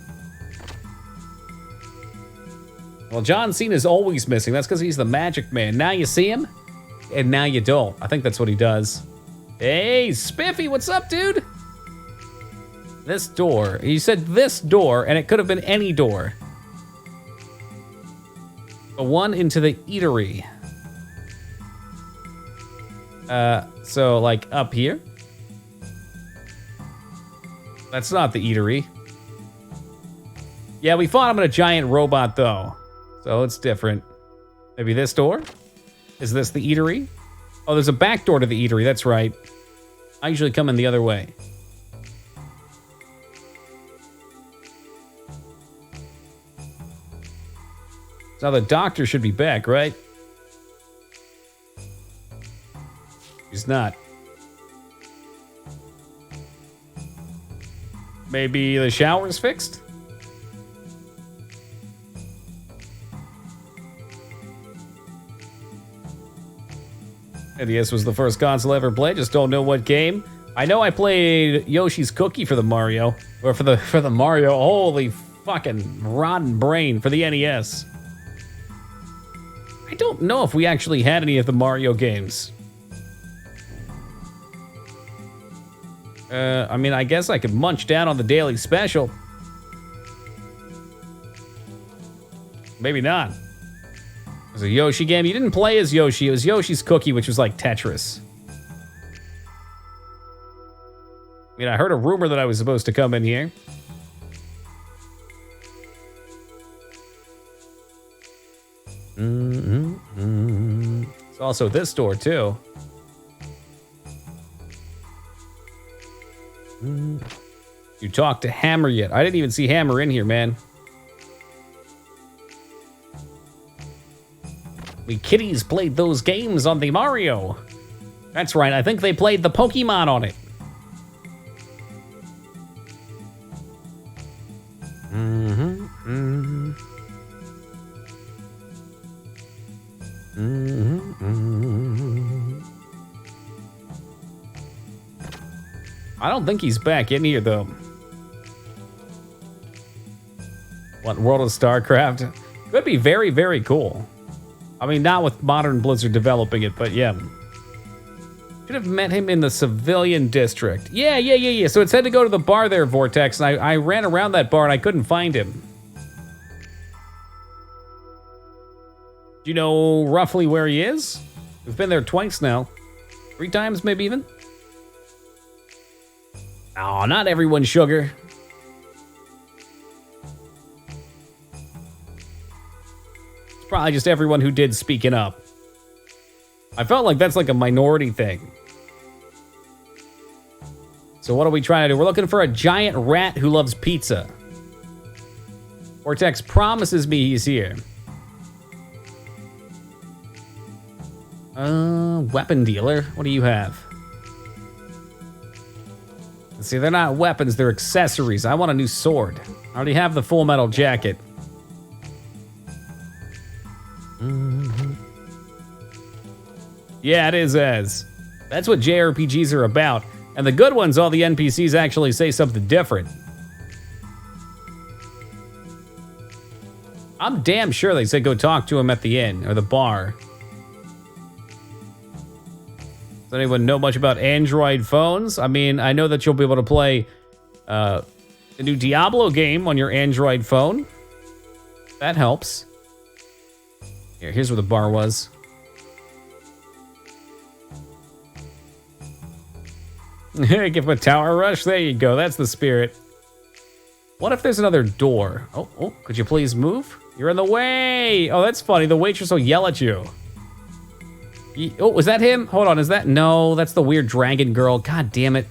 Well, John Cena's always missing. That's because he's the magic man. Now you see him, and now you don't. I think that's what he does. Hey, Spiffy, what's up, dude? This door. He said this door, and it could have been any door. The one into the eatery. So, like, up here? That's not the eatery. Yeah, we fought him in a giant robot, though. So it's different. Maybe this door? Is this the eatery? Oh, there's a back door to the eatery. That's right. I usually come in the other way. Now the doctor should be back, right? He's not. Maybe the shower's fixed? NES was the first console I ever played, just don't know what game. I know I played Yoshi's Cookie for the Mario, or for the Mario. Holy fucking rotten brain for the NES. I don't know if we actually had any of the Mario games. I mean, I guess I could munch down on the daily special. Maybe not. It was a Yoshi game. You didn't play as Yoshi. It was Yoshi's Cookie, which was like Tetris. I mean, I heard a rumor that I was supposed to come in here. It's also this door, too. You talked to Hammer yet? I didn't even see Hammer in here, man. We kiddies played those games on the Mario. That's right, I think they played the Pokemon on it. I don't think he's back in here, though. What, World of StarCraft? Could be very, very cool. I mean, not with modern Blizzard developing it, but yeah. Should have met him in the civilian district. Yeah. So it said to go to the bar there, Vortex, and I ran around that bar and I couldn't find him. Do you know roughly where he is? We've been there twice now. 3 times, maybe even? Oh, not everyone, Sugar. It's probably just everyone who did speaking up. I felt like that's like a minority thing. So what are we trying to do? We're looking for a giant rat who loves pizza. Vortex promises me he's here. Weapon dealer. What do you have? See, they're not weapons, they're accessories. I want a new sword. I already have the full metal jacket. Yeah, it is Ez. That's what JRPGs are about. And the good ones, all the NPCs actually say something different. I'm damn sure they said go talk to him at the inn, or the bar. Does anyone know much about Android phones? I mean, I know that you'll be able to play the new Diablo game on your Android phone. That helps. Here's where the bar was. Give him a tower rush. There you go. That's the spirit. What if there's another door? Oh, could you please move? You're in the way. Oh, that's funny. The waitress will yell at you. Oh, was that him? Hold on, is that? No, that's the weird dragon girl. God damn it.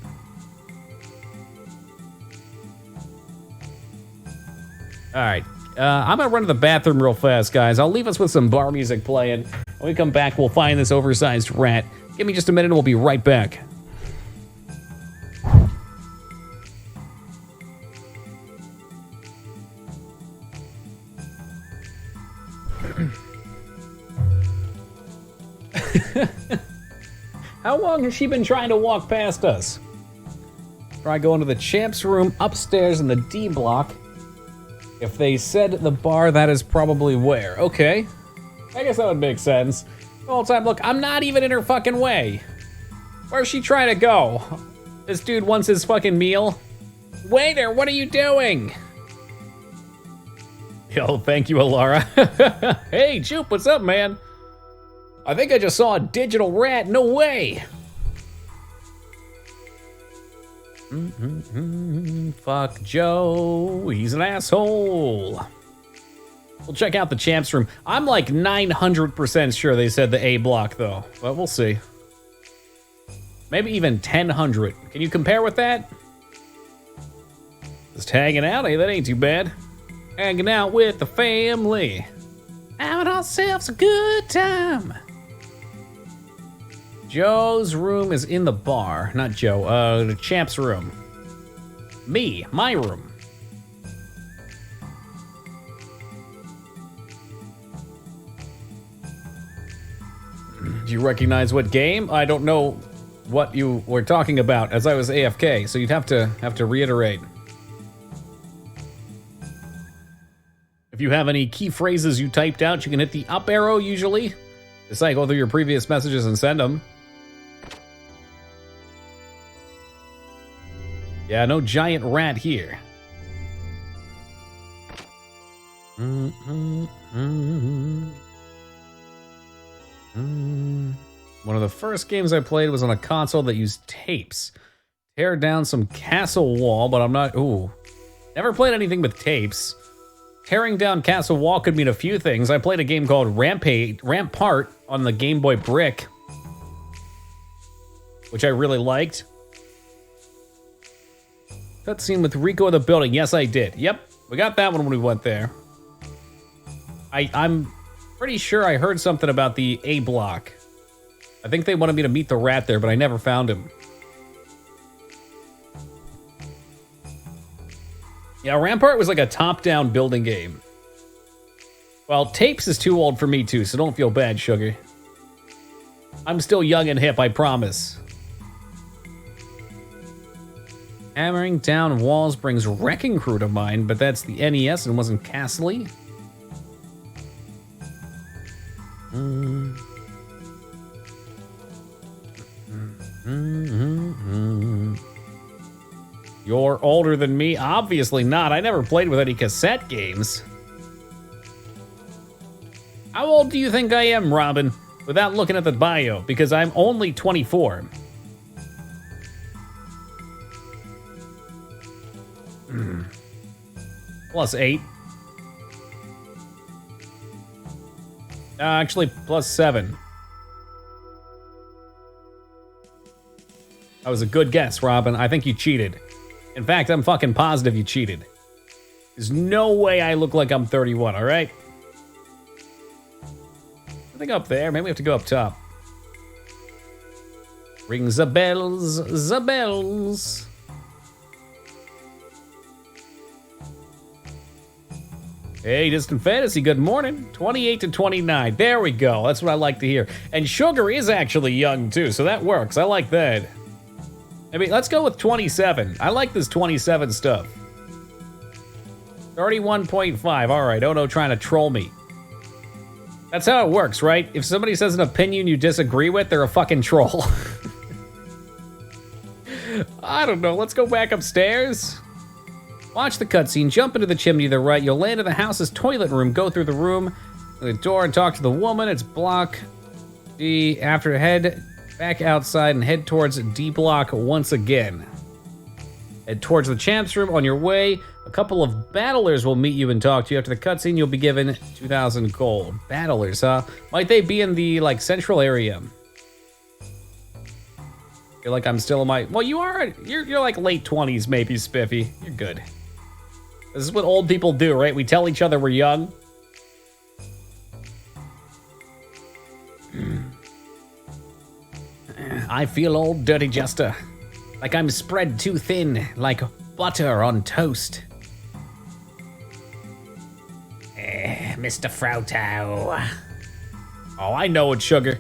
All right, I'm gonna run to the bathroom real fast, guys. I'll leave us with some bar music playing. When we come back, we'll find this oversized rat. Give me just a minute and we'll be right back. How long has she been trying to walk past us? Try going to the champ's room upstairs in the D block. If they said the bar, that is probably where. Okay. I guess that would make sense. The whole time, look, I'm not even in her fucking way. Where's she trying to go? This dude wants his fucking meal. Waiter, what are you doing? Yo, thank you, Alara. Hey, Jupe, what's up, man? I think I just saw a digital rat. No way. Fuck Joe. He's an asshole. We'll check out the champ's room. I'm like 900% sure they said the A block, though. But we'll see. Maybe even 1000. Can you compare with that? Just hanging out. Hey, that ain't too bad. Hanging out with the family. Having ourselves a good time. Joe's room is in the bar. Not Joe, the champ's room. Me, my room. Do you recognize what game? I don't know what you were talking about as I was AFK, so you'd have to reiterate. If you have any key phrases you typed out, you can hit the up arrow usually. Just like go through your previous messages and send them. Yeah, no giant rat here. One of the first games I played was on a console that used tapes. Tear down some castle wall, but I'm not, ooh. Never played anything with tapes. Tearing down castle wall could mean a few things. I played a game called Rampart on the Game Boy Brick, which I really liked. Cutscene with Rico in the building. Yes, I did. Yep, we got that one when we went there. I'm pretty sure I heard something about the A block. I think they wanted me to meet the rat there, but I never found him. Yeah, Rampart was like a top-down building game. Well, Tapes is too old for me too, so don't feel bad, Sugar. I'm still young and hip, I promise. Hammering down walls brings Wrecking Crew to mind, but that's the NES and wasn't Castle-y. You're older than me? Obviously not. I never played with any cassette games. How old do you think I am, Robin? Without looking at the bio, because I'm only 24. Plus 8. Actually, plus 7. That was a good guess, Robin. I think you cheated. In fact, I'm fucking positive you cheated. There's no way I look like I'm 31, all right? Nothing up there. Maybe we have to go up top. Rings the bells, the bells. Hey, Distant Fantasy, good morning. 28 to 29. There we go. That's what I like to hear. And Sugar is actually young, too, so that works. I like that. I mean, let's go with 27. I like this 27 stuff. 31.5. All right. Oh, no, trying to troll me. That's how it works, right? If somebody says an opinion you disagree with, they're a fucking troll. I don't know. Let's go back upstairs. Watch the cutscene. Jump into the chimney to the right. You'll land in the house's toilet room. Go through the room, the door, and talk to the woman. It's block D. After head back outside and head towards D block once again. Head towards the champ's room. On your way, a couple of battlers will meet you and talk to you. After the cutscene, you'll be given 2,000 gold. Battlers, huh? Might they be in the, like, central area? Feel like I'm still in my, well, you are, you're like late 20s maybe, Spiffy. You're good. This is what old people do, right? We tell each other we're young. I feel old, Dirty Jester. Like I'm spread too thin, like butter on toast. Mr. Frauto. Oh, I know it, sugar.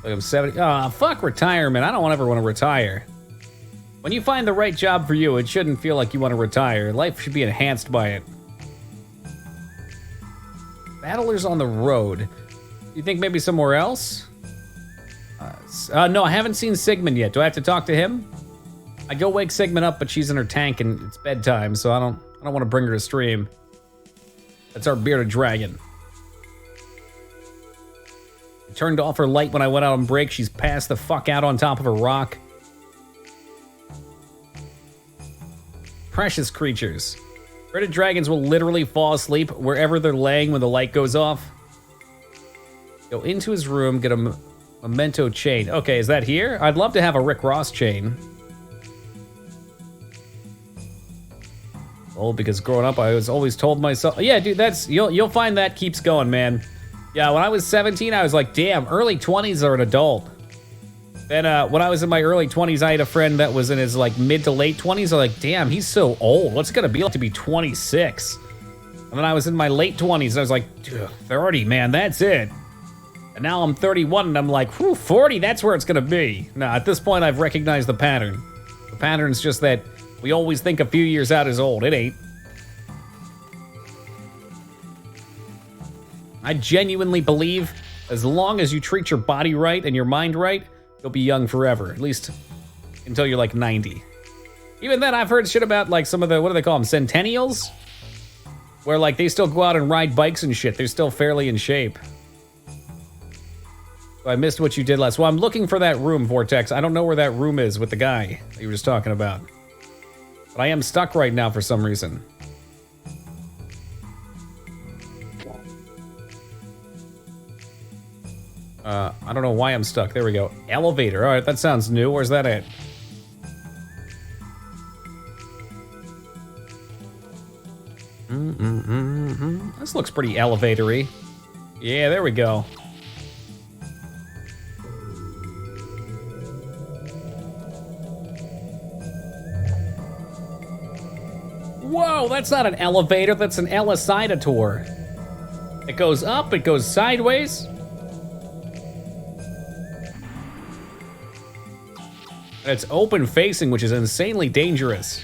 Like I'm 70. Oh, fuck retirement. I don't ever want to retire. When you find the right job for you, it shouldn't feel like you want to retire. Life should be enhanced by it. Battlers on the road. You think maybe somewhere else? No, I haven't seen Sigmund yet. Do I have to talk to him? I go wake Sigmund up, but she's in her tank and it's bedtime, so I don't want to bring her to stream. That's our bearded dragon. I turned off her light when I went out on break. She's passed the fuck out on top of a rock. Precious creatures. Bearded dragons will literally fall asleep wherever they're laying when the light goes off. Go into his room, get a memento chain. Okay, is that here? I'd love to have a Rick Ross chain. Oh, because growing up, I was always told myself, yeah, dude, that's, you'll find that keeps going, man. Yeah, when I was 17, I was like, damn, early 20s are an adult. Then when I was in my early 20s, I had a friend that was in his like mid to late 20s. I'm like, damn, he's so old. What's it gonna be like to be 26? And then I was in my late 20s, and I was like, dude, 30, man, that's it. And now I'm 31, and I'm like, whew, 40, that's where it's gonna be. Now, at this point, I've recognized the pattern. The pattern's just that we always think a few years out is old. It ain't. I genuinely believe as long as you treat your body right and your mind right, you'll be young forever, at least until you're like 90. Even then, I've heard shit about like some of the, what do they call them, centennials? Where like they still go out and ride bikes and shit. They're still fairly in shape. So I missed what you did last. Well, I'm looking for that room, Vortex. I don't know where that room is with the guy that you were just talking about. But I am stuck right now for some reason. I don't know why I'm stuck. There we go. Elevator. All right, that sounds new. Where's that at? This looks pretty elevatory. Yeah, there we go. Whoa, that's not an elevator. That's an Elicidator. It goes up, it goes sideways. It's open facing, which is insanely dangerous.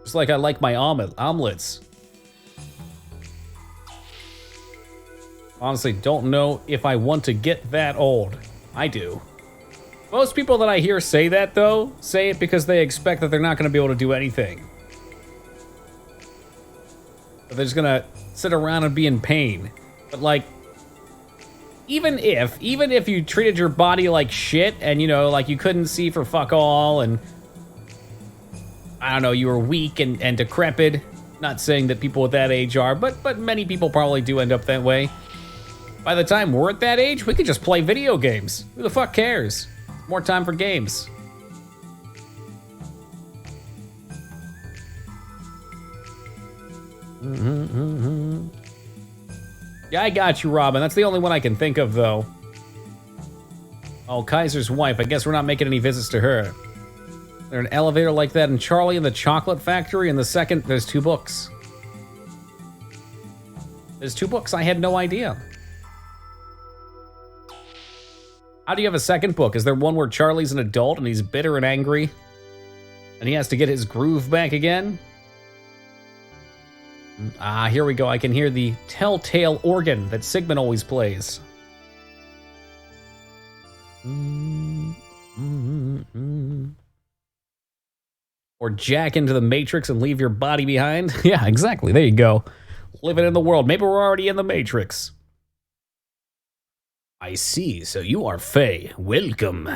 Just like I like my omelets. Honestly, don't know if I want to get that old. I do. Most people that I hear say that, though, say it because they expect that they're not going to be able to do anything. But they're just going to sit around and be in pain. But, like, even if you treated your body like shit and, you know, like you couldn't see for fuck all and, I don't know, you were weak and decrepit. Not saying that people at that age are, but many people probably do end up that way. By the time we're at that age, we could just play video games. Who the fuck cares? More time for games. Yeah, I got you, Robin. That's the only one I can think of, though. Oh, Kaiser's wife. I guess we're not making any visits to her. There's an elevator like that in Charlie and the Chocolate Factory. In the second, there's 2 books. There's 2 books. I had no idea. How do you have a second book? Is there one where Charlie's an adult and he's bitter and angry? And he has to get his groove back again? Ah, here we go. I can hear the telltale organ that Sigmund always plays. Or jack into the Matrix and leave your body behind. Yeah, exactly. There you go. Living in the world. Maybe we're already in the Matrix. I see. So you are Faye. Welcome.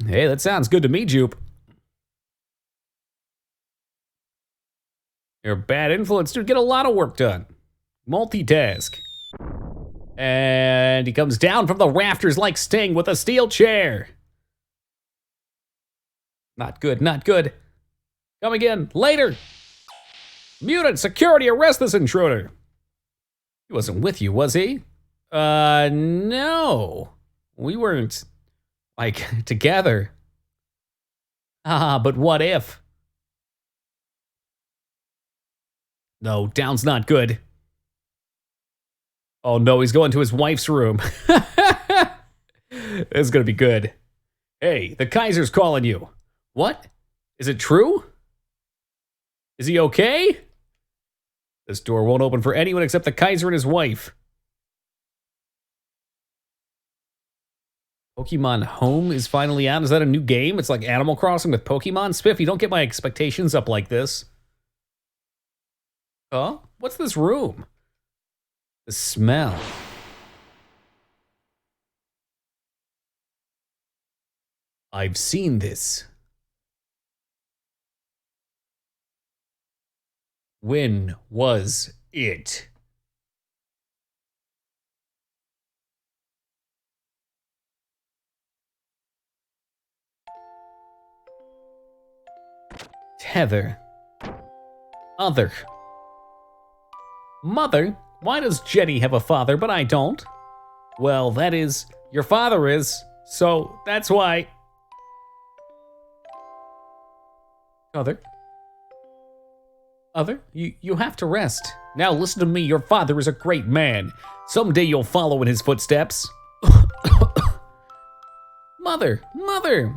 Hey, that sounds good to me, Jupe. You're a bad influence, dude. Get a lot of work done. Multitask. And he comes down from the rafters like Sting with a steel chair. Not good, not good. Come again, later. Mutant security, arrest this intruder. He wasn't with you, was he? No. We weren't, like, together. Ah, but what if? No, down's not good. Oh no, he's going to his wife's room. This is gonna be good. Hey, the Kaiser's calling you. What? Is it true? Is he okay? This door won't open for anyone except the Kaiser and his wife. Pokemon Home is finally out. Is that a new game? It's like Animal Crossing with Pokemon? Spiff, you don't get my expectations up like this. Huh? What's this room? The smell. I've seen this. When was it? Tether. Other. Mother? Why does Jenny have a father, but I don't? Well, that is, your father is, so that's why. Other? Other? You have to rest. Now listen to me, your father is a great man. Someday you'll follow in his footsteps. Mother! Mother!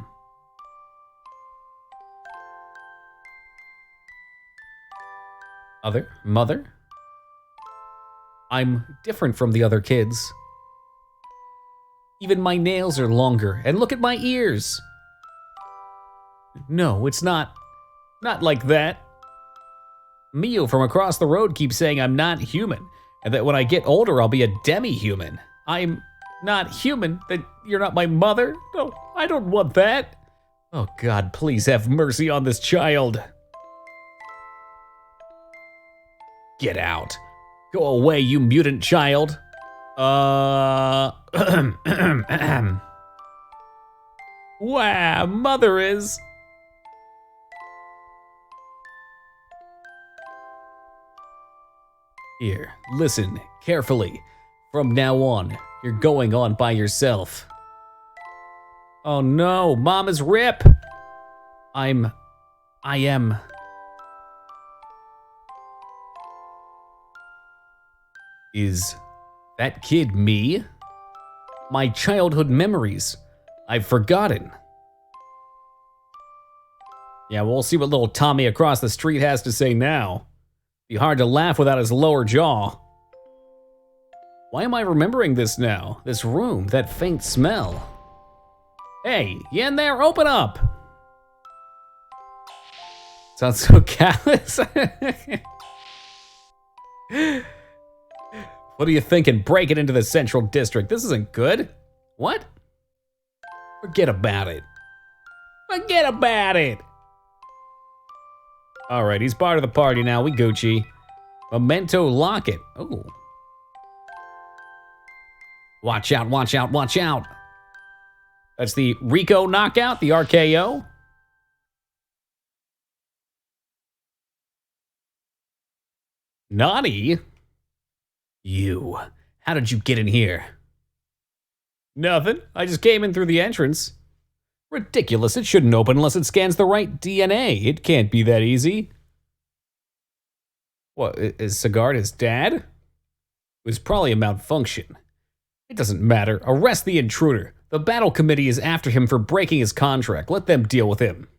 Other? Mother? I'm different from the other kids. Even my nails are longer, and look at my ears. No, it's not like that. Mio from across the road keeps saying I'm not human, and that when I get older I'll be a demi-human. I'm not human, that you're not my mother? No, I don't want that. Oh God, please have mercy on this child. Get out. Go away, you mutant child. Wow, mother is. Here, listen carefully. From now on, you're going on by yourself. Oh no, Mom is Rip. I am. Is that kid me? My childhood memories. I've forgotten. Yeah, we'll see what little Tommy across the street has to say now. Be hard to laugh without his lower jaw. Why am I remembering this now? This room, that faint smell. Hey, you in there? Open up! Sounds so callous. What are you thinking? Break it into the Central District. This isn't good. What? Forget about it. Forget about it. All right, he's part of the party now. We Gucci. Memento locket. Oh. Watch out, watch out, watch out. That's the Rico knockout, the RKO. Naughty? You. How did you get in here? Nothing. I just came in through the entrance. Ridiculous. It shouldn't open unless it scans the right DNA. It can't be that easy. What, is Sigard his dad? It was probably a malfunction. It doesn't matter. Arrest the intruder. The battle committee is after him for breaking his contract. Let them deal with him.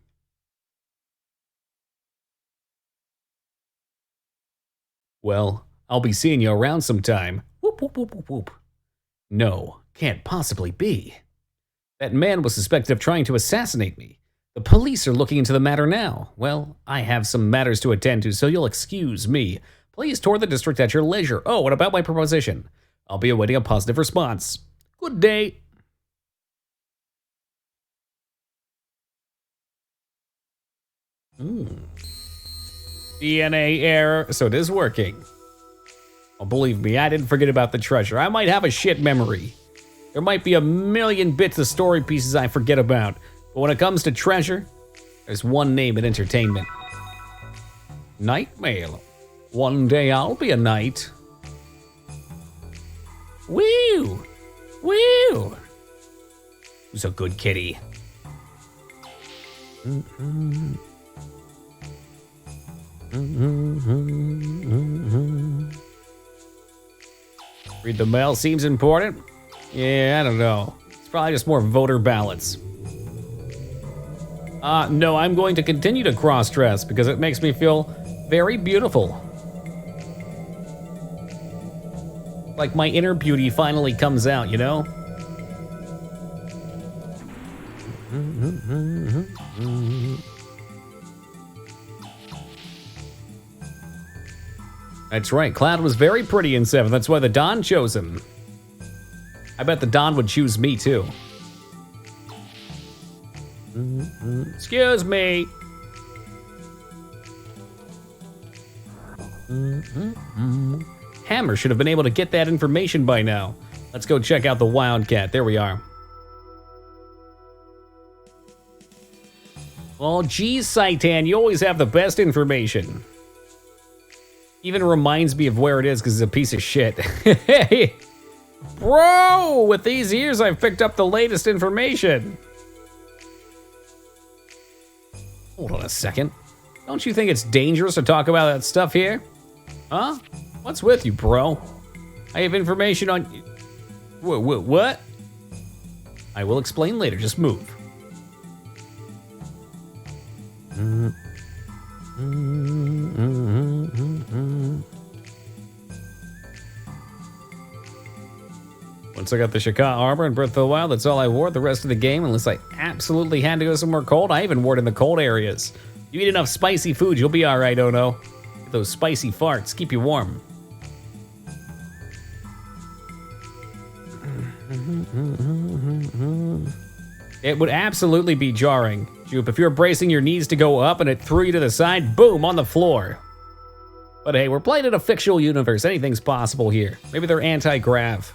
Well, I'll be seeing you around sometime. Whoop, whoop, whoop, whoop, whoop. No, can't possibly be. That man was suspected of trying to assassinate me. The police are looking into the matter now. Well, I have some matters to attend to, so you'll excuse me. Please tour the district at your leisure. Oh, and about my proposition. I'll be awaiting a positive response. Good day. DNA error. So it is working. Oh, believe me, I didn't forget about the treasure. I might have a shit memory. There might be a million bits of story pieces I forget about. But when it comes to treasure, there's one name in entertainment. Night Mail. One day I'll be a knight. Woo! Woo! Who's a good kitty? Read the mail seems important. Yeah, I don't know. It's probably just more voter ballots. No, I'm going to continue to cross-dress because it makes me feel very beautiful. Like my inner beauty finally comes out, you know? That's right, Cloud was very pretty in 7. That's why the Don chose him. I bet the Don would choose me too. Excuse me. Hammer should have been able to get that information by now. Let's go check out the Wildcat. There we are. Oh, geez, Saitan, you always have the best information. Even reminds me of where it is because it's a piece of shit. Hey, bro, with these years, I've picked up the latest information. Hold on a second. Don't you think it's dangerous to talk about that stuff here? Huh? What's with you, bro? I have information on... What? I will explain later, just move. Once I got the Shaka armor and Breath of the Wild, that's all I wore the rest of the game, unless I absolutely had to go somewhere cold. I even wore it in the cold areas. You eat enough spicy food, you'll be alright, Ono. Get those spicy farts, keep you warm. It would absolutely be jarring, Jupe, if you're bracing your knees to go up and it threw you to the side, boom, on the floor. But hey, we're playing in a fictional universe. Anything's possible here. Maybe they're anti-grav.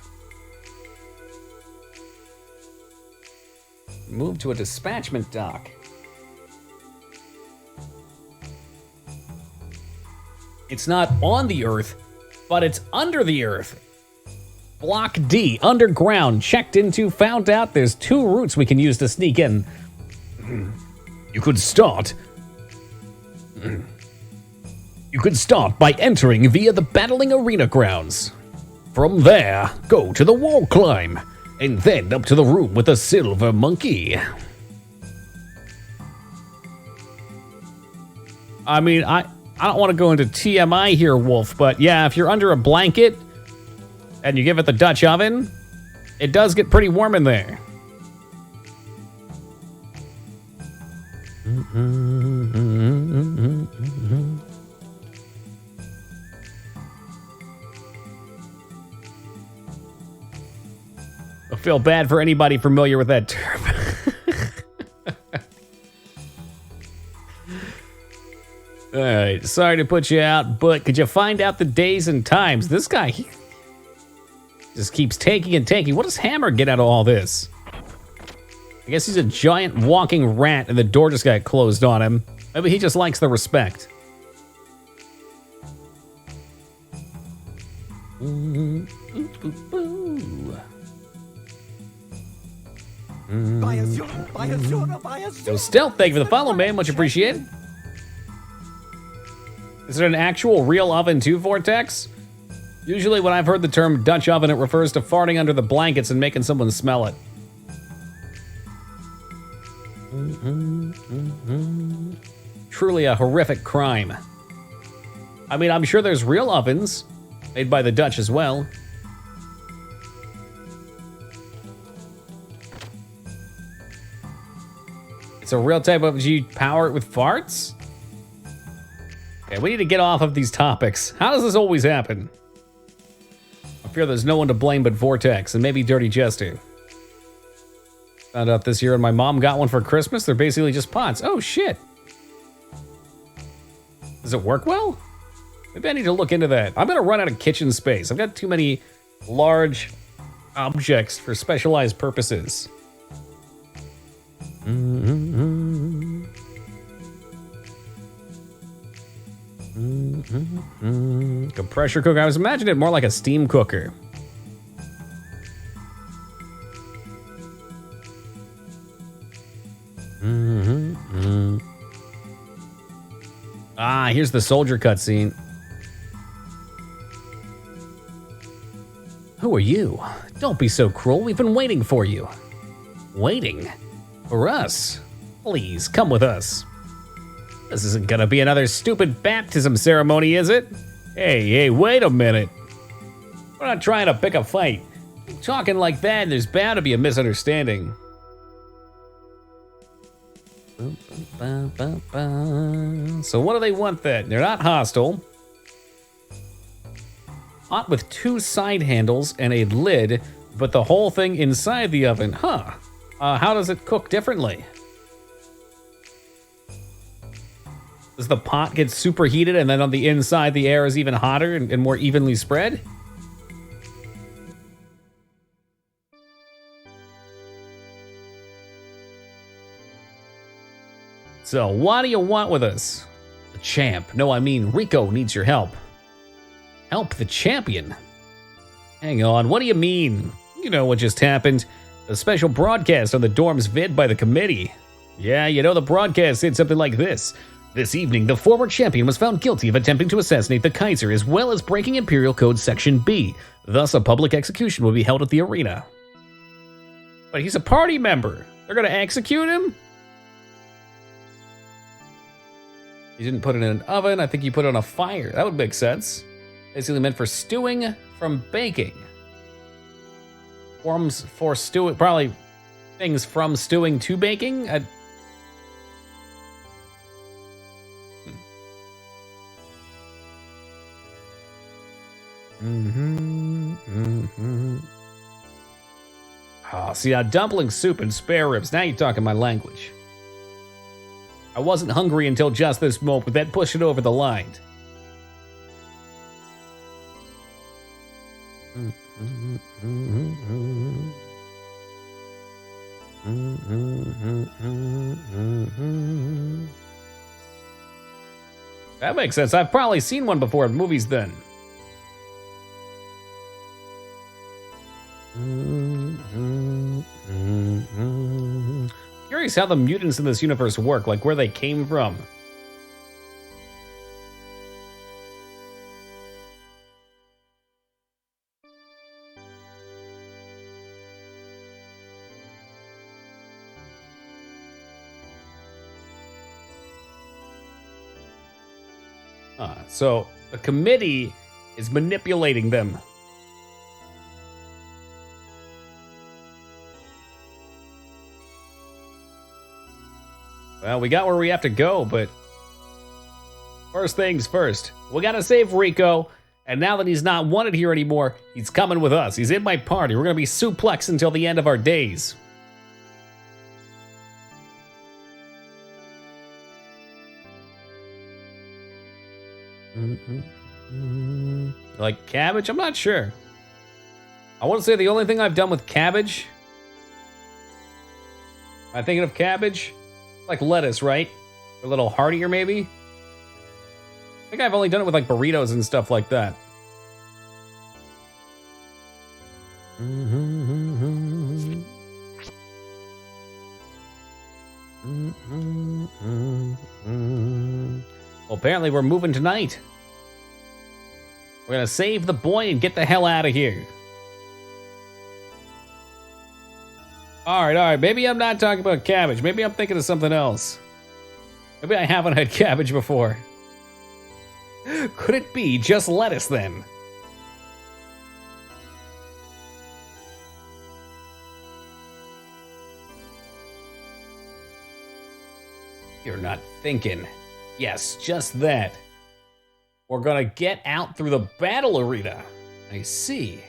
Move to a dispatchment dock. It's not on the Earth, but it's under the Earth. Block D, underground, checked into, found out there's 2 routes we can use to sneak in. You could start by entering via the battling arena grounds. From there, go to the wall climb, and then up to the room with the silver monkey. I mean, I don't want to go into TMI here, Wolf, but yeah, if you're under a blanket and you give it the Dutch oven, it does get pretty warm in there. I feel bad for anybody familiar with that term. All right, sorry to put you out, but could you find out the days and times? This guy, he just keeps taking and taking. What does Hammer get out of all this? I guess he's a giant walking rat and the door just got closed on him. Maybe he just likes the respect. So Stealth, thank you for the follow, man. Much appreciated. Is it an actual real oven too, Vortex? Usually when I've heard the term Dutch oven, it refers to farting under the blankets and making someone smell it. Truly a horrific crime. I mean, I'm sure there's real ovens made by the Dutch as well. It's a real type of, do you power it with farts? Okay, we need to get off of these topics. How does this always happen? I fear there's no one to blame but Vortex and maybe Dirty Jester. Found out this year and my mom got one for Christmas. They're basically just pots. Oh, shit. Does it work well? Maybe I need to look into that. I'm gonna run out of kitchen space. I've got too many large objects for specialized purposes. A pressure cooker. I was imagining it more like a steam cooker. Ah, here's the soldier cutscene. Who are you? Don't be so cruel. We've been waiting for you. Waiting? For us? Please, come with us. This isn't gonna be another stupid baptism ceremony, is it? Hey, wait a minute. We're not trying to pick a fight. Keep talking like that and there's bound to be a misunderstanding. So what do they want then? They're not hostile. Pot with 2 side handles and a lid, but the whole thing inside the oven. Huh. How does it cook differently? Does the pot get superheated and then on the inside the air is even hotter and more evenly spread? So, what do you want with us? The champ. No, I mean, Rico needs your help. Help the champion? Hang on, what do you mean? You know what just happened. A special broadcast on the dorm's vid by the committee. Yeah, you know the broadcast said something like this. This evening, the former champion was found guilty of attempting to assassinate the Kaiser as well as breaking Imperial Code Section B. Thus, a public execution will be held at the arena. But he's a party member. They're gonna execute him? You didn't put it in an oven. I think you put it on a fire. That would make sense. Basically meant for stewing from baking. Forms for stewing, probably things from stewing to baking. Oh, see, now dumpling soup and spare ribs. Now you're talking my language. I wasn't hungry until just this moment, but that pushed it over the line. That makes sense. I've probably seen one before in movies then. Curious how the mutants in this universe work, like where they came from. So the committee is manipulating them. Well, we got where we have to go, but first things first. We gotta save Rico, and now that he's not wanted here anymore, he's coming with us. He's in my party. We're gonna be suplexed until the end of our days. Like cabbage? I'm not sure. I want to say the only thing I've done with cabbage. Am I thinking of cabbage? Like lettuce, right? A little heartier, maybe? I think I've only done it with like burritos and stuff like that. Well, apparently we're moving tonight. We're gonna save the boy and get the hell out of here. All right. Maybe I'm not talking about cabbage. Maybe I'm thinking of something else. Maybe I haven't had cabbage before. Could it be just lettuce then? You're not thinking. Yes, just that. We're gonna get out through the battle arena. I see.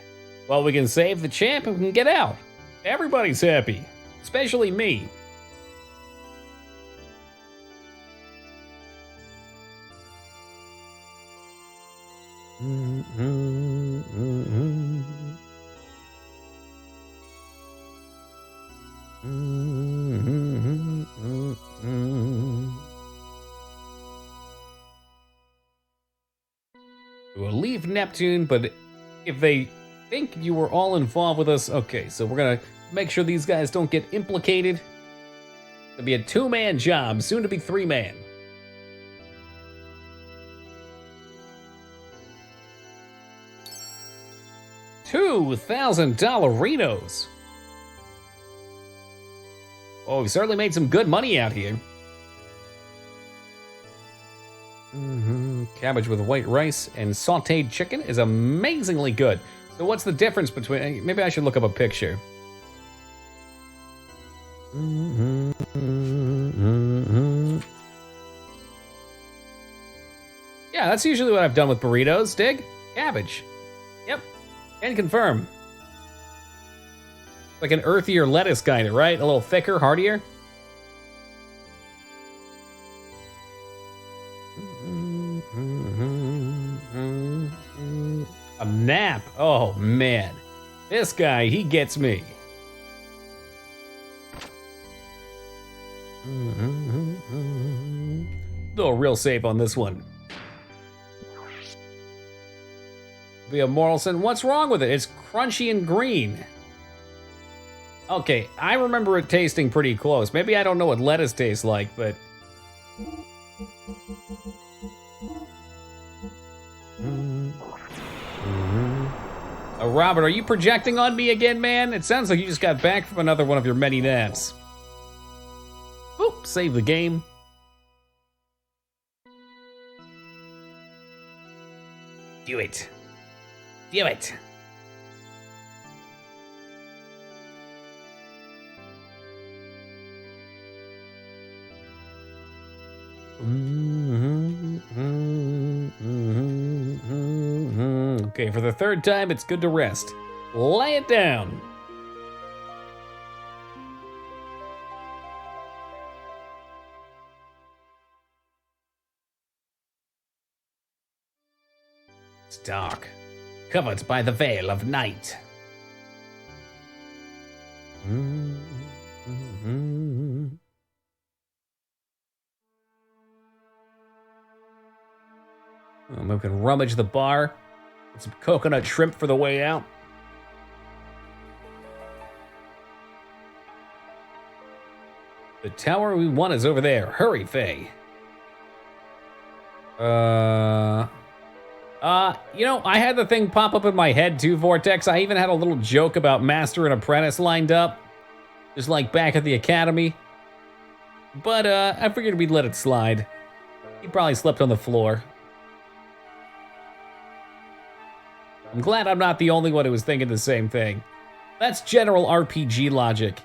Well, we can save the champ and we can get out. Everybody's happy, especially me. We'll leave Neptune, but if they think you were all involved with us, okay, so we're gonna make sure these guys don't get implicated. It'll be a 2-man job, soon to be 3-man. $2,000 dollarinos. Oh, we certainly made some good money out here. Cabbage with white rice and sauteed chicken is amazingly good. So what's the difference between, maybe I should look up a picture. Yeah, that's usually what I've done with burritos. Dig? Cabbage. Yep. Can confirm. Like an earthier lettuce kind of, right? A little thicker, heartier. A nap. Oh, man. This guy, he gets me. Little real safe on this one. Via Morrison, what's wrong with it? It's crunchy and green. Okay, I remember it tasting pretty close. Maybe I don't know what lettuce tastes like, but... Robert, are you projecting on me again, man? It sounds like you just got back from another one of your many naps. Oop, save the game. Do it. Do it. Okay, for the third time, it's good to rest. Lay it down. It's dark, covered by the veil of night. We can rummage the bar. Get some coconut shrimp for the way out. The tower we want is over there. Hurry, Faye. You know, I had the thing pop up in my head too, Vortex. I even had a little joke about Master and Apprentice lined up. Just like back at the academy. But, I figured we'd let it slide. He probably slept on the floor. I'm glad I'm not the only one who was thinking the same thing. That's general RPG logic.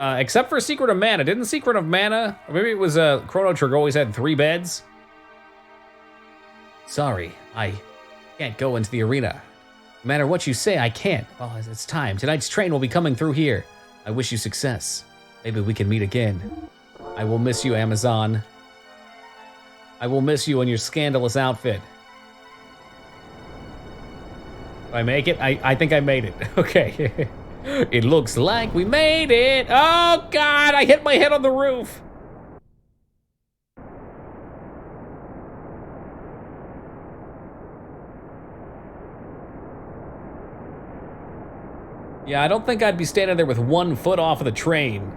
Except for Secret of Mana. Didn't Secret of Mana, or maybe it was Chrono Trigger, always had 3 beds? Sorry, I can't go into the arena. No matter what you say, I can't. Well, it's time. Tonight's train will be coming through here. I wish you success. Maybe we can meet again. I will miss you, Amazon. I will miss you in your scandalous outfit. Did I make it? I think I made it. Okay. It looks like we made it. Oh, God, I hit my head on the roof. Yeah, I don't think I'd be standing there with 1 foot off of the train.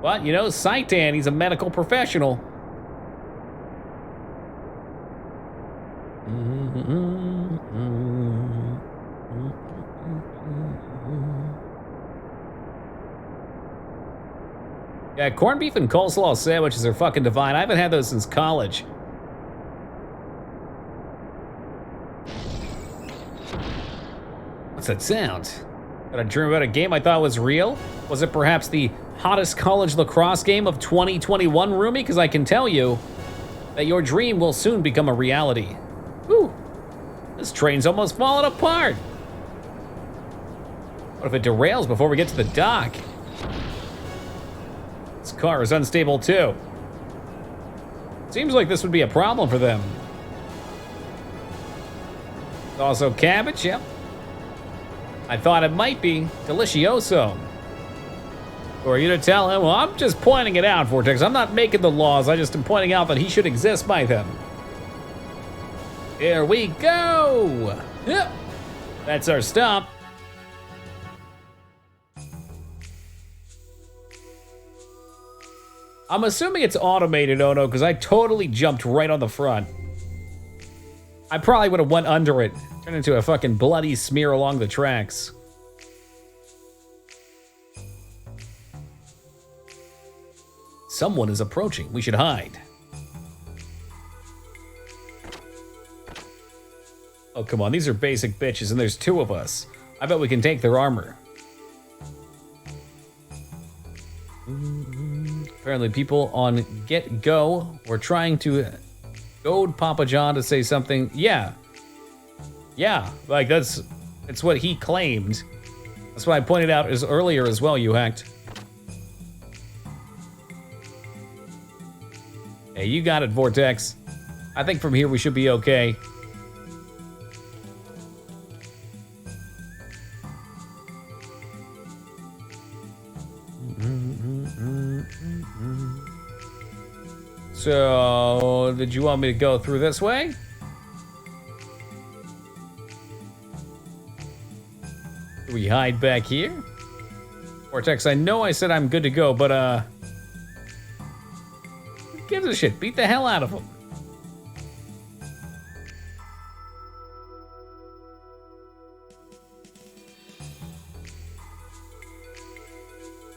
But, you know, Saitan, he's a medical professional. Yeah, corned beef and coleslaw sandwiches are fucking divine. I haven't had those since college. What's that sound? Did I dream about a game I thought was real? Was it perhaps the hottest college lacrosse game of 2021, Rumi? Because I can tell you that your dream will soon become a reality. Whew. This train's almost falling apart. What if it derails before we get to the dock? This car is unstable too. Seems like this would be a problem for them. Also cabbage, yep. I thought it might be delicioso. Or you to tell him, well, I'm just pointing it out, Vortex. I'm not making the laws. I just am pointing out that he should exist by them. Here we go. Yep. That's our stop. I'm assuming it's automated, Ono, because I totally jumped right on the front. I probably would have went under it. Turned into a fucking bloody smear along the tracks. Someone is approaching. We should hide. Oh, come on. These are basic bitches, and there's 2 of us. I bet we can take their armor. Apparently, people on Get Go were trying to goad Papa John to say something. Yeah, like that's what he claimed. That's what I pointed out earlier as well, you hacked. Hey, you got it, Vortex. I think from here we should be okay. So, did you want me to go through this way? Do we hide back here? Vortex, I know I said I'm good to go, but who gives a shit? Beat the hell out of him.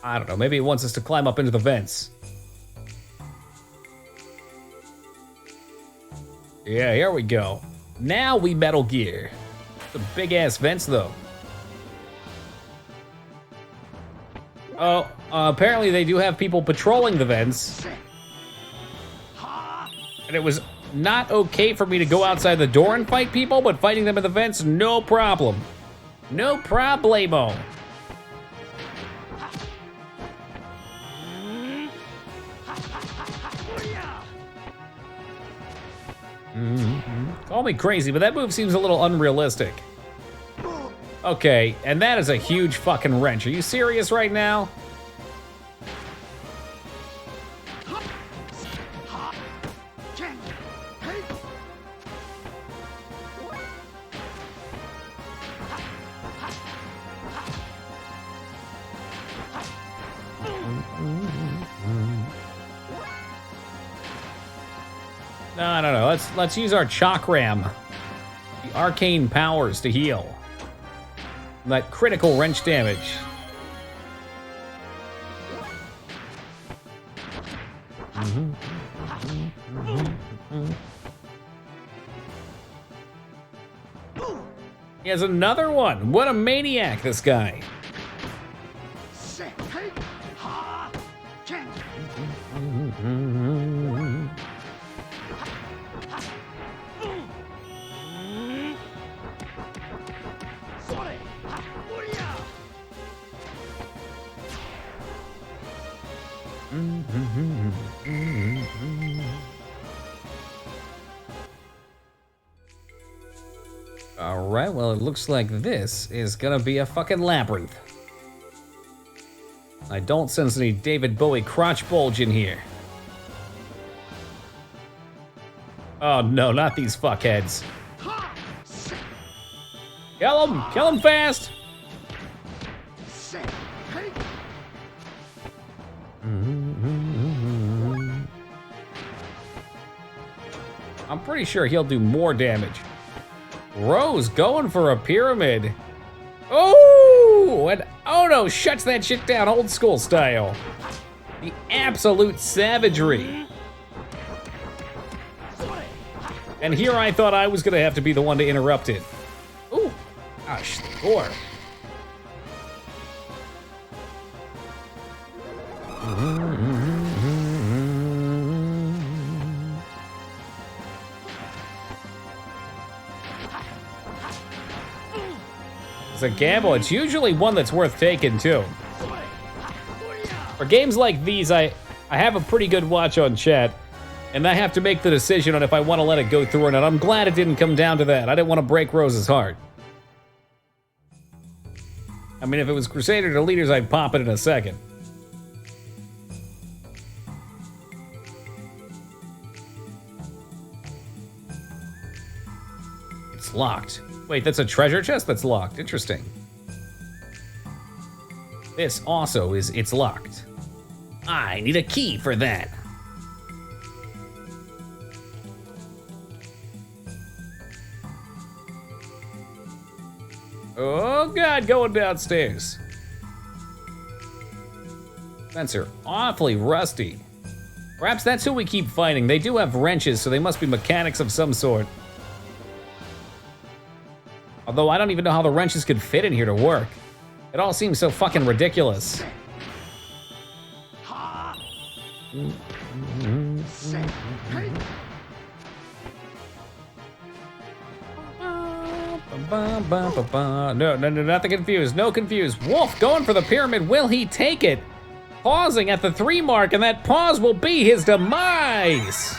I don't know, maybe it wants us to climb up into the vents. Yeah, here we go. Now we Metal Gear. Some big ass vents though. Oh, apparently they do have people patrolling the vents. And it was not okay for me to go outside the door and fight people, but fighting them in the vents, no problem. No problemo. Call me crazy, but that move seems a little unrealistic. Okay, and that is a huge fucking wrench. Are you serious right now? No. Let's use our chakram, the arcane powers to heal. That critical wrench damage. He has another one. What a maniac, this guy. Alright, well, it looks like this is gonna be a fucking labyrinth. I don't sense any David Bowie crotch bulge in here. Oh no, not these fuckheads. Kill him fast! I'm pretty sure he'll do more damage. Rose going for a pyramid. Oh, and Ono shuts that shit down old school style. The absolute savagery. And here I thought I was gonna have to be the one to interrupt it. Ooh, gosh, score. It's a gamble. It's usually one that's worth taking too. For games like these, I have a pretty good watch on chat. And I have to make the decision on if I want to let it go through or not. I'm glad it didn't come down to that. I didn't want to break Rose's heart. I mean, if it was Crusader to Leaders, I'd pop it in a second. It's locked. Wait, that's a treasure chest that's locked. Interesting. This also is, it's locked. I need a key for that. Oh God, going downstairs. Spencer, awfully rusty. Perhaps that's who we keep fighting. They do have wrenches, so they must be mechanics of some sort. Although I don't even know how the wrenches could fit in here to work. It all seems so fucking ridiculous. No, nothing confused. No confused. Wolf going for the pyramid. Will he take it? Pausing at the 3 mark, and that pause will be his demise.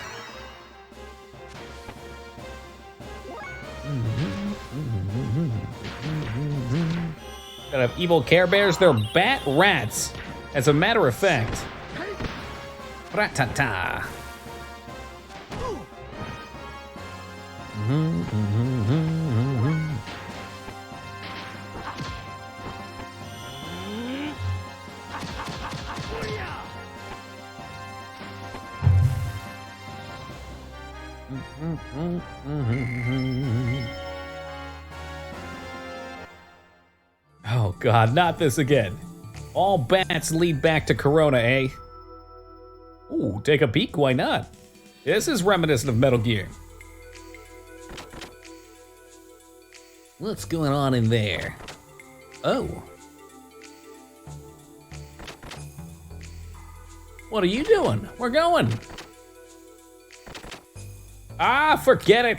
Gotta have evil Care Bears. They're bat rats, as a matter of fact. Ratata. Oh God, not this again. All bats lead back to Corona, eh? Ooh, take a peek, why not? This is reminiscent of Metal Gear. What's going on in there? Oh. What are you doing? We're going. Ah, forget it.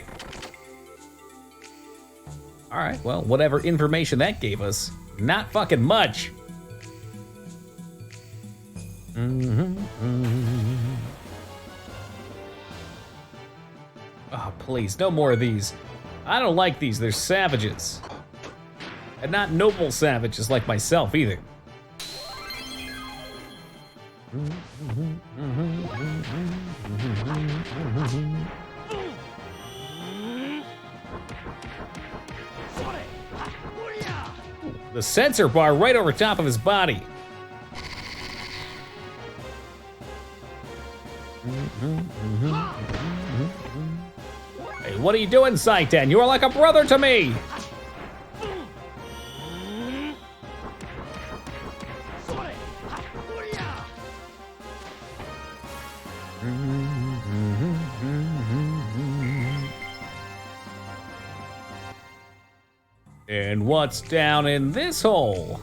All right, well, whatever information that gave us, not fucking much. Oh, please, no more of these. I don't like these, they're savages. And not noble savages like myself either. The sensor bar right over top of his body. Hey, what are you doing, Saitan? You are like a brother to me. And what's down in this hole?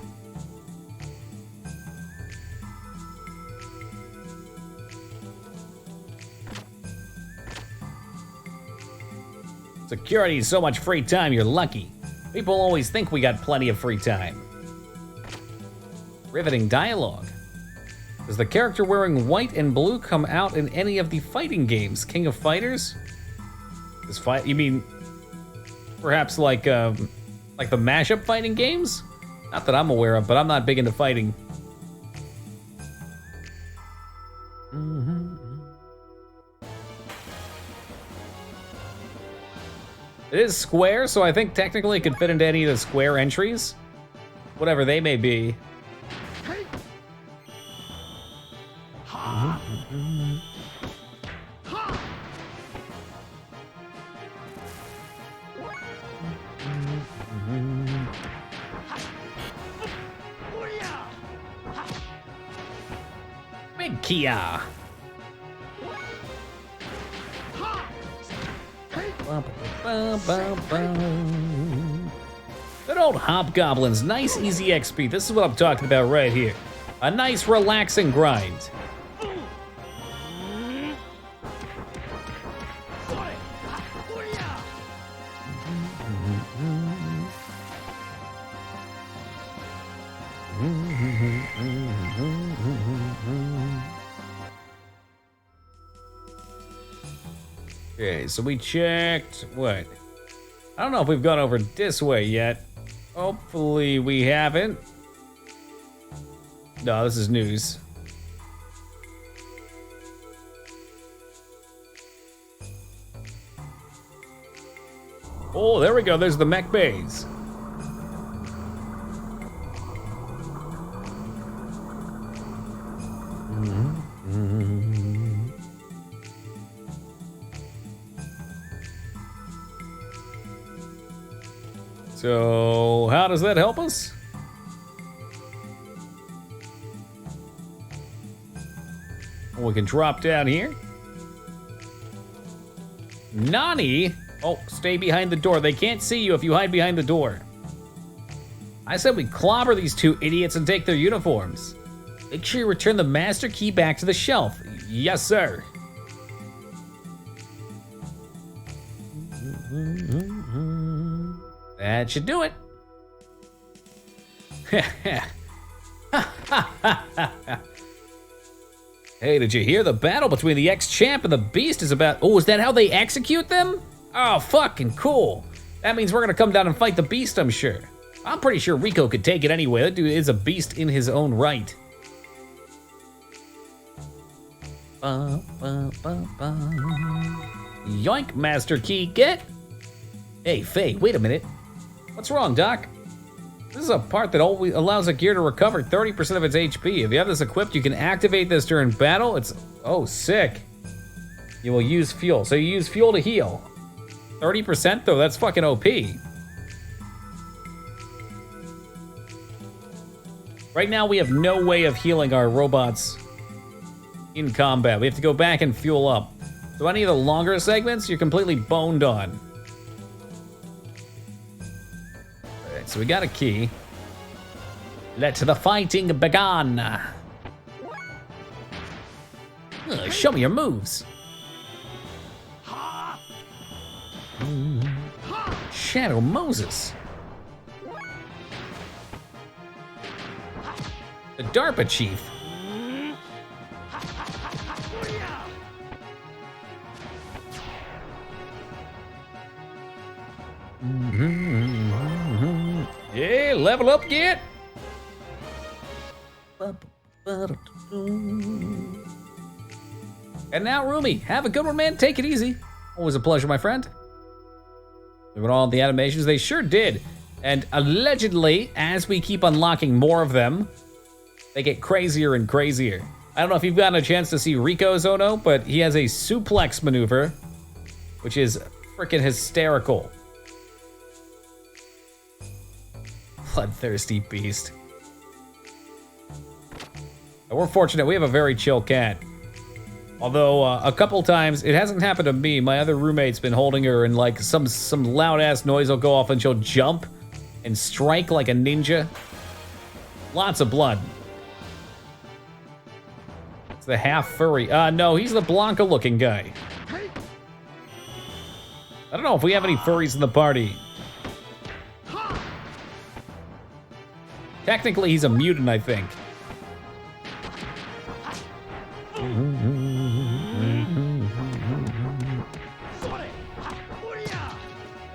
Security is so much free time, you're lucky. People always think we got plenty of free time. Riveting dialogue. Does the character wearing white and blue come out in any of the fighting games? King of Fighters? You mean perhaps like the mashup fighting games? Not that I'm aware of, but I'm not big into fighting. It is square, so I think technically it could fit into any of the square entries. Whatever they may be. Big Kia. Good old hobgoblins, nice easy XP. This is what I'm talking about right here. A nice relaxing grind. Okay, so we checked, what? I don't know if we've gone over this way yet. Hopefully we haven't. No, this is news. Oh, there we go, there's the mech bays. So, how does that help us? Well, we can drop down here. Nani? Oh, stay behind the door. They can't see you if you hide behind the door. I said we clobber these two idiots and take their uniforms. Make sure you return the master key back to the shelf. Yes, sir. That should do it. Hey, did you hear the battle between the ex-champ and the beast is about... Oh, is that how they execute them? Oh, fucking cool. That means we're gonna come down and fight the beast, I'm sure. I'm pretty sure Rico could take it anyway. That dude is a beast in his own right. Yoink, Master Key, get. Hey, Faye, wait a minute. What's wrong, Doc? This is a part that always allows a gear to recover 30% of its HP. If you have this equipped, you can activate this during battle. It's, oh, sick. You will use fuel. So you use fuel to heal. 30% though, that's fucking OP. Right now we have no way of healing our robots in combat. We have to go back and fuel up. So any of the longer segments, you're completely boned on. Alright, so we got a key. Let the fighting begin. Show me your moves. Shadow Moses. The DARPA chief. Yeah, level up, get. And now, Rumi, have a good one, man. Take it easy. Always a pleasure, my friend. Look at all the animations. They sure did. And allegedly, as we keep unlocking more of them, they get crazier and crazier. I don't know if you've gotten a chance to see Rico's Ono, but he has a suplex maneuver, which is freaking hysterical. Bloodthirsty beast. And we're fortunate, we have a very chill cat. Although, a couple times, it hasn't happened to me. My other roommate's been holding her and like some loud-ass noise will go off and she'll jump and strike like a ninja. Lots of blood. It's the half furry. No, he's the Blanca-looking guy. I don't know if we have any furries in the party. Technically, he's a mutant, I think.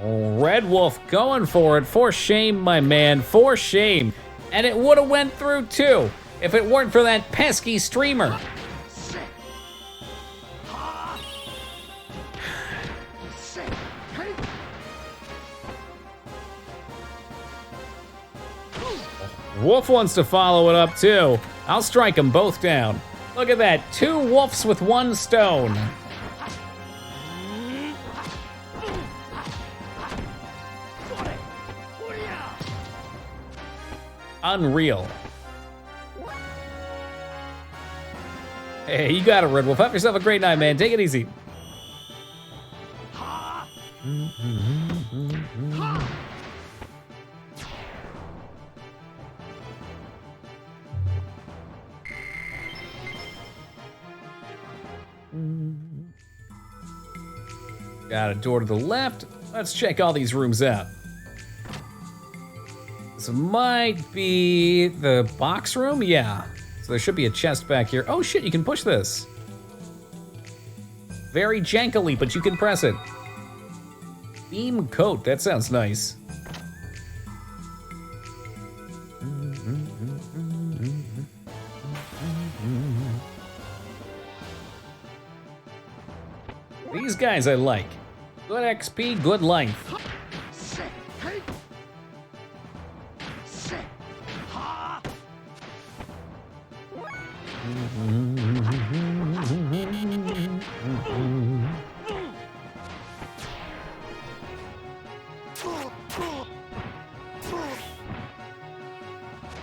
Oh, Red Wolf going for it. For shame, my man. For shame. And it would have went through, too, if it weren't for that pesky streamer. Wolf wants to follow it up, too. I'll strike them both down. Look at that. 2 wolves with 1 stone. Unreal. Hey, you got it, Red Wolf. Have yourself a great night, man. Take it easy. Got a door to the left. Let's check all these rooms out. This might be the box room? Yeah. So there should be a chest back here. Oh shit, you can push this. Very jankily, but you can press it. Beam coat, that sounds nice. These guys I like. Good XP, good life.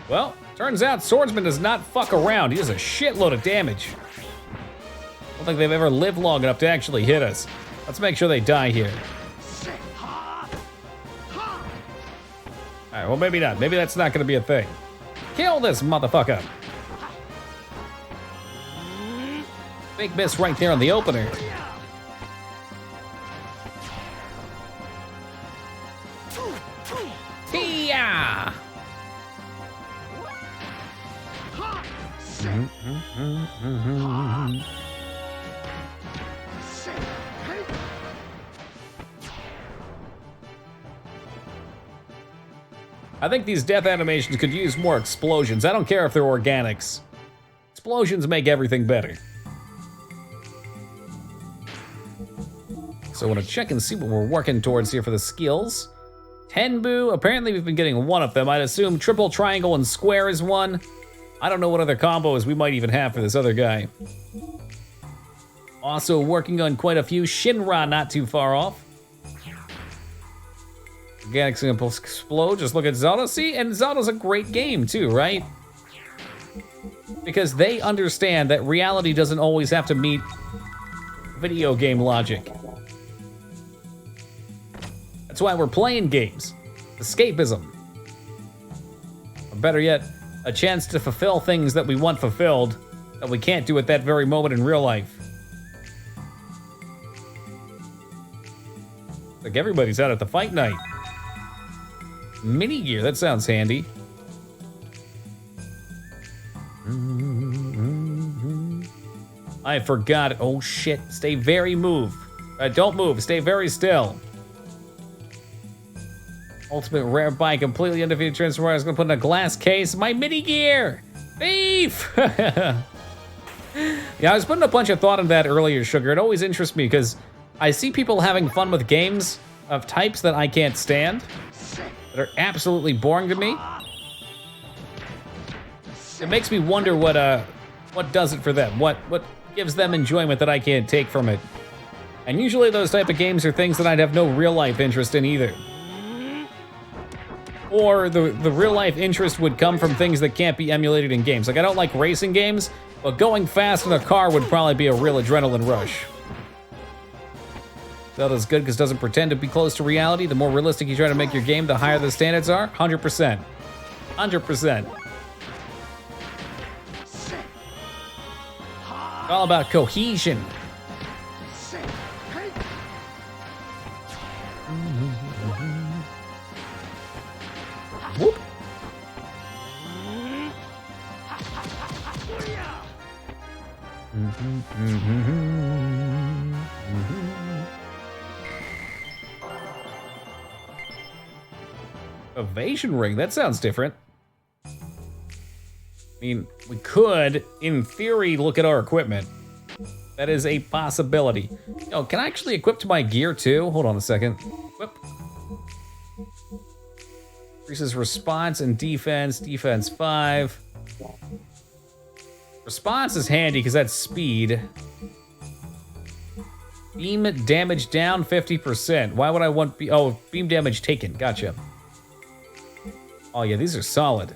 Well, turns out Swordsman does not fuck around. He does a shitload of damage. I don't think they've ever lived long enough to actually hit us. Let's make sure they die here. Alright, well maybe not. Maybe that's not gonna be a thing. Kill this motherfucker! Big miss right there on the opener. Hiya! I think these death animations could use more explosions. I don't care if they're organics. Explosions make everything better. So I want to check and see what we're working towards here for the skills. Tenbu, apparently we've been getting one of them. I'd assume triple triangle and square is one. I don't know what other combos we might even have for this other guy. Also working on quite a few. Shinra not too far off. Organic Impulse Explode, just look at Zelda. See, and Zelda's a great game too, right? Because they understand that reality doesn't always have to meet video game logic. That's why we're playing games. Escapism. Or better yet, a chance to fulfill things that we want fulfilled that we can't do at that very moment in real life. Like everybody's out at the fight night. Mini gear, that sounds handy. I forgot. Oh shit. Stay very don't move. Stay very still. Ultimate rare buy, completely undefeated transformer. I was gonna put in a glass case. My mini gear! Thief! Yeah, I was putting a bunch of thought into that earlier, Sugar. It always interests me because I see people having fun with games of types that I can't stand, that are absolutely boring to me. It makes me wonder what does it for them, what gives them enjoyment that I can't take from it. And usually those type of games are things that I'd have no real life interest in either. Or the real life interest would come from things that can't be emulated in games. Like I don't like racing games, but going fast in a car would probably be a real adrenaline rush. Zelda's good because it doesn't pretend to be close to reality. The more realistic you try to make your game, the higher the standards are. 100%. 100%. It's all about cohesion. Whoop. Evasion ring, that sounds different. I mean, we could, in theory, look at our equipment. That is a possibility. Oh, can I actually equip to my gear too? Hold on a second. Equip. Increases response and defense. Defense 5. Response is handy because that's speed. Beam damage down 50%. Why would I want beam damage taken? Gotcha. Oh yeah, these are solid.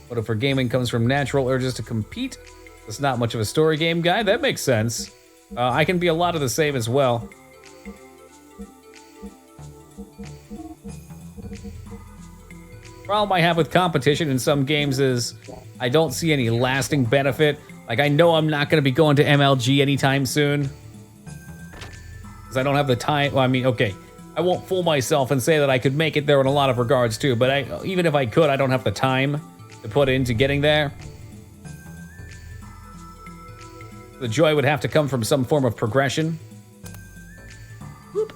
What if for gaming comes from natural urges to compete? That's not much of a story game guy. That makes sense. I can be a lot of the same as well. Problem I have with competition in some games is I don't see any lasting benefit. Like I know I'm not going to be going to MLG anytime soon. Because I don't have the time. Well, I mean, okay. I won't fool myself and say that I could make it there in a lot of regards too, but even if I could, I don't have the time to put into getting there. The joy would have to come from some form of progression. Whoop.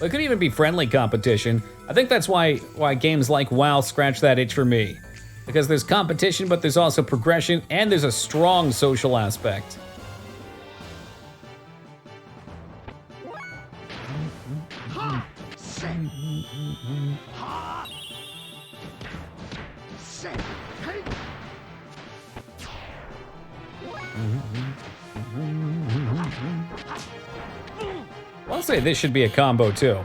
It could even be friendly competition. I think that's why games like WoW scratch that itch for me. Because there's competition, but there's also progression, and there's a strong social aspect. I'll say this should be a combo too.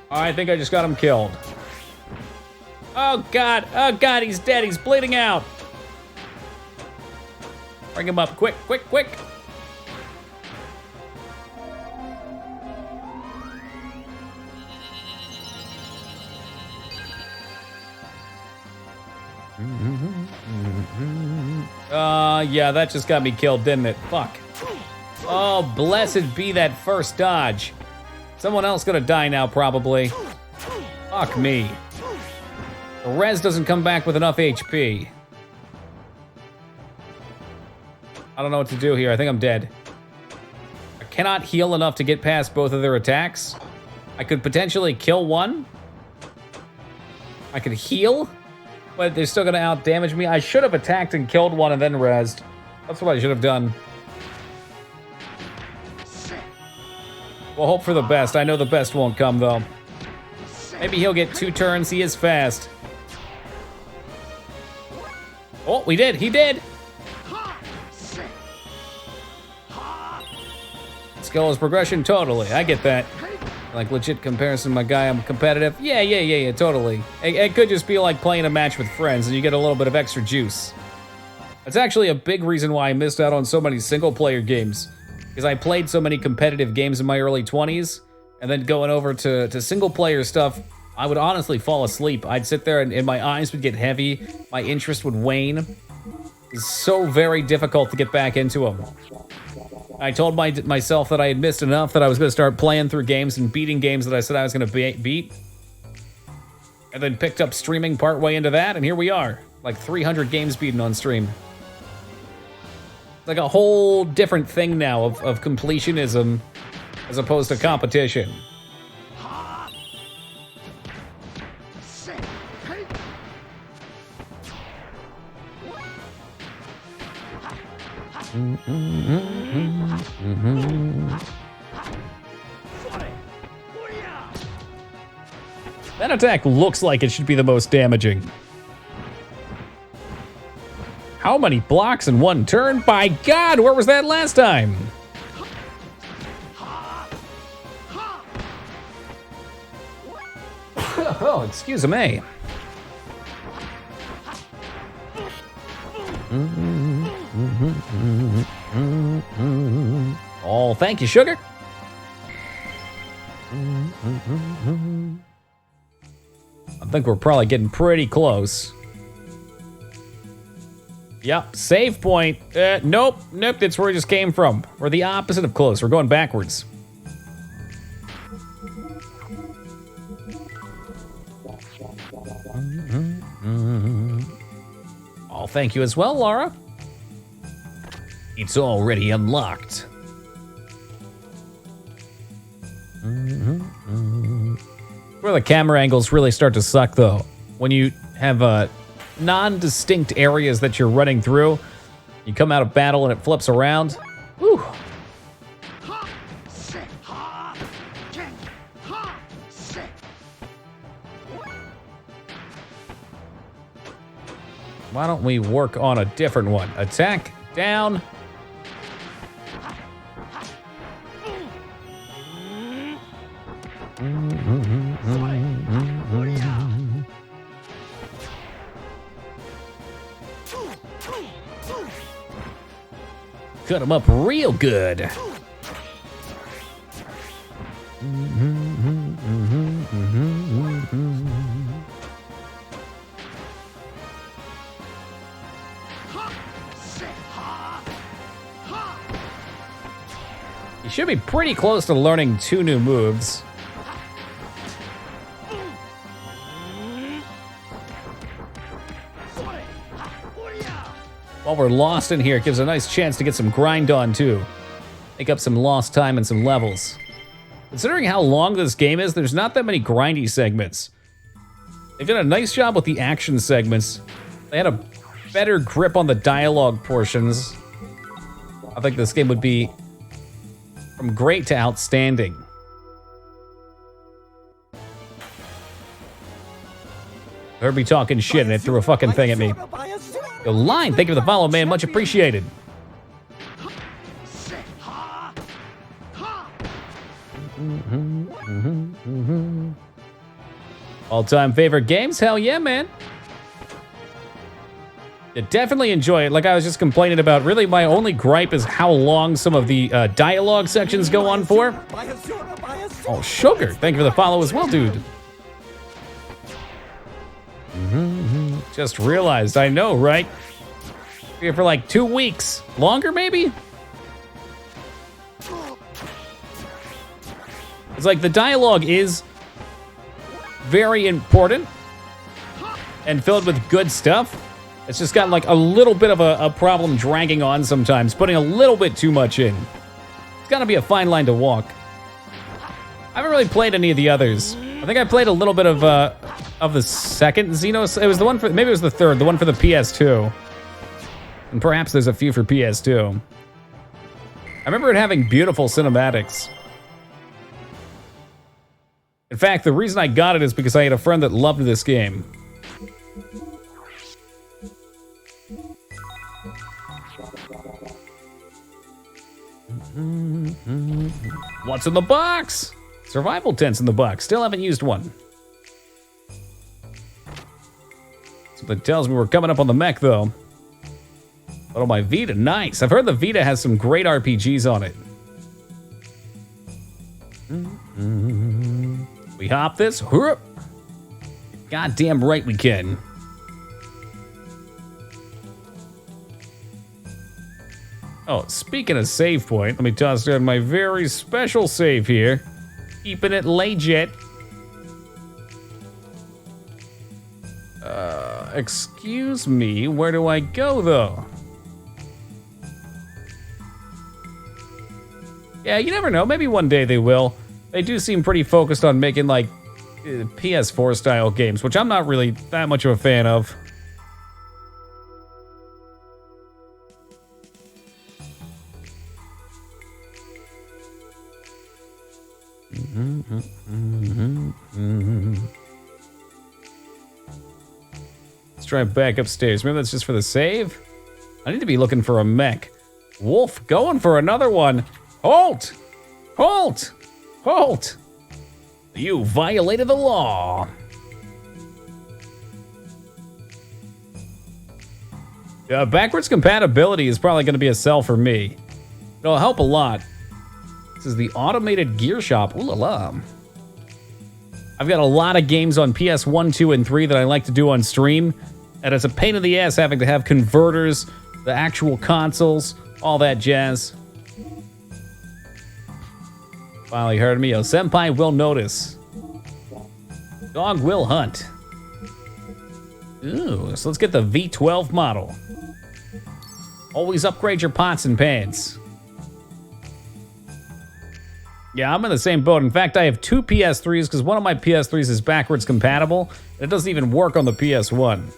I think I just got him killed. Oh God, he's dead, he's bleeding out. Bring him up, quick, quick, quick. Yeah, that just got me killed, didn't it? Fuck. Oh, blessed be that first dodge. Someone else gonna die now, probably. Fuck me. The res doesn't come back with enough HP. I don't know what to do here. I think I'm dead. I cannot heal enough to get past both of their attacks. I could potentially kill one. I could heal, but they're still gonna out-damage me. I should have attacked and killed one and then rezzed. That's what I should have done. We'll hope for the best. I know the best won't come, though. Maybe he'll get 2 turns. He is fast. Oh, we did. He did. Skill is progression. Totally. I get that. Like, legit comparison, my guy. I'm competitive. Yeah, totally. It could just be like playing a match with friends, and you get a little bit of extra juice. That's actually a big reason why I missed out on so many single-player games. Because I played so many competitive games in my early 20s, and then going over to single-player stuff, I would honestly fall asleep. I'd sit there and my eyes would get heavy, my interest would wane. It's so very difficult to get back into them. I told myself that I had missed enough that I was going to start playing through games and beating games that I said I was going to beat. And then picked up streaming partway into that, and here we are. Like 300 games beaten on stream. Like a whole different thing now of completionism as opposed to competition. That attack looks like it should be the most damaging. How many blocks in one turn? By God, where was that last time? Oh, excuse me. Oh, thank you, sugar. I think we're probably getting pretty close. Yep, save point. Nope, that's where we just came from. We're the opposite of close. We're going backwards. Oh, thank you as well, Laura. It's already unlocked. Where the camera angles really start to suck, though. When you have non-distinct areas that you're running through, you come out of battle and it flips around. Whew. Why don't we work on a different one? Attack, down. Cut him up real good. You should be pretty close to learning 2 new moves. While we're lost in here, it gives a nice chance to get some grind on too. Make up some lost time and some levels. Considering how long this game is, there's not that many grindy segments. They've done a nice job with the action segments. They had a better grip on the dialogue portions. I think this game would be from great to outstanding. Heard me talking shit and it threw a fucking thing at me. Yo, Line, thank you for the follow, man. Much appreciated. All-time favorite games? Hell yeah, man. I definitely enjoy it. Like I was just complaining about, really my only gripe is how long some of the dialogue sections go on for. Oh, Sugar, thank you for the follow as well, dude. Just realized, I know, right? Here for like 2 weeks. Longer, maybe? It's like the dialogue is very important and filled with good stuff. It's just got like a little bit of a problem dragging on sometimes, putting a little bit too much in. It's gotta be a fine line to walk. I haven't really played any of the others. I think I played a little bit of the second Xenos. It was the one for, maybe it was the third, the one for the PS2. And perhaps there's a few for PS2. I remember it having beautiful cinematics. In fact, the reason I got it is because I had a friend that loved this game. What's in the box? Survival tents in the box. Still haven't used one. Something tells me we're coming up on the mech, though. Oh, my Vita, nice. I've heard the Vita has some great RPGs on it. We hop this. Goddamn right we can. Oh, speaking of save point, let me toss down my very special save here. Keeping it legit. Excuse me, where do I go though? Yeah, you never know, maybe one day they will. They do seem pretty focused on making like PS4 style games, which I'm not really that much of a fan of. Let's drive back upstairs. Maybe that's just for the save? I need to be looking for a mech. Wolf going for another one. Halt! Halt! Halt! You violated the law. Backwards compatibility is probably going to be a sell for me. It'll help a lot. This is the automated gear shop. Ooh la la. I've got a lot of games on PS1, 2, and 3 that I like to do on stream, and it's a pain in the ass having to have converters, the actual consoles, all that jazz. Finally heard me. Oh, Senpai will notice. Dog will hunt. Ooh, so let's get the V12 model. Always upgrade your pots and pans. Yeah, I'm in the same boat. In fact, I have 2 PS3s because one of my PS3s is backwards compatible. It doesn't even work on the PS1.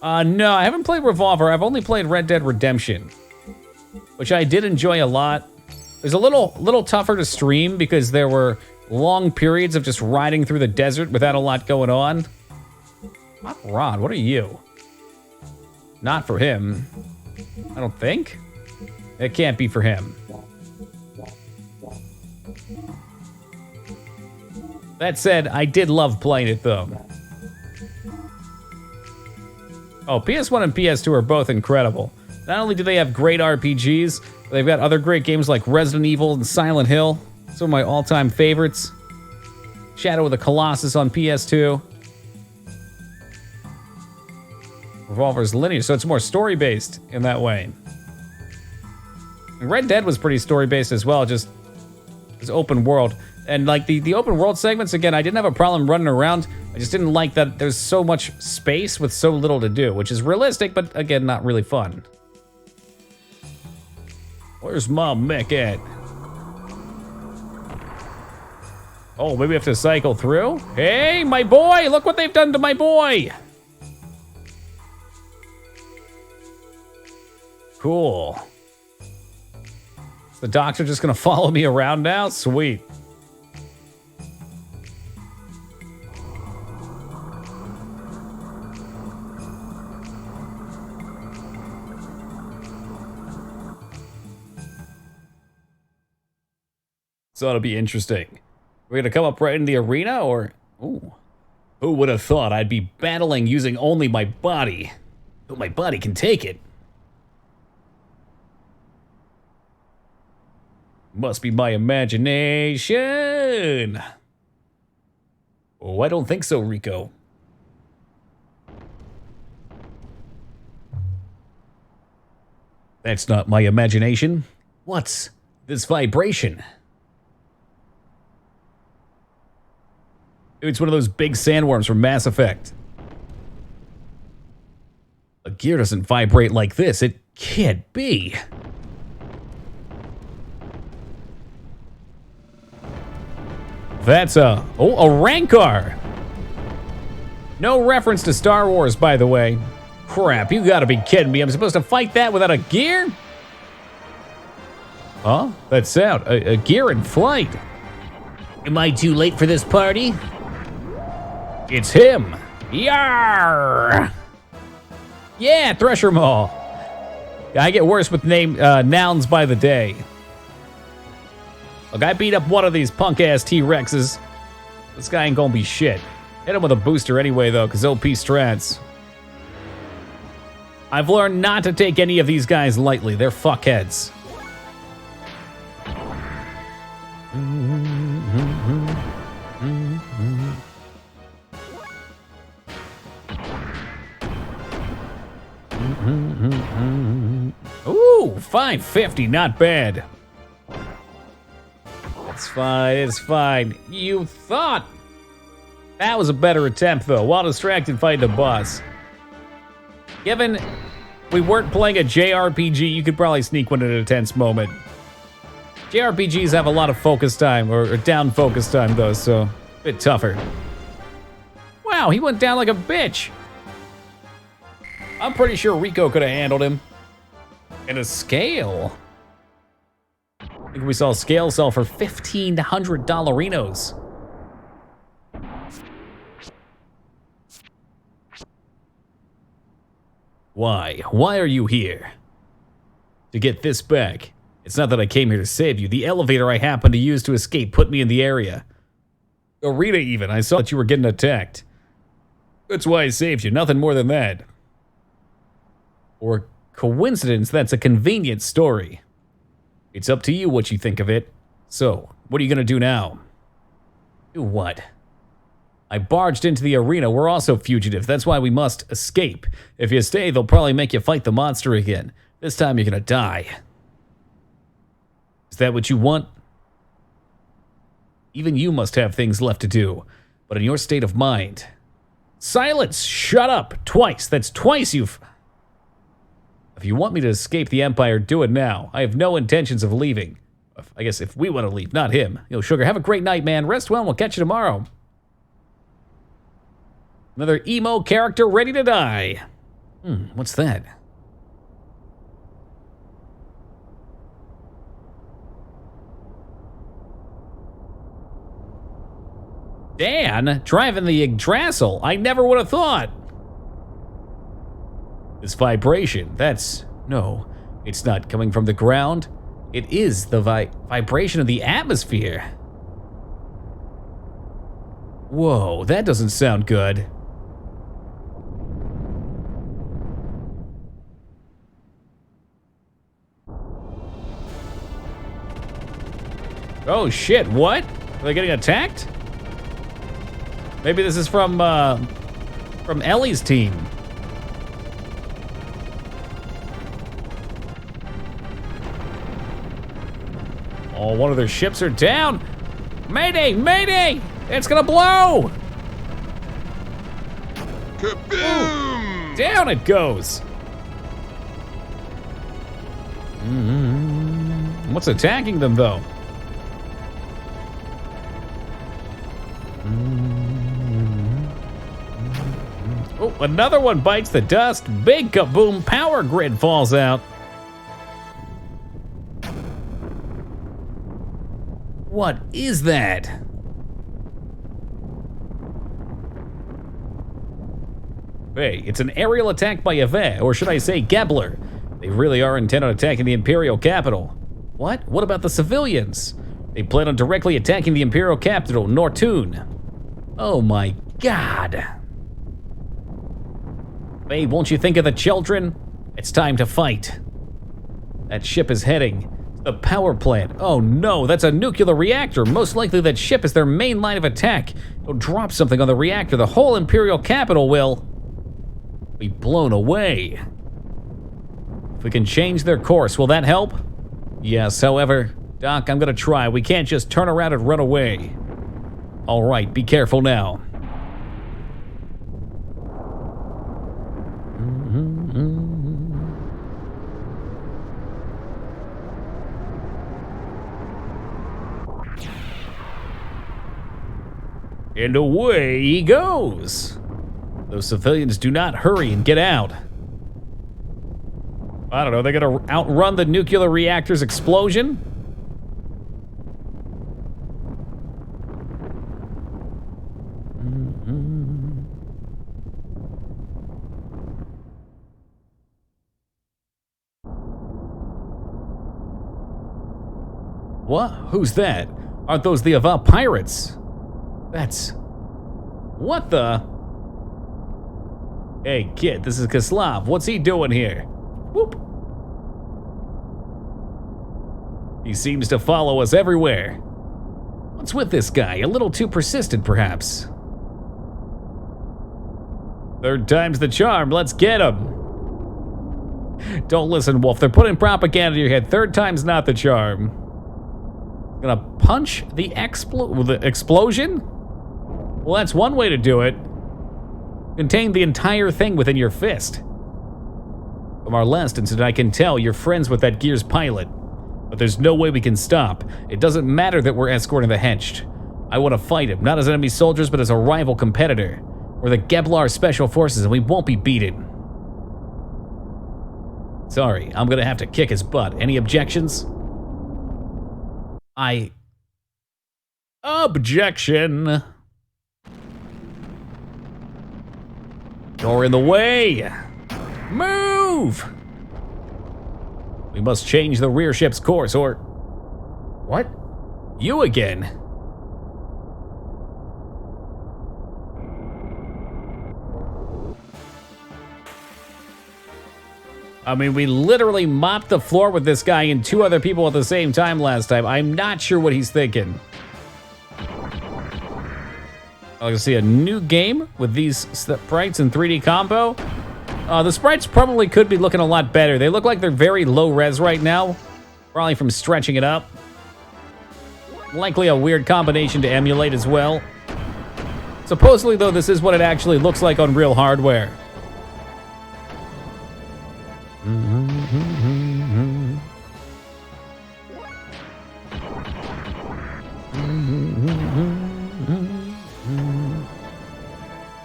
No, I haven't played Revolver. I've only played Red Dead Redemption, which I did enjoy a lot. It was a little tougher to stream because there were long periods of just riding through the desert without a lot going on. Not Rod, what are you? Not for him. I don't think. It can't be for him. That said, I did love playing it though. Oh, PS1 and PS2 are both incredible. Not only do they have great RPGs, but they've got other great games like Resident Evil and Silent Hill. Some of my all-time favorites. Shadow of the Colossus on PS2. Revolver's linear, so it's more story-based in that way. Red Dead was pretty story-based as well, just it's open world. And like the open world segments, again, I didn't have a problem running around. I just didn't like that there's so much space with so little to do, which is realistic, but again, not really fun. Where's Mom Mech at? Oh, maybe we have to cycle through? Hey, my boy, look what they've done to my boy. Cool. Is the doctor just gonna follow me around now? Sweet. So that'll be interesting. We're gonna come up right in the arena, or... Ooh. Who would have thought I'd be battling using only my body? But my body can take it. Must be my imagination. Oh, I don't think so, Rico. That's not my imagination. What's this vibration? It's one of those big sandworms from Mass Effect. A gear doesn't vibrate like this. It can't be. That's a Rancor. No reference to Star Wars, by the way. Crap, you gotta be kidding me. I'm supposed to fight that without a gear? Huh? That sound. A gear in flight. Am I too late for this party? It's him. Yarr! Yeah, Thresher Maw. I get worse with nouns by the day. Look, I beat up one of these punk-ass T-Rexes. This guy ain't gonna be shit. Hit him with a booster anyway, though, because OP strats. I've learned not to take any of these guys lightly. They're fuckheads. Ooh, 550, not bad. It's fine, it's fine. You thought that was a better attempt, though, while distracted fighting the boss. Given we weren't playing a JRPG, you could probably sneak one in a tense moment. JRPGs have a lot of focus time, or down focus time, though, so a bit tougher. Wow, he went down like a bitch. I'm pretty sure Rico could have handled him. And a scale. I think we saw a scale sell for $1,500. Why? Why are you here? To get this back. It's not that I came here to save you. The elevator I happened to use to escape put me in the area. Arena even. I saw that you were getting attacked. That's why I saved you. Nothing more than that. Or coincidence, that's a convenient story. It's up to you what you think of it. So, what are you gonna do now? Do what? I barged into the arena. We're also fugitives. That's why we must escape. If you stay, they'll probably make you fight the monster again. This time you're gonna die. Is that what you want? Even you must have things left to do. But in your state of mind... Silence! Shut up! Twice! That's twice you've... If you want me to escape the Empire, do it now. I have no intentions of leaving. I guess if we want to leave, not him. Yo, Sugar, have a great night, man. Rest well, and we'll catch you tomorrow. Another emo character ready to die. What's that? Dan, driving the Yggdrasil. I never would have thought. This vibration, that's... No, it's not coming from the ground. It is the vibration of the atmosphere. Whoa, that doesn't sound good. Oh shit, what? Are they getting attacked? Maybe this is from Ellie's team. Oh, one of their ships are down. Mayday, mayday! It's gonna blow! Kaboom! Down it goes. What's attacking them, though? Oh, another one bites the dust. Big kaboom, power grid falls out. What is that? Hey, it's an aerial attack by Yaveh, or should I say Gebler. They really are intent on attacking the Imperial capital. What? What about the civilians? They plan on directly attacking the Imperial capital, Nortun. Oh my God. Hey, won't you think of the children? It's time to fight. That ship is heading to the power plant. Oh no, that's a nuclear reactor. Most likely that ship is their main line of attack. They'll drop something on the reactor. The whole Imperial capital will be blown away. If we can change their course, will that help? Yes, however, Doc, I'm gonna try. We can't just turn around and run away. All right, be careful now. And away he goes. Those civilians do not hurry and get out. I don't know, they're gonna outrun the nuclear reactor's explosion? What? Who's that? Aren't those the Ava pirates? That's... What the? Hey, kid, this is Kislav. What's he doing here? Whoop. He seems to follow us everywhere. What's with this guy? A little too persistent, perhaps. Third time's the charm. Let's get him. Don't listen, Wolf. They're putting propaganda in your head. Third time's not the charm. Gonna punch the explosion? Well, that's one way to do it. Contain the entire thing within your fist. From our last incident, I can tell you're friends with that Gears pilot. But there's no way we can stop. It doesn't matter that we're escorting the Henched. I want to fight him, not as enemy soldiers, but as a rival competitor. We're the Geblar Special Forces, and we won't be beaten. Sorry, I'm gonna have to kick his butt. Any objections? Objection! Door in the way! Move! We must change the rear ship's course, or... What? You again? I mean, we literally mopped the floor with this guy and two other people at the same time last time. I'm not sure what he's thinking. I can see a new game with these sprites in 3D combo. The sprites probably could be looking a lot better. They look like they're very low res right now. Probably from stretching it up. Likely a weird combination to emulate as well. Supposedly, though, this is what it actually looks like on real hardware.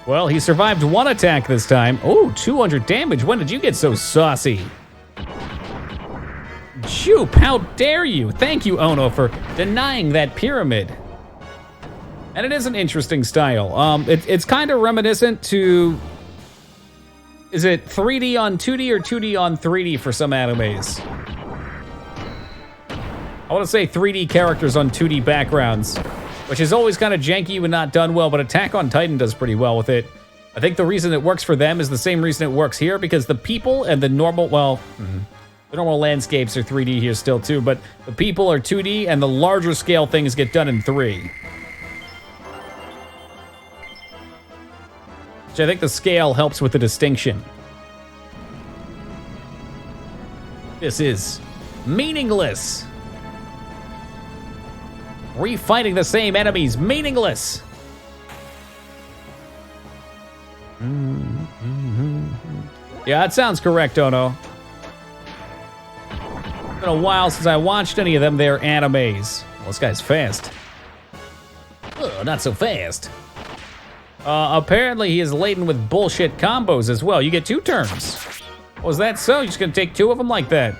Well, he survived one attack this time. Oh, 200 damage. When did you get so saucy? Shoop, how dare you? Thank you, Ono, for denying that pyramid. And it is an interesting style. It's kind of reminiscent to... Is it 3D on 2D or 2D on 3D for some animes? I want to say 3D characters on 2D backgrounds, which is always kind of janky and not done well, but Attack on Titan does pretty well with it. I think the reason it works for them is the same reason it works here, because the people and the normal, well, the normal landscapes are 3D here still too, but the people are 2D and the larger scale things get done in 3. Which I think the scale helps with the distinction. This is meaningless. Refighting the same enemies, meaningless. Yeah, that sounds correct, Ono. It's been a while since I watched any of them. They're animes. Well, this guy's fast. Oh, not so fast. Apparently he is laden with bullshit combos as well. You get 2 turns. Was that so? You're just gonna take 2 of them like that?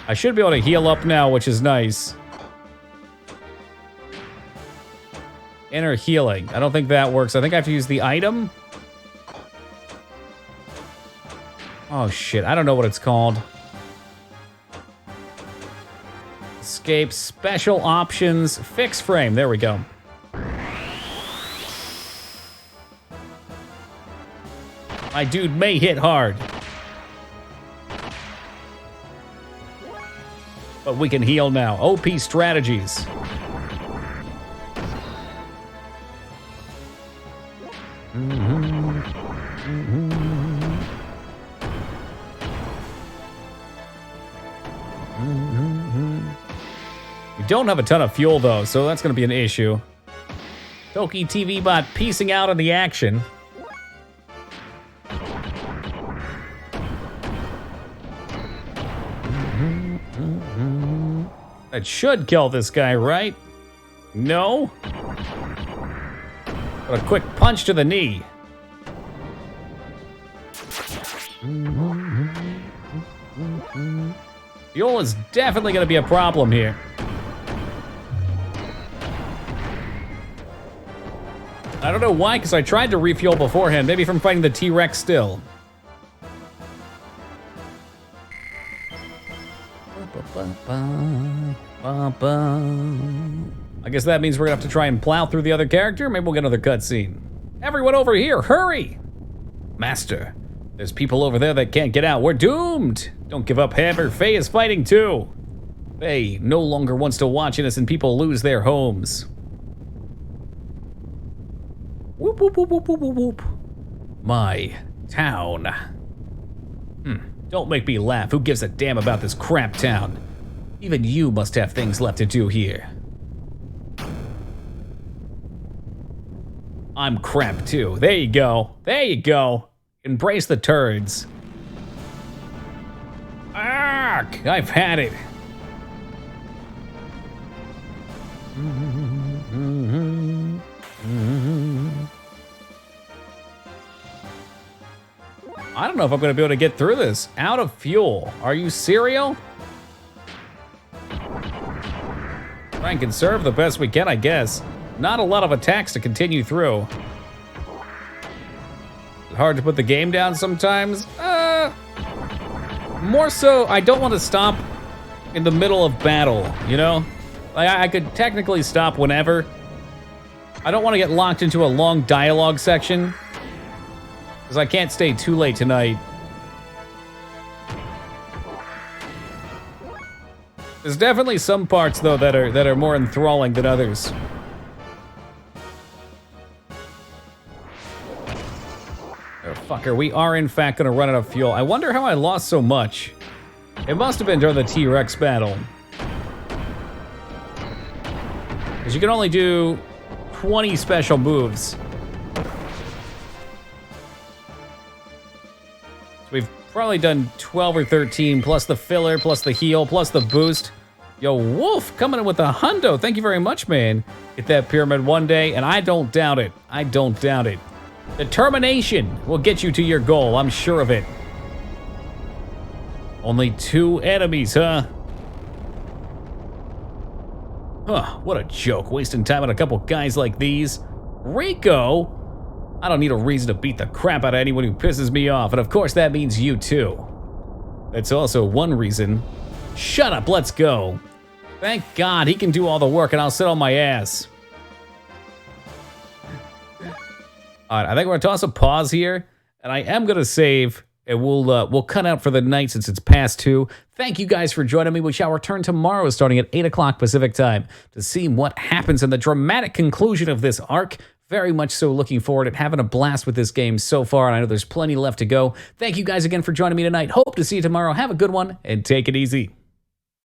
I should be able to heal up now, which is nice. Inner healing. I don't think that works. I think I have to use the item. Oh shit, I don't know what it's called. Escape, special options, fix frame. There we go. My dude may hit hard. But we can heal now. OP strategies. We don't have a ton of fuel though, so that's gonna be an issue. Toki TV bot piecing out on the action. That should kill this guy, right? No? But a quick punch to the knee. Fuel is definitely gonna be a problem here. I don't know why, because I tried to refuel beforehand. Maybe from fighting the T-Rex still. I guess that means we're gonna have to try and plow through the other character. Maybe we'll get another cutscene. Everyone over here, hurry! Master, there's people over there that can't get out. We're doomed! Don't give up, Hammer. Faye is fighting too. Faye no longer wants to watch innocent people lose their homes. Whoop, whoop, whoop, whoop, whoop, whoop, whoop. My town. Don't make me laugh. Who gives a damn about this crap town? Even you must have things left to do here. I'm crap too. There you go. There you go. Embrace the turds. Ark! I've had it. I don't know if I'm gonna be able to get through this. Out of fuel. Are you serial? Try and conserve the best we can, I guess. Not a lot of attacks to continue through. Hard to put the game down sometimes. More so, I don't want to stop in the middle of battle, you know? Like, I could technically stop whenever. I don't want to get locked into a long dialogue section, because I can't stay too late tonight. There's definitely some parts though that are more enthralling than others. Oh, fucker, we are in fact gonna run out of fuel. I wonder how I lost so much. It must have been during the T-Rex battle. Because you can only do 20 special moves. We've probably done 12 or 13, plus the filler, plus the heal, plus the boost. Yo, Wolf, coming in with a hundo. Thank you very much, man. Hit that pyramid one day, and I don't doubt it. I don't doubt it. Determination will get you to your goal, I'm sure of it. Only 2 enemies, huh? Huh, what a joke, wasting time on a couple guys like these. Rico? I don't need a reason to beat the crap out of anyone who pisses me off, and of course that means you too. That's also one reason. Shut up, let's go. Thank God he can do all the work and I'll sit on my ass. All right, I think we're gonna toss a pause here, and I am gonna save, and we'll cut out for the night since it's past 2. Thank you guys for joining me. We shall return tomorrow starting at 8 o'clock Pacific time to see what happens in the dramatic conclusion of this arc Very much so looking forward to having a blast with this game so far, and I know there's plenty left to go. Thank you guys again for joining me tonight. Hope to see you tomorrow. Have a good one, and take it easy.